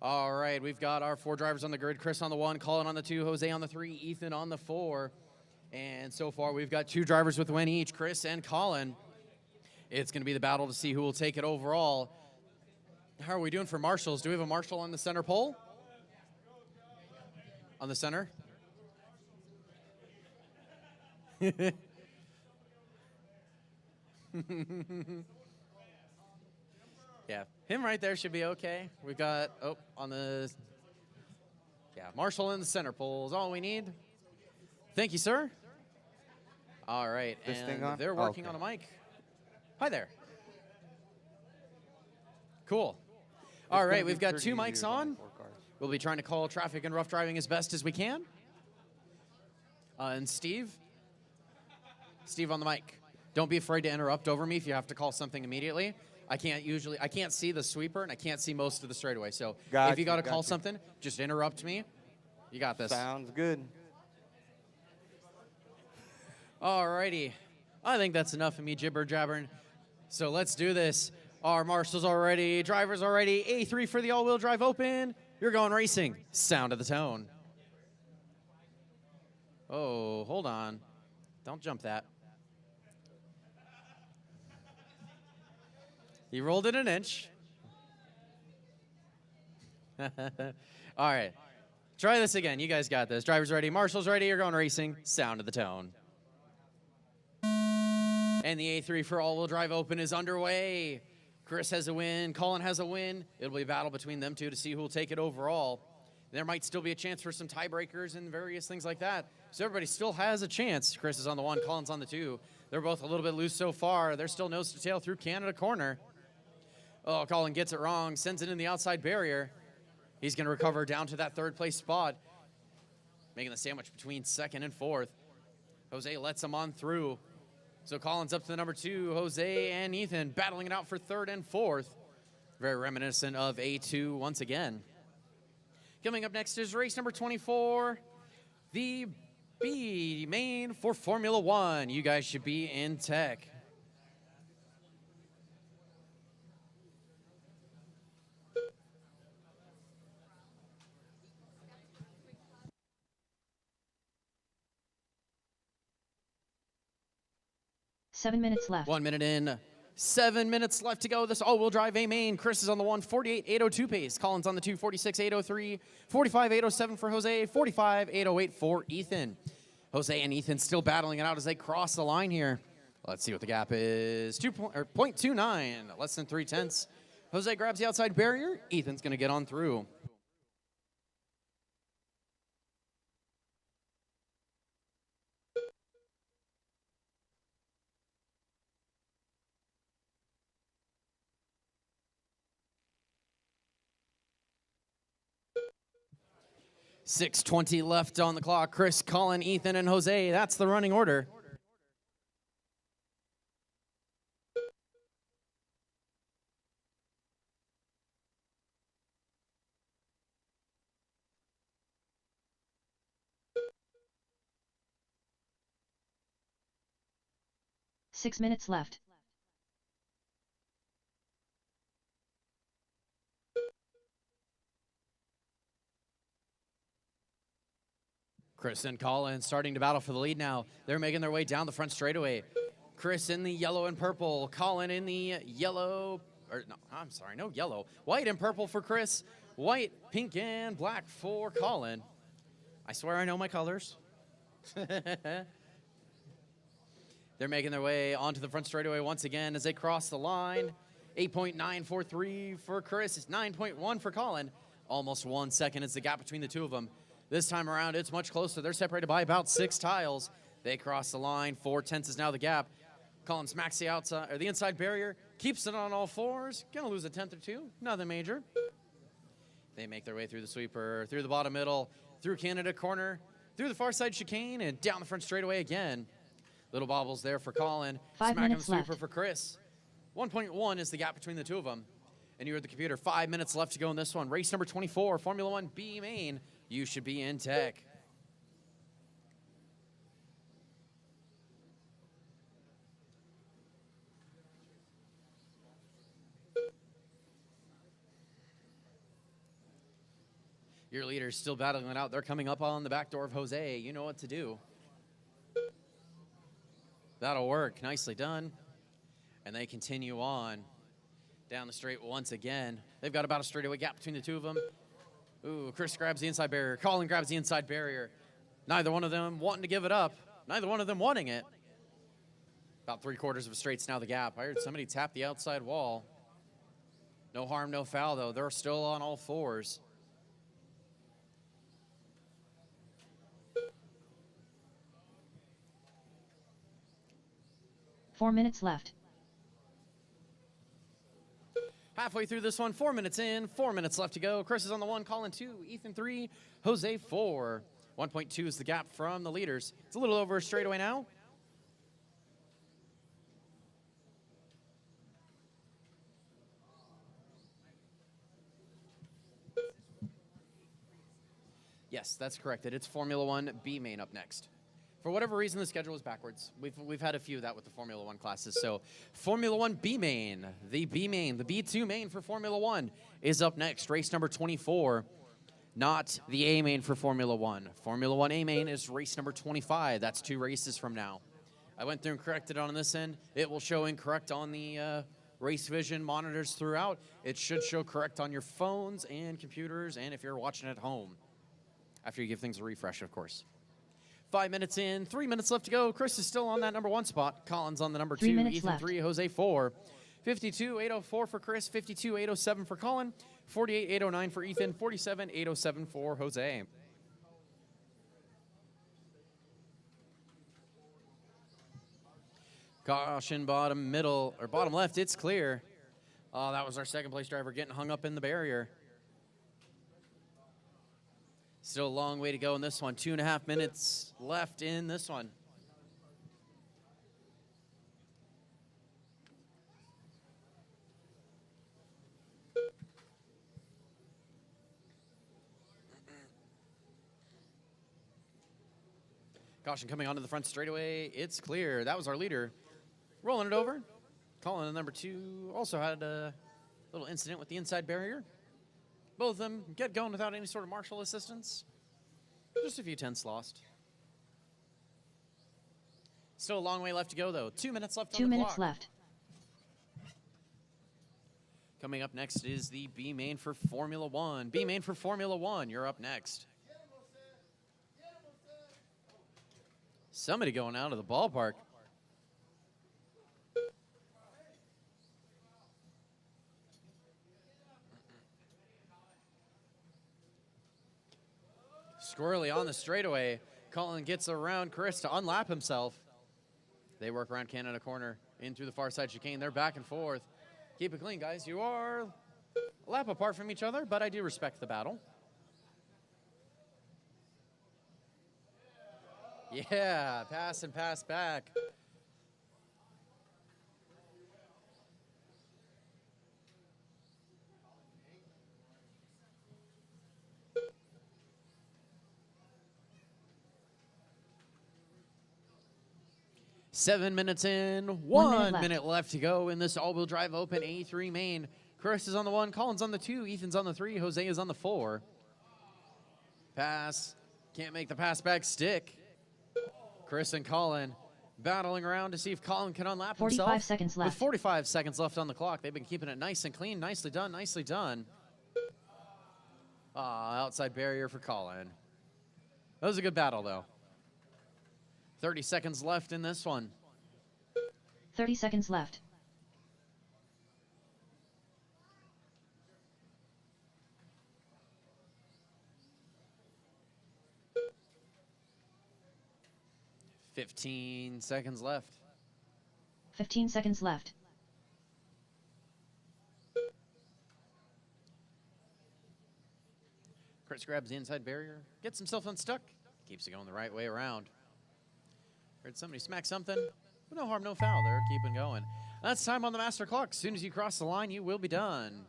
All right, we've got our 4 drivers on the grid. Chris on the 1, Colin on the 2, Jose on the 3, Ethan on the 4. And so far, we've got 2 drivers with a win each, Chris and Colin. It's going to be the battle to see who will take it overall. How are we doing for marshals? Do we have a marshal on the center pole? on the center. Yeah, him right there should be okay. We've got, on the, yeah, Marshall in the center pole is all we need. Thank you, sir. All right, This thing and on? they're Oh, working okay. on a mic. Hi there. Cool. All It's right, gonna we've be got pretty two easy, mics there's only on. 4 cars. We'll be trying to call traffic and rough driving as best as we can. And Steve on the mic. Don't be afraid to interrupt over me if you have to call something immediately. I can't see the sweeper and I can't see most of the straightaway. So if you got to call something, just interrupt me. You got this. Sounds good. Alrighty. I think that's enough of me jibber jabbering. So let's do this. Our marshals are ready, drivers are ready. A3 for the all-wheel drive open. You're going racing. Sound of the tone. Oh, hold on. Don't jump that. He rolled it an inch. All right. Try this again. You guys got this. Drivers ready. Marshals ready. You're going racing. Sound of the tone. And the A3 for all-wheel drive open is underway. Chris has a win. Colin has a win. It'll be a battle between them two to see who will take it overall. There might still be a chance for some tiebreakers and various things like that. So everybody still has a chance. Chris is on the 1. Colin's on the 2. They're both a little bit loose so far. They're still nose to tail through Canada corner. Oh, Colin gets it wrong. Sends it in the outside barrier. He's going to recover down to that 3rd place spot. Making the sandwich between 2nd and 4th. Jose lets him on through. So Colin's up to the number 2. Jose and Ethan battling it out for 3rd and 4th. Very reminiscent of A2 once again. Coming up next is race number 24. The B main for Formula 1. You guys should be in tech. Seven minutes left. 1 minute in, 7 minutes left to go. This all-wheel drive A main. Chris is on the 1, 48.802 pace. Colin's on the 2, 46.803. 45.807 for Jose. 45.808 for Ethan. Jose and Ethan still battling it out as they cross the line here. Let's see what the gap is. 0.29, less than 0.3. Jose grabs the outside barrier. Ethan's going to get on through. .620 left on the clock. Chris, Colin, Ethan, and Jose. That's the running order. Six minutes left. Chris and Colin starting to battle for the lead now. They're making their way down the front straightaway. Chris in the yellow and purple. Colin in the yellow, or no, I'm sorry, no yellow. White and purple for Chris. White, pink, and black for Colin. I swear I know my colors. They're making their way onto the front straightaway once again as they cross the line. 8.943 for Chris. It's 9.1 for Colin. Almost 1 second is the gap between the two of them. This time around, it's much closer. They're separated by about 6 tiles. They cross the line. 4/10 is now the gap. Colin smacks the outside or the inside barrier, keeps it on all fours. Gonna lose a 1/10 or 2. Nothing major. They make their way through the sweeper, through the bottom middle, through Canada corner, through the far side chicane, and down the front straightaway again. Little bobbles there for Colin. 5 Smacking minutes the sweeper left. for Chris. 1.1 is the gap between the two of them. And you heard the computer. 5 minutes left to go in this one. Race number 24, Formula 1 B main. You should be in tech. Your leader's still battling it out. They're coming up on the back door of Jose. You know what to do. That'll work. Nicely done. And they continue on down the straight once again. They've got about a straightaway gap between the two of them. Ooh, Chris grabs the inside barrier. Colin grabs the inside barrier. Neither one of them wanting to give it up. Neither one of them wanting it. About 3/4 of a straight's now the gap. I heard somebody tap the outside wall. No harm, no foul, though. They're still on all fours. Four minutes left. Halfway through this one, 4 minutes in, 4 minutes left to go. Chris is on the 1, Colin 2, Ethan 3, Jose 4. 1.2 is the gap from the leaders. It's a little over a straightaway now. Yes, that's correct. It's Formula One B main up next. For whatever reason, the schedule is backwards. We've had a few of that with the Formula One classes. So Formula One B main, the B2 main for Formula One is up next. Race number 24, not the A main for Formula One. Formula One A main is race number 25. That's 2 races from now. I went through and corrected it on this end. It will show incorrect on the race vision monitors throughout. It should show correct on your phones and computers, and if you're watching at home, after you give things a refresh, of course. 5 minutes in, 3 minutes left to go. Chris is still on that number 1 spot. Colin's on the number 2, Ethan left. 3, Jose 4. 52.804 for Chris, 52.807 for Colin, 48.809 for Ethan, 47.807 for Jose. Caution bottom middle, or bottom left, it's clear. Oh, that was our second place driver getting hung up in the barrier. Still a long way to go in this one. 2.5 minutes left in this one. Caution coming onto the front straightaway. It's clear. That was our leader. Rolling it over. Colin, the number 2, also had a little incident with the inside barrier. Both of them get going without any sort of marshal assistance. Just a few tenths lost. Still a long way left to go, though. 2 minutes left on the clock. 2 minutes left. Coming up next is the B main for Formula One. B main for Formula One, you're up next. Somebody going out of the ballpark. Squirrely on the straightaway. Colin gets around Chris to unlap himself. They work around Canada corner in through the far side chicane. They're back and forth. Keep it clean, guys. You are a lap apart from each other, but I do respect the battle. Yeah, pass and pass back. Seven minutes in, 1 minute left to go in this all-wheel drive open A3 main. Chris is on the 1, Colin's on the 2, Ethan's on the 3, Jose is on the 4. Pass, can't make the pass back stick. Chris and Colin battling around to see if Colin can unlap 45 himself. seconds left. With 45 seconds left on the clock, they've been keeping it nice and clean. Nicely done, nicely done. Outside barrier for Colin. That was a good battle, though. 30 seconds left in this one. 30 seconds left. Fifteen seconds left. 15 seconds left. Chris grabs the inside barrier, gets himself unstuck, keeps it going the right way around. Heard somebody smack something, but no harm, no foul. They're keeping going. That's time on the master clock. As soon as you cross the line, you will be done.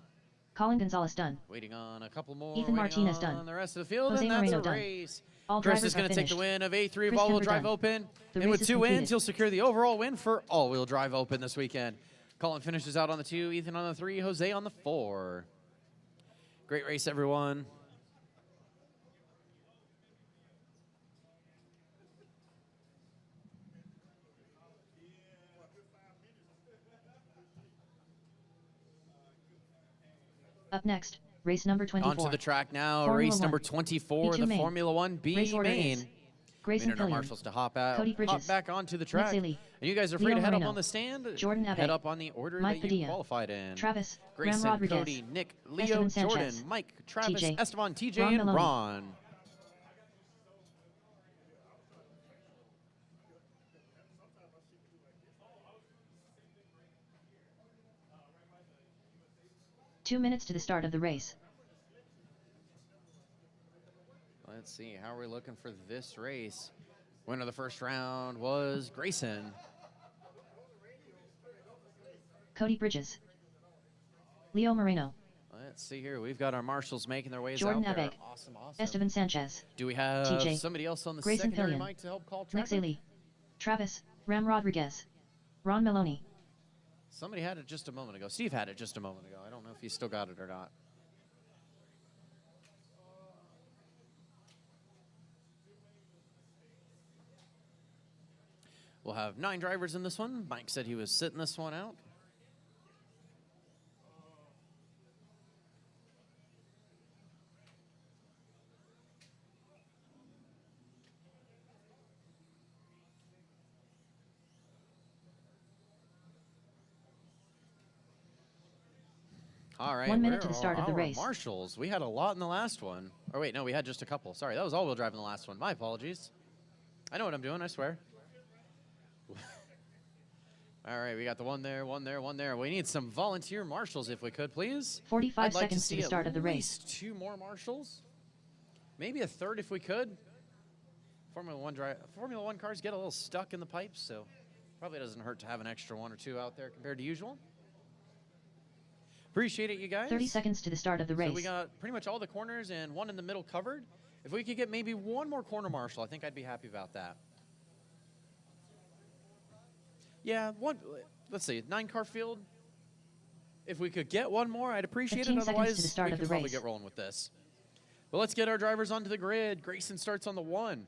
Colin Gonzalez done. Waiting on a couple more. Ethan Martinez on done. The rest of the field, Jose and that's Moreno a done. race. All Chris drivers is going are to take the finished. win of A3 Chris all-wheel Kemper drive done. open. The And race with is 2 wins, completed. he'll secure the overall win for all-wheel drive open this weekend. Colin finishes out on the 2, Ethan on the 3, Jose on the 4. Great race, everyone. Up next, Race number 24. Onto the track now, Formula race number One. 24, B2 the main. Formula One B Race order main. is Grayson Waiting on our Killian, marshals to hop out, Cody hop Bridges, back onto the Nick track. Seeley, And you guys are free Leo to head up Moreno, on the stand. Jordan Head Abbey, up on the order Mike that you Padilla, qualified in. Travis, Grayson, Ram Rodriguez, Cody, Nick, Leo, Esteban Sanchez, Jordan, Mike, Travis, TJ, Esteban, TJ, Ron and Maloney. Ron. Two minutes to the start of the race. Let's see, how are we looking for this race? Winner of the first round was Grayson. Cody Bridges, Leo Moreno, Let's see here. We've got our marshals making their ways Jordan out there. Abeg, Awesome. Esteban Sanchez, Do we have TJ, somebody else on the Grayson secondary Killian, mic to help call Nick traffic? Seeley, Travis, Ram Rodriguez, Ron Maloney. Somebody had it just a moment ago. Steve had it just a moment ago. I don't know if he still got it or not. We'll have 9 drivers in this one. Mike said he was sitting this one out. All right. 1 minute where to the are start of the our race. Marshals. We had a lot in the last one. Or wait, no, we had just a couple. Sorry, that was all-wheel drive in the last one. My apologies. I know what I'm doing, I swear. All right, we got the one there, one there, one there. We need some volunteer marshals if we could, please. 45 I'd like seconds to to see the start at of the race. least 2 more marshals. Maybe a third if we could. Formula One cars get a little stuck in the pipes, so probably doesn't hurt to have an extra 1 or 2 out there compared to usual. Appreciate it, you guys. 30 seconds to the start of the race. So we got pretty much all the corners and 1 in the middle covered. If we could get maybe 1 more corner marshal, I think I'd be happy about that. Yeah, let's see, 9-car field. If we could get 1 more, I'd appreciate it. 15 seconds Otherwise, to the start we of could the probably race. get rolling with this. But let's get our drivers onto the grid. Grayson starts on the 1.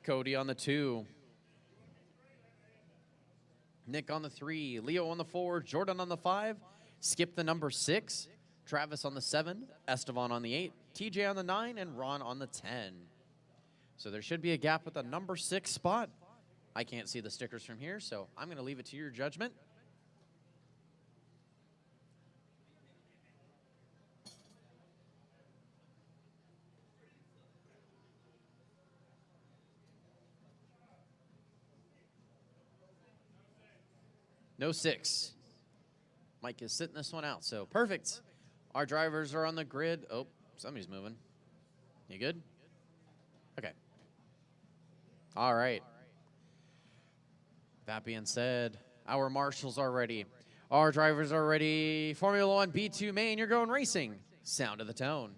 Cody on the 2. Nick on the 3. Leo on the 4. Jordan on the 5. Skip the number 6. Travis on the 7. Esteban on the 8. TJ on the 9. And Ron on the 10. So there should be a gap at the number 6 spot. I can't see the stickers from here, so I'm going to leave it to your judgment. No 6. Mike is sitting this one out, so perfect. Our drivers are on the grid. Oh, somebody's moving. You good? Okay. All right. That being said, our marshals are ready. Our drivers are ready. Formula One B2 main, you're going racing. Sound of the tone.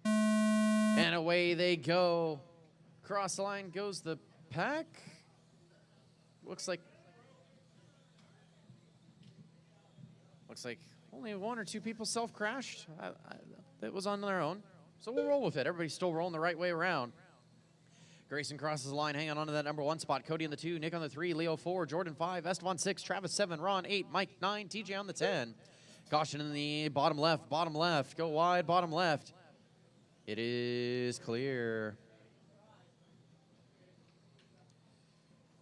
And away they go. Cross the line goes the pack. Looks like only 1 or 2 people self-crashed. That was on their own. So we'll roll with it. Everybody's still rolling the right way around. Grayson crosses the line, hanging on to that number 1 spot. Cody on the 2, Nick on the 3, Leo 4, Jordan 5, Esteban 6, Travis 7, Ron 8, Mike 9, TJ on the 10. Caution in the bottom left, go wide, bottom left. It is clear.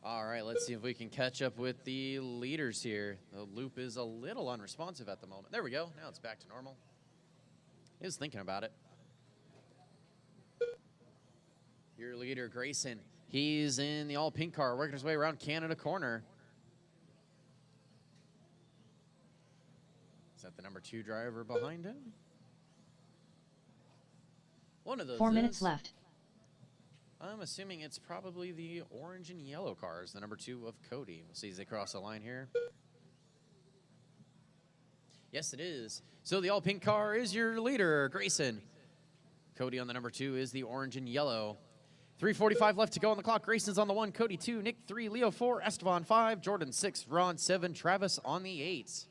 All right, let's see if we can catch up with the leaders here. The loop is a little unresponsive at the moment. There we go. Now it's back to normal. He was thinking about it. Your leader, Grayson. He's in the all-pink car, working his way around Canada corner. Is that the number 2 driver behind him? One of those 4 minutes left. I'm assuming it's probably the orange and yellow cars, the number 2 of Cody. We'll see as they cross the line here. Yes, it is. So the all-pink car is your leader, Grayson. Cody on the number 2 is the orange and yellow. 3:45 left to go on the clock. Grayson's on the 1, Cody 2, Nick 3, Leo 4, Esteban 5, Jordan 6, Ron 7, Travis on the 8.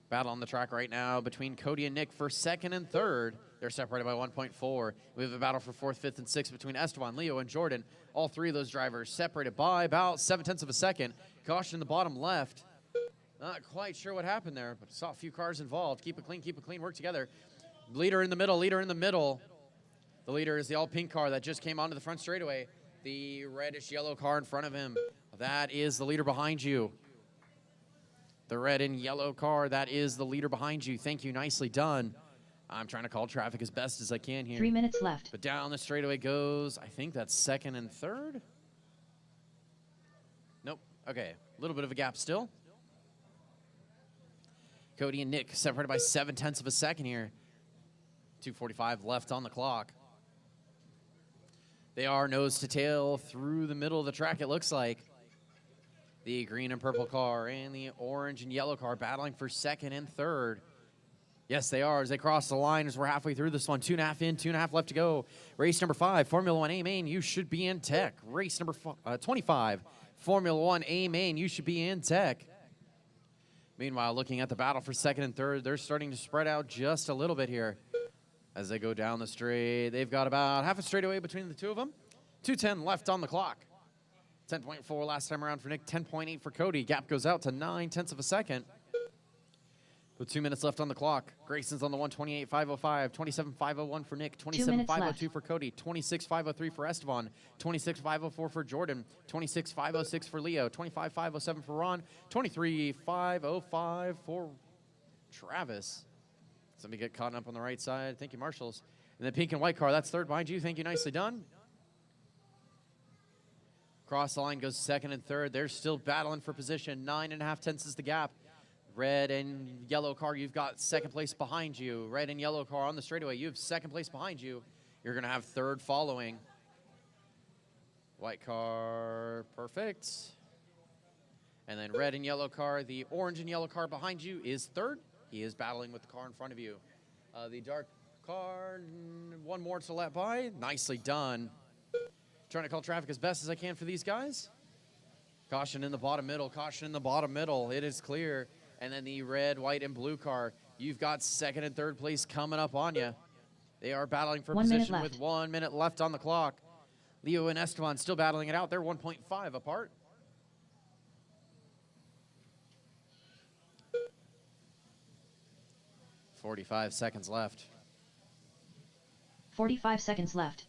Battle on the track right now between Cody and Nick for 2nd and 3rd. They're separated by 1.4. We have a battle for 4th, 5th, and 6th between Esteban, Leo, and Jordan. All 3 of those drivers separated by about 0.7 of a second. Caution in the bottom left. Not quite sure what happened there, but saw a few cars involved. Keep it clean, work together. Leader in the middle. The leader is the all-pink car that just came onto the front straightaway. The reddish-yellow car in front of him. That is the leader behind you. The red and yellow car, that is the leader behind you. Thank you, nicely done. I'm trying to call traffic as best as I can here. 3 minutes left. But down the straightaway goes, I think that's second and third. Nope, okay, a little bit of a gap still. Cody and Nick separated by 0.7 of a second here. 2:45 left on the clock. They are nose to tail through the middle of the track, it looks like. The green and purple car and the orange and yellow car battling for second and third. Yes, they are as they cross the line as we're halfway through this one. 2.5 in, 2.5 left to go. Race number 5, Formula 1 A main, you should be in tech. Race number 25, Formula 1 A main, you should be in tech. Meanwhile, looking at the battle for second and third, they're starting to spread out just a little bit here. As they go down the straight, they've got about half a straightaway between the two of them. 2:10 left on the clock. 10.4 last time around for Nick, 10.8 for Cody. Gap goes out to 0.9 of a second. With 2 minutes left on the clock. Grayson's on the 1:28.505, 27.501 for Nick, 27.502 for Cody, 26.503 for Esteban, 26.504 for Jordan, 26.506 for Leo, 25.507 for Ron, 23.505 for Travis. Somebody get caught up on the right side. Thank you, Marshals. And the pink and white car, that's third behind you. Thank you, nicely done. Cross the line goes second and third. They're still battling for position. 9.5 is the gap. Red and yellow car, you've got second place behind you. Red and yellow car on the straightaway, you have second place behind you. You're going to have third following. White car, perfect. And then red and yellow car, the orange and yellow car behind you is third. He is battling with the car in front of you. The dark car, one more to let by. Nicely done. Trying to call traffic as best as I can for these guys. Caution in the bottom middle, caution in the bottom middle. It is clear. And then the red, white, and blue car. You've got second and third place coming up on you. They are battling for position with 1 minute left on the clock. Leo and Esteban still battling it out. They're 1.5 apart. .45 seconds left. 45 seconds left.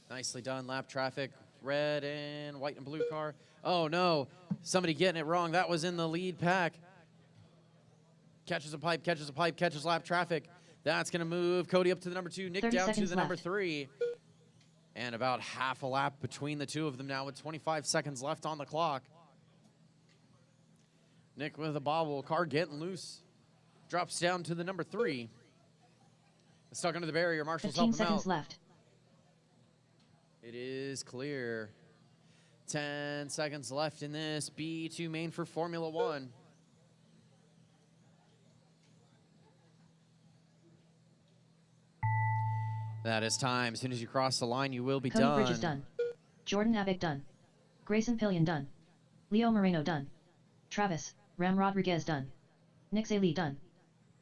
Nicely done, lap traffic. Red and white and blue car. Oh no, somebody getting it wrong. That was in the lead pack. Catches a pipe, catches lap traffic. That's gonna move Cody up to the number 2, Nick down to the number 3. And about half a lap between the two of them now with 25 seconds left on the clock. Nick with a bobble, car getting loose. Drops down to the number 3. Stuck under the barrier, Marshall's 15 helping him out. seconds left. It is clear. 10 seconds left in this B2 main for Formula 1. That is time. As soon as you cross the line, you will be Cody done. Bridges done. Jordan Avic done. Grayson Pillion done. Leo Moreno done. Travis Ram Rodriguez done. Nick Zaylee done.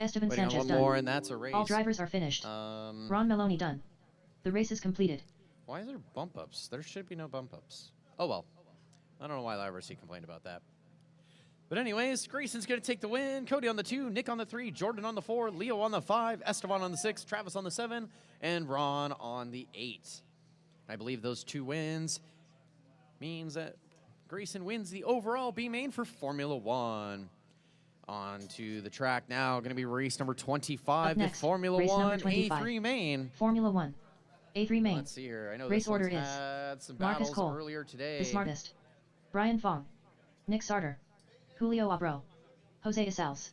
Esteban Waiting on Sanchez one done. more, and that's a race. All drivers are finished. Ron Maloney done. The race is completed. Why is there bump ups? There should be no bump ups. Oh well. I don't know why RC complained about that. But anyways, Grayson's going to take the win. Cody on the 2, Nick on the 3, Jordan on the 4, Leo on the 5, Esteban on the 6, Travis on the 7, and Ron on the 8. I believe those 2 wins means that Grayson wins the overall B main for Formula 1. On to the track now. Going to be race number 25, next, the Formula race 1 25. A3 main. Formula 1 A3 main. Let's see here. I know Race this one's order is had some Marcus battles Cole, earlier today. The Smartest, Brian Fong, Nick Sarter, Julio Abro, Jose Isals,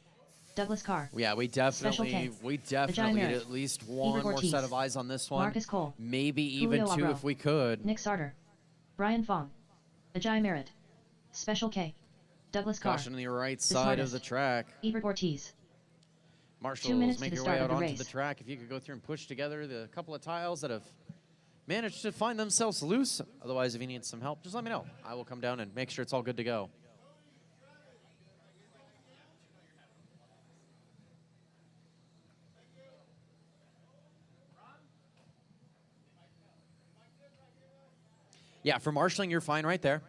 Douglas Carr. Yeah, we definitely need at least one more set of eyes on this one. Marcus Cole, maybe even Julio 2 Abro, if we could. Nick Sarter, Brian Fong, Ajay Merritt, Special K, Douglas Carr. Caution on the right side of the track. Ebert Ortiz. Marshals, make your way out onto the track. If you could go through and push together the couple of tiles that have managed to find themselves loose. Otherwise, if you need some help, just let me know. I will come down and make sure it's all good to go. Yeah, for marshalling, you're fine right there.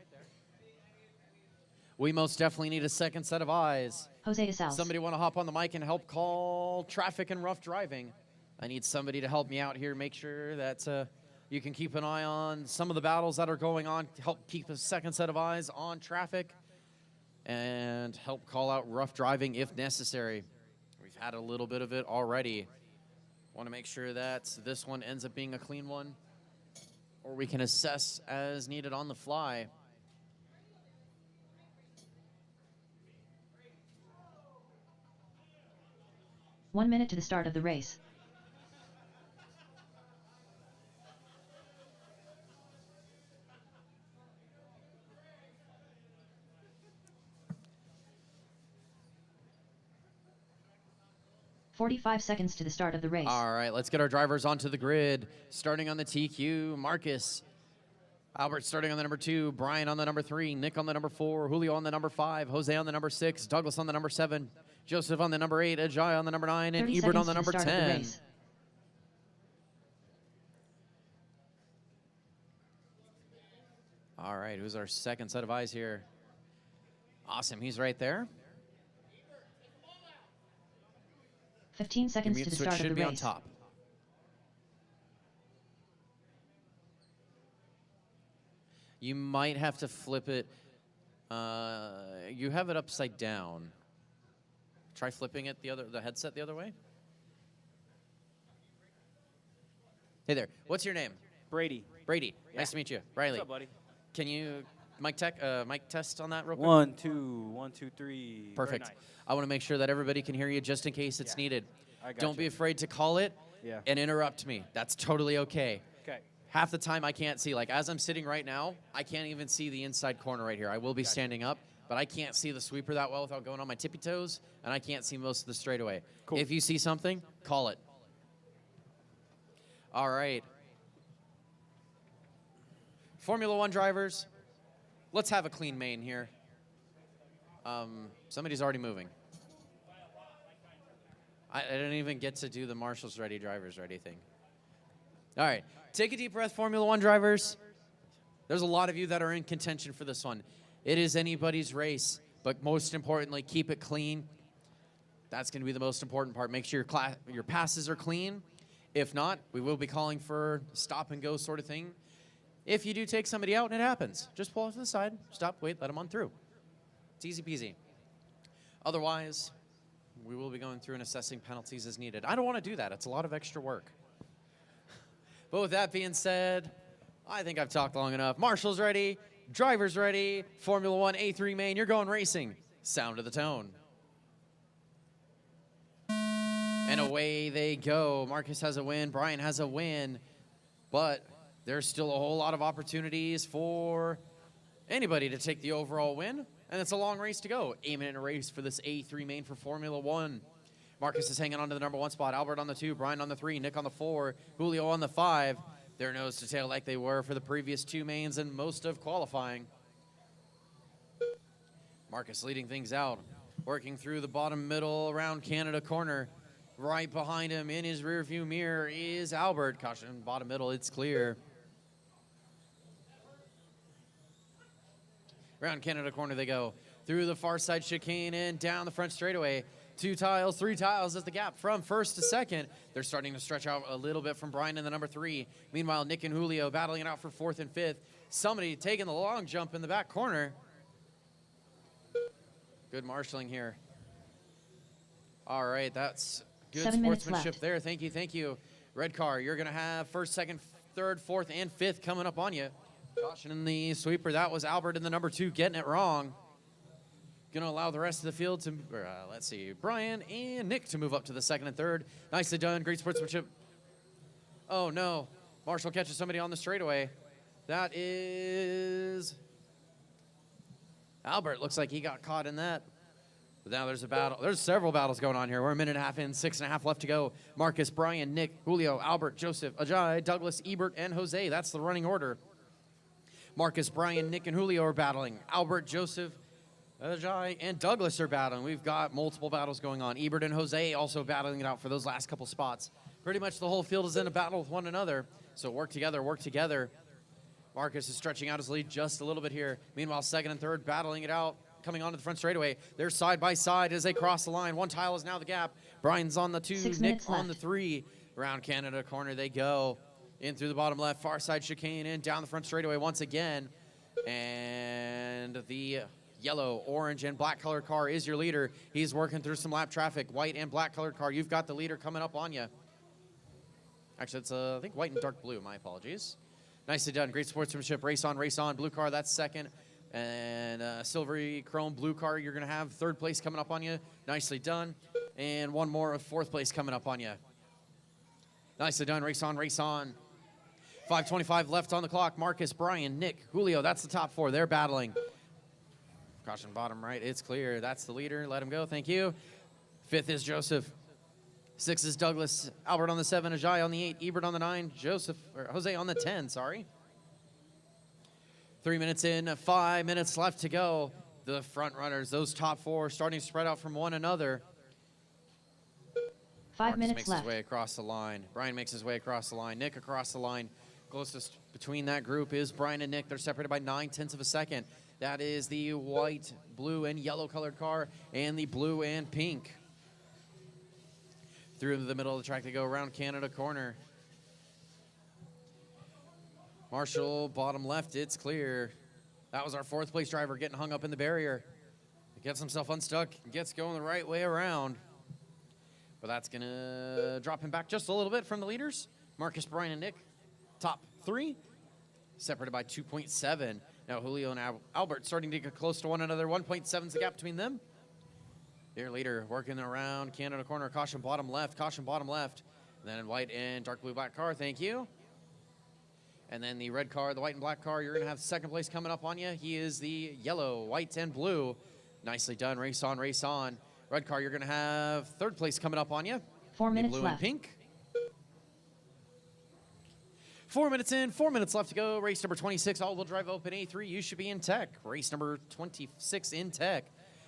We most definitely need a second set of eyes. Jose Isals. Somebody want to hop on the mic and help call traffic and rough driving? I need somebody to help me out here, make sure that you can keep an eye on some of the battles that are going on, help keep a second set of eyes on traffic, and help call out rough driving if necessary. We've had a little bit of it already. Want to make sure that this one ends up being a clean one, or we can assess as needed on the fly. One minute to the start of the race. "45 seconds to the start of the race. All right, let's get our drivers onto the grid. Starting on the TQ, Marcus. Albert starting on the number 2, Brian on the number 3, Nick on the number 4, Julio on the number 5, Jose on the number 6, Douglas on the number 7, Joseph on the number 8, Ajay on the number 9, and 30 Ebert on seconds the to number start of the 10. race. All right, who's our second set of eyes here? Awesome, he's right there. 15 Your seconds mute to the switch start of should the be on race. top. You might have to flip it. You have it upside down. Try flipping it the headset the other way. Hey there, what's your name? Brady. Brady. Nice to meet you. Riley. What's up, buddy? Can you mic test on that real quick? 1, 2, 1, 2, 3. Perfect. Very nice. I want to make sure that everybody can hear you just in case it's needed. I got Don't you. be afraid to call it Yeah. and interrupt me. That's totally okay. Okay. Half the time I can't see. Like as I'm sitting right now, I can't even see the inside corner right here. I will be standing up, but I can't see the sweeper that well without going on my tippy toes, and I can't see most of the straightaway. Cool. If you see something, call it. All right. Formula One drivers, let's have a clean main here. Somebody's already moving. I didn't even get to do the marshals ready, drivers ready thing. All right, take a deep breath, Formula One drivers. There's a lot of you that are in contention for this one. It is anybody's race, but most importantly, keep it clean. That's going to be the most important part. Make sure your passes are clean. If not, we will be calling for stop and go sort of thing. If you do take somebody out and it happens, just pull off to the side, stop, wait, let them on through. It's easy peasy. Otherwise, we will be going through and assessing penalties as needed. I don't want to do that. It's a lot of extra work. But with that being said, I think I've talked long enough. Marshals ready, drivers ready, Formula One A3 main, you're going racing. Sound of the tone. And away they go. Marcus has a win, Brian has a win, but there's still a whole lot of opportunities for anybody to take the overall win, and it's a long race to go. Aiming in a race for this A3 main for Formula One. Marcus is hanging on to the number 1 spot. Albert on the 2, Brian on the 3, Nick on the 4, Julio on the 5. They're nose to tail like they were for the previous 2 mains and most of qualifying. Marcus leading things out, working through the bottom middle around Canada corner. Right behind him in his rearview mirror is Albert. Caution, bottom middle, it's clear. Around Canada corner they go. Through the far side chicane and down the front straightaway. 2 tiles, 3 tiles is the gap from first to second. They're starting to stretch out a little bit from Brian in the number 3. Meanwhile, Nick and Julio battling it out for 4th and 5th. Somebody taking the long jump in the back corner. Good marshaling here. All right, that's good 7 minutes sportsmanship left. there. Thank you, thank you. Red car, you're going to have 1st, 2nd, 3rd, 4th, and 5th coming up on you. Caution in the sweeper. That was Albert in the number 2 getting it wrong. Going to allow the rest of the field to, let's see, Brian and Nick to move up to the 2nd and 3rd. Nicely done. Great sportsmanship. Oh, no. Marshall catches somebody on the straightaway. That is Albert. Looks like he got caught in that. But now there's a battle. There's several battles going on here. We're a minute and a half in, 6.5 left to go. Marcus, Brian, Nick, Julio, Albert, Joseph, Ajay, Douglas, Ebert, and Jose. That's the running order. Marcus, Brian, Nick, and Julio are battling. Albert, Joseph, Ajay, and Douglas are battling. We've got multiple battles going on. Ebert and Jose also battling it out for those last couple spots. Pretty much the whole field is in a battle with one another. So work together, work together. Marcus is stretching out his lead just a little bit here. Meanwhile, 2nd and 3rd battling it out coming onto the front straightaway. They're side by side as they cross the line. One tile is now the gap. Brian's on the 2, 6 Nick minutes on the left. 3. Around Canada corner they go. In through the bottom left, far side chicane in, down the front straightaway once again. And the yellow, orange, and black colored car is your leader. He's working through some lap traffic. White and black colored car, you've got the leader coming up on you. Actually, it's, I think, white and dark blue. My apologies. Nicely done. Great sportsmanship. Race on, race on. Blue car, that's second. And silvery chrome blue car, you're going to have third place coming up on you. Nicely done. And one more of fourth place coming up on you. Nicely done. Race on, race on. 5:25 left on the clock. Marcus, Brian, Nick, Julio, that's the top 4. They're battling. Caution bottom right. It's clear. That's the leader. Let him go. Thank you. 5th is Joseph. 6 is Douglas. Albert on the 7. Ajay on the 8. Ebert on the 9. Jose on the 10. Sorry. 3 minutes in. 5 minutes left to go. The front runners, those top 4, starting to spread out from one another. 5 Marcus minutes makes left. his way across the line. Brian makes his way across the line. Nick across the line. Closest between that group is Brian and Nick. They're separated by 9/10 of a second. That is the white, blue, and yellow colored car and the blue and pink. Through the middle of the track they go around Canada corner. Marshall, bottom left, it's clear. That was our 4th place driver getting hung up in the barrier. He gets himself unstuck, gets going the right way around. But that's going to drop him back just a little bit from the leaders. Marcus, Brian, and Nick, top 3, separated by 2.7. Now Julio and Albert starting to get close to one another. 1.7 is the gap between them. Their leader working around Canada corner. Caution bottom left, caution bottom left. And then white and dark blue black car, thank you. And then the red car, the white and black car, you're going to have 2nd place coming up on you. He is the yellow, white, and blue. Nicely done. Race on, race on. Red car, you're going to have 3rd place coming up on you. 4 The minutes blue left. and pink. 4 minutes in, 4 minutes left to go. Race number 26, all-wheel drive open A3. You should be in tech. Race number 26 in tech.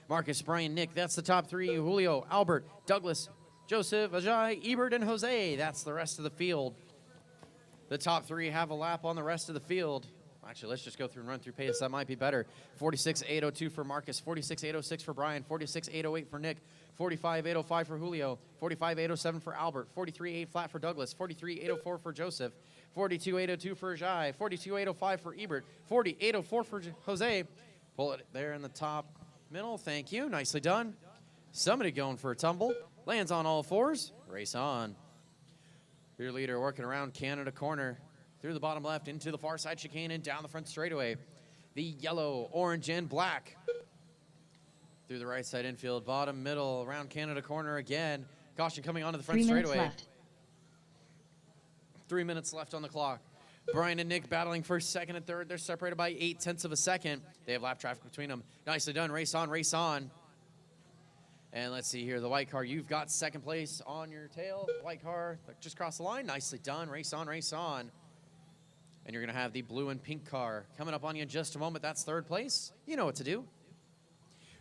Marcus, Brian, Nick, that's the top 3. Julio, Albert, Douglas, Joseph, Ajay, Ebert, and Jose. That's the rest of the field. The top 3 have a lap on the rest of the field. Actually, let's just go through and run through pace. That might be better. 46.802 for Marcus, 46.806 for Brian, 46.808 for Nick, 45.805 for Julio, 45.807 for Albert, 43.8 flat for Douglas, 43.804 for Joseph, 42.802 for Ajay, 42.805 for Ebert, 40.804 for Jose. Pull it there in the top middle. Thank you. Nicely done. Somebody going for a tumble. Lands on all 4s. Race on. Your leader working around Canada corner. Through the bottom left, into the far side chicane, and down the front straightaway. The yellow, orange, and black. Through the right side infield, bottom, middle, around Canada corner again. Caution coming onto the front 3 minutes straightaway. left. 3 minutes left on the clock. Brian and Nick battling for 2nd and 3rd. They're separated by 0.8 of a second. They have lap traffic between them. Nicely done. Race on, race on. And let's see here, the white car, you've got 2nd place on your tail. White car that just crossed the line. Nicely done. Race on, race on. And you're going to have the blue and pink car coming up on you in just a moment. That's 3rd place. You know what to do.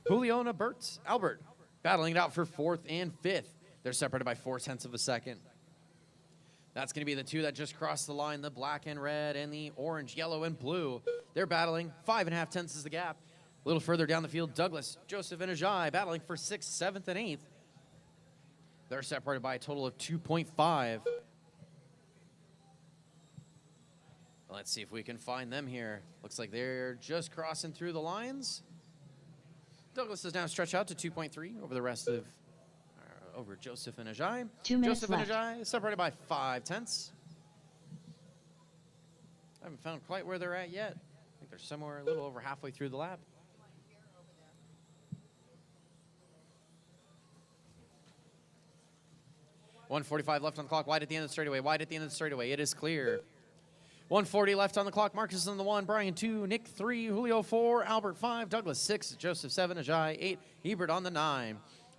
Julio and Albert battling it out for 4th and 5th. They're separated by 0.4 of a second. That's going to be the 2 that just crossed the line, the black and red and the orange, yellow, and blue. They're battling. 5.5 is the gap. A little further down the field, Douglas, Joseph, and Ajay battling for 6th, 7th, and 8th. They're separated by a total of 2.5. Let's see if we can find them here. Looks like they're just crossing through the lines. Douglas is now stretched out to 2.3 over the rest of, over Joseph and Ajay. 2 minutes Joseph left. and Ajay separated by 0.5. I haven't found quite where they're at yet. I think they're somewhere a little over halfway through the lap. .145 left on the clock, wide at the end of the straightaway, wide at the end of the straightaway. It is clear. 140 left on the clock. Marcus is on the 1, Brian 2, Nick 3, Julio 4, Albert 5, Douglas 6, Joseph 7, Ajay 8, Ebert on the 9.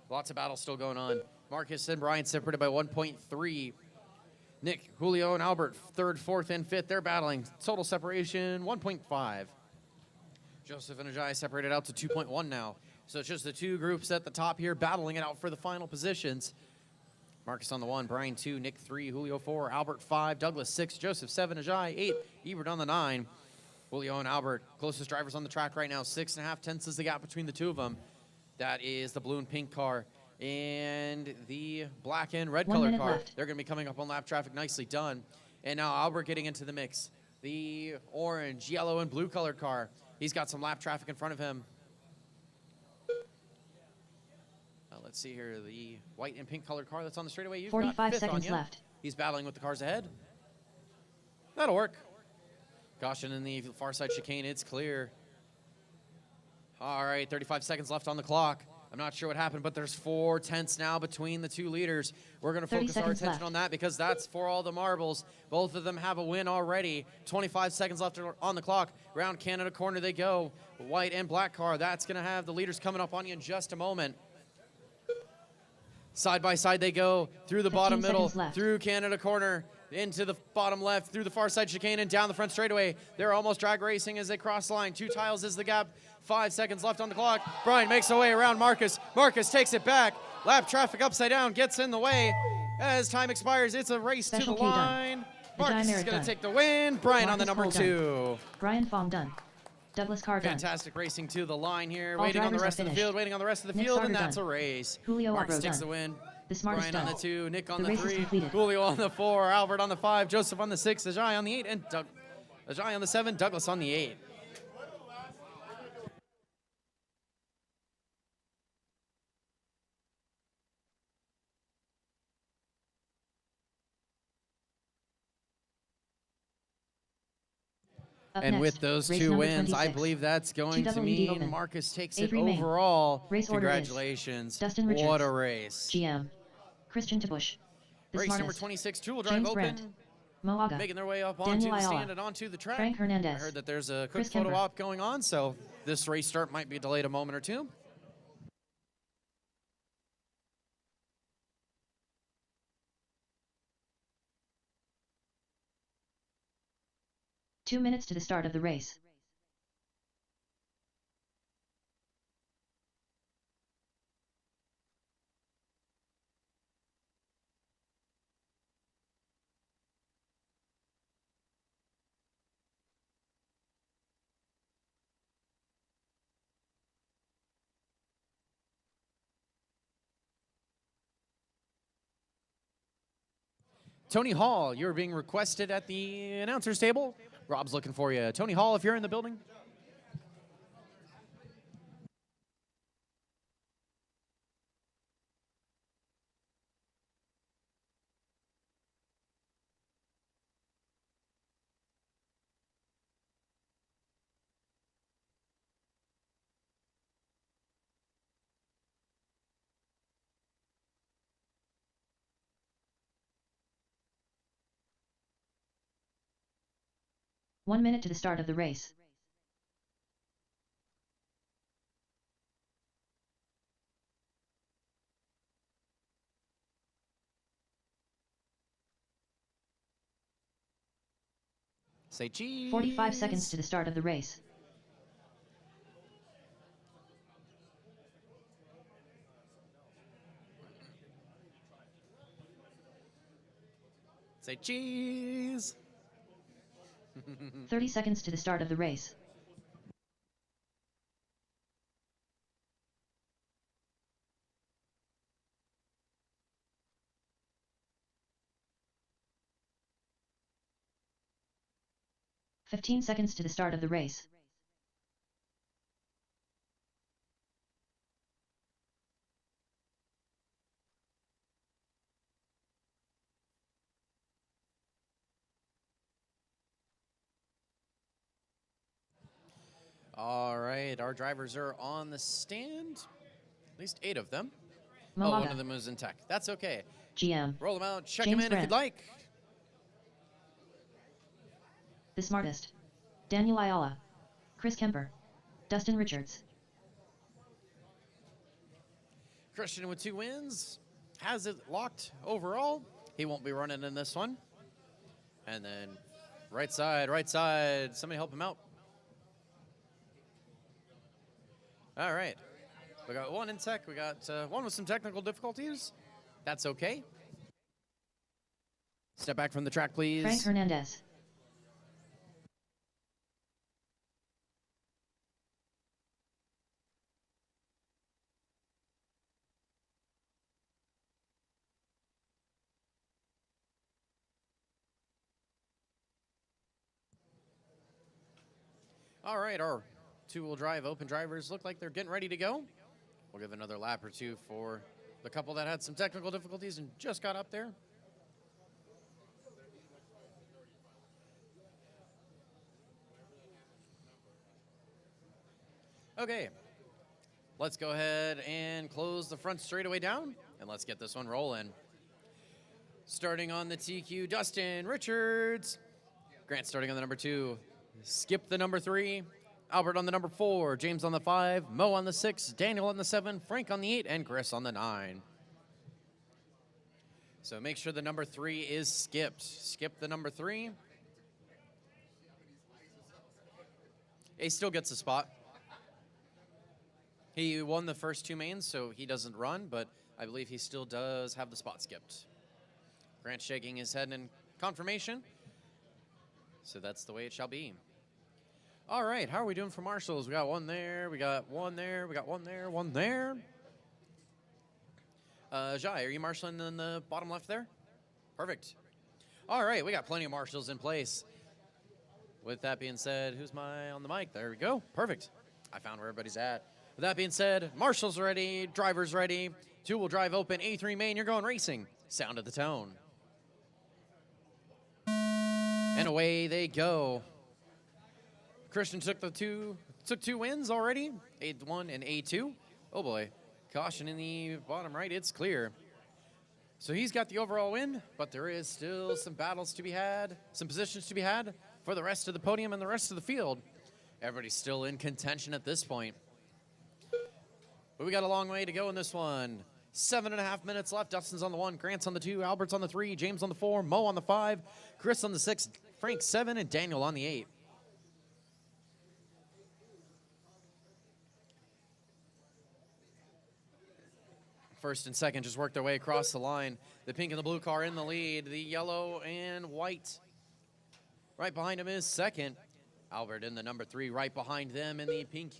Lots of battles still going on. Marcus and Brian separated by 1.3. Nick, Julio, and Albert 3rd, 4th, and 5th. They're battling. Total separation 1.5. Joseph and Ajay separated out to 2.1 now. So it's just the 2 groups at the top here battling it out for the final positions. Marcus on the 1, Brian 2, Nick 3, Julio 4, Albert 5, Douglas 6, Joseph 7, Ajay 8, Ebert on the 9. Julio and Albert, closest drivers on the track right now. 6.5 tenths is the gap between the two of them. That is the blue and pink car. And the black and red 1 color minute car. left. They're going to be coming up on lap traffic. Nicely done. And now Albert getting into the mix. The orange, yellow, and blue colored car. He's got some lap traffic in front of him. Let's see here. The white and pink colored car that's on the straightaway. You've 45 got fifth seconds on you. left. He's battling with the cars ahead. That'll work. Caution in the far side chicane. It's clear. All right, 35 seconds left on the clock. I'm not sure what happened, but there's 4 tenths now between the two leaders. We're going to 30 focus our seconds attention left. on that because that's for all the marbles. Both of them have a win already. 25 seconds left on the clock. Round Canada corner they go. White and black car. That's going to have the leaders coming up on you in just a moment. Side by side they go through the 15 bottom middle, seconds left. through Canada corner, into the bottom left, through the far side chicane, and down the front straightaway. They're almost drag racing as they cross the line. 2 tiles is the gap. 5 seconds left on the clock. Brian makes a way around Marcus. Marcus takes it back. Lap traffic upside down, gets in the way. As time expires, it's a race Special to the K done. line. The Marcus is Dimeric going done. to take the win. Brian on the Marcus number Cole done. 2. Brian Fong done. Douglas Carr done. Fantastic racing to the line here. All Waiting on the drivers are rest of the finished. field, waiting on the rest of the Nick field, and Sarter that's a done. race. Julio Marcus Abro takes done. the win. The smartest Brian on done. the 2, Nick on The the race is 3, completed. Julio on the 4, Albert on the 5, Joseph on the 6, Ajay on the 8, and Ajay on the 7, Douglas on the 8. Up And next, with those race 2 number wins, I 26. believe that's going to 2WD mean Open. Marcus takes Avery it Main. overall. Race order is Congratulations. Dustin What Richards. a race. GM. Christian Tabush. The Race number smartest. 26, two-wheel drive James open. Brandt. Moaga. Making their way up onto Daniel the Ayala. stand and onto the track. Frank Hernandez. I heard that there's a quick Chris photo Kemper. op going on, so this race start might be delayed a moment or two. Two minutes to the start of the race. Tony Hall, you're being requested at the announcer's table. Rob's looking for you. Tony Hall, if you're in the building. One minute to the start of the race. Say cheese. 45 seconds to the start of the race. Say cheese. 30 seconds to the start of the race. "15 seconds to the start of the race. All right, our drivers are on the stand. At least 8 of them. Oh, Moaga. one of them was in tech. That's okay. GM. Roll them out. Check James them in if you'd Brandt. like. The smartest. Daniel Ayala. Chris Kemper. Dustin Richards. Christian with 2 wins. Has it locked overall. He won't be running in this one. And then right side, right side. Somebody help him out. All right. We got 1 in tech. We got 1 with some technical difficulties. That's okay. Step back from the track, please. Frank Hernandez. All right, our two-wheel drive open drivers look like they're getting ready to go. We'll give another lap or two for the couple that had some technical difficulties and just got up there. Okay, let's go ahead and close the front straightaway down, and let's get this one rolling. Starting on the TQ, Dustin Richards. Grant starting on the number 2. Skip the number 3. Albert on the number 4. James on the 5. Mo on the 6. Daniel on the 7. Frank on the 8. And Chris on the 9. So make sure the number 3 is skipped. Skip the number 3. He still gets a spot. He won the first 2 mains, so he doesn't run, but I believe he still does have the spot skipped. Grant shaking his head in confirmation. So that's the way it shall be. All right, how are we doing for marshals? We got one there, we got one there, we got one there, one there. Jai, are you marshaling in the bottom left there? Perfect. All right, we got plenty of marshals in place. With that being said, who's on the mic? There we go. Perfect. I found where everybody's at. With that being said, marshals ready, drivers ready. Two-wheel drive open, A3 main, you're going racing. Sound of the tone. And away they go. Christian took 2 wins already. A1 and A2. Oh boy. Caution in the bottom right, it's clear. So he's got the overall win, but there is still some battles to be had, some positions to be had for the rest of the podium and the rest of the field. Everybody's still in contention at this point. But we got a long way to go in this one. 7.5 minutes left. Dustin's on the 1, Grant's on the 2, Albert's on the 3, James on the 4, Mo on the 5, Chris on the 6, Frank 7, and Daniel on the 8. First and second just worked their way across the line. The pink and the blue car in the lead. The yellow and white right behind him is second. Albert in the number 3 right behind them in the pink,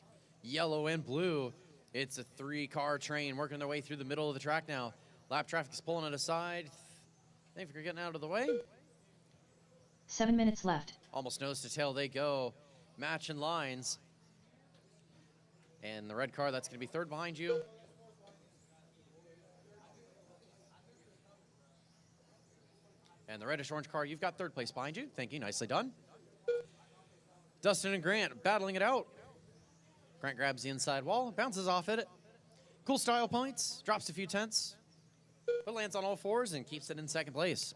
yellow, and blue. It's a 3-car train working their way through the middle of the track now. Lap traffic is pulling it aside. I think we're getting out of the way. 7 minutes left. Almost nose to tail they go. Matching lines. And the red car, that's going to be third behind you. And the reddish-orange car, you've got third place behind you. Thank you, nicely done. Dustin and Grant battling it out. Grant grabs the inside wall, bounces off it. Cool style points, drops a few tenths, but lands on all 4s and keeps it in second place.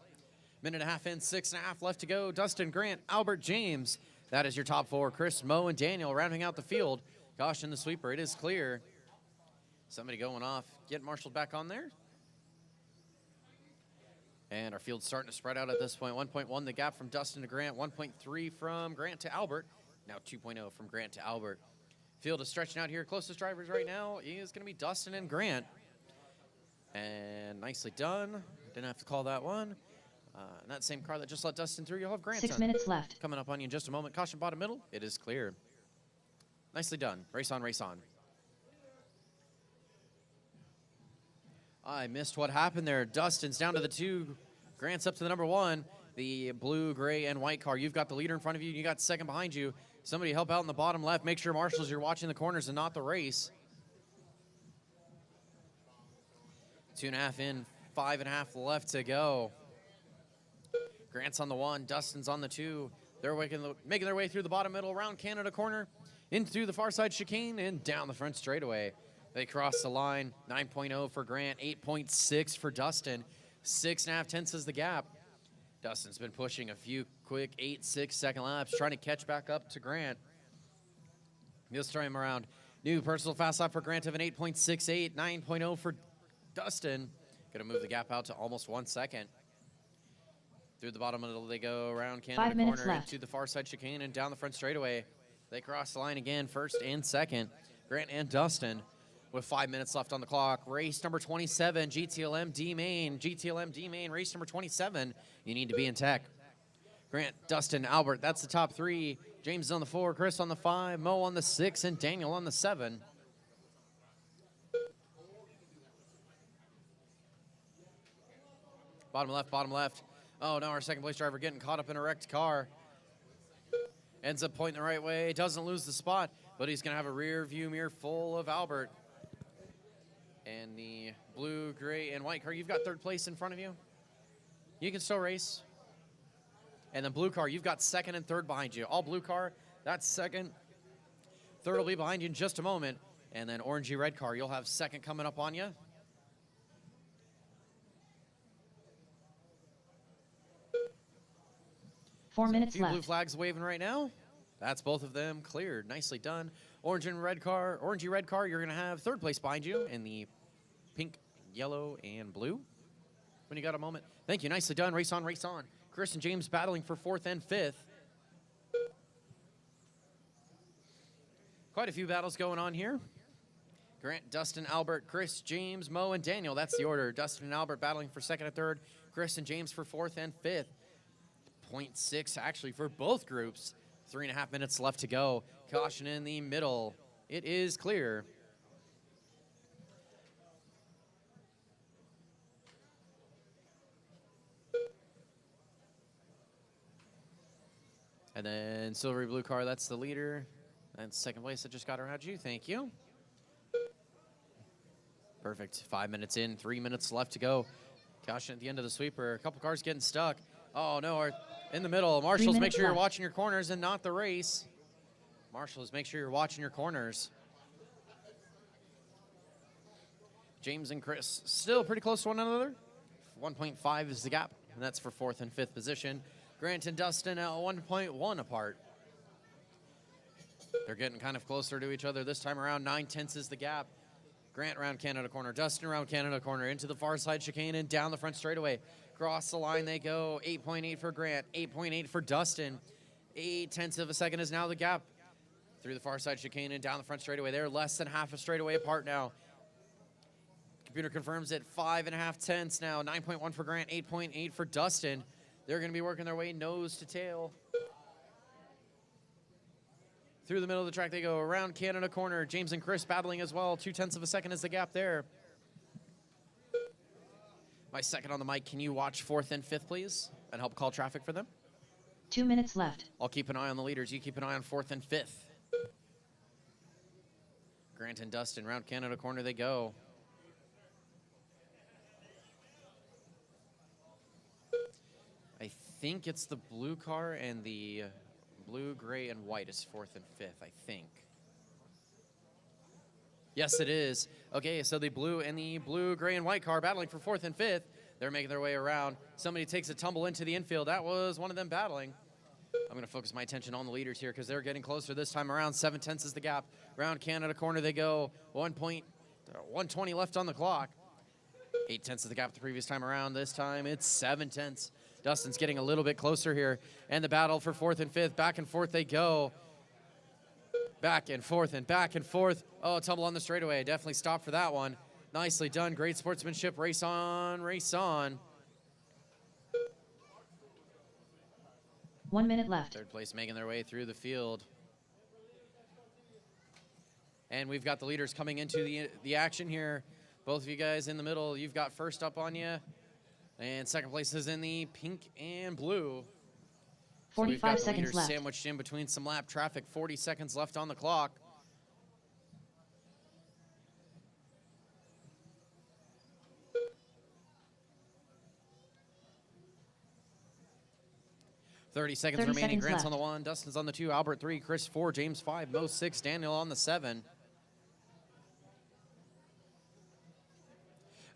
Minute and a half in, 6.5 left to go. Dustin, Grant, Albert, James. That is your top 4. Chris, Mo, and Daniel rounding out the field. Caution the sweeper, it is clear. Somebody going off, get marshaled back on there. And our field's starting to spread out at this point. 1.1 the gap from Dustin to Grant, 1.3 from Grant to Albert. Now 2.0 from Grant to Albert. Field is stretching out here. Closest drivers right now is going to be Dustin and Grant. And nicely done. Didn't have to call that one. And that same car that just let Dustin through, you'll have Grant 6 minutes left. coming up on you in just a moment. Caution bottom middle. It is clear. Nicely done. Race on, race on. I missed what happened there. Dustin's down to the 2. Grant's up to the number 1. The blue, gray, and white car. You've got the leader in front of you. You got second behind you. Somebody help out in the bottom left. Make sure, marshals, you're watching the corners and not the race. 2.5 in, 5.5 left to go. Grant's on the 1. Dustin's on the 2. They're making their way through the bottom middle, around Canada corner, into the far side chicane, and down the front straightaway. They cross the line. 9.0 for Grant, 8.6 for Dustin. 6.5 tenths is the gap. Dustin's been pushing a few quick 8-6 second laps, trying to catch back up to Grant. This time around, new personal fast lap for Grant of an 8.68, 9.0 for Dustin. Gonna move the gap out to almost 1 second. Through the bottom middle, they go around Canada corner into the far side chicane and down the front straightaway. They cross the line again, first and second. Grant and Dustin with 5 minutes left on the clock. Race number 27, GTLM D main. GTLM D main, race number 27. You need to be in tech. Grant, Dustin, Albert, that's the top 3. James is on the 4, Chris on the 5, Mo on the 6, and Daniel on the 7. Bottom left, bottom left. Oh, no, our second place driver getting caught up in a wrecked car. Ends up pointing the right way, doesn't lose the spot, but he's going to have a rear view mirror full of Albert. And the blue, gray, and white car, you've got third place in front of you. You can still race. And the blue car, you've got second and third behind you. All blue car, that's second. Third will be behind you in just a moment. And then orangey red car, you'll have second coming up on you. 4 minutes A few blue left. flags waving right now. That's both of them cleared. Nicely done. Orangey red car, you're going to have third place behind you in the pink, yellow, and blue. When you got a moment. Thank you. Nicely done. Race on, race on. Chris and James battling for fourth and fifth. Quite a few battles going on here. Grant, Dustin, Albert, Chris, James, Mo, and Daniel. That's the order. Dustin and Albert battling for second and third. Chris and James for fourth and fifth. 0.6 actually for both groups. 3.5 minutes left to go. Caution in the middle. It is clear. And then silvery blue car, that's the leader. And second place that just got around you. Thank you. Perfect. 5 minutes in, 3 minutes left to go. Caution at the end of the sweeper. A couple cars getting stuck. Oh, no, in the middle. Marshals, make sure you're watching your corners and not the race. Marshals, make sure you're watching your corners. James and Chris still pretty close to one another. 1.5 is the gap, and that's for fourth and fifth position. Grant and Dustin at 1.1 apart. They're getting kind of closer to each other this time around. 9/10 is the gap. Grant around Canada corner, Dustin around Canada corner, into the far side chicane and down the front straightaway. Across the line they go. 8.8 for Grant, 8.8 for Dustin. 0.8 of a second is now the gap. Through the far side chicane and down the front straightaway. They're less than half a straightaway apart now. Computer confirms it, 5.5 tenths now. 9.1 for Grant, 8.8 for Dustin. They're going to be working their way nose to tail. Through the middle of the track they go. Around Canada corner. James and Chris battling as well. 0.2 of a second is the gap there. My second on the mic, can you watch fourth and fifth, please? And help call traffic for them? 2 minutes left. I'll keep an eye on the leaders. You keep an eye on fourth and fifth. Grant and Dustin, round Canada corner they go. I think it's the blue car and the blue, gray, and white is fourth and fifth, I think. Yes, it is. Okay, so the blue and the blue, gray, and white car battling for fourth and fifth. They're making their way around. Somebody takes a tumble into the infield. That was one of them battling. I'm going to focus my attention on the leaders here because they're getting closer this time around. 7/10 is the gap. Round Canada corner they go. 1:20 left on the clock. 8/10 is the gap the previous time around. This time it's 7/10. Dustin's getting a little bit closer here. And the battle for fourth and fifth. Back and forth they go. Back and forth and back and forth. Oh, tumble on the straightaway. Definitely stop for that one. Nicely done. Great sportsmanship. Race on, race on. 1 minute left. Third place making their way through the field. And we've got the leaders coming into the action here. Both of you guys in the middle. You've got first up on you. And second place is in the pink and blue. 45 so seconds left. Sandwiched in between some lap traffic. 40 seconds left on the clock. Thirty seconds remaining. Grant's on the 1, Dustin's on the 2, Albert 3, Chris 4, James 5, Mo 6, Daniel on the 7.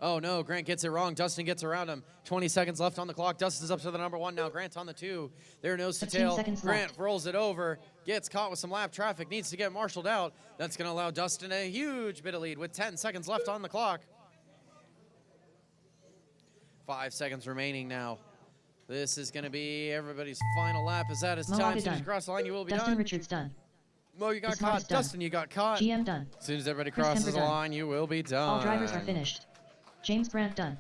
Oh no, Grant gets it wrong. Dustin gets around him. 20 seconds left on the clock. Dustin's up to the number 1 now. Grant on the 2. They're nose to tail. Grant left. rolls it over, gets caught with some lap traffic, needs to get marshaled out. That's going to allow Dustin a huge bit of lead with 10 seconds left on the clock. 5 seconds remaining now. This is going to be everybody's final lap. As that is time. As soon as you cross the line, you will be Dustin done. Richards done. Mo, you got caught. Dustin, you got caught. GM done. As soon as everybody Chris crosses Kemper the done. line, you will be done. All drivers are finished. James Brandt done.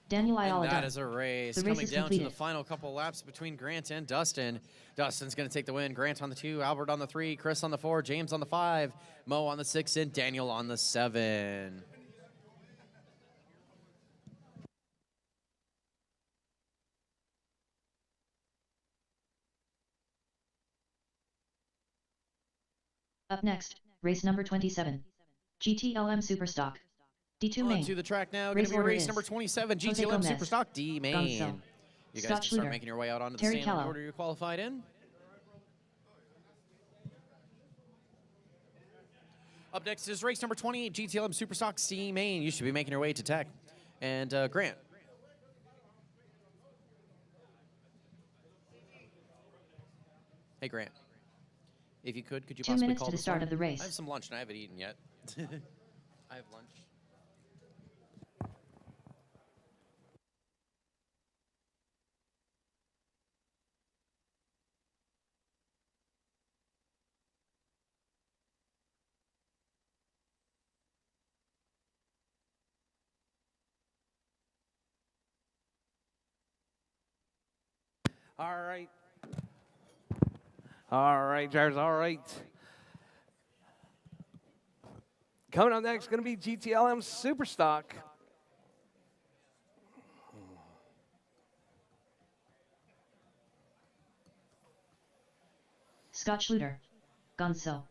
Daniel Ayala And that done. is a race. The race Coming is down completed. to the final couple laps between Grant and Dustin. Dustin's going to take the win. Grant on the 2, Albert on the 3, Chris on the 4, James on the 5, Mo on the 6, and Daniel on the 7. Up next, race number 27. GTLM Superstock. D2 main. Onto the track now. Going Race to be order race is number 27, Jose GTLM Gomez, Superstock D main. Gonzo, You guys Scott can start Schluter, making your way out onto the Terry stand in the Callow. order you're qualified in. Up next is race number 28, GTLM Superstock C main. You should be making your way to tech. And Grant. Hey, Grant. If you could you 2 possibly minutes call to the this start one? of the race. I have some lunch and I haven't eaten yet. I have lunch. All right. All right, drivers, all right. Coming up next is going to be GTLM Superstock. Scott Schluter, Gonzo,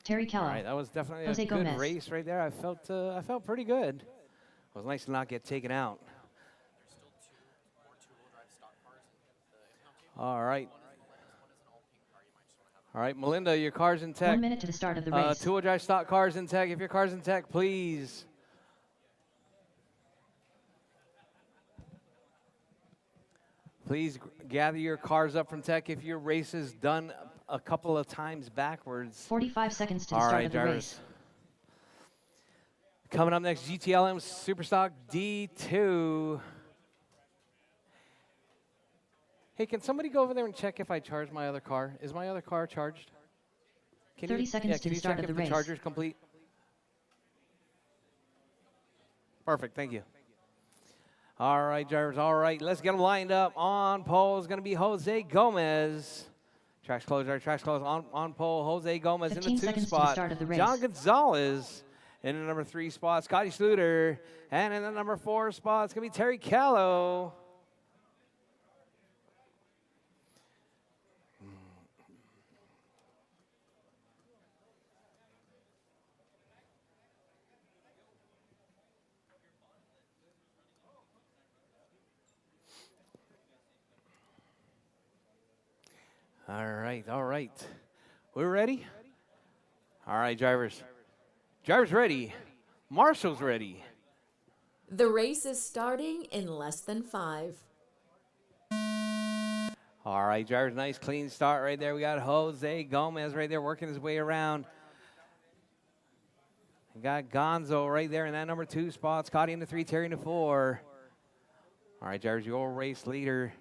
Terry Callow. All right, that was definitely Jose a good Gomez. race right there. I felt pretty good. It was nice to not get taken out. All right. All right, Melinda, your car's in tech. 1 minute to the start of the race. Two-wheel drive stock cars in tech. If your car's in tech, please. Please gather your cars up from tech if your race is done a couple of times backwards. 45 seconds to the All start right, of the drivers. race. Coming up next, GTLM Superstock D2. Hey, can somebody go over there and check if I charged my other car? Is my other car charged? Can 30 seconds to can the you start check of if the race. charger's complete? Perfect, thank you. All right, drivers, all right. Let's get them lined up. On pole is going to be Jose Gomez. Track's closed, our track's closed. On pole, Jose Gomez in the 15 2 seconds to the spot. start of the race. John Gonzalez in the number 3 spot. Scotty Schluter. And in the number 4 spot, it's going to be Terry Callow. All right, all right. We're ready? All right, drivers. Drivers ready. Marshall's ready. The race is starting in less than 5. All right, drivers, nice clean start right there. We got Jose Gomez right there working his way around. We got Gonzo right there in that number 2 spot. Scotty in the 3, Terry in the 4. All right, drivers, your race leader.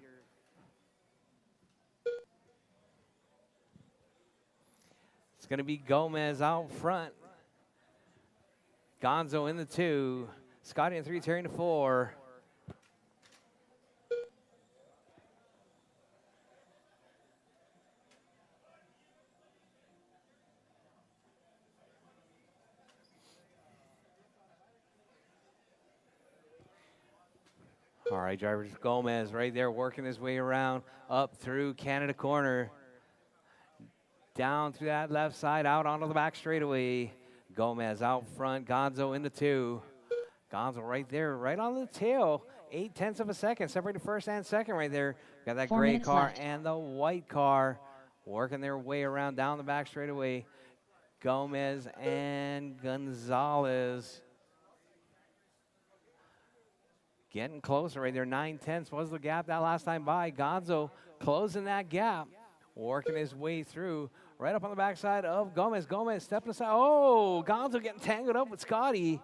It's going to be Gomez out front. Gonzo in the 2. Scotty in the 3, Terry in the 4. All right, drivers, Gomez right there working his way around up through Canada corner. Down through that left side, out onto the back straightaway. Gomez out front, Gonzo in the 2. Gonzo right there, right on the tail. 0.8 of a second, separated first and second right there. Got that 4 gray minutes car left. and the white car working their way around down the back straightaway. Gomez and Gonzalez. Getting closer right there. 9/10 was the gap that last time by. Gonzo closing that gap, working his way through. Right up on the backside of Gomez. Gomez stepping aside. Oh, Gonzo getting tangled up with Scotty.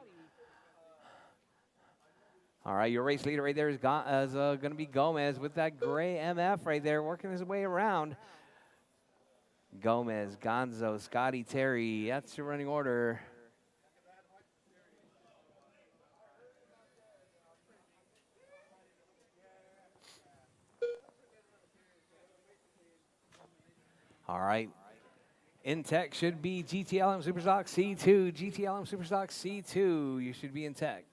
All right, your race leader right there is going to be Gomez with that gray MF right there, working his way around. Gomez, Gonzo, Scotty, Terry. That's your running order. All right. In tech should be GTLM Superstock C2. GTLM Superstock C2. You should be in tech.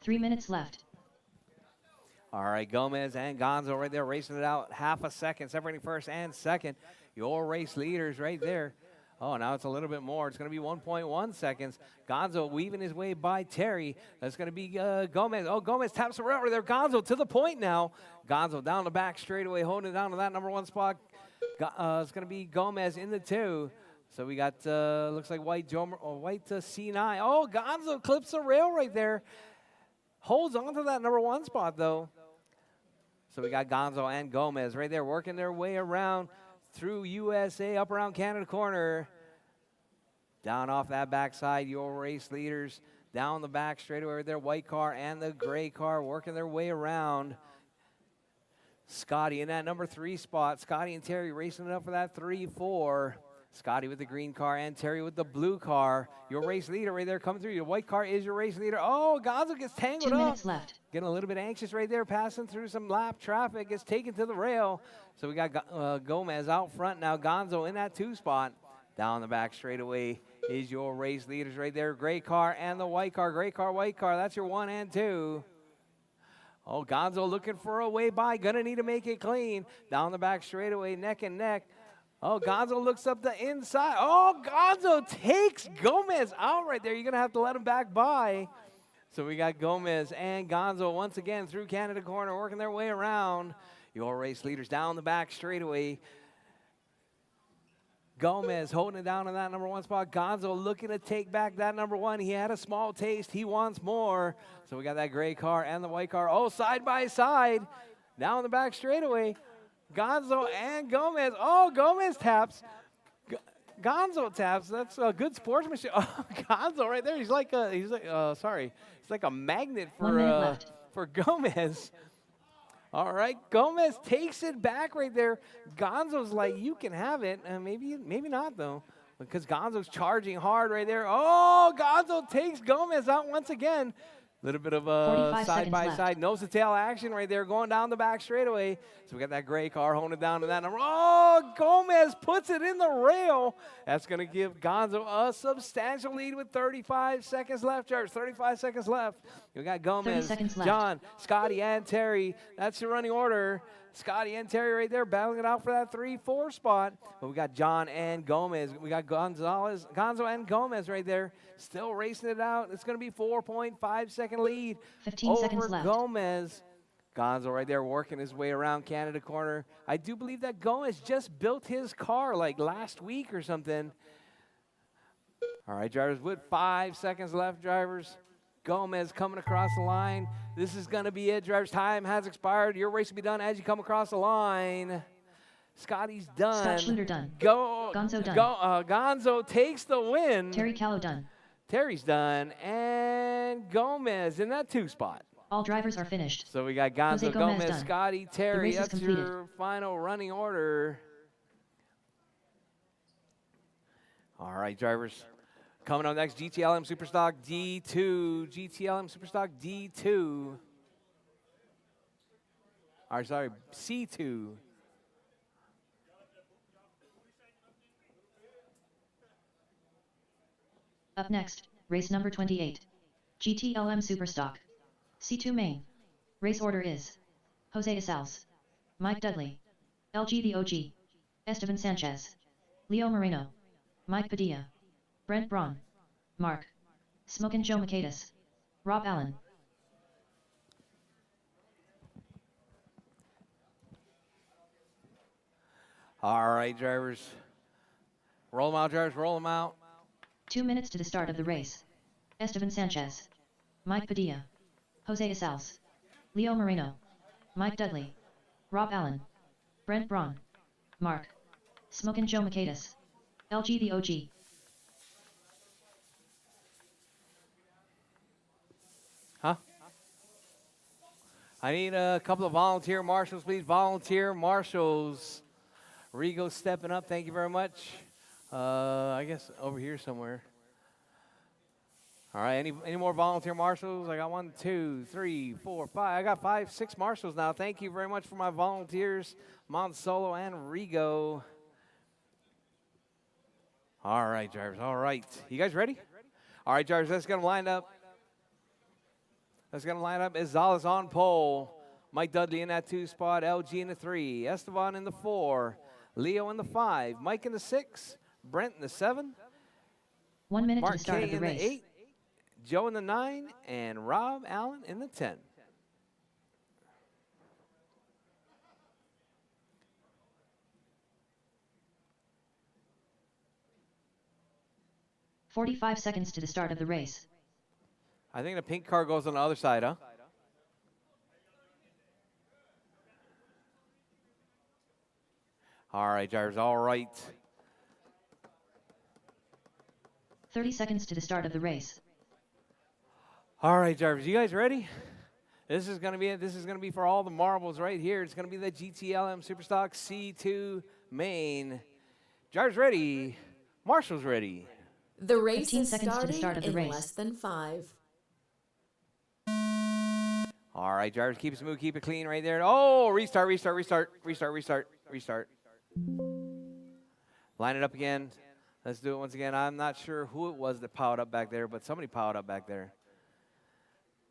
Three minutes left. All right, Gomez and Gonzo right there racing it out. Half a second, separating first and second. Your race leaders right there. Oh, now it's a little bit more. It's going to be 1.1 seconds. Gonzo weaving his way by Terry. That's going to be Gomez. Oh, Gomez taps the rail right there. Gonzo to the point now. Gonzo down the back straightaway, holding it down to that number 1 spot. It's going to be Gomez in the 2. So we got, looks like white C9. Oh, Gonzo clips the rail right there. Holds on to that number 1 spot, though. So we got Gonzo and Gomez right there working their way around through USA, up around Canada corner. Down off that backside, your race leaders down the back straightaway right there. White car and the gray car working their way around. Scotty in that number 3 spot. Scotty and Terry racing it up for that 3-4. Scotty with the green car and Terry with the blue car. Your race leader right there coming through. Your white car is your race leader. Oh, Gonzo gets tangled 2 up. minutes left. Getting a little bit anxious right there, passing through some lap traffic. Gets taken to the rail. So we got Gomez out front now. Gonzo in that 2 spot. Down the back straightaway is your race leaders right there. Gray car and the white car. Gray car, white car. That's your 1 and 2. Oh, Gonzo looking for a way by. Gonna need to make it clean. Down the back straightaway, neck and neck. Oh, Gonzo looks up the inside. Oh, Gonzo takes Gomez out right there. You're going to have to let him back by. So we got Gomez and Gonzo once again through Canada corner, working their way around. Your race leaders down the back straightaway. Gomez holding it down in that number 1 spot. Gonzo looking to take back that number 1. He had a small taste. He wants more. So we got that gray car and the white car. Oh, side by side. Down the back straightaway. Gonzo and Gomez. Oh, Gomez taps. Gonzo taps. That's a good sportsmanship. Oh, Gonzo right there. He's like a magnet for 1 minute left. for Gomez. All right, Gomez takes it back right there. Gonzo's like, you can have it. Maybe not though, because Gonzo's charging hard right there. Oh, Gonzo takes Gomez out once again. Little bit of a side-by-side nose-to-tail action right there going down the back straightaway. So we got that gray car holding it down to that number. Oh, Gomez puts it in the rail. That's going to give Gonzo a substantial lead with 35 seconds left, George. 35 seconds left. We got Gomez, John, Scotty, and Terry. That's your running order. Scotty and Terry right there battling it out for that 3-4 spot. But we got John and Gomez. We got Gonzo and Gomez right there still racing it out. It's going to be 4.5 second lead 15 seconds over left. Gomez. Gonzo right there working his way around Canada corner. I do believe that Gomez just built his car like last week or something. All right, drivers, with 5 seconds left, drivers. Gomez coming across the line. This is going to be it, drivers. Time has expired. Your race will be done as you come across the line. Scotty's done. Scott Schluter done. Gonzo done. Gonzo takes the win. Terry Callow done. Terry's done. And Gomez in that 2 spot. All drivers are finished. So we got Gonzo, Jose Gomez Gomez, done. Scotty, Terry. race is That's completed. your final running order. All right, drivers. Coming up next, GTLM Superstock D2. GTLM Superstock D2. All right, sorry, C2. Up next, race number 28. GTLM Superstock. C2 main. Race order is Jose Isals, Mike Dudley, LG the OG, Esteban Sanchez, Leo Moreno, Mike Padilla, Brent Braun, Mark, Smokin' Joe Makaitis, Rob Allen. All right, drivers. Roll them out, drivers, roll them out. 2 minutes to the start of the race. Esteban Sanchez, Mike Padilla, Jose Isals, Leo Moreno, Mike Dudley, Rob Allen, Brent Braun, Mark, Smokin' Joe Makaitis, LG the OG. Huh? I need a couple of volunteer marshals, please. Volunteer marshals. Rigo stepping up. Thank you very much. I guess over here somewhere. All right. Any more volunteer marshals? I got 1, 2, 3, 4, 5. I got 5, 6 marshals now. Thank you very much for my volunteers, Monsolo and Rigo. All right, drivers. All right. You guys ready? All right, drivers. Let's get them lined up. That's going to line up. Izala's on pole. Mike Dudley in that 2 spot, LG in the 3, Esteban in the 4, Leo in the 5, Mike in the 6, Brent in the 7, 1 minute to Mark the start K of the in the race. 8, Joe in the 9, and Rob Allen in the 10. "45 seconds to the start of the race. I think the pink car goes on the other side, huh? All right, drivers, all right. 30 seconds to the start of the race. All right, drivers, you guys ready? This is gonna be it. This is gonna be for all the marbles right here. It's gonna be the GTLM Superstock C2 main. Drivers ready. Marshall's ready. The race 15 is seconds to the starting start of the in race. less than 5. All right, drivers, keep it smooth, keep it clean right there. Oh, restart. Line it up again. Let's do it once again. I'm not sure who it was that powered up back there, but somebody powered up back there.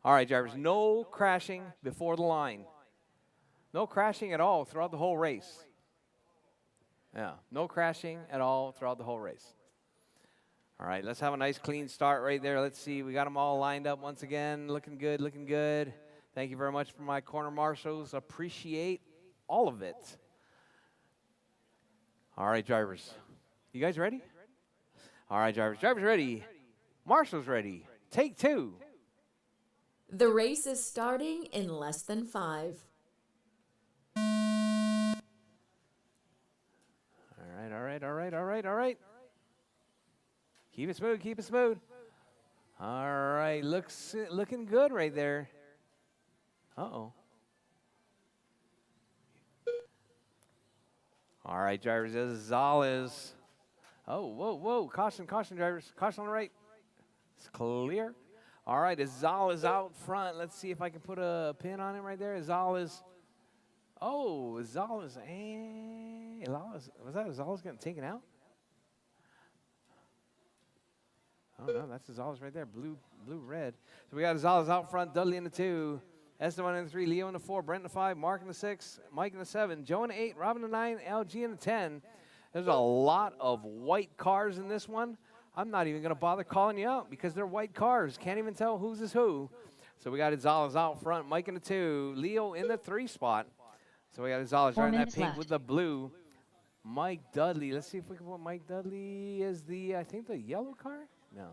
All right, drivers, no crashing before the line. No crashing at all throughout the whole race. Yeah, no crashing at all throughout the whole race. All right, let's have a nice clean start right there. Let's see, we got them all lined up once again. Looking good, looking good. Thank you very much for my corner marshals. Appreciate all of it. All right, drivers. You guys ready? All right, drivers. Drivers ready. Marshall's ready. Take 2. The race is starting in less than 5. All right. Keep it smooth, keep it smooth. All right, looking good right there. Uh-oh. All right, drivers, Gonzalez. Oh, whoa. Caution, drivers. Caution on the right. It's clear. All right, Gonzalez out front. Let's see if I can put a pin on him right there. Gonzalez. Oh, Gonzalez. Was that Gonzalez getting taken out? Oh, no, that's Gonzalez right there. Blue, red. So we got Gonzalez out front, Dudley in the 2, Esteban in the 3, Leo in the 4, Brent in the 5, Mark in the 6, Mike in the 7, Joe in the 8, Robin in the 9, LG in the 10. There's a lot of white cars in this one. I'm not even going to bother calling you out because they're white cars. Can't even tell whose is who. So we got Gonzalez out front, Mike in the 2, Leo in the 3 spot. So we got Gonzalez 4 driving that minutes pink left. with the blue. Mike Dudley. Let's see if we can put Mike Dudley as the, I think, the yellow car? No.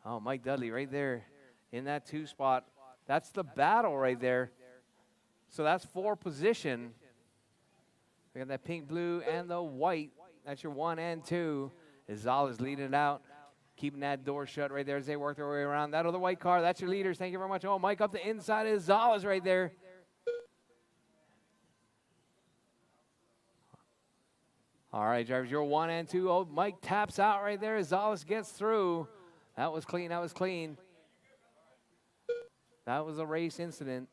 Oh, Mike Dudley right there in that 2 spot. That's the battle right there. So that's 4 position. We got that pink, blue, and the white. That's your 1 and 2. Gonzalez leading it out, keeping that door shut right there as they work their way around. That other white car, that's your leaders. Thank you very much. Oh, Mike up the inside of Gonzalez right there. All right, drivers, you're 1 and 2. Oh, Mike taps out right there. Gonzalez gets through. That was clean. That was clean. That was a race incident.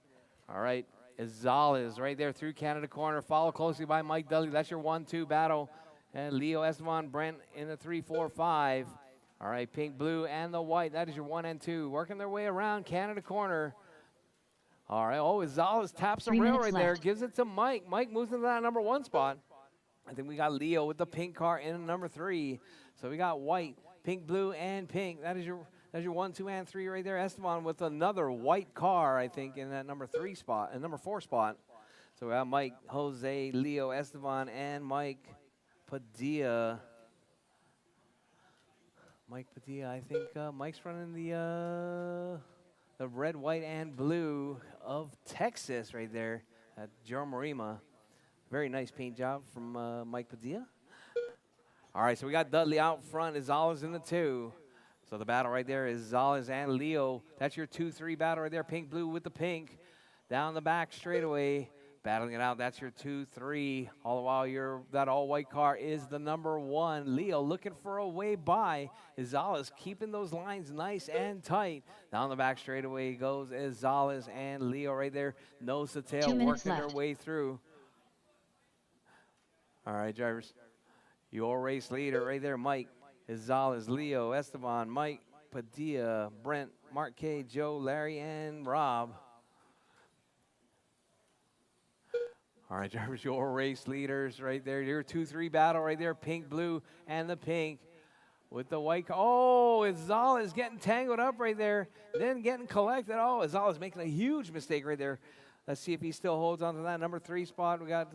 All right, Gonzalez right there through Canada corner, followed closely by Mike Dudley. That's your 1-2 battle. And Leo Esteban, Brent in the 3, 4, 5. All right, pink, blue, and the white. That is your 1 and 2. Working their way around Canada corner. All right, oh, Gonzalez taps the 3 rail minutes right there. left. Gives it to Mike. Mike moves into that number 1 spot. I think we got Leo with the pink car in number 3. So we got white, pink, blue, and pink. That's your 1, 2, and 3 right there. Esteban with another white car, I think, in that number 3 spot and number 4 spot. So we got Mike, Jose, Leo, Esteban, and Mike Padilla. Mike Padilla, I think Mike's running the red, white, and blue of Texas right there at Joe Marima. Very nice paint job from Mike Padilla. All right, so we got Dudley out front. Gonzalez in the 2. So the battle right there is Gonzalez and Leo. That's your 2-3 battle right there. Pink, blue with the pink. Down the back straightaway. Battling it out. That's your 2-3. All the while, that all-white car is the number 1. Leo looking for a way by. Gonzalez keeping those lines nice and tight. Down the back straightaway goes Gonzalez and Leo right there. Nose to tail, 2 minutes working their left. way through. All right, drivers. Your race leader right there, Mike. Gonzalez, Leo, Esteban, Mike, Padilla, Brent, Mark K, Joe, Larry, and Rob. All right, drivers, your race leaders right there. Your 2-3 battle right there. Pink, blue, and the pink with the white. Oh, Izal is getting tangled up right there. Then getting collected. Oh, Izal is making a huge mistake right there. Let's see if he still holds on to that number 3 spot. We got,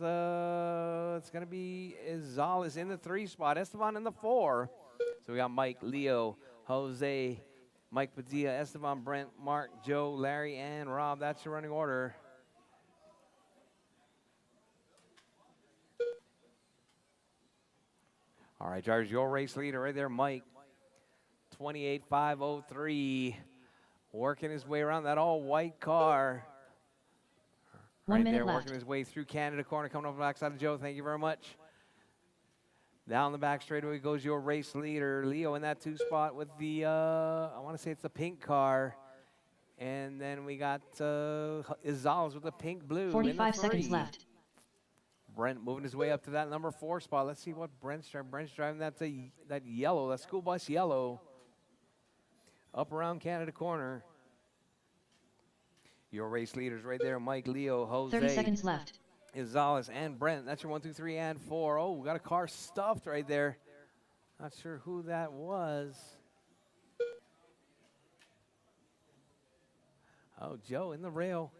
it's going to be Izal is in the 3 spot. Esteban in the 4. So we got Mike, Leo, Jose, Mike Padilla, Esteban, Brent, Mark, Joe, Larry, and Rob. That's your running order. All right, drivers, your race leader right there, Mike, 28,503, working his way around that all-white car. 1 Right minute there, left. working his way through Canada corner, coming off the backside of Joe. Thank you very much. Down the back straightaway goes your race leader, Leo, in that 2 spot with the, I want to say it's the pink car. And then we got Izals with the pink blue. 45 seconds left. Brent moving his way up to that number 4 spot. Let's see what Brent's driving. Brent's driving that yellow, that school bus yellow. Up around Canada corner. Your race leaders right there, Mike, Leo, Jose. 30 seconds left. Izales and Brent. That's your 1, 2, 3, and 4. Oh, we got a car stuffed right there. Not sure who that was. Oh, Joe in the rail.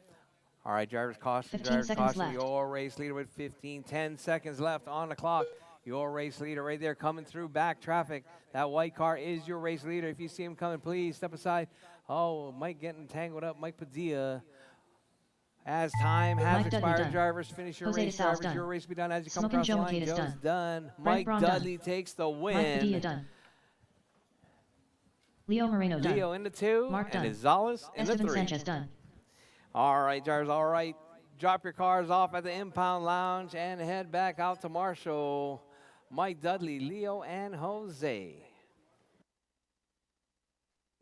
All right, drivers caution. 15 Drivers seconds caution. left. Your race leader with 10 seconds left on the clock. Your race leader right there coming through back traffic. That white car is your race leader. If you see him coming, please step aside. Oh, Mike getting tangled up. Mike Padilla. As time has Mike Dudley expired, done. drivers, finish your Jose race. DeSal's Drivers, done. your race will be done as you come Smoking across the Joe line. McCade is Joe's done. done. Brent Mike Braun Dudley takes the win. Mike Padilla done. Leo Moreno done. Leo in the 2, Mark and done. Izales in the Esteban 3. Sanchez done. All right, drivers, all right. Drop your cars off at the impound lounge and head back out to Marshall. Mike Dudley, Leo, and Jose.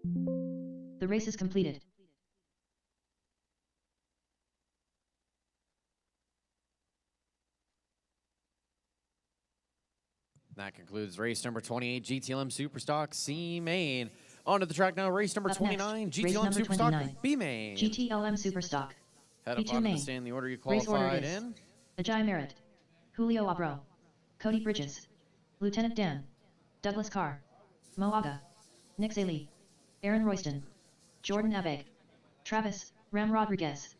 The race is completed. That concludes race number 28, GTLM Superstock C Main. Onto the track now, race number Up 29, next, race GTLM number Superstock 29. B Main. GTLM Superstock. Head up B2 onto the main. stand, the order you Race order qualified is in. Ajay Merritt, Julio Abro, Cody Bridges, Lieutenant Dan, Douglas Carr, Moaga, Nick Zaley, Aaron Royston, Jordan Abeg, Travis, Ram Rodriguez.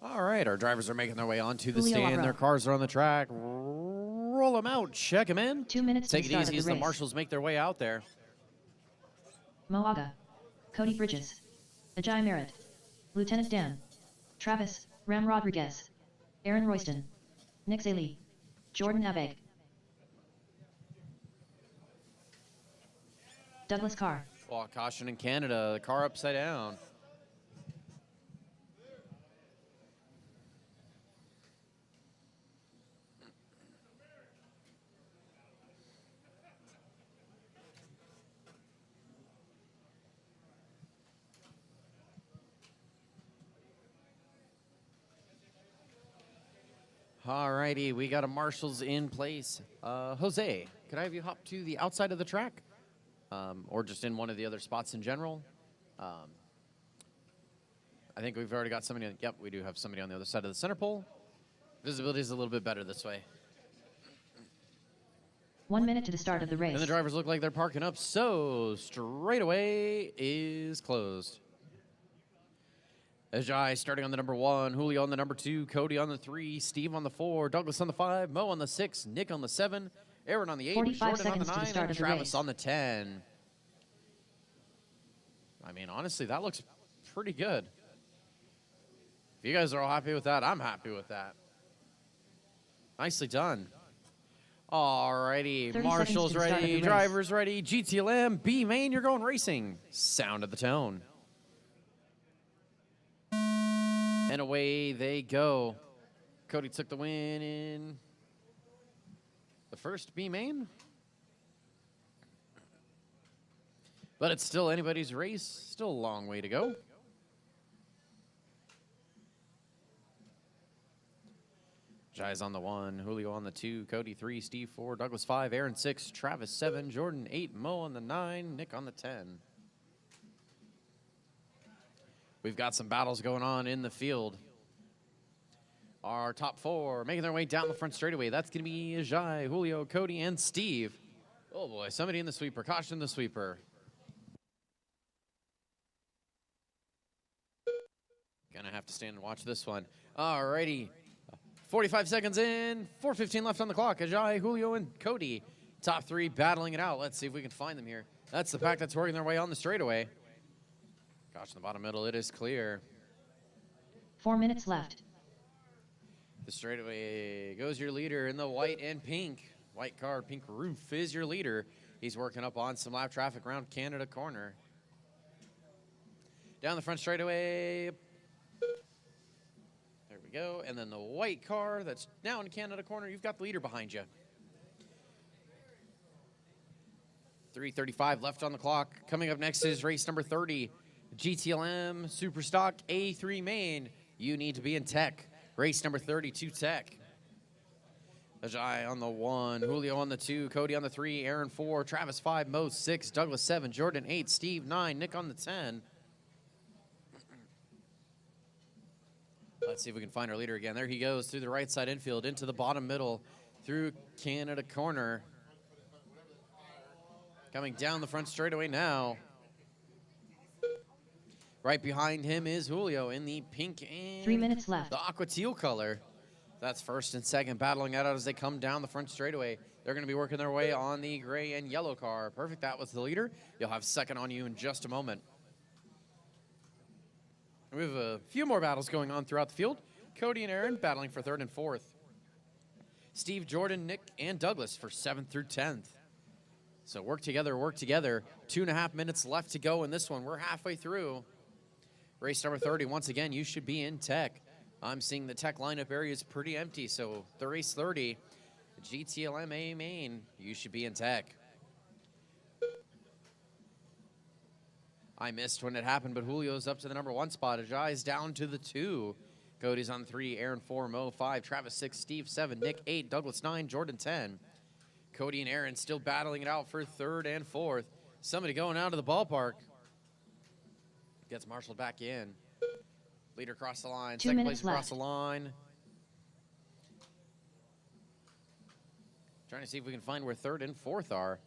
All right, our drivers are making their way onto the Julio stand. Abro. Their cars are on the track. Roll them out, check them in. 2 minutes Take to it the start easy of as the the race. marshals make their way out there. Moaga, Cody Bridges, Ajay Merritt, Lieutenant Dan, Travis, Ram Rodriguez, Aaron Royston, Nick Zaley, Jordan Abeg, Douglas Carr. Oh, caution in Canada, the car upside down. Alrighty, we got a marshals in place. Jose, could I have you hop to the outside of the track? Or just in one of the other spots in general? I think we've already got somebody, yep, we do have somebody on the other side of the center pole. Visibility is a little bit better this way. 1 minute to the start of the race. And the drivers look like they're parking up, so straightaway is closed. Ajay starting on the number 1, Julio on the number 2, Cody on the 3, Steve on the 4, Douglas on the 5, Mo on the 6, Nick on the 7, Aaron on the 8, 45 Jordan on the seconds to the 9, start and of the Travis race. on the 10. I mean, honestly, that looks pretty good. If you guys are all happy with that, I'm happy with that. Nicely done. Alrighty, 30 marshals seconds to the start of ready, the race. drivers ready, GTLM, B main, you're going racing. Sound of the tone. And away they go. Cody took the win in the first B main. But it's still anybody's race, still a long way to go. Jai's on the 1, Julio on the 2, Cody 3, Steve 4, Douglas 5, Aaron 6, Travis 7, Jordan 8, Mo on the 9, Nick on the 10. We've got some battles going on in the field. Our top 4 making their way down the front straightaway. That's going to be Jai, Julio, Cody, and Steve. Oh boy, somebody in the sweeper. Caution the sweeper. Gonna have to stand and watch this one. Alrighty. 45 seconds in, 4:15 left on the clock. Ajay, Julio, and Cody. Top 3 battling it out. Let's see if we can find them here. That's the pack that's working their way on the straightaway. Gosh, in the bottom middle, it is clear. 4 minutes left. The straightaway goes your leader in the white and pink. White car, pink roof is your leader. He's working up on some lap traffic around Canada corner. Down the front straightaway. There we go. And then the white car that's now in Canada corner. You've got the leader behind you. 3:35 left on the clock. Coming up next is race number 30. GTLM Superstock A3 main. You need to be in tech. Race number 32 tech. Ajay on the 1, Julio on the 2, Cody on the 3, Aaron 4, Travis 5, Mo 6, Douglas 7, Jordan 8, Steve 9, Nick on the 10. Let's see if we can find our leader again. There he goes through the right side infield into the bottom middle through Canada corner. Coming down the front straightaway now. Right behind him is Julio in the pink and 3 minutes left. the aqua teal color. That's first and second battling it out as they come down the front straightaway. They're going to be working their way on the gray and yellow car. Perfect, that was the leader. You'll have second on you in just a moment. We have a few more battles going on throughout the field. Cody and Aaron battling for 3rd and 4th. Steve, Jordan, Nick, and Douglas for 7th through 10th. So work together, work together. 2.5 minutes left to go in this one. We're halfway through. Race number 30, once again, you should be in tech. I'm seeing the tech lineup area is pretty empty, so the race 30, GTLMA main, you should be in tech. I missed when it happened, but Julio's up to the number 1 spot. Ajay's down to the 2. Cody's on 3, Aaron 4, Mo 5, Travis 6, Steve 7, Nick 8, Douglas 9, Jordan 10. Cody and Aaron still battling it out for 3rd and 4th. Somebody going out of the ballpark. Gets marshaled back in. Leader across the line. 2 Second minutes place across left. the line. Trying to see if we can find where 3rd and 4th are.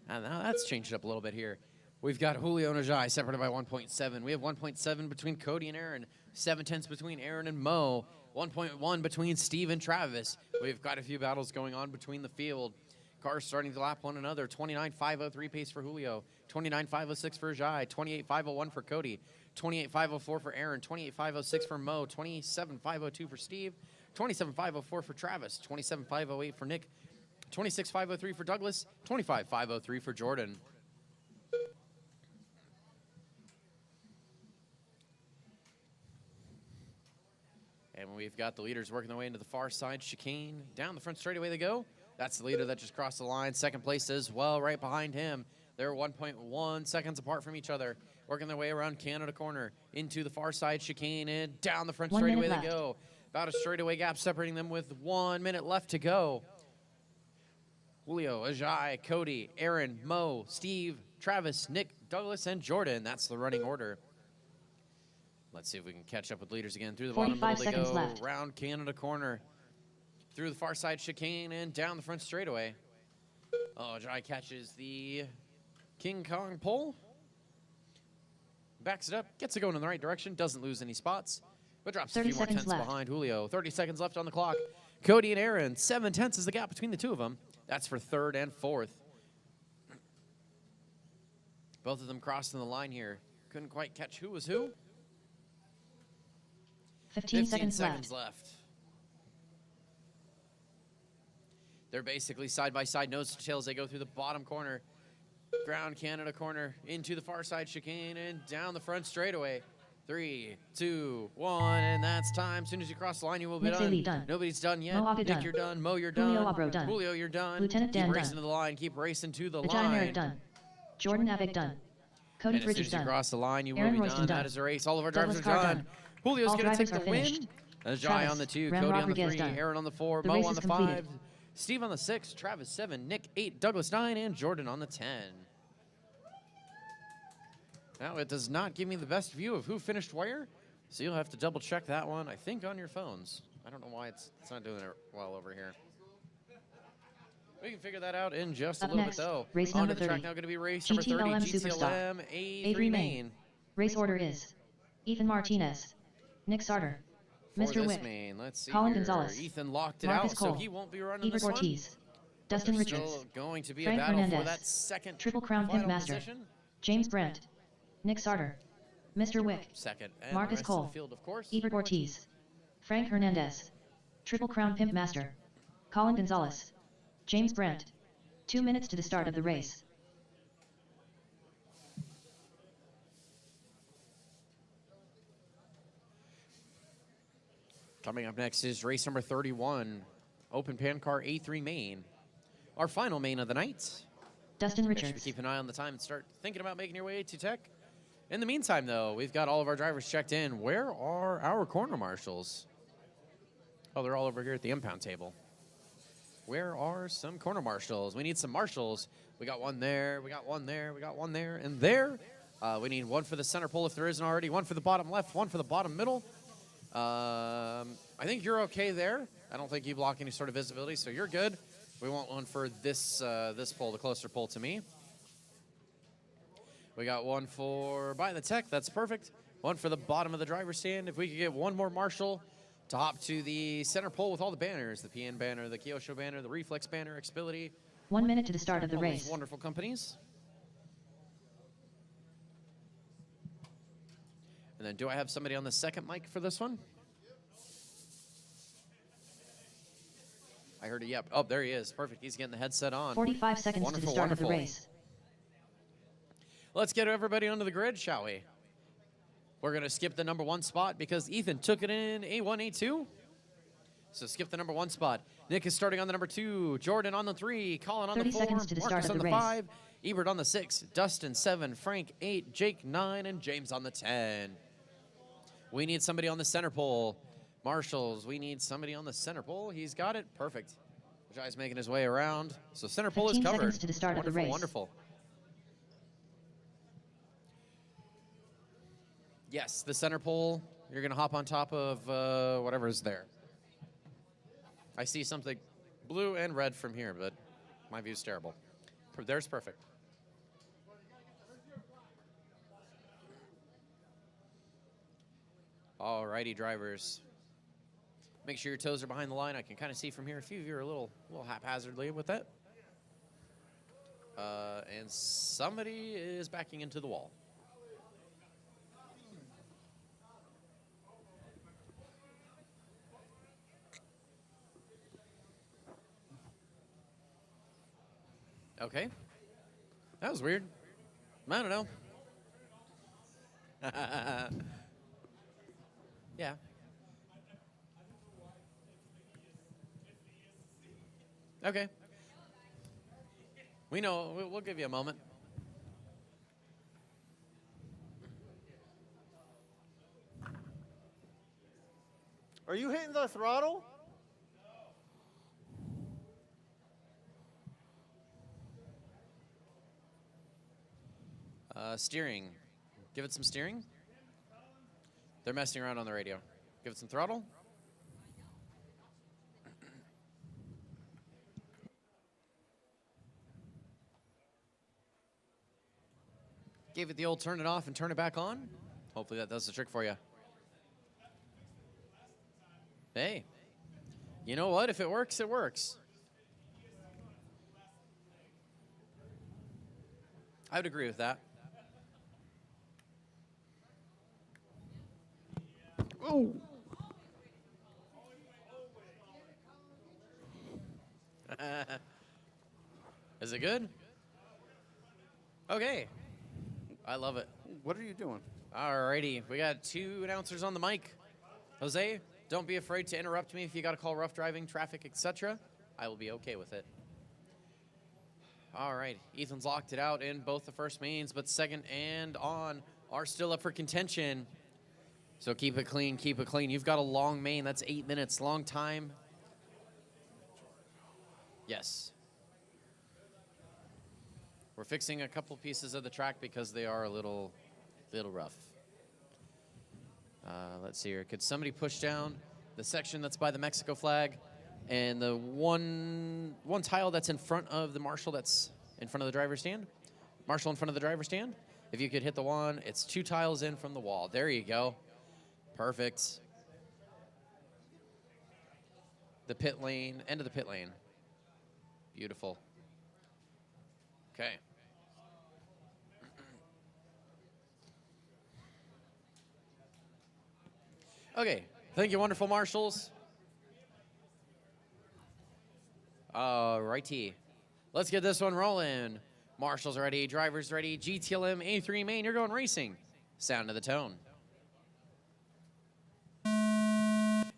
And now that's changed up a little bit here. We've got Julio and Ajay separated by 1.7. We have 1.7 between Cody and Aaron. 7/10 between Aaron and Mo. 1.1 between Steve and Travis. We've got a few battles going on between the field. Cars starting to lap one another. 29.503 pace for Julio. 29.506 for Ajay. 28.501 for Cody. 28.504 for Aaron. 28.506 for Mo. 27.502 for Steve. 27.504 for Travis. 27.508 for Nick. 26.503 for Douglas. 25.503 for Jordan. And we've got the leaders working their way into the far side chicane. Down the front straightaway they go. That's the leader that just crossed the line. Second place as well right behind him. They're 1.1 seconds apart from each other. Working their way around Canada corner into the far side chicane and down the front 1 straightaway minute they left. go. About a straightaway gap separating them with 1 minute left to go. Julio, Ajay, Cody, Aaron, Mo, Steve, Travis, Nick, Douglas, and Jordan. That's the running order. Let's see if we can catch up with leaders again. Through the bottom 45 middle they seconds go. left. Round Canada corner. Through the far side chicane and down the front straightaway. Oh, Ajay catches the King Kong pole. Backs it up, gets it going in the right direction, doesn't lose any spots, but drops a 30 few more seconds tenths left. behind Julio. 30 seconds left on the clock. Cody and Aaron, 7 tenths is the gap between the two of them. That's for 3rd and 4th. Both of them crossing the line here. Couldn't quite catch who was who. 15 seconds left. left. They're basically side by side, nose to tail as they go through the bottom corner. Ground Canada corner into the far side chicane and down the front straightaway. 3, 2, 1, and that's time. As soon as you cross the line, you will be Nick done. Salee done. Nobody's done yet. Mo Aga Nick, done. you're done. Mo, you're Julio done. Abro done. Julio, you're done. Lieutenant Dan Keep racing done. to the line. Keep racing to the Ajay line. Merrick done. Jordan Avick done. Cody And as soon Bridges as you done. cross the line, you Aaron will be Royston done. done. That is a race. All of our Douglas drivers are Carr done. done. Julio's All going to take drivers the are win. finished. Ajay Travis, on the 2, Ram Cody on the Rodriguez 3, done. Aaron on the 4, The Mo race on is the completed. 5, Steve on the 6, Travis 7, Nick 8, Douglas 9, and Jordan on the 10. Now, it does not give me the best view of who finished where, so you'll have to double check that one, I think, on your phones. I don't know why it's not doing it well over here. We can figure that out in just a Up little next, bit, though. race Onto number the track 30. now, going to be race number 30, GTLM Superstock. GTLM A3 A3 main. Race order is Ethan Martinez, Nick Sarter, For Mr. this Wick, main, let's see Colin here. Gonzalez, Ethan locked it Marcus out, Cole, so he won't be running Ebert this one. Ortiz, Dustin There's Richards, still going to be Frank a battle Hernandez, for that second Triple Crown Pimp final Master, position. James Brandt, Nick Sarter, Mr. Wick, Second, and Marcus the rest Cole, of the field, of course. Ebert Ortiz, Frank Hernandez, Triple Crown Pimp Master, Colin Gonzalez, James Brandt. 2 minutes to the start of the race. Coming up next is race number 31, Open Pan Car A3 main. Our final main of the night. Dustin Make sure to Richards, keep an eye on the time and start thinking about making your way to tech. In the meantime, though, we've got all of our drivers checked in. Where are our corner marshals? Oh, they're all over here at the impound table. Where are some corner marshals? We need some marshals. We got one there, we got one there, we got one there, and there. We need one for the center pole if there isn't already, one for the bottom left, one for the bottom middle. I think you're okay there. I don't think you block any sort of visibility, so you're good. We want one for this this pole, the closer pole to me. We got one for by the tech, that's perfect. One for the bottom of the driver's stand. If we could get one more marshal to hop to the center pole with all the banners, the PN banner, the Kyosho banner, the Reflex banner, Xbility. 1 minute to the start of the all those race. wonderful companies. And then do I have somebody on the second mic for this one? I heard a yep. Oh, there he is. Perfect. He's getting the headset on. 45 seconds to the Wonderful, start of the wonderful. race. Let's get everybody onto the grid, shall we? We're going to skip the number 1 spot because Ethan took it in A1, A2. So skip the number 1 spot. Nick is starting on the number 2, Jordan on the 3, Colin on the 30 4, seconds to the start Marcus of on the the race. 5, Ebert on the 6, Dustin 7, Frank 8, Jake 9, and James on the 10. We need somebody on the center pole. Marshals, we need somebody on the center pole. He's got it. Perfect. Jai's making his way around. So center pole is 15 covered. seconds to the start of the Wonderful, race. wonderful. Yes, the center pole. You're going to hop on top of whatever is there. I see something blue and red from here, but my view's terrible. There's perfect. Alrighty, drivers. Make sure your toes are behind the line. I can kind of see from here. A few of you are a little haphazardly with that. And somebody is backing into the wall. Okay. That was weird. I don't know. Yeah. Okay. We know. We'll give you a moment. Are you hitting the throttle? Steering. Give it some steering. They're messing around on the radio. Give it some throttle. Gave it the old turn it off and turn it back on. Hopefully that does the trick for you. Hey, you know what? If it works, it works. I would agree with that. Oh. Is it good? Okay. I love it. What are you doing? Alrighty, we got 2 announcers on the mic. Jose, don't be afraid to interrupt me if you got to call rough driving, traffic, etc. I will be okay with it. All right, Ethan's locked it out in both the first mains, but second and on are still up for contention. So keep it clean, keep it clean. You've got a long main. That's 8 minutes. Long time. Yes. We're fixing a couple pieces of the track because they are a little rough. Let's see here. Could somebody push down the section that's by the Mexico flag and the one tile that's in front of the marshal that's in front of the driver's stand? Marshal in front of the driver's stand? If you could hit the one, it's 2 tiles in from the wall. There you go. Perfect. The pit lane, end of the pit lane. Beautiful. Okay. Okay, thank you, wonderful marshals. Righty. Let's get this one rolling. Marshals ready, drivers ready, GTLM A3 main, you're going racing. Sound of the tone.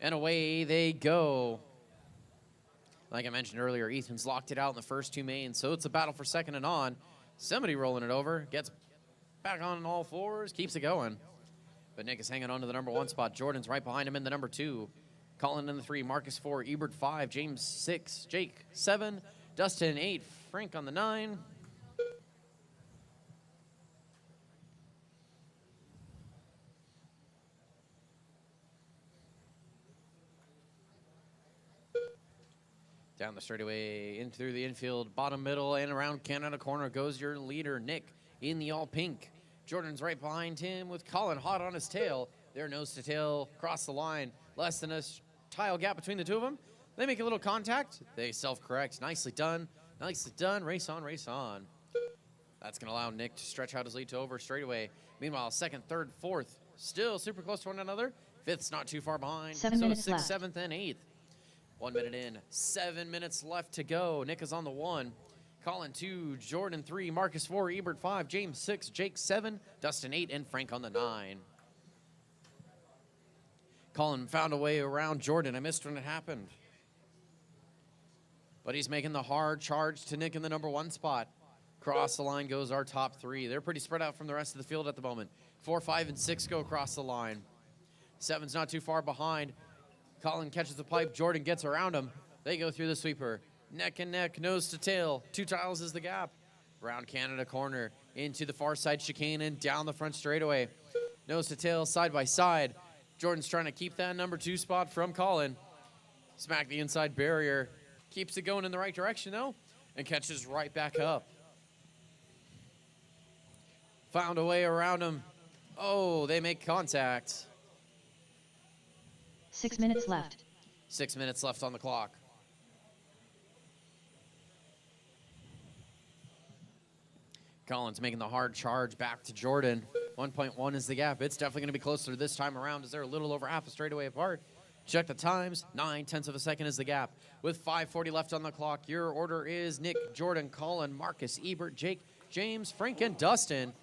And away they go. Like I mentioned earlier, Ethan's locked it out in the first 2 mains, so it's a battle for second and on. Somebody rolling it over, gets back on all fours, keeps it going. But Nick is hanging on to the number 1 spot. Jordan's right behind him in the number 2. Colin in the 3, Marcus 4, Ebert 5, James 6, Jake 7, Dustin 8, Frank on the 9. Down the straightaway, in through the infield, bottom middle, and around Canada corner goes your leader, Nick, in the all pink. Jordan's right behind him with Colin hot on his tail. They're nose to tail, cross the line, less than a tile gap between the two of them. They make a little contact. They self-correct. Nicely done. Nicely done. Race on, race on. That's going to allow Nick to stretch out his lead to over straightaway. Meanwhile, second, third, fourth, still super close to one another. Fifth's not too far behind. 7 so minutes sixth, left. 7th, and 8th. 1 minute in, 7 minutes left to go. Nick is on the 1. Colin 2, Jordan 3, Marcus 4, Ebert 5, James 6, Jake 7, Dustin 8, and Frank on the 9. Colin found a way around Jordan. I missed when it happened. But he's making the hard charge to Nick in the number 1 spot. Across the line goes our top 3. They're pretty spread out from the rest of the field at the moment. 4, 5, and 6 go across the line. 7's not too far behind. Colin catches the pipe. Jordan gets around him. They go through the sweeper. Neck and neck, nose to tail. 2 tiles is the gap. Round Canada corner into the far side chicane and down the front straightaway. Nose to tail, side by side. Jordan's trying to keep that number 2 spot from Colin. Smack the inside barrier. Keeps it going in the right direction, though, and catches right back up. Found a way around him. Oh, they make contact. 6 minutes left. 6 minutes left on the clock. Colin's making the hard charge back to Jordan. 1.1 is the gap. It's definitely going to be closer this time around as they're a little over half a straightaway apart. Check the times. 9/10 of a second is the gap. With 5:40 left on the clock, your order is Nick, Jordan, Colin, Marcus, Ebert, Jake, James, Frank, and Dustin.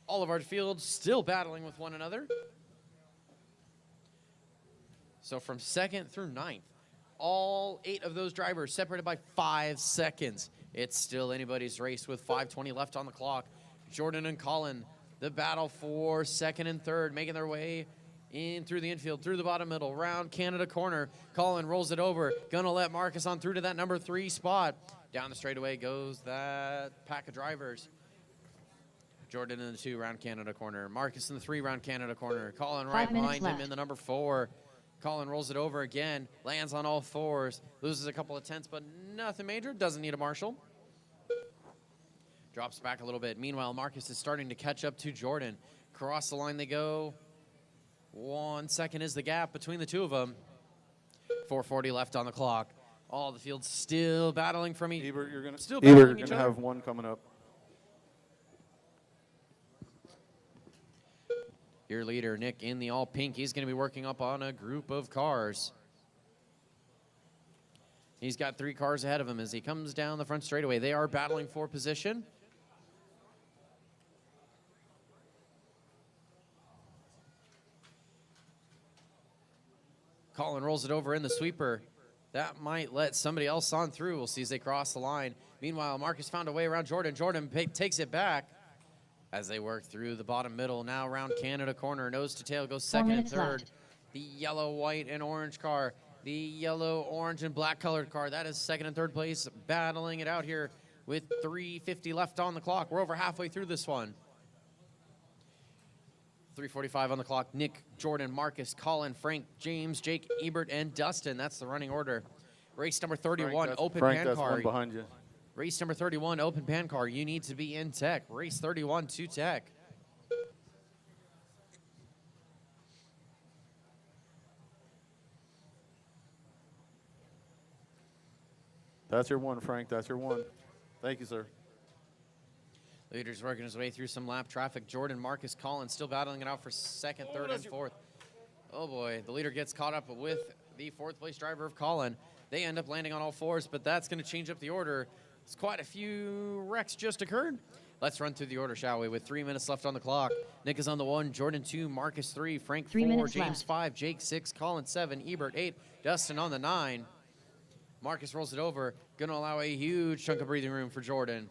All of our fields still battling with one another. So from 2nd through 9th, all 8 of those drivers separated by 5 seconds. It's still anybody's race with 5:20 left on the clock. Jordan and Colin, the battle for 2nd and 3rd, making their way in through the infield, through the bottom middle, round Canada corner. Colin rolls it over, gonna let Marcus on through to that number 3 spot. Down the straightaway goes that pack of drivers. Jordan in the 2, round Canada corner. Marcus in the 3, round Canada corner. Colin right 5 minutes behind him left. in the number 4. Colin rolls it over again, lands on all 4s, loses a couple of tenths, but nothing major, doesn't need a marshal. Drops back a little bit. Meanwhile, Marcus is starting to catch up to Jordan. Across the line they go. 1 second is the gap between the two of them. 4:40 left on the clock. All the fields still battling from each Ebert, you're gonna still battling Ebert, each gonna other. have one coming up. Your leader, Nick, in the all pink. He's going to be working up on a group of cars. He's got 3 cars ahead of him as he comes down the front straightaway. They are battling for position. Colin rolls it over in the sweeper. That might let somebody else on through. We'll see as they cross the line. Meanwhile, Marcus found a way around Jordan. Jordan takes it back. as they work through the bottom middle. Now around Canada corner, nose to tail goes second and minutes third. left. The yellow, white, and orange car. The yellow, orange, and black colored car. That is second and third place, battling it out here with 3:50 left on the clock. We're over halfway through this one. 3:45 on the clock. Nick, Jordan, Marcus, Colin, Frank, James, Jake, Ebert, and Dustin. That's the running order. Race number 31, open Frank, pan that's car. one behind you. Race number 31, open pan car. You need to be in tech. Race 31 to tech. That's your one, Frank. That's your one. Thank you, sir. Leader's working his way through some lap traffic. Jordan, Marcus, Collins still battling it out for second, third, and fourth. Oh boy, the leader gets caught up with the fourth place driver of Colin. They end up landing on all fours, but that's going to change up the order. It's quite a few wrecks just occurred. Let's run through the order, shall we, with 3 minutes left on the clock. Nick is on the 1, Jordan 2, Marcus 3, Frank 3 4, minutes James left. 5, Jake 6, Colin 7, Ebert 8, Dustin on the 9. Marcus rolls it over, going to allow a huge chunk of breathing room for Jordan.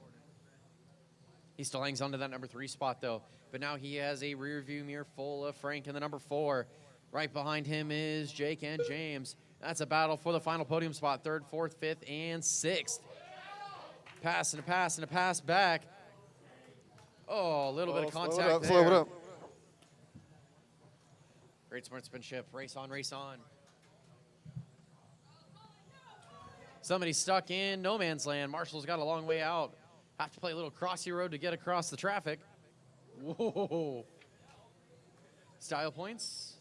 He still hangs on to that number 3 spot, though. But now he has a rear view mirror full of Frank in the number 4. Right behind him is Jake and James. That's a battle for the final podium spot, 3rd, 4th, 5th, and 6th. Pass and a pass and a pass back. Oh, a little bit of contact Slow it up, there. slow it up. Great sportsmanship. Race on, race on. Somebody stuck in no man's land. Marshall's got a long way out. Have to play a little crossy road to get across the traffic. Whoa. Style points.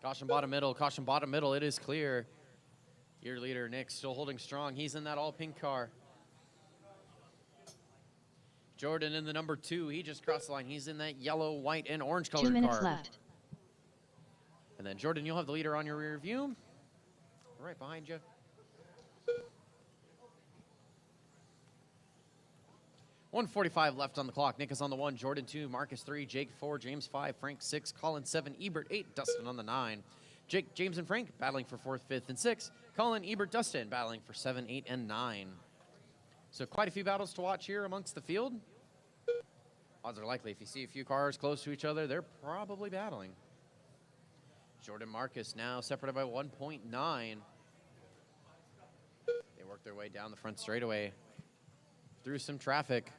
Caution bottom middle, caution bottom middle. It is clear. Your leader, Nick, still holding strong. He's in that all pink car. Jordan in the number 2. He just crossed the line. He's in that yellow, white, and orange colored 2 minutes car. left. And then Jordan, you'll have the leader on your rear view. Right behind you. .145 left on the clock. Nick is on the 1, Jordan 2, Marcus 3, Jake 4, James 5, Frank 6, Colin 7, Ebert 8, Dustin on the 9. Jake, James, and Frank battling for 4th, 5th, and 6th. Colin, Ebert, Dustin battling for 7, 8, and 9. So quite a few battles to watch here amongst the field. Odds are likely if you see a few cars close to each other, they're probably battling. Jordan, Marcus now separated by 1.9. They work their way down the front straightaway through some traffic.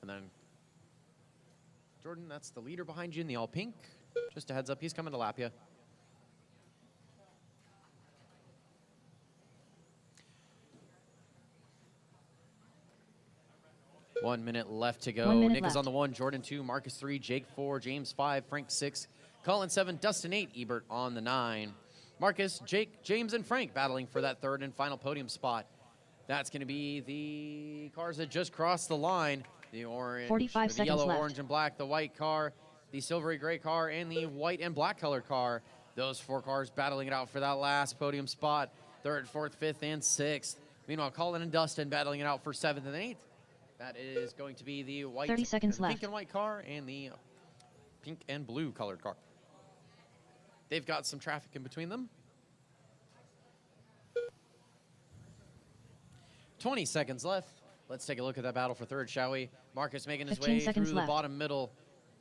And then Jordan, that's the leader behind you in the all pink. Just a heads up, he's coming to lap you. One minute left to go. 1 minute Nick is left. on the 1, Jordan 2, Marcus 3, Jake 4, James 5, Frank 6, Colin 7, Dustin 8, Ebert on the 9. Marcus, Jake, James, and Frank battling for that 3rd and final podium spot. That's going to be the cars that just crossed the line. The orange, 45 the seconds yellow, left. orange, and black, the white car, the silvery gray car, and the white and black colored car. Those 4 cars battling it out for that last podium spot, 3rd, 4th, 5th, and 6th. Meanwhile, Colin and Dustin battling it out for 7th and 8th. That is going to be the white, 30 seconds the left. pink and white car, and the pink and blue colored car. They've got some traffic in between them. 20 seconds left. Let's take a look at that battle for 3rd, shall we? Marcus making his 15 way seconds through left. the bottom middle.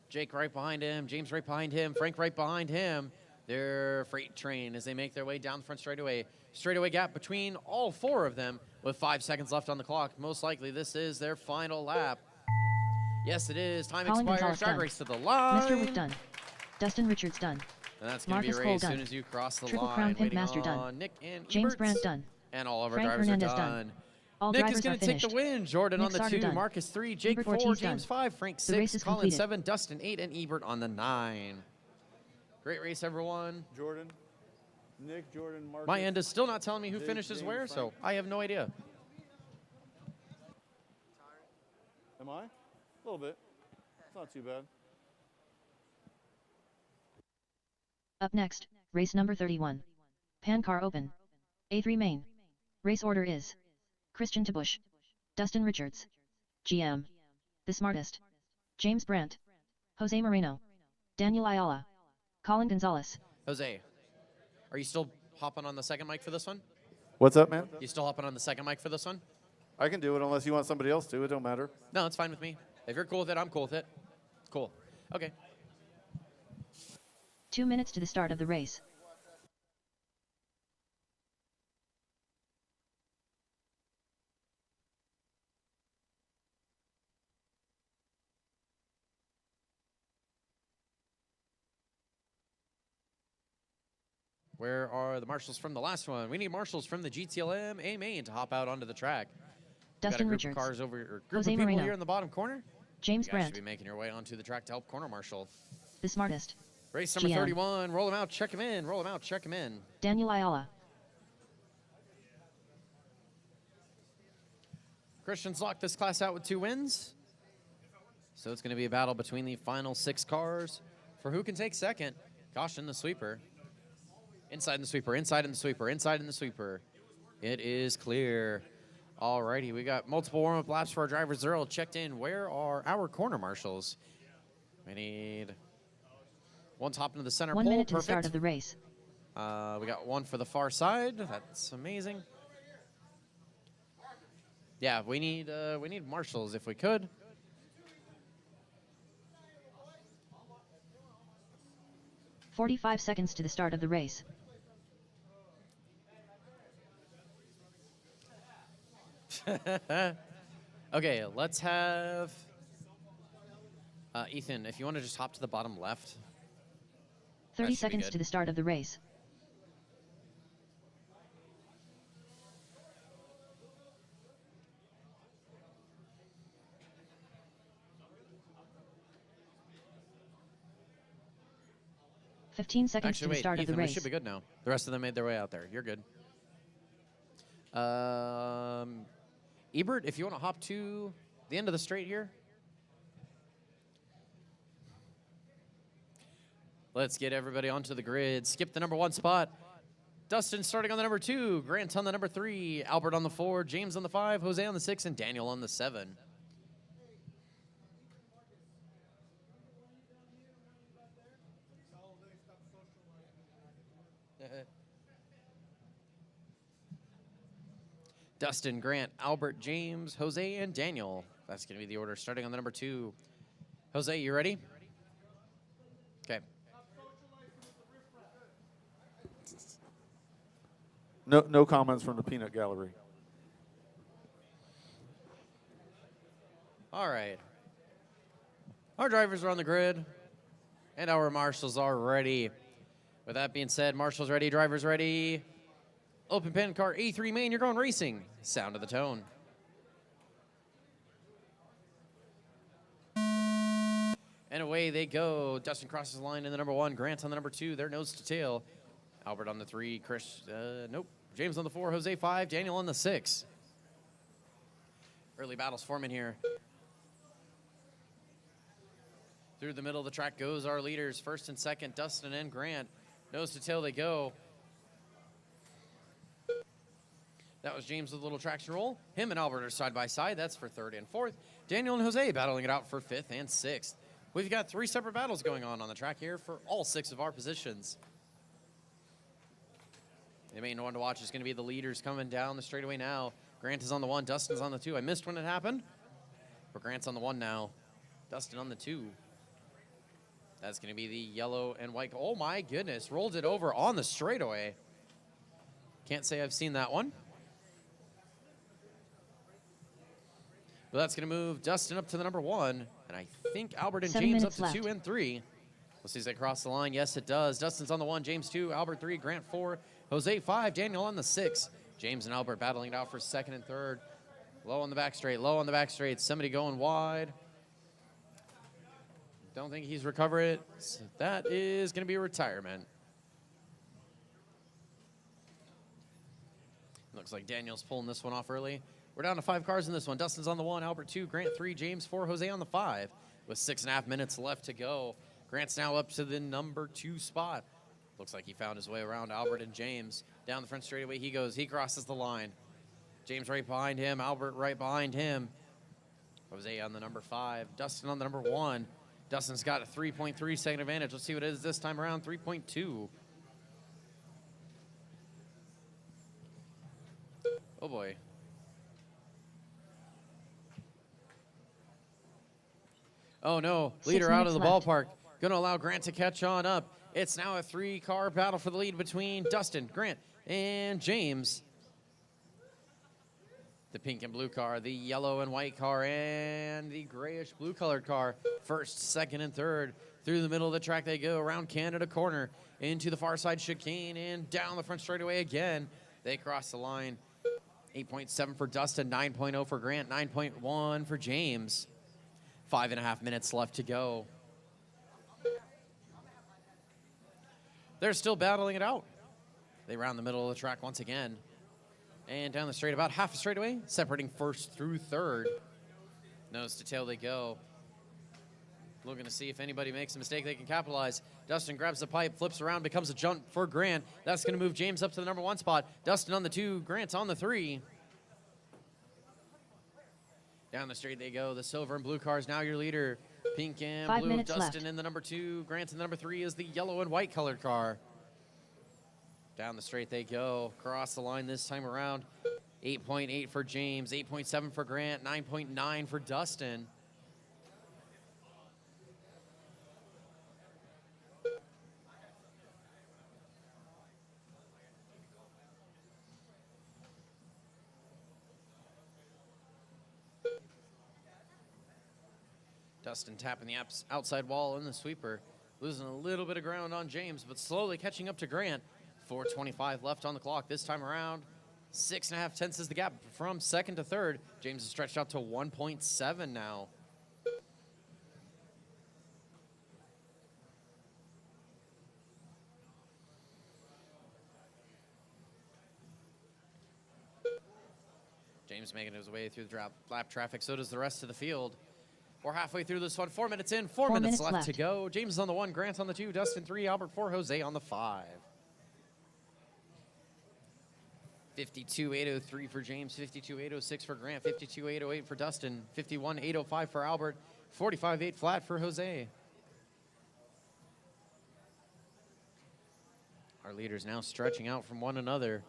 Jake right behind him. James right behind him. Frank right behind him. Their freight train as they make their way down the front straightaway. Straightaway gap between all 4 of them with 5 seconds left on the clock. Most likely this is their final lap. Yes, it is. Time Colin expires. Gonzalez Drag done. race to the line. Mr. Wick done. Dustin Richards done. And that's going to be Marcus a Cole race as done. soon as you cross the Triple line. Crown Pimp Waiting Master on done. Nick and James Eberts. Brandt done. And all of our Frank drivers Hernandez are done. done. All Nick drivers is going are to take the finished. win. Jordan Nick on the Sauter 2, done. Marcus 3, Jake Ebert 4, Ortiz James done. 5, Frank The race 6, is Colin completed. 7, Dustin 8, and Ebert on the 9. Great race, everyone. Jordan, Nick, Jordan, Marcus. My end is still not telling me who Jake, finishes James, where, so Frank. I have no idea. Am I? A little bit. It's not too bad. Up next, race number 31. Pan car open. A3 main. Race order is Christian Tabush, Dustin Richards, GM, The Smartest, James Brandt, Jose Moreno, Daniel Ayala, Colin Gonzalez. Jose, are you still hopping on the second mic for this one? What's up, man? You still hopping on the second mic for this one? I can do it unless you want somebody else to. It don't matter. No, it's fine with me. If you're cool with it, I'm cool with it. Cool. Okay. 2 minutes to the start of the race. Where are the marshals from the last one? We need marshals from the GTLM A main to hop out onto the track. We've got a Dustin group Richards. of cars over, or group Jose of people Moreno. here in the bottom corner. James You guys should Brandt. be making your way onto the track to help corner marshal. The smartest. Race number GM. 31. Roll him out, check him in. Roll him out, check him in. Daniel Ayala. Christian's locked this class out with 2 wins. So it's going to be a battle between the final 6 cars for who can take second. Caution, the sweeper. Inside in the sweeper, inside in the sweeper, inside in the sweeper. It is clear. Alrighty, we got multiple warm-up laps for our drivers. They're all checked in. Where are our corner marshals? We need one top into the center 1 pole. minute to the Perfect. start of the race. We got one for the far side. That's amazing. Yeah, we need marshals if we could. "45 seconds to the start of the race. Okay, let's have Ethan, if you want to just hop to the bottom left. 30 should be seconds good. to the start of the race. "15 seconds Actually, to the wait, start Ethan, of the we race. should be good now. The rest of them made their way out there. You're good. Ebert, if you want to hop to the end of the straight here. Let's get everybody onto the grid. Skip the number 1 spot. Dustin starting on the number 2. Grant on the number 3. Albert on the 4. James on the 5. Jose on the 6. And Daniel on the 7. Dustin, Grant, Albert, James, Jose, and Daniel. That's going to be the order starting on the number 2. Jose, you ready? Okay. No comments from the peanut gallery. All right. Our drivers are on the grid, and our marshals are ready. With that being said, marshals ready, drivers ready. Open pin car A3 main, you're going racing. Sound of the tone. And away they go. Dustin crosses the line in the number 1. Grant on the number 2. They're nose to tail. Albert on the 3. Chris, nope. James on the 4. Jose 5. Daniel on the 6. Early battles forming here. Through the middle of the track goes our leaders. First and second, Dustin and Grant. Nose to tail they go. That was James with a little traction roll. Him and Albert are side by side. That's for 3rd and 4th. Daniel and Jose battling it out for 5th and 6th. We've got 3 separate battles going on the track here for all 6 of our positions. The main one to watch is going to be the leaders coming down the straightaway now. Grant is on the 1. Dustin's on the 2. I missed when it happened, but Grant's on the 1 now. Dustin on the 2. That's going to be the yellow and white. Oh, my goodness. Rolled it over on the straightaway. Can't say I've seen that one. But that's going to move Dustin up to the number 1. And I think Albert and 7 James up minutes to left. 2 and 3. We'll see as they cross the line. Yes, it does. Dustin's on the 1, James 2, Albert 3, Grant 4, Jose 5, Daniel on the 6. James and Albert battling it out for 2nd and 3rd. Low on the back straight, low on the back straight. Somebody going wide. Don't think he's recovered it. So that is going to be a retirement. Looks like Daniel's pulling this one off early. We're down to 5 cars in this one. Dustin's on the 1, Albert 2, Grant 3, James 4, Jose on the 5. With 6.5 minutes left to go. Grant's now up to the number 2 spot. Looks like he found his way around Albert and James. Down the front straightaway he goes. He crosses the line. James right behind him. Albert right behind him. Jose on the number 5. Dustin on the number 1. Dustin's got a 3.3 second advantage. Let's see what it is this time around. 3.2. Oh boy. Oh no, 6 leader out of minutes the left. ballpark. Gonna allow Grant to catch on up. It's now a 3-car battle for the lead between Dustin, Grant, and James. The pink and blue car, the yellow and white car, and the grayish blue colored car. First, second, and third. Through the middle of the track they go, around Canada corner, into the far side chicane, and down the front straightaway again. They cross the line. 8.7 for Dustin, 9.0 for Grant, 9.1 for James. 5.5 minutes left to go. They're still battling it out. They round the middle of the track once again. And down the straight, about half a straightaway, separating first through third. Nose to tail they go. Looking to see if anybody makes a mistake they can capitalize. Dustin grabs the pipe, flips around, becomes a jump for Grant. That's going to move James up to the number 1 spot. Dustin on the 2, Grant's on the 3. Down the straight they go. The silver and blue car is now your leader. Pink and 5 blue, minutes Dustin left. in the number 2. Grant in the number 3 is the yellow and white colored car. Down the straight they go. Cross the line this time around. 8.8 for James, 8.7 for Grant, 9.9 for Dustin. Dustin tapping the outside wall in the sweeper. Losing a little bit of ground on James, but slowly catching up to Grant. 4:25 left on the clock this time around. 6.5 tenths is the gap from second to third. James is stretched out to 1.7 now. James making his way through the lap traffic, so does the rest of the field. We're halfway through this one. 4 minutes in, 4 minutes left to go. James is on the 1, Grant on the 2, Dustin 3, Albert 4, Jose on the 5. 52.803 for James, 52.806 for Grant, 52.808 for Dustin, 51.805 for Albert, 45.8 flat for Jose. Our leaders now stretching out from one another.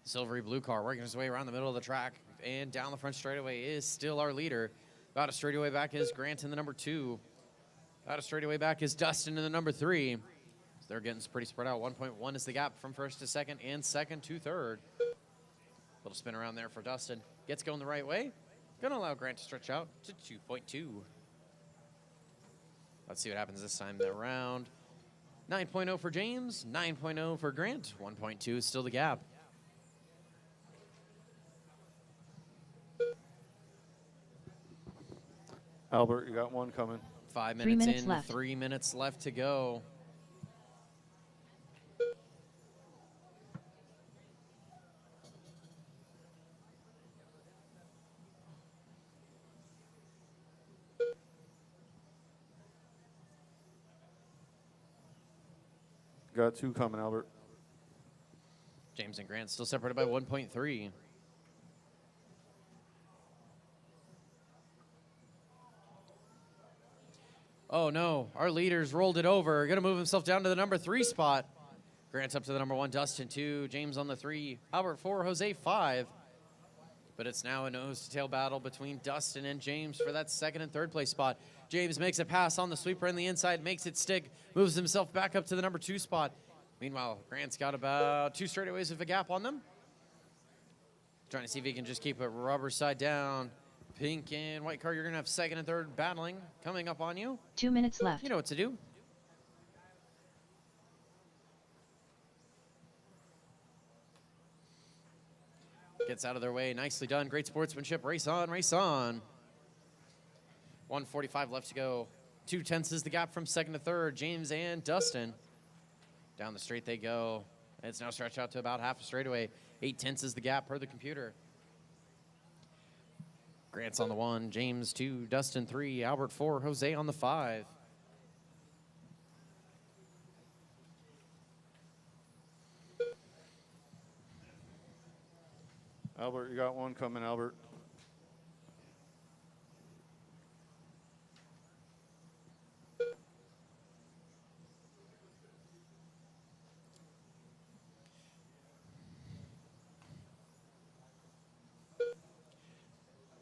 Silvery blue car working his way around the middle of the track and down the front straightaway is still our leader. About a straightaway back is Grant in the number 2. About a straightaway back is Dustin in the number 3. So they're getting pretty spread out. 1.1 is the gap from first to second and second to third. Little spin around there for Dustin. Gets going the right way. Gonna allow Grant to stretch out to 2.2. Let's see what happens this time around. 9.0 for James, 9.0 for Grant. 1.2 is still the gap. Albert, you got one coming. 5 3 minutes minutes in, left. 3 minutes left to go. Got 2 coming, Albert. James and Grant still separated by 1.3. Oh no, our leader's rolled it over. Gonna move himself down to the number 3 spot. Grant's up to the number 1, Dustin 2, James on the 3, Albert 4, Jose 5. But it's now a nose-to-tail battle between Dustin and James for that second and third place spot. James makes a pass on the sweeper in the inside, makes it stick, moves himself back up to the number 2 spot. Meanwhile, Grant's got about 2 straightaways of a gap on them. Trying to see if he can just keep it rubber side down. Pink and white car, you're going to have second and third battling coming up on you. 2 minutes left. You know what to do. Gets out of their way. Nicely done. Great sportsmanship. Race on, race on. 1:45 left to go. 2 tenths is the gap from second to third. James and Dustin. Down the straight they go. It's now stretched out to about half a straightaway. 8 tenths is the gap per the computer. Grant's on the 1, James 2, Dustin 3, Albert 4, Jose on the 5. Albert, you got one coming, Albert.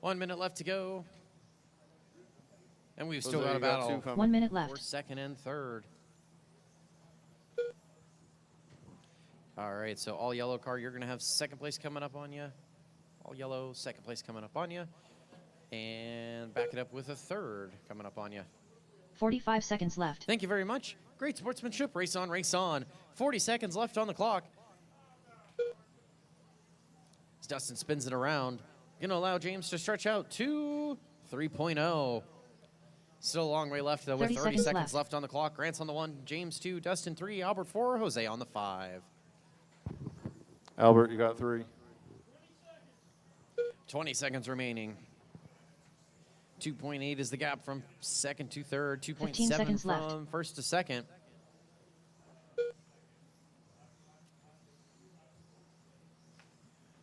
1 minute left to go. And we've still Jose, got a you got battle two coming. 1 minute for left. second and third. All right, so all yellow car, you're going to have second place coming up on you. All yellow, second place coming up on you. And back it up with a third coming up on you. 45 seconds left. Thank you very much. Great sportsmanship. Race on, race on. 40 seconds left on the clock. As Dustin spins it around, going to allow James to stretch out to 3.0. Still a long way left, though, with 30 seconds left on the clock. Grant's on the 1, James 2, Dustin 3, Albert 4, Jose on the 5. Albert, you got 3. 20 seconds remaining. 2.8 is the gap from second to third. 2.7 from left. first to second.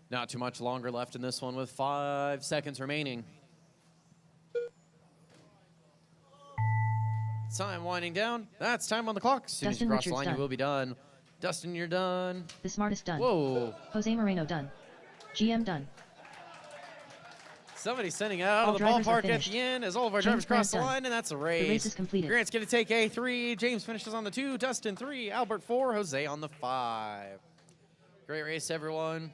Not too much longer left in this one with 5 seconds remaining. Time winding down. That's time on the clock. As soon as you cross the line, you will be done. Dustin, you're done. The Smartest done. Whoa. Jose Moreno done. GM done. Somebody's sending out All of the drivers are ballpark at finished. the end as all of our James drivers cross the Grant line, and that's a race. The race is completed. Grant's going to take A3. James finishes on the 2. Dustin 3. Albert 4. Jose on the 5. Great race, everyone.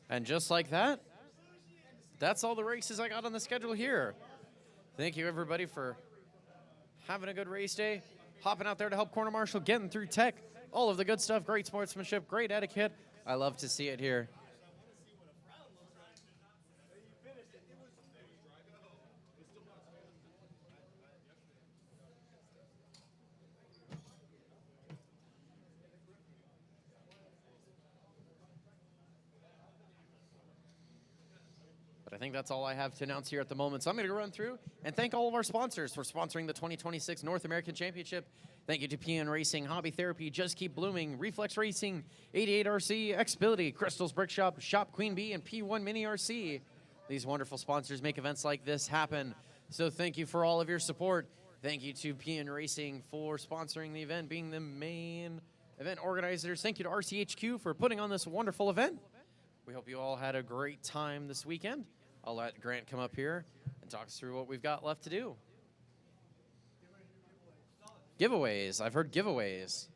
And just like that, that's all the races I got on the schedule here. Thank you, everybody, for having a good race day, hopping out there to help Corner Marshal, getting through tech, all of the good stuff, great sportsmanship, great etiquette. I love to see it here. I think that's all I have to announce here at the moment. So I'm going to run through and thank all of our sponsors for sponsoring the 2026 North American Championship. Thank you to Pnracing, Hobby Therapy, Just Keep Blooming, Reflex Racing, 88RC, Xbility, Crystal's Brick Shop, Shop Queen Bee, and P1 Mini RC. These wonderful sponsors make events like this happen. So thank you for all of your support. Thank you to Pnracing for sponsoring the event, being the main event organizers. Thank you to RCHQ for putting on this wonderful event. We hope you all had a great time this weekend. I'll let Grant come up here and talk us through what we've got left to do. Giveaways. I've heard giveaways.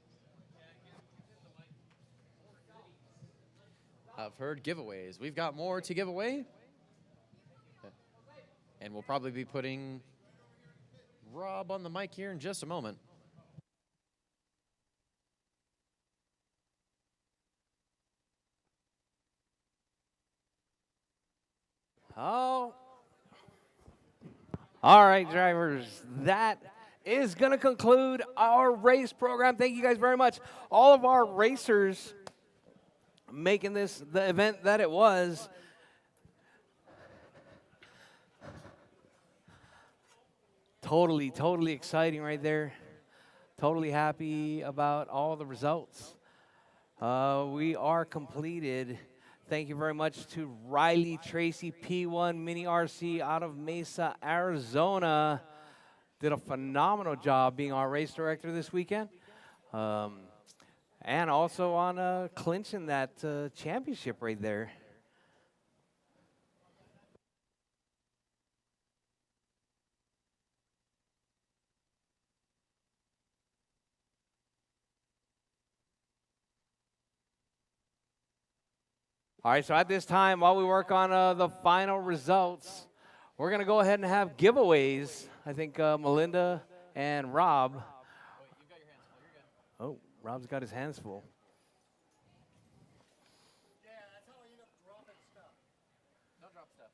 I've heard giveaways. We've got more to give away. And we'll probably be putting Rob on the mic here in just a moment. Oh. All right, drivers. That is going to conclude our race program. Thank you guys very much. All of our racers making this the event that it was. Totally exciting right there. Totally happy about all the results. We are completed. Thank you very much to Riley Tracy, P1 Mini RC out of Mesa, Arizona. Did a phenomenal job being our race director this weekend. And also on clinching that championship right there. All right, so at this time, while we work on the final results, we're going to go ahead and have giveaways. I think Melinda and Rob. Oh, Rob's got his hands full. Yeah, that's how I end up dropping stuff. Don't drop stuff.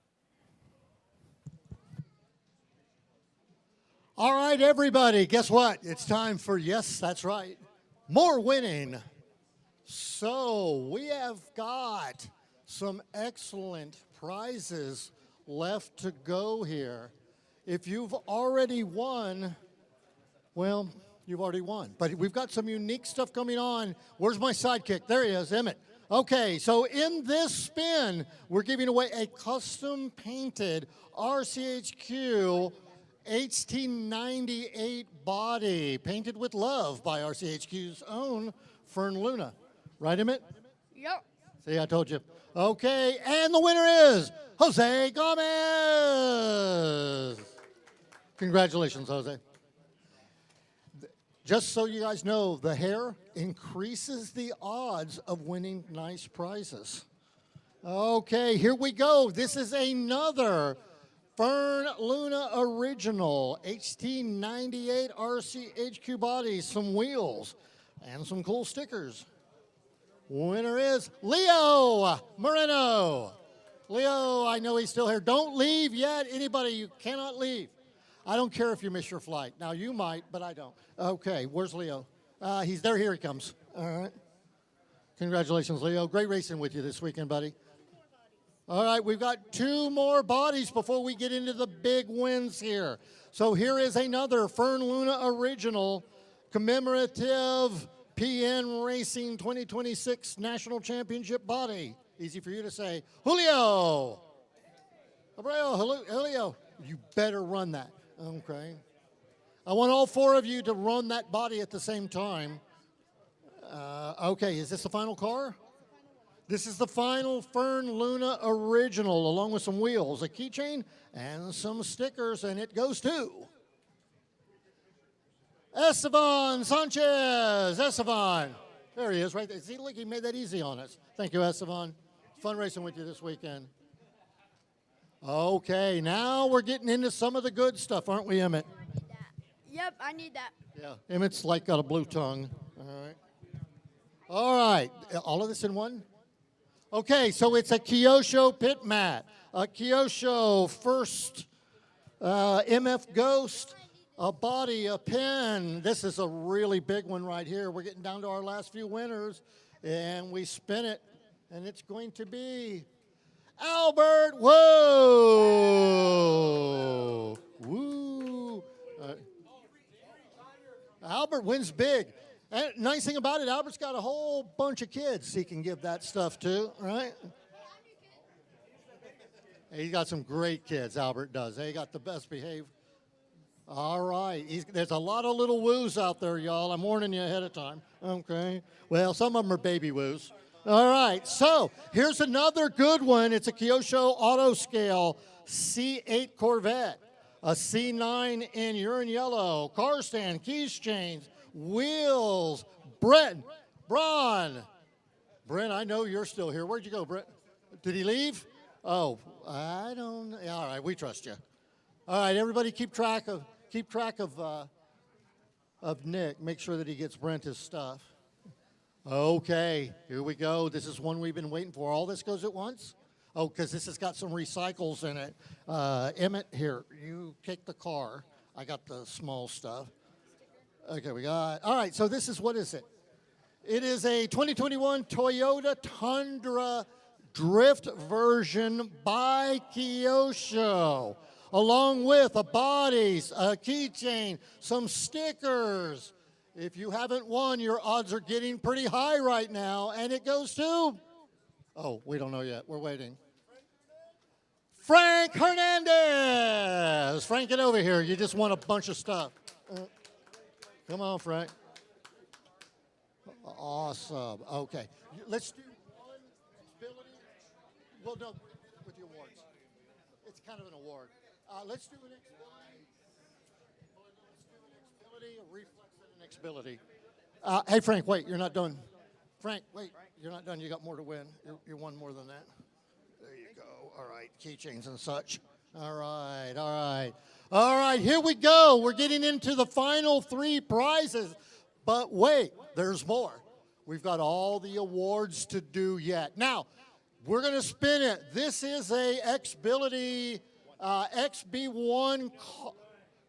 All right, everybody, guess what? It's time for, yes, that's right, more winning. So we have got some excellent prizes left to go here. If you've already won, well, you've already won. But we've got some unique stuff coming on. Where's my sidekick? There he is, Emmett. Okay, so in this spin, we're giving away a custom painted RCHQ 1898 body, painted with love by RCHQ's own Fern Luna. Right, Emmett? Yep. See, I told you. Okay, and the winner is Jose Gomez. Congratulations, Jose. Just so you guys know, the hair increases the odds of winning nice prizes. Okay, here we go. This is another Fern Luna Original HT98 RCHQ body, some wheels, and some cool stickers. Winner is Leo Moreno. Leo, I know he's still here. Don't leave yet. Anybody, you cannot leave. I don't care if you miss your flight. Now, you might, but I don't. Okay, where's Leo? He's there. Here he comes. All right. Congratulations, Leo. Great racing with you this weekend, buddy. All right, we've got 2 more bodies before we get into the big wins here. So here is another Fern Luna Original commemorative Pnracing 2026 National Championship body. Easy for you to say. Julio. Julio. You better run that. Okay. I want all 4 of you to run that body at the same time. Okay, is this the final car? This is the final Fern Luna Original, along with some wheels, a keychain, and some stickers, and it goes to Esteban Sanchez. Esteban. There he is, right there. See, look, he made that easy on us. Thank you, Esteban. Fun racing with you this weekend. Okay, now we're getting into some of the good stuff, aren't we, Emmett? Yep, I need that. Yeah, Emmett's like got a blue tongue. All right. All right, all of this in one? Okay, so it's a Kyosho pit mat, a Kyosho first MF Ghost, a body, a pin. This is a really big one right here. We're getting down to our last few winners, and we spin it, and it's going to be Albert. Whoa! Woo! Albert wins big. And nice thing about it, Albert's got a whole bunch of kids he can give that stuff to, right? He's got some great kids, Albert does. He got the best behaved. All right. There's a lot of little woos out there, y'all. I'm warning you ahead of time. Okay. Well, some of them are baby woos. All right. So here's another good one. It's a Kyosho Auto Scale C8 Corvette, a C9 in urine yellow, car stand, keys chains, wheels. Brent, Braun. Brent, I know you're still here. Where'd you go, Brent? Did he leave? Oh, I don't know. All right, we trust you. All right, everybody keep track of Nick. Make sure that he gets Brent his stuff. Okay, here we go. This is one we've been waiting for. All this goes at once? Oh, because this has got some recycles in it. Emmett, here, you take the car. I got the small stuff. Okay, we got, all right, so this is, what is it? It is a 2021 Toyota Tundra Drift version by Kyosho, along with a bodies, a keychain, some stickers. If you haven't won, your odds are getting pretty high right now, and it goes to, oh, we don't know yet. We're waiting. Frank Hernandez. Frank, get over here. You just won a bunch of stuff. Come on, Frank. Awesome. Okay. Let's do one ability. Well, no, with the awards. It's kind of an award. Let's do an ability, a reflex, and an ability. Hey, Frank, wait. You're not done. Frank, wait. You're not done. You got more to win. You won more than that. There you go. All right. Keychains and such. All right. All right. All right, here we go. We're getting into the final 3 prizes. But wait, there's more. We've got all the awards to do yet. Now, we're going to spin it. This is a Xbility XB1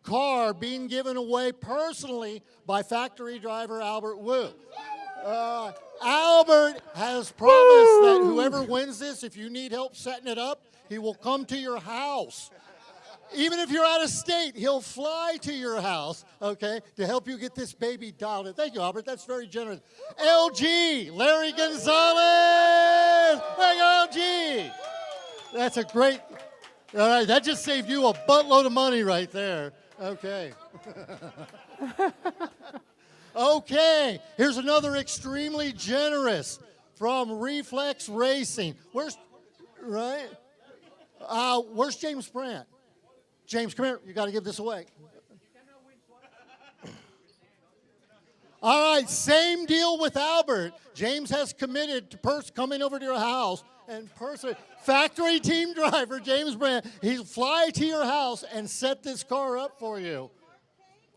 car being given away personally by factory driver Albert Wu. Albert has promised that whoever wins this, if you need help setting it up, he will come to your house. Even if you're out of state, he'll fly to your house, okay, to help you get this baby dialed in. Thank you, Albert. That's very generous. LG, Larry Gonzalez. Thank you, LG. That's a great, all right, that just saved you a buttload of money right there. Okay. Okay, here's another extremely generous from Reflex Racing. Where's James Brandt? James, come here. You got to give this away. All right, same deal with Albert. James has committed to coming over to your house and factory team driver James Brandt. He'll fly to your house and set this car up for you.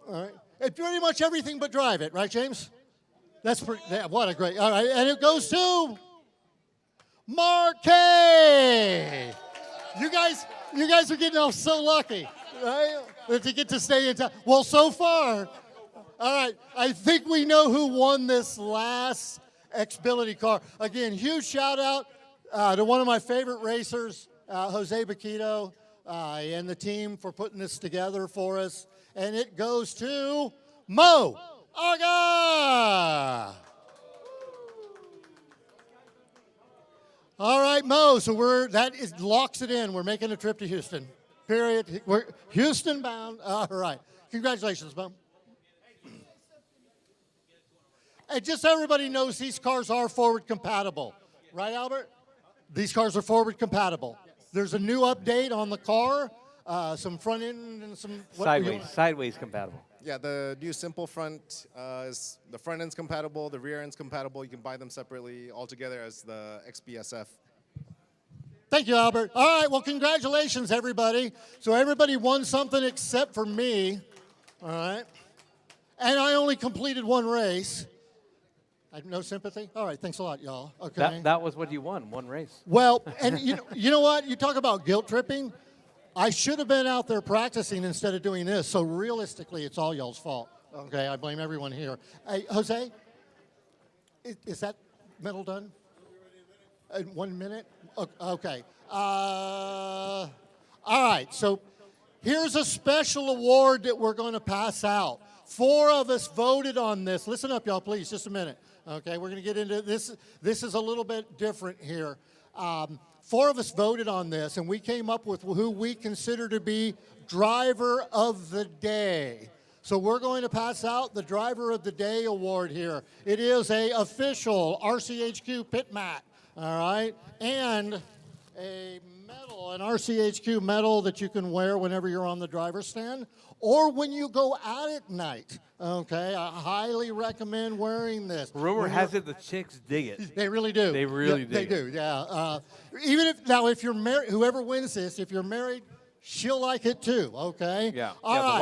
All right, it's pretty much everything but drive it, right, James? That's pretty. Yeah, what a great. All right, and it goes to Mark K. You guys are getting off so lucky, right? To get to stay in town. Well, so far. All right, I think we know who won this last Xbility car. Again, huge shout out to one of my favorite racers, Jose Baquito, and the team for putting this together for us. And it goes to Mo Aga. All right, Mo, so locks it in. We're making a trip to Houston, period. We're Houston bound. All right, congratulations, Mo. And just so everybody knows, these cars are forward compatible. Right, Albert? These cars are forward compatible. There's a new update on the car, some front end and some... Sideways compatible. Yeah, the new simple front is the front end's compatible, the rear end's compatible. You can buy them separately all together as the XBSF. Thank you, Albert. All right, well, congratulations, everybody. So everybody won something except for me. All right. And I only completed one race. I have no sympathy? All right, thanks a lot, y'all. Okay. That was what you won, one race. Well, and you know what? You talk about guilt tripping. I should have been out there practicing instead of doing this. So realistically, it's all y'all's fault. Okay, I blame everyone here. Hey, Jose, is that medal done? 1 minute? Okay. All right, so here's a special award that we're going to pass out. 4 of us voted on this. Listen up, y'all, please, just a minute. Okay, we're going to get into this. This is a little bit different here. 4 of us voted on this, and we came up with who we consider to be Driver of the Day. So we're going to pass out the Driver of the Day award here. It is a official RCHQ pit mat, all right, and a medal, an RCHQ medal that you can wear whenever you're on the driver's stand or when you go out at night. Okay, I highly recommend wearing this. Rumor has it the chicks dig it. They really do. They really They do, yeah. Even if you're married, whoever wins this, if you're married, she'll like it too, okay? Yeah, All right. right. The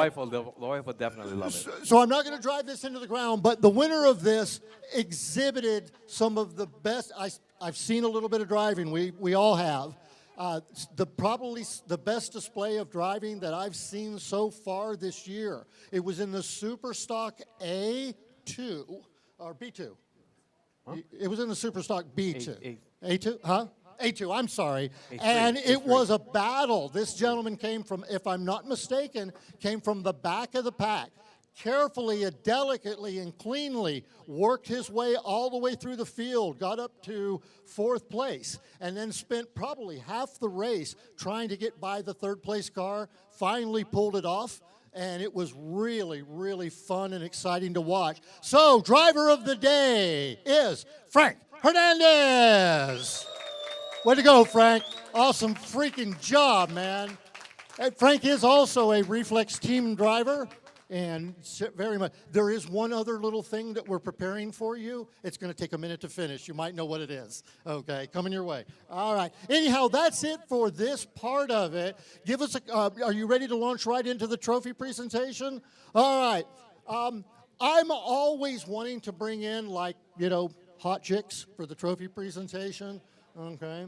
wife will definitely love it. So I'm not going to drive this into the ground, but the winner of this exhibited some of the best. I've seen a little bit of driving. We all have. Probably the best display of driving that I've seen so far this year. It was in the Superstock A2 or B2. Huh? It was in the Superstock B2. A2, huh? A2, I'm sorry. A3, and it was a battle. This gentleman came from, if I'm not mistaken, came from the back of the pack. Carefully and delicately and cleanly worked his way all the way through the field, got up to 4th place, and then spent probably half the race trying to get by the 3rd place car, finally pulled it off, and it was really, really fun and exciting to watch. So, Driver of the Day is Frank Hernandez. Way to go, Frank. Awesome freaking job, man. And Frank is also a Reflex team driver. And very much. There is one other little thing that we're preparing for you. It's going to take a minute to finish. You might know what it is. Okay, coming your way. All right. Anyhow, that's it for this part of it. Give us are you ready to launch right into the trophy presentation? All right. I'm always wanting to bring in, like, hot chicks for the trophy presentation. Okay.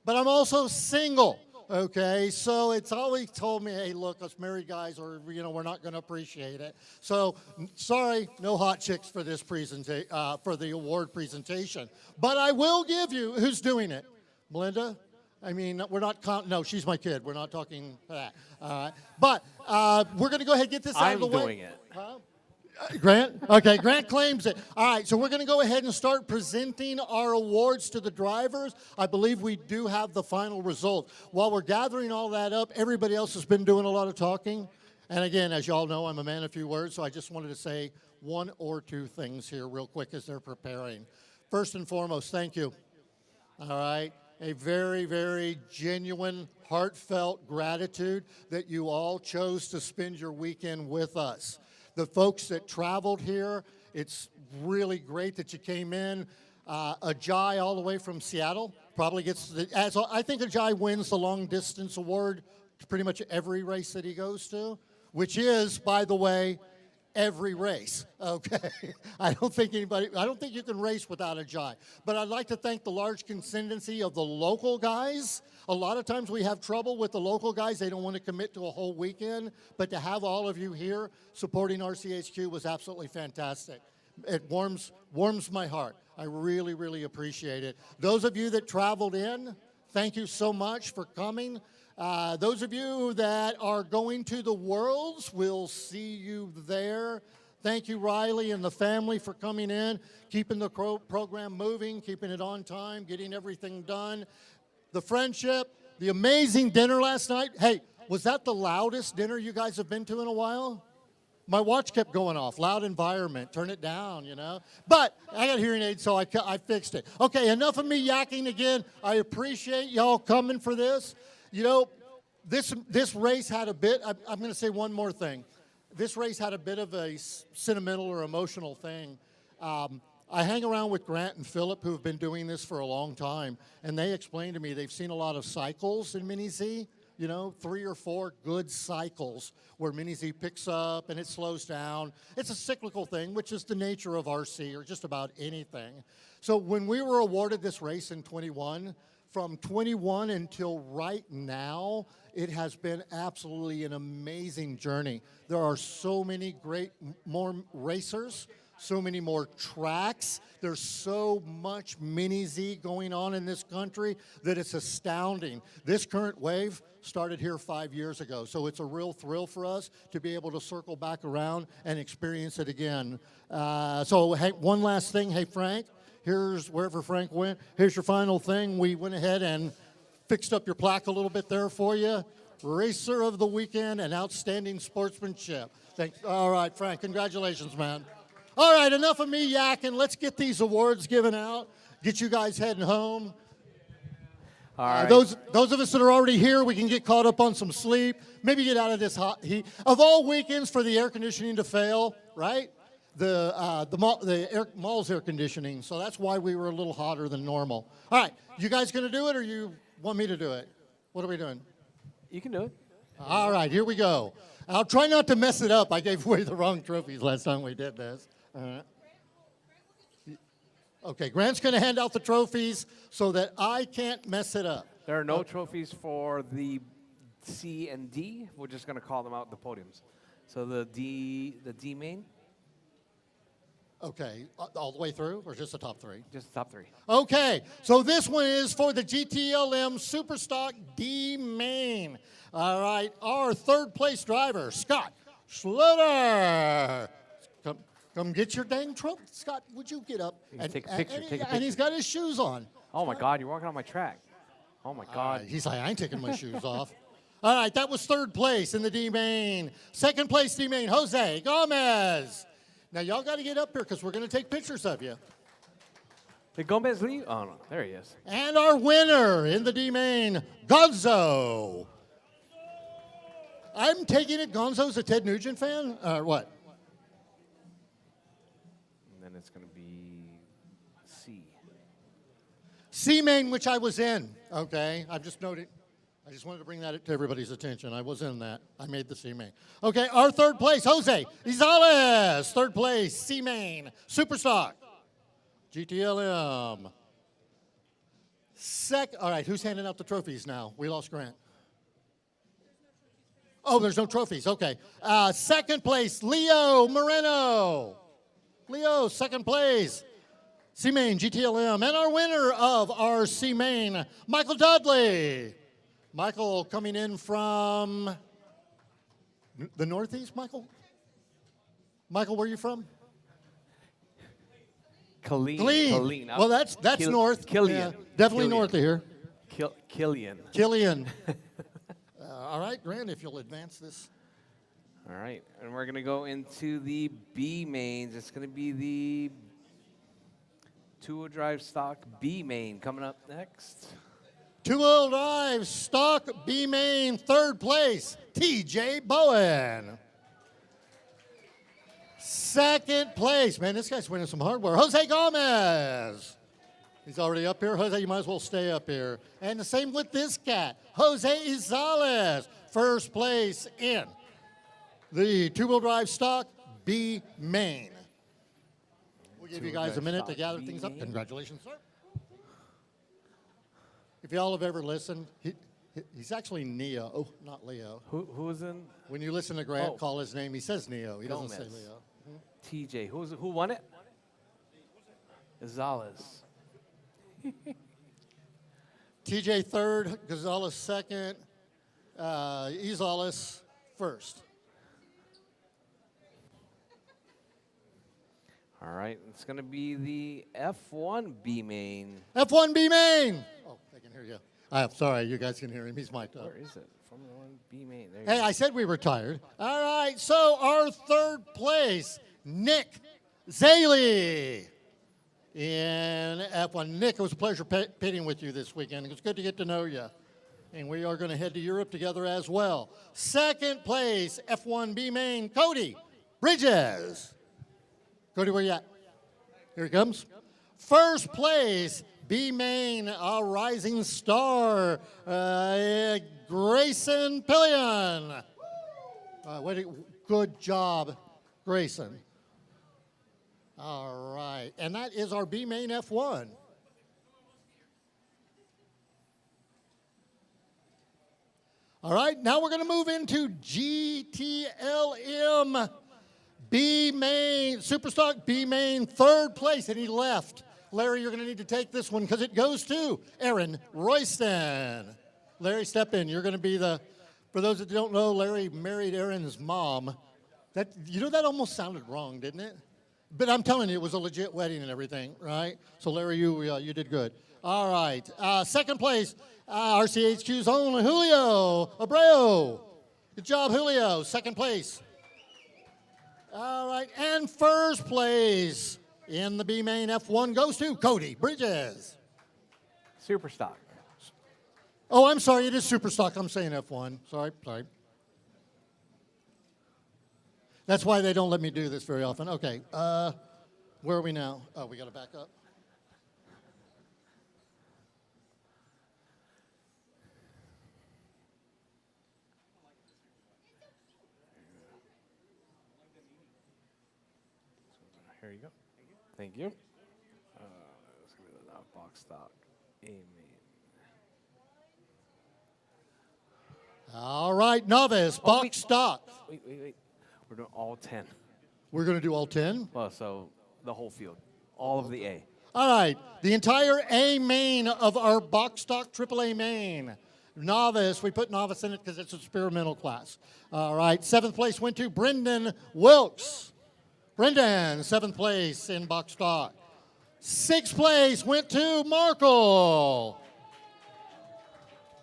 But I'm also single. Okay, so it's always told me, hey, look, us married guys are, we're not going to appreciate it. So, sorry, no hot chicks for this for the award presentation. But I will give you, who's doing it? Melinda? I mean, we're not, no, she's my kid. We're not talking that. But we're going to go ahead and get this out of the way. I'm doing it. Huh? Grant? Okay, Grant claims it. All right, so we're going to go ahead and start presenting our awards to the drivers. I believe we do have the final result. While we're gathering all that up, everybody else has been doing a lot of talking. And again, as you all know, I'm a man of few words, so I just wanted to say 1 or 2 things here real quick as they're preparing. First and foremost, thank you. All right. A very, very genuine, heartfelt gratitude that you all chose to spend your weekend with us. The folks that traveled here, it's really great that you came in. Ajay all the way from Seattle probably gets, I think Ajay wins the long distance award to pretty much every race that he goes to, which is, by the way, every race, okay? I don't think you can race without Ajay. But I'd like to thank the large contingency of the local guys. A lot of times we have trouble with the local guys. They don't want to commit to a whole weekend. But to have all of you here supporting RCHQ was absolutely fantastic. It warms my heart. I really, really appreciate it. Those of you that traveled in, thank you so much for coming. Those of you that are going to the Worlds, we'll see you there. Thank you, Riley and the family, for coming in, keeping the program moving, keeping it on time, getting everything done. The friendship, the amazing dinner last night. Hey, was that the loudest dinner you guys have been to in a while? My watch kept going off. Loud environment. Turn it down, you know. But I got hearing aids, so I fixed it. Okay, enough of me yakking again. I appreciate y'all coming for this. You know, this race had a bit, I'm going to say one more thing. This race had a bit of a sentimental or emotional thing. I hang around with Grant and Philip, who have been doing this for a long time, and they explained to me they've seen a lot of cycles in Mini Z, you know, 3 or 4 good cycles where Mini Z picks up and it slows down. It's a cyclical thing, which is the nature of RC or just about anything. So when we were awarded this race in 21, from 21 until right now, it has been absolutely an amazing journey. There are so many more racers, so many more tracks. There's so much Mini Z going on in this country that it's astounding. This current wave started here 5 years ago, so it's a real thrill for us to be able to circle back around and experience it again. So hey, one last thing. Hey, Frank, here's wherever Frank went. Here's your final thing. We went ahead and fixed up your plaque a little bit there for you. Racer of the weekend and outstanding sportsmanship. Thanks. All right, Frank, congratulations, man. All right, enough of me yakking. Let's get these awards given out. Get you guys heading home. All right. Those of us that are already here, we can get caught up on some sleep. Maybe get out of this hot heat. Of all weekends for the air conditioning to fail, right? The mall's air conditioning, so that's why we were a little hotter than normal. All right, you guys gonna do it, or you want me to do it? What are we doing? You can do it. All right, here we go. I'll try not to mess it up. I gave away the wrong trophies last time we did this. Okay, Grant's going to hand out the trophies so that I can't mess it up. There are no trophies for the C and D. We're just going to call them out the podiums. So the D main. Okay, all the way through, or just the top 3? Just the top 3. Okay, so this one is for the GTLM Superstock D main. All right, our third place driver, Scott Schluter. Come get your dang trophy. Scott, would you get up? Take a picture. And he's got his shoes on. Oh, my God, you're walking on my track. Oh, my God. He's like, I ain't taking my shoes off. All right, that was third place in the D main. Second place D main, Jose Gomez. Now, y'all got to get up here because we're going to take pictures of you. Did Gomez leave? Oh, no. There he is. And our winner in the D main, Gonzo. I'm taking it Gonzo's a Ted Nugent fan, or what? And then it's going to be C. C main, which I was in, okay? I've just noted. I just wanted to bring that to everybody's attention. I was in that. I made the C main. Okay, our third place, Jose Izales. Third place, C main, Superstock, GTLM. All right, who's handing out the trophies now? We lost Grant. Oh, there's no trophies. Okay. Second place, Leo Moreno. Leo, second place. C main, GTLM. And our winner of our C main, Michael Dudley. Michael coming in from the Northeast, Michael? Michael, where are you from? Killeen. Well, that's north. Killian. Yeah, definitely north of here. Killian. Killian. All right, Grant, if you'll advance this. All right, and we're going to go into the B mains. It's going to be the Two-wheel drive stock B main coming up next. Two-wheel drive stock B main, third place, TJ Bowen. Second place, man, this guy's winning some hardware, Jose Gomez. He's already up here. Jose, you might as well stay up here. And the same with this cat, Jose Izales. First place in the two-wheel drive stock B main. We'll give you guys a minute to gather things up. Congratulations, sir. If y'all have ever listened, he's actually Neo. Oh, not Leo. Who was in? When you listen to Grant call his name, he says Neo. He doesn't say Leo. TJ. Who won it? Izales. TJ third, Gonzalez second, Izales first. All right, it's going to be the F1 B main. F1 B main. Oh, they can hear you. I'm sorry, you guys can hear him. He's mic'd up. Where is it? Formula 1 B main. There you Hey, go. I said we were tired. All right, so our third place, Nick Zaley in F1. Nick, it was a pleasure pitting with you this weekend. It was good to get to know you. And we are going to head to Europe together as well. Second place, F1 B main, Cody Bridges. Cody, where you at? Here he comes. First place, B main, our rising star, Grayson Pillion. Good job, Grayson. All right, and that is our B main F1. All right, now we're going to move into GTLM B main, Superstock B main, third place, and he left. Larry, you're going to need to take this one because it goes to Aaron Royston. Larry, step in. You're going to be the, for those that don't know, Larry married Aaron's mom. That, you know, that almost sounded wrong, didn't it? But I'm telling you, it was a legit wedding and everything, right? So, Larry, you did good. All right. Second place, RCHQ's own Julio Abreu. Good job, Julio. Second place. All right. And first place in the B main F1 goes to Cody Bridges. Superstock. Oh, I'm sorry. It is Superstock. I'm saying F1. Sorry. That's why they don't let me do this very often. Okay. Where are we now? Oh, we got to back up. Here you go. Thank you. Let's give it a box stock. Amen. All right, novice, box stock. Wait. We're doing all 10. We're going to do all 10? Well, so the whole field. All of the A. All right, the entire A main of our box stock AAA main. Novice, we put novice in it because it's an experimental class. All right, seventh place went to Brendan Wilkes. Brendan, seventh place in box stock. Sixth place went to Markle.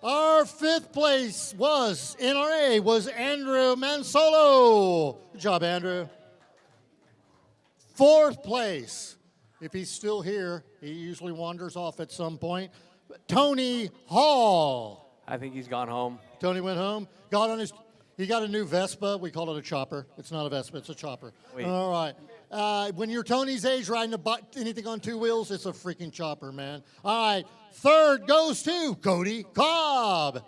Our fifth place was, in our A, was Andrew Mansolo. Good job, Andrew. Fourth place, if he's still here, he usually wanders off at some point, Tony Hall. I think he's gone home. Tony went home, he got a new Vespa. We call it a chopper. It's not a Vespa, it's a chopper. Wait. All right. When you're Tony's age riding anything on two wheels, it's a freaking chopper, man. All right. Third goes to Cody Cobb.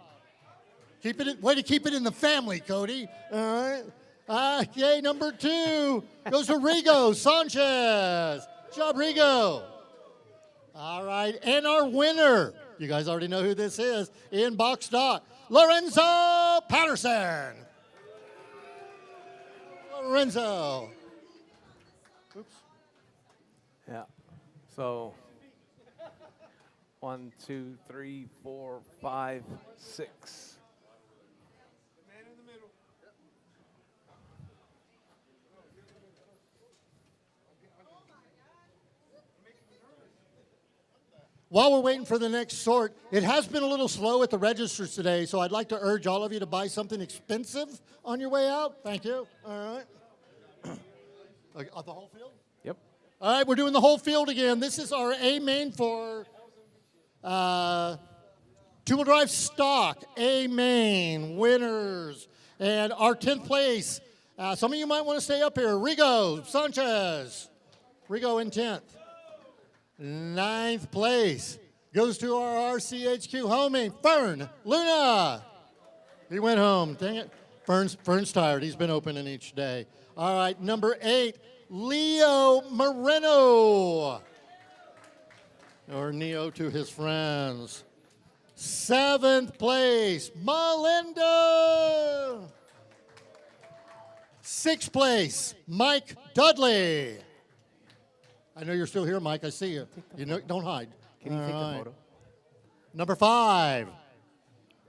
Way to keep it in the family, Cody. All right. Okay, number 2 goes to Rigo Sanchez. Good job, Rigo. All right, and our winner, you guys already know who this is, in box stock, Lorenzo Patterson. Lorenzo. Oops. Yeah. So 1, 2, 3, 4, 5, 6. While we're waiting for the next sort, it has been a little slow at the registers today, so I'd like to urge all of you to buy something expensive on your way out. Thank you. All right. The whole field? Yep. All right, we're doing the whole field again. This is our A main for two-wheel drive stock. A main winners. And our 10th place, some of you might want to stay up here. Rigo Sanchez. Rigo in 10th. 9th place goes to our RCHQ homie, Fern Luna. He went home. Dang it. Fern's tired. He's been opening each day. All right, number 8, Leo Moreno. Or Neo to his friends. 7th place, Melinda. 6th place, Mike Dudley. I know you're still here, Mike. I see you. You know, don't hide. Can you take the photo? Number 5,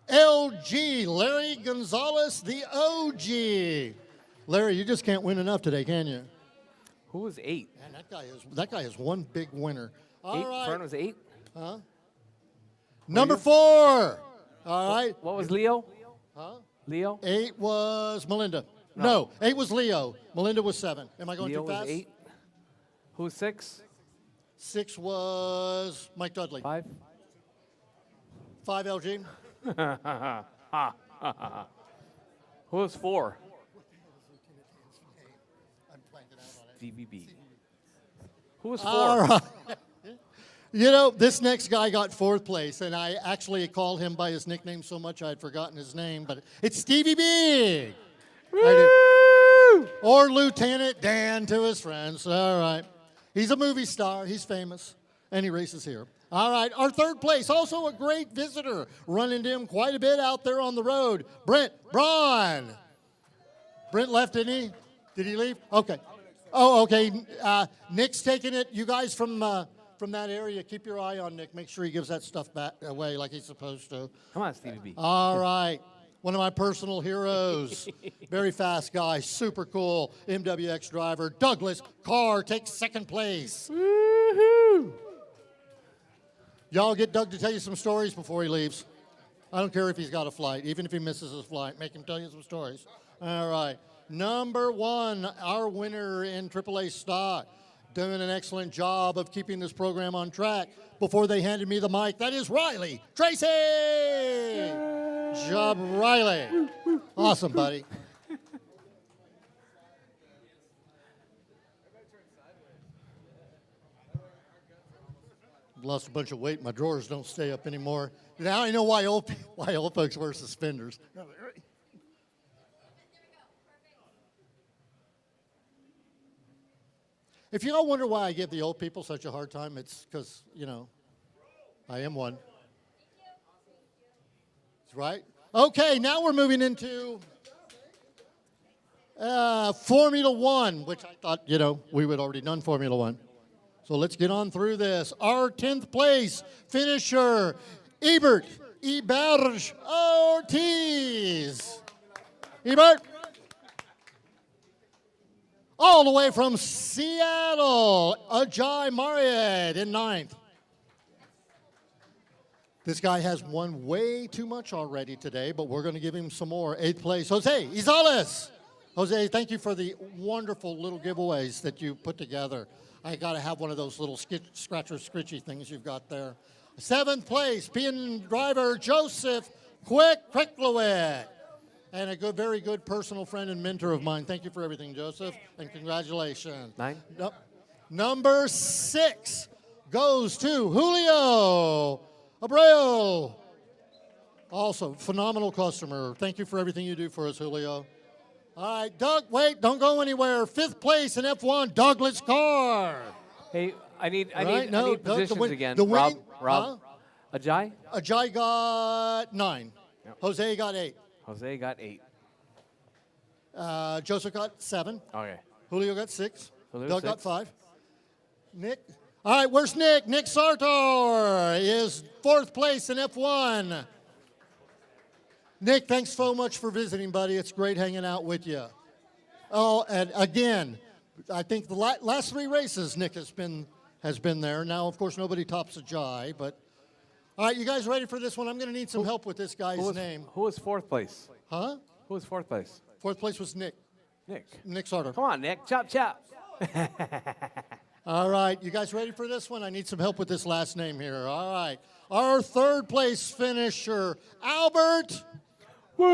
LG, Larry Gonzalez, the OG. Larry, you just can't win enough today, can you? Who was 8? Man, that guy is one big winner. All 8? right. Fern was 8? Huh? Number 4. All right. What was Leo? Huh? Leo? 8 was Melinda. No, 8 was Leo. Melinda was 7. Am I going Leo too fast? was 8. Who was 6? 6 was Mike Dudley. 5? 5 LG. Who was 4? DVB. Who was 4? All right. You know, this next guy got 4th place, and I actually called him by his nickname so much I had forgotten his name, but it's Stevie Big. Or Lieutenant Dan to his friends. All right. He's a movie star. He's famous, and he races here. All right. Our 3rd place, also a great visitor. Run into him quite a bit out there on the road. Brent Braun. Brent left, didn't he? Did he leave? Okay. Oh, okay. Nick's taking it. You guys from that area, keep your eye on Nick. Make sure he gives that stuff back away like he's supposed to. Come on, Stevie B. All right. One of my personal heroes. Very fast guy. Super cool. MWX driver. Douglas Carr takes 2nd place. Woohoo! Y'all get Doug to tell you some stories before he leaves. I don't care if he's got a flight. Even if he misses his flight, make him tell you some stories. All right. Number 1, our winner in AAA stock. Doing an excellent job of keeping this program on track. Before they handed me the mic, that is Riley Tracy. Job, Riley. Awesome, buddy. Lost a bunch of weight. My drawers don't stay up anymore. Now I know why old folks wear suspenders. If you all wonder why I give the old people such a hard time, it's because, you know, I am one. That's right. Okay, now we're moving into Formula One, which I thought, you know, we would already done Formula One. So let's get on through this. Our 10th place finisher, Ebert Iberge Ortiz. Ebert. All the way from Seattle, Ajay Mariad in 9th. This guy has won way too much already today, but we're going to give him some more. 8th place, Jose Izales. Jose, thank you for the wonderful little giveaways that you put together. I got to have one of those little scratcher scritchy things you've got there. 7th place, PN driver Joseph Quicklewit. And a good, very good personal friend and mentor of mine. Thank you for everything, Joseph, and congratulations. 9. Number 6 goes to Julio Abreu. Also, phenomenal customer. Thank you for everything you do for us, Julio. All right, Doug, wait, don't go anywhere. 5th place in F1, Douglas Carr. Hey, I need Doug, positions again. The winning, Rob. Ajay? Ajay got 9. Yep. Jose got 8. Jose got 8. Joseph got 7. Okay. Julio got 6. Julio Doug got 6. 5. Nick. All right, where's Nick? Nick Sartor is 4th place in F1. Nick, thanks so much for visiting, buddy. It's great hanging out with you. Oh, and again, I think the last 3 races Nick has been there. Now, of course, nobody tops Ajay, but all right, you guys ready for this one? I'm going to need some help with this guy's name. Who was 4th place? Huh? Who was 4th place? 4th place was Nick. Nick. Nick Sartor. Come on, Nick. Chop, chop. All right, you guys ready for this one? I need some help with this last name here. All right. Our third place finisher, Albert. Woo!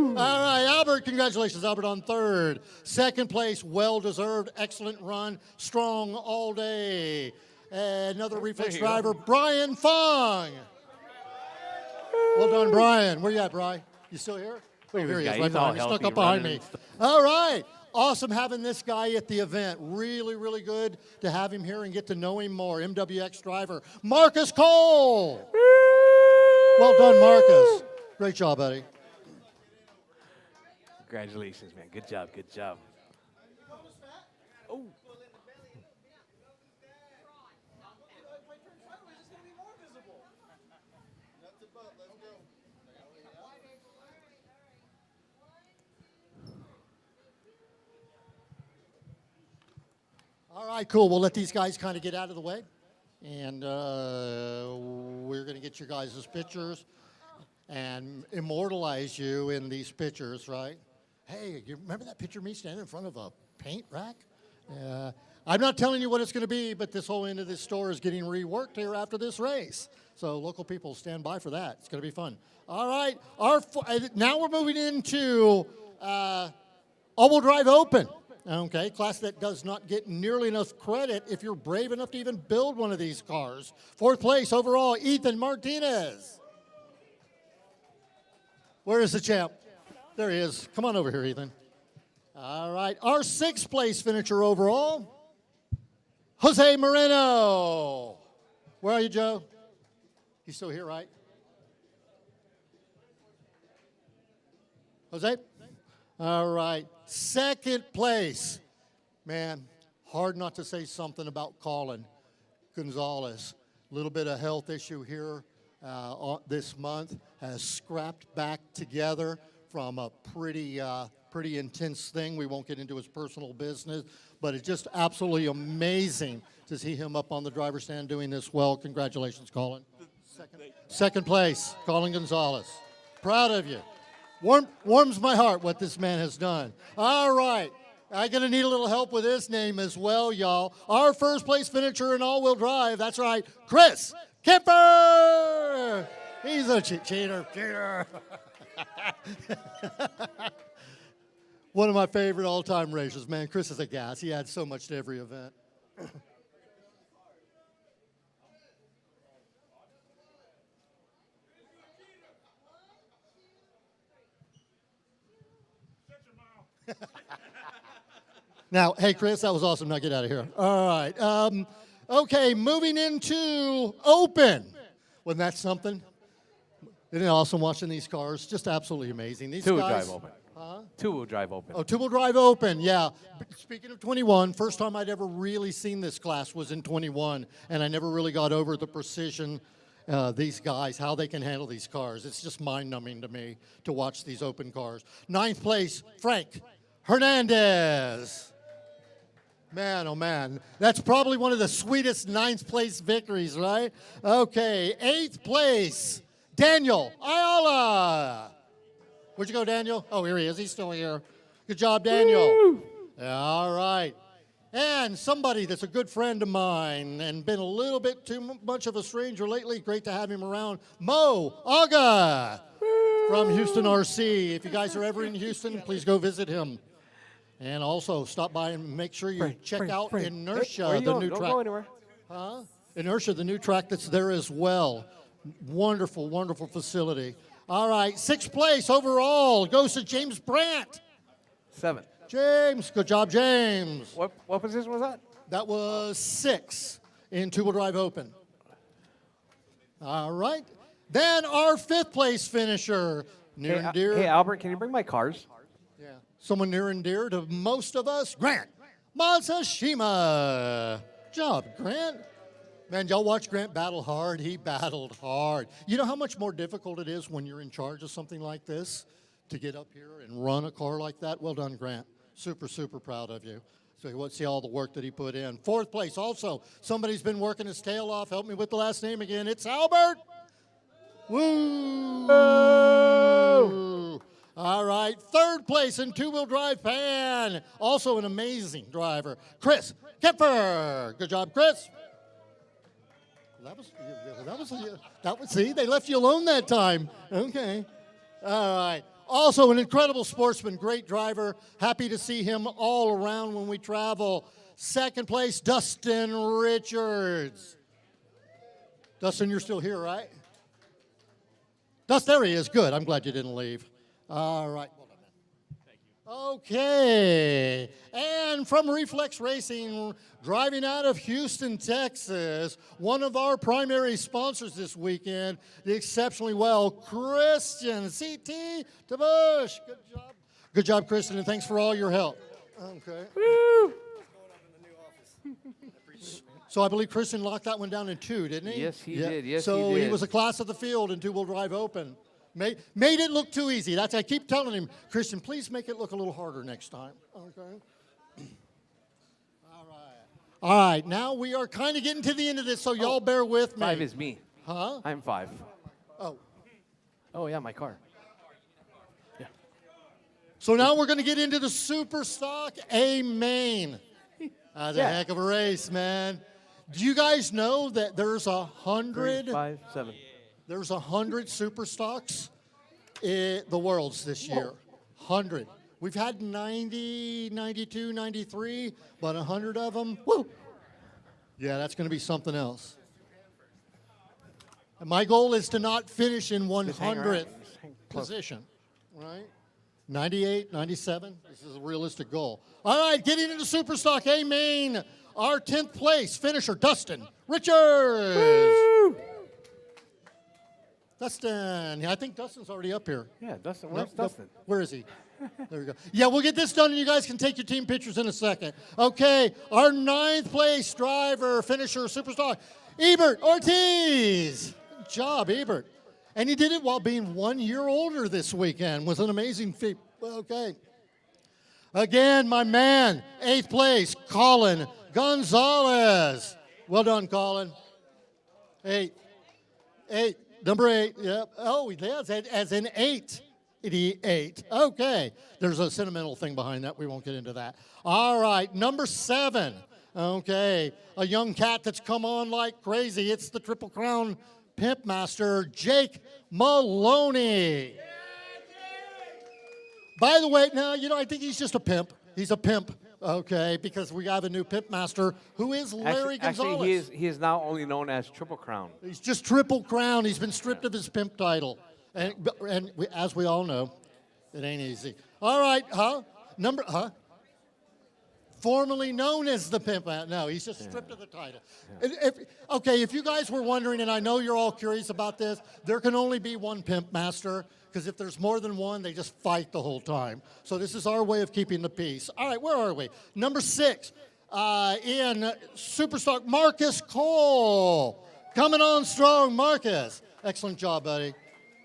All right, Albert, congratulations, Albert, on third. Second place, well-deserved, excellent run, strong all day. Another reflex driver, Brian Fong. Well done, Brian. Where you at, Brian? You still here? Oh, here he is, right behind me. Snuck up behind me. All right. Awesome having this guy at the event. Really, really good to have him here and get to know him more. MWX driver, Marcus Cole. Well done, Marcus. Great job, buddy. Congratulations, man. Good job, good job. Oh. All right, cool. We'll let these guys kind of get out of the way. And we're going to get your guys' pictures and immortalize you in these pictures, right? Hey, you remember that picture of me standing in front of a paint rack? I'm not telling you what it's going to be, but this whole end of this store is getting reworked here after this race. So local people stand by for that. It's going to be fun. All right. Now we're moving into all-wheel drive open. Okay, class that does not get nearly enough credit if you're brave enough to even build one of these cars. Fourth place overall, Ethan Martinez. Where is the champ? There he is. Come on over here, Ethan. All right, our sixth place finisher overall, Jose Moreno. Where are you, Joe? He's still here, right? Jose? All right. Second place. Man, hard not to say something about Colin Gonzalez. A little bit of health issue here this month. Has scrapped back together from a pretty intense thing. We won't get into his personal business, but it's just absolutely amazing to see him up on the driver's stand doing this well. Congratulations, Colin. Second place, Colin Gonzalez. Proud of you. Warms my heart what this man has done. All right. I'm going to need a little help with his name as well, y'all. Our first place finisher in all-wheel drive, that's right, Chris Kemper. He's a cheater. One of my favorite all-time racers, man. Chris is a gas. He adds so much to every event. Now, hey, Chris, that was awesome. Now get out of here. All right. Okay, moving into open. Wasn't that something? Isn't it awesome watching these cars? Just absolutely amazing. These Two-wheel guys, drive open. Huh? Two-wheel drive open. Oh, two-wheel drive open, yeah. Speaking of 21, first time I'd ever really seen this class was in 21, and I never really got over the precision, these guys, how they can handle these cars. It's just mind-numbing to me to watch these open cars. Ninth place, Frank Hernandez. Man, oh man, that's probably one of the sweetest ninth place victories, right? Okay, eighth place, Daniel Ayala. Where'd you go, Daniel? Oh, here he is. He's still here. Good job, Daniel. Woo! All right. And somebody that's a good friend of mine and been a little bit too much of a stranger lately. Great to have him around. Mo Aga from Houston RC. If you guys are ever in Houston, please go visit him. And also stop by and make sure you check out Inertia, the new track. Don't go anywhere. Huh? Inertia, the new track that's there as well. Wonderful, wonderful facility. All right, sixth place overall goes to James Brandt. 7. James, good job, James. What position was that? That was 6 in two-wheel drive open. All right. Then our fifth place finisher, near and dear. Hey, Albert, can you bring my cars? Yeah. Someone near and dear to most of us, Grant Matsushima. Good job, Grant. Man, y'all watch Grant battle hard. He battled hard. You know how much more difficult it is when you're in charge of something like this to get up here and run a car like that? Well done, Grant. Super, super proud of you. So let's see all the work that he put in. Fourth place also, somebody's been working his tail off. Help me with the last name again. It's Albert. Woo! All right, third place in two-wheel drive pan. Also an amazing driver, Chris Kipfer. Good job, Chris. See, they left you alone that time. Okay. All right. Also an incredible sportsman, great driver. Happy to see him all around when we travel. Second place, Dustin Richards. Dustin, you're still here, right? Dustin, there he is. Good. I'm glad you didn't leave. All right. Okay. And from Reflex Racing, driving out of Houston, Texas, one of our primary sponsors this weekend, the exceptionally well Christian C.T. DeBush. Good job. Good job, Christian, and thanks for all your help. Okay. Woo! So I believe Christian locked that one down in 2, didn't he? Yes, he did. Yes, so he he did. was a class of the field in two-wheel drive open. Made it look too easy. That's I keep telling him, Christian, please make it look a little harder next time. Okay. All right. Now we are kind of getting to the end of this, so y'all bear with me. 5 is me. Huh? I'm 5. Oh. Oh, yeah, my car. So now we're going to get into the Super Stock A main. That's a heck of a race, man. Do you guys know that there's 100? 3, 5, 7. There's 100 Super Stocks in the Worlds this year. 100. We've had 90, 92, 93, but 100 of them. Woo! Yeah, that's going to be something else. And my goal is to not finish in 100th position, right? 98, 97. This is a realistic goal. All right, getting into Superstock A main. Our 10th place finisher, Dustin Richards. Woo! Dustin. I think Dustin's already up here. Yeah, Dustin. Where's Dustin? Where is he? There we go. Yeah, we'll get this done, and you guys can take your team pictures in a second. Okay, our 9th place driver, finisher, Superstock, Ebert Ortiz. Good job, Ebert. And he did it while being 1 year older this weekend. Was an amazing feat. Okay. Again, my man, 8th place, Colin Gonzalez. Well done, Colin. 8. Number 8. Yep. Oh, that's as in 8. 88. Okay. There's a sentimental thing behind that. We won't get into that. All right. Number 7. Okay. A young cat that's come on like crazy. It's the Triple Crown Pimp Master, Jake Maloney. By the way, now, I think he's just a pimp. He's a pimp, okay, because we have a new Pimp Master who is Larry Gonzalez. Actually, he is now only known as Triple Crown. He's just Triple Crown. He's been stripped of his pimp title. And as we all know, it ain't easy. All right, formerly known as the Pimp. No, he's just stripped of the title. If you guys were wondering, and I know you're all curious about this, there can only be one Pimp Master, because if there's more than one, they just fight the whole time. So this is our way of keeping the peace. All right, where are we? Number 6, in Superstock, Marcus Cole. Coming on strong, Marcus. Excellent job, buddy.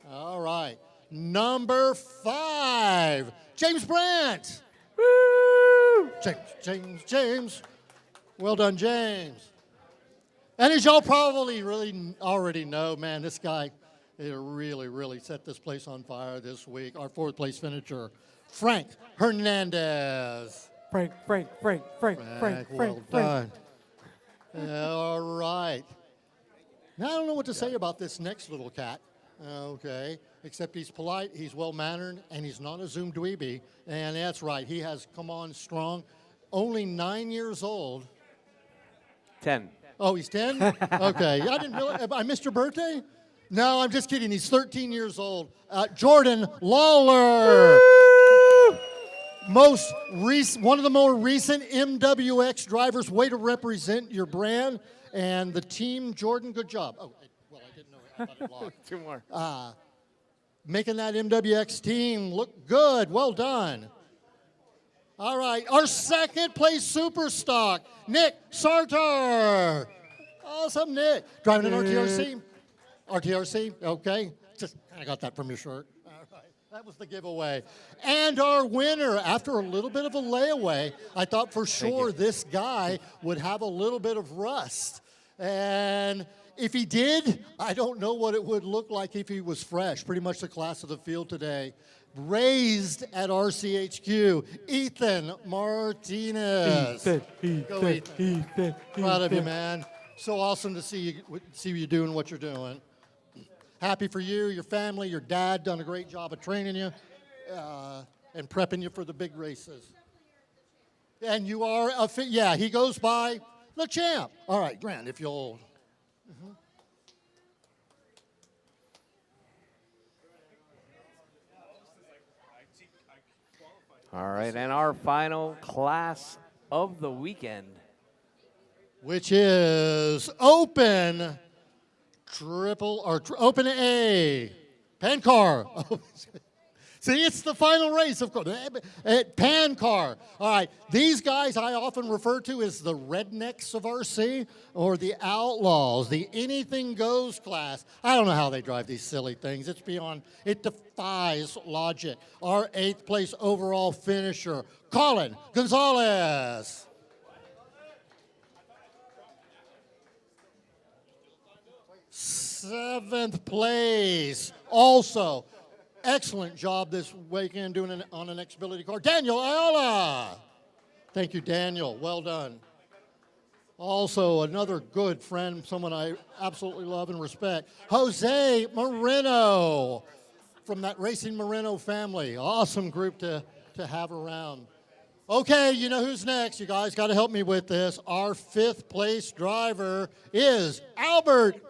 All right. Number 5, James Brandt. Woo! James. Well done, James. And as y'all probably really already know, man, this guy really set this place on fire this week. Our 4th place finisher, Frank Hernandez. Frank. Well done. All right. Now, I don't know what to say about this next little cat. Okay. Except he's polite, he's well-mannered, and he's not a Zoom dweeby. And that's right, he has come on strong. Only 9 years old. 10. Oh, he's 10? Okay. I didn't realize. I missed your birthday? No, I'm just kidding. He's 13 years old. Jordan Lawler. One of the more recent MWX drivers. Way to represent your brand. And the team, Jordan, good job. Oh, well, I didn't know it. I thought it locked. 2 more. Making that MWX team look good. Well done. All right, our 2nd place Superstock, Nick Sartor. Awesome, Nick. Driving an RTRC. RTRC, okay. I got that from your shirt. All right, that was the giveaway. And our winner, after a little bit of a layaway, I thought for sure this guy would have a little bit of rust. And if he did, I don't know what it would look like if he was fresh. Pretty much the class of the field today. raised at RCHQ, Ethan Martinez. Go, Ethan. Proud of you, man. So awesome to see you doing what you're doing. Happy for you, your family, your dad done a great job of training you and prepping you for the big races. And you are yeah, he goes by the champ. All right, Grant, if you'll. All right, and our final class of the weekend, Which is open open A, pan car. See, it's the final race, of course. Pan car. All right, these guys I often refer to as the rednecks of RC or the outlaws, the anything goes class. I don't know how they drive these silly things. It defies logic. Our 8th place overall finisher, Colin Gonzalez. Seventh place, also excellent job this weekend doing it on an Xbility car, Daniel Ayala. Thank you, Daniel. Well done. Also, another good friend, someone I absolutely love and respect, Jose Moreno from that Racing Moreno family. Awesome group to have around. Okay, you know who's next. You guys got to help me with this. Our 5th place driver is Albert.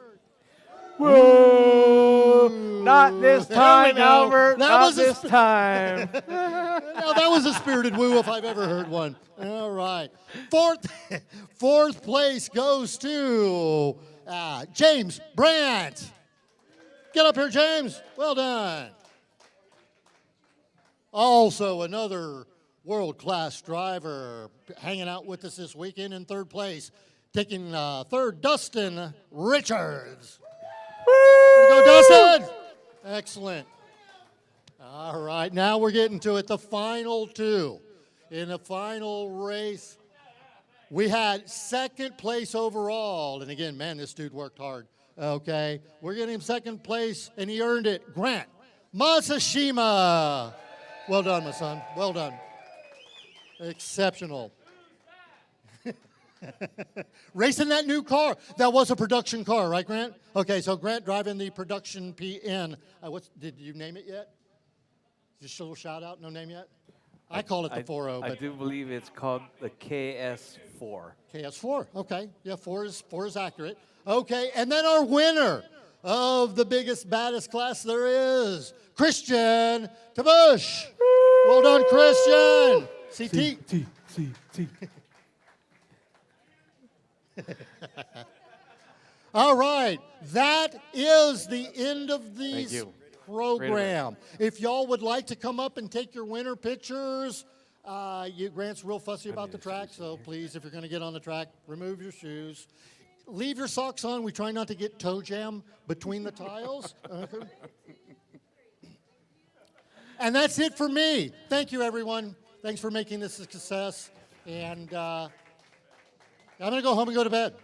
whoa! Not this time, Albert. That Not was this time. Now, that was a spirited woo if I've ever heard one. All right. Fourth place goes to James Brandt. Get up here, James. Well done. Also, another world-class driver hanging out with us this weekend in 3rd place. Taking 3rd, Dustin Richards. Go, Dustin. Excellent. All right, now we're getting to it, the final 2. In the final race, we had 2nd place overall. And again, man, this dude worked hard. Okay, we're getting him 2nd place, and he earned it. Grant Masashima. Well done, my son. Well done. Exceptional. Racing that new car. That was a production car, right, Grant? Okay, so Grant driving the production PN. Did you name it yet? Just a little shout out, no name yet? I call it the 4.0. I do believe it's called the KS4. KS4, okay. Yeah, 4 is accurate. Okay, and then our winner of the biggest, baddest class there is, Christian Tabush. Well done, Christian. CT. All right, that is the end of these program. If y'all would like to come up and take your winner pictures, Grant's real fussy about the track, so please, if you're going to get on the track, remove your shoes. Leave your socks on. We try not to get toe jam between the tiles. And that's it for me. Thank you, everyone. Thanks for making this a success. And I'm going to go home and go to bed.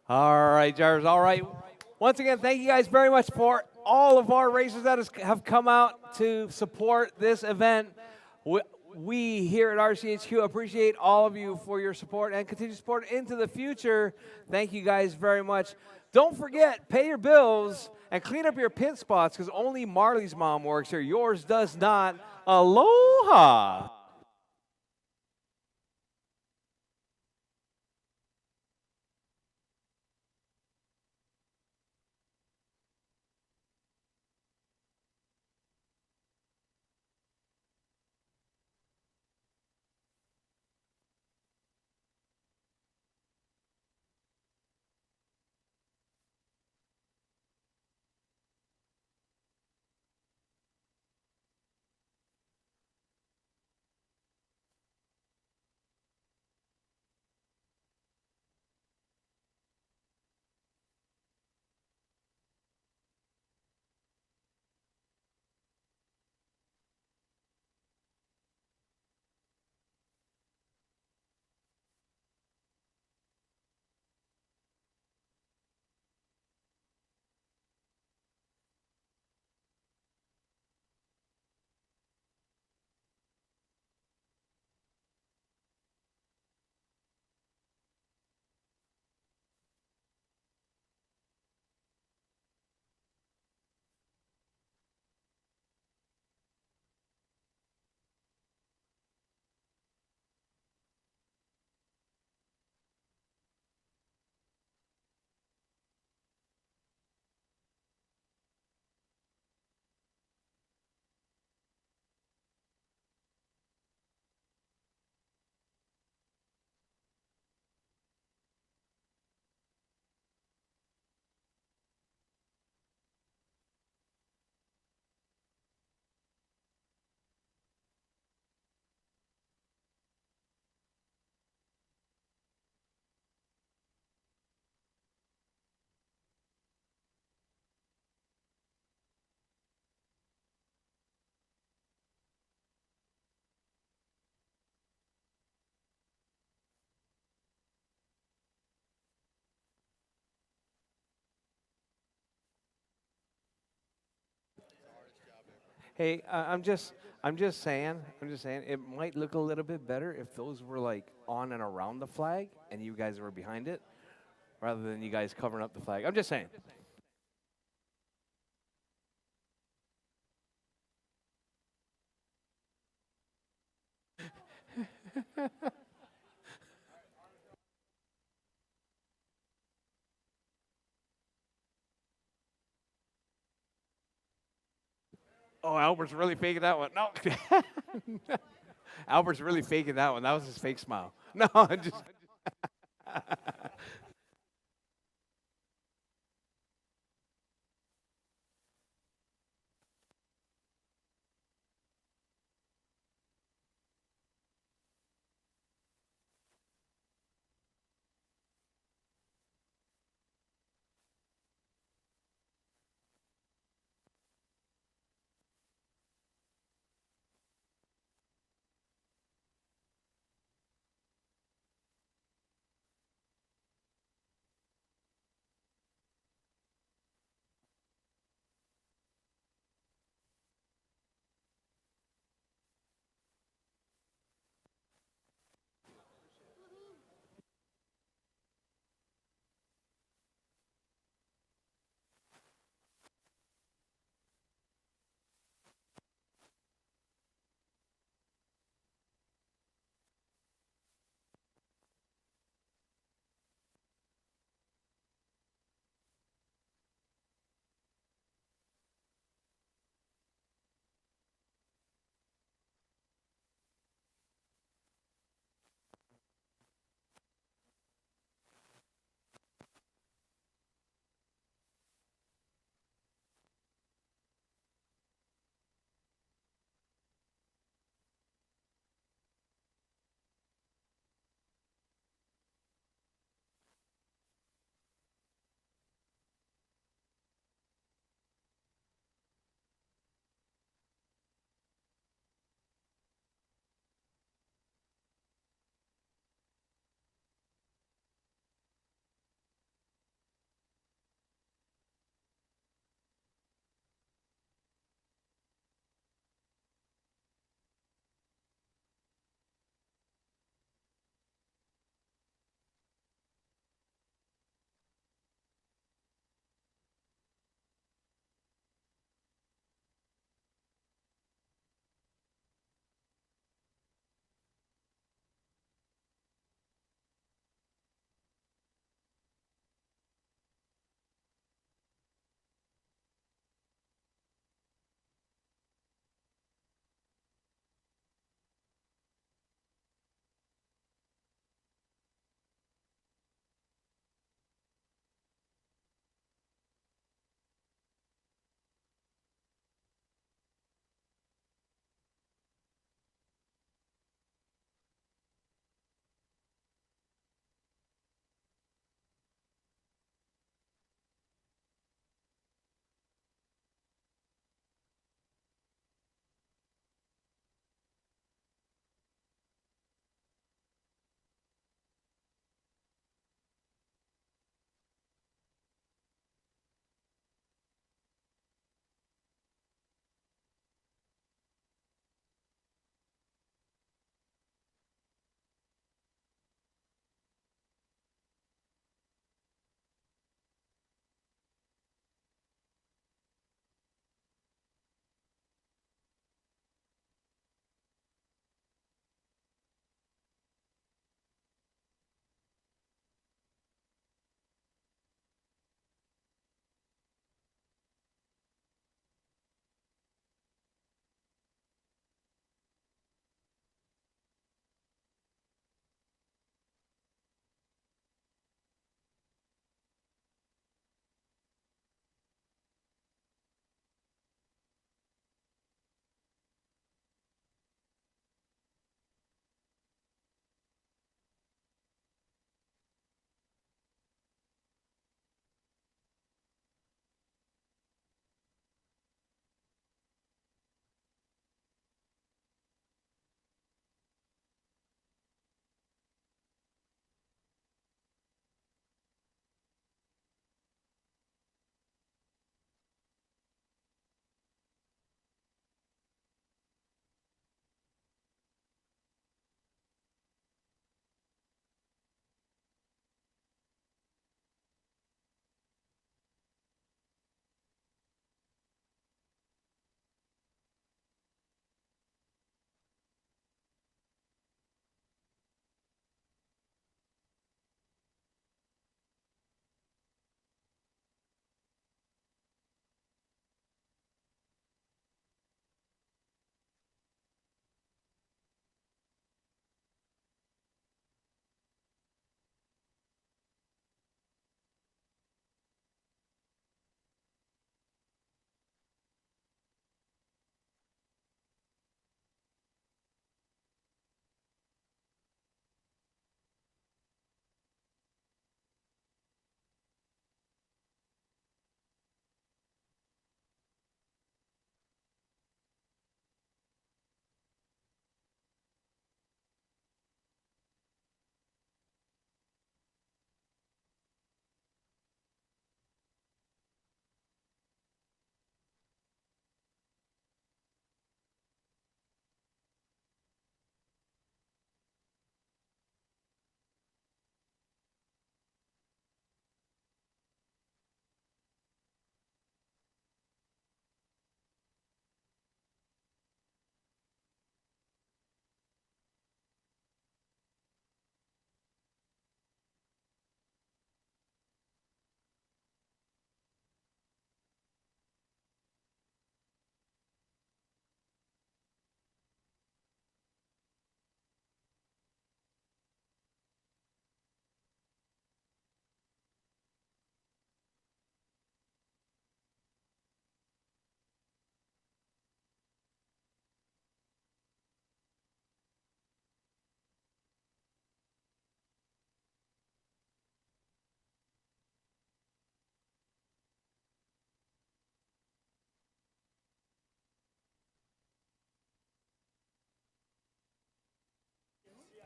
All right, drivers. All right. Once again, thank you guys very much for all of our racers that have come out to support this event. We here at RCHQ appreciate all of you for your support and continued support into the future. Thank you guys very much. Don't forget, pay your bills and clean up your pit spots because only Marley's mom works here. Yours does not. Aloha. Hey, I'm just saying, it might look a little bit better if those were like on and around the flag and you guys were behind it, rather than you guys covering up the flag. I'm just saying. Oh, Albert's really faking that one. No. Albert's really faking that one. That was his fake smile. No, I'm just.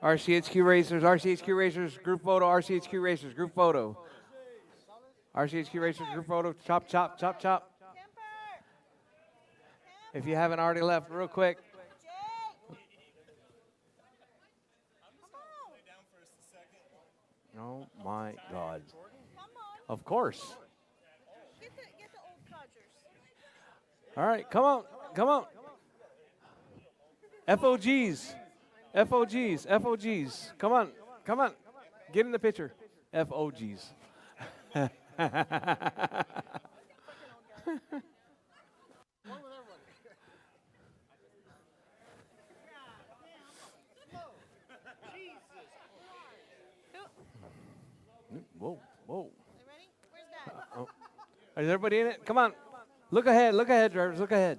RCHQ Racers, group photo, RCHQ Racers, group photo. RCHQ Racers, group photo, chop, chop, chop, chop. If you haven't already left, real quick. Oh my God. Of course. All right, come on, come on. FOGs, FOGs, FOGs. Come on, come on. Get in the picture. FOGs. Whoa, whoa. Oh. Is everybody in it? Come on. Look ahead, drivers, look ahead.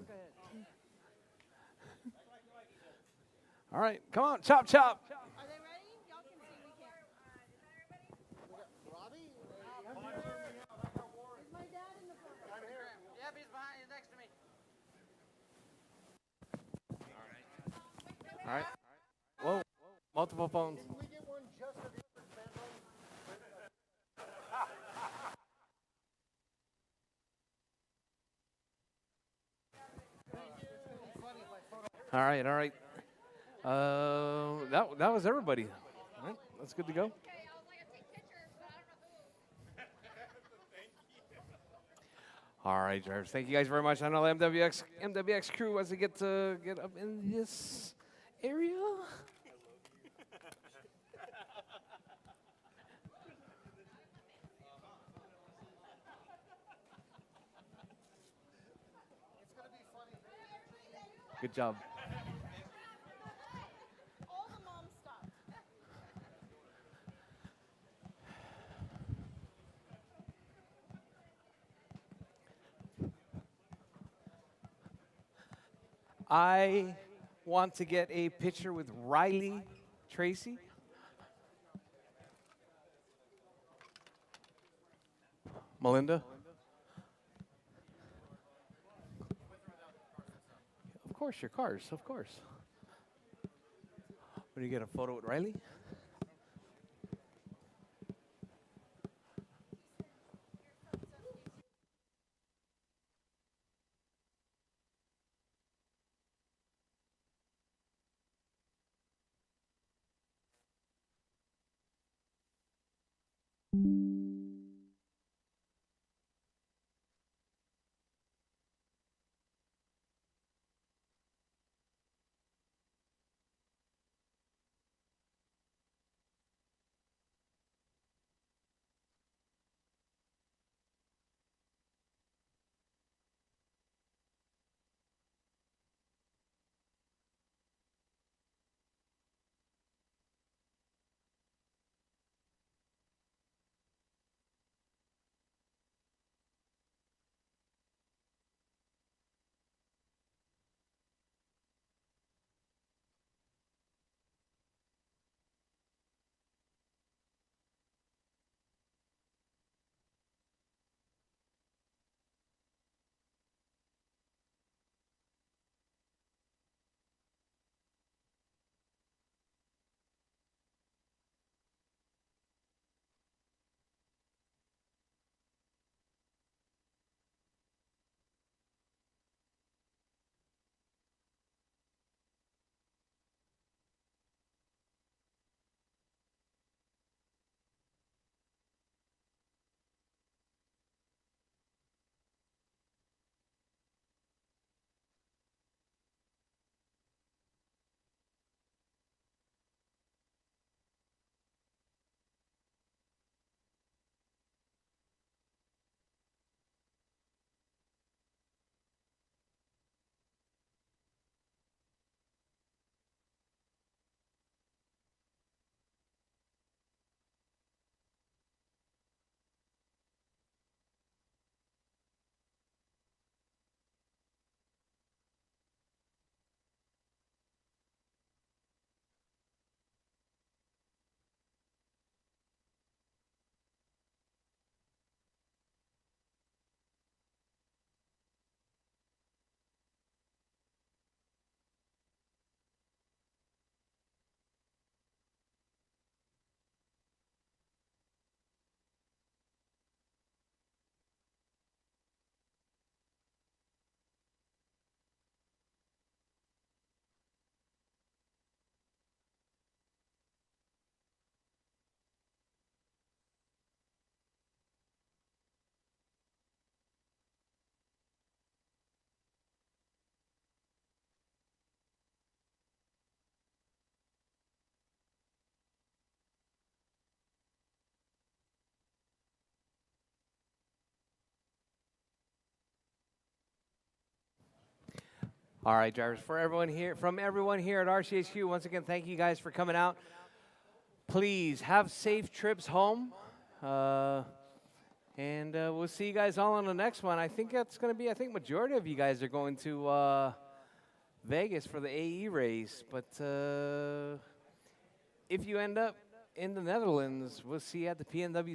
All right, come on, chop, chop. Are they ready? Y'all can see we can't. Is my dad in the photo? Yep, he's behind, he's next to me. All right. Whoa, multiple phones. All right, all right. That was everybody. All right, that's good to go. All right, drivers. Thank you guys very much. I know the MWX crew wants to get up in this area. Good job. All the moms stop. I want to get a picture with Riley Tracy. Melinda? Of course, your cars, of course. When you get a photo with Riley? All right, drivers, from everyone here at RCHQ, once again, thank you guys for coming out. Please have safe trips home. And we'll see you guys all on the next one. I think that's going to be, majority of you guys are going to Vegas for the AE race. But if you end up in the Netherlands, we'll see you at the PNW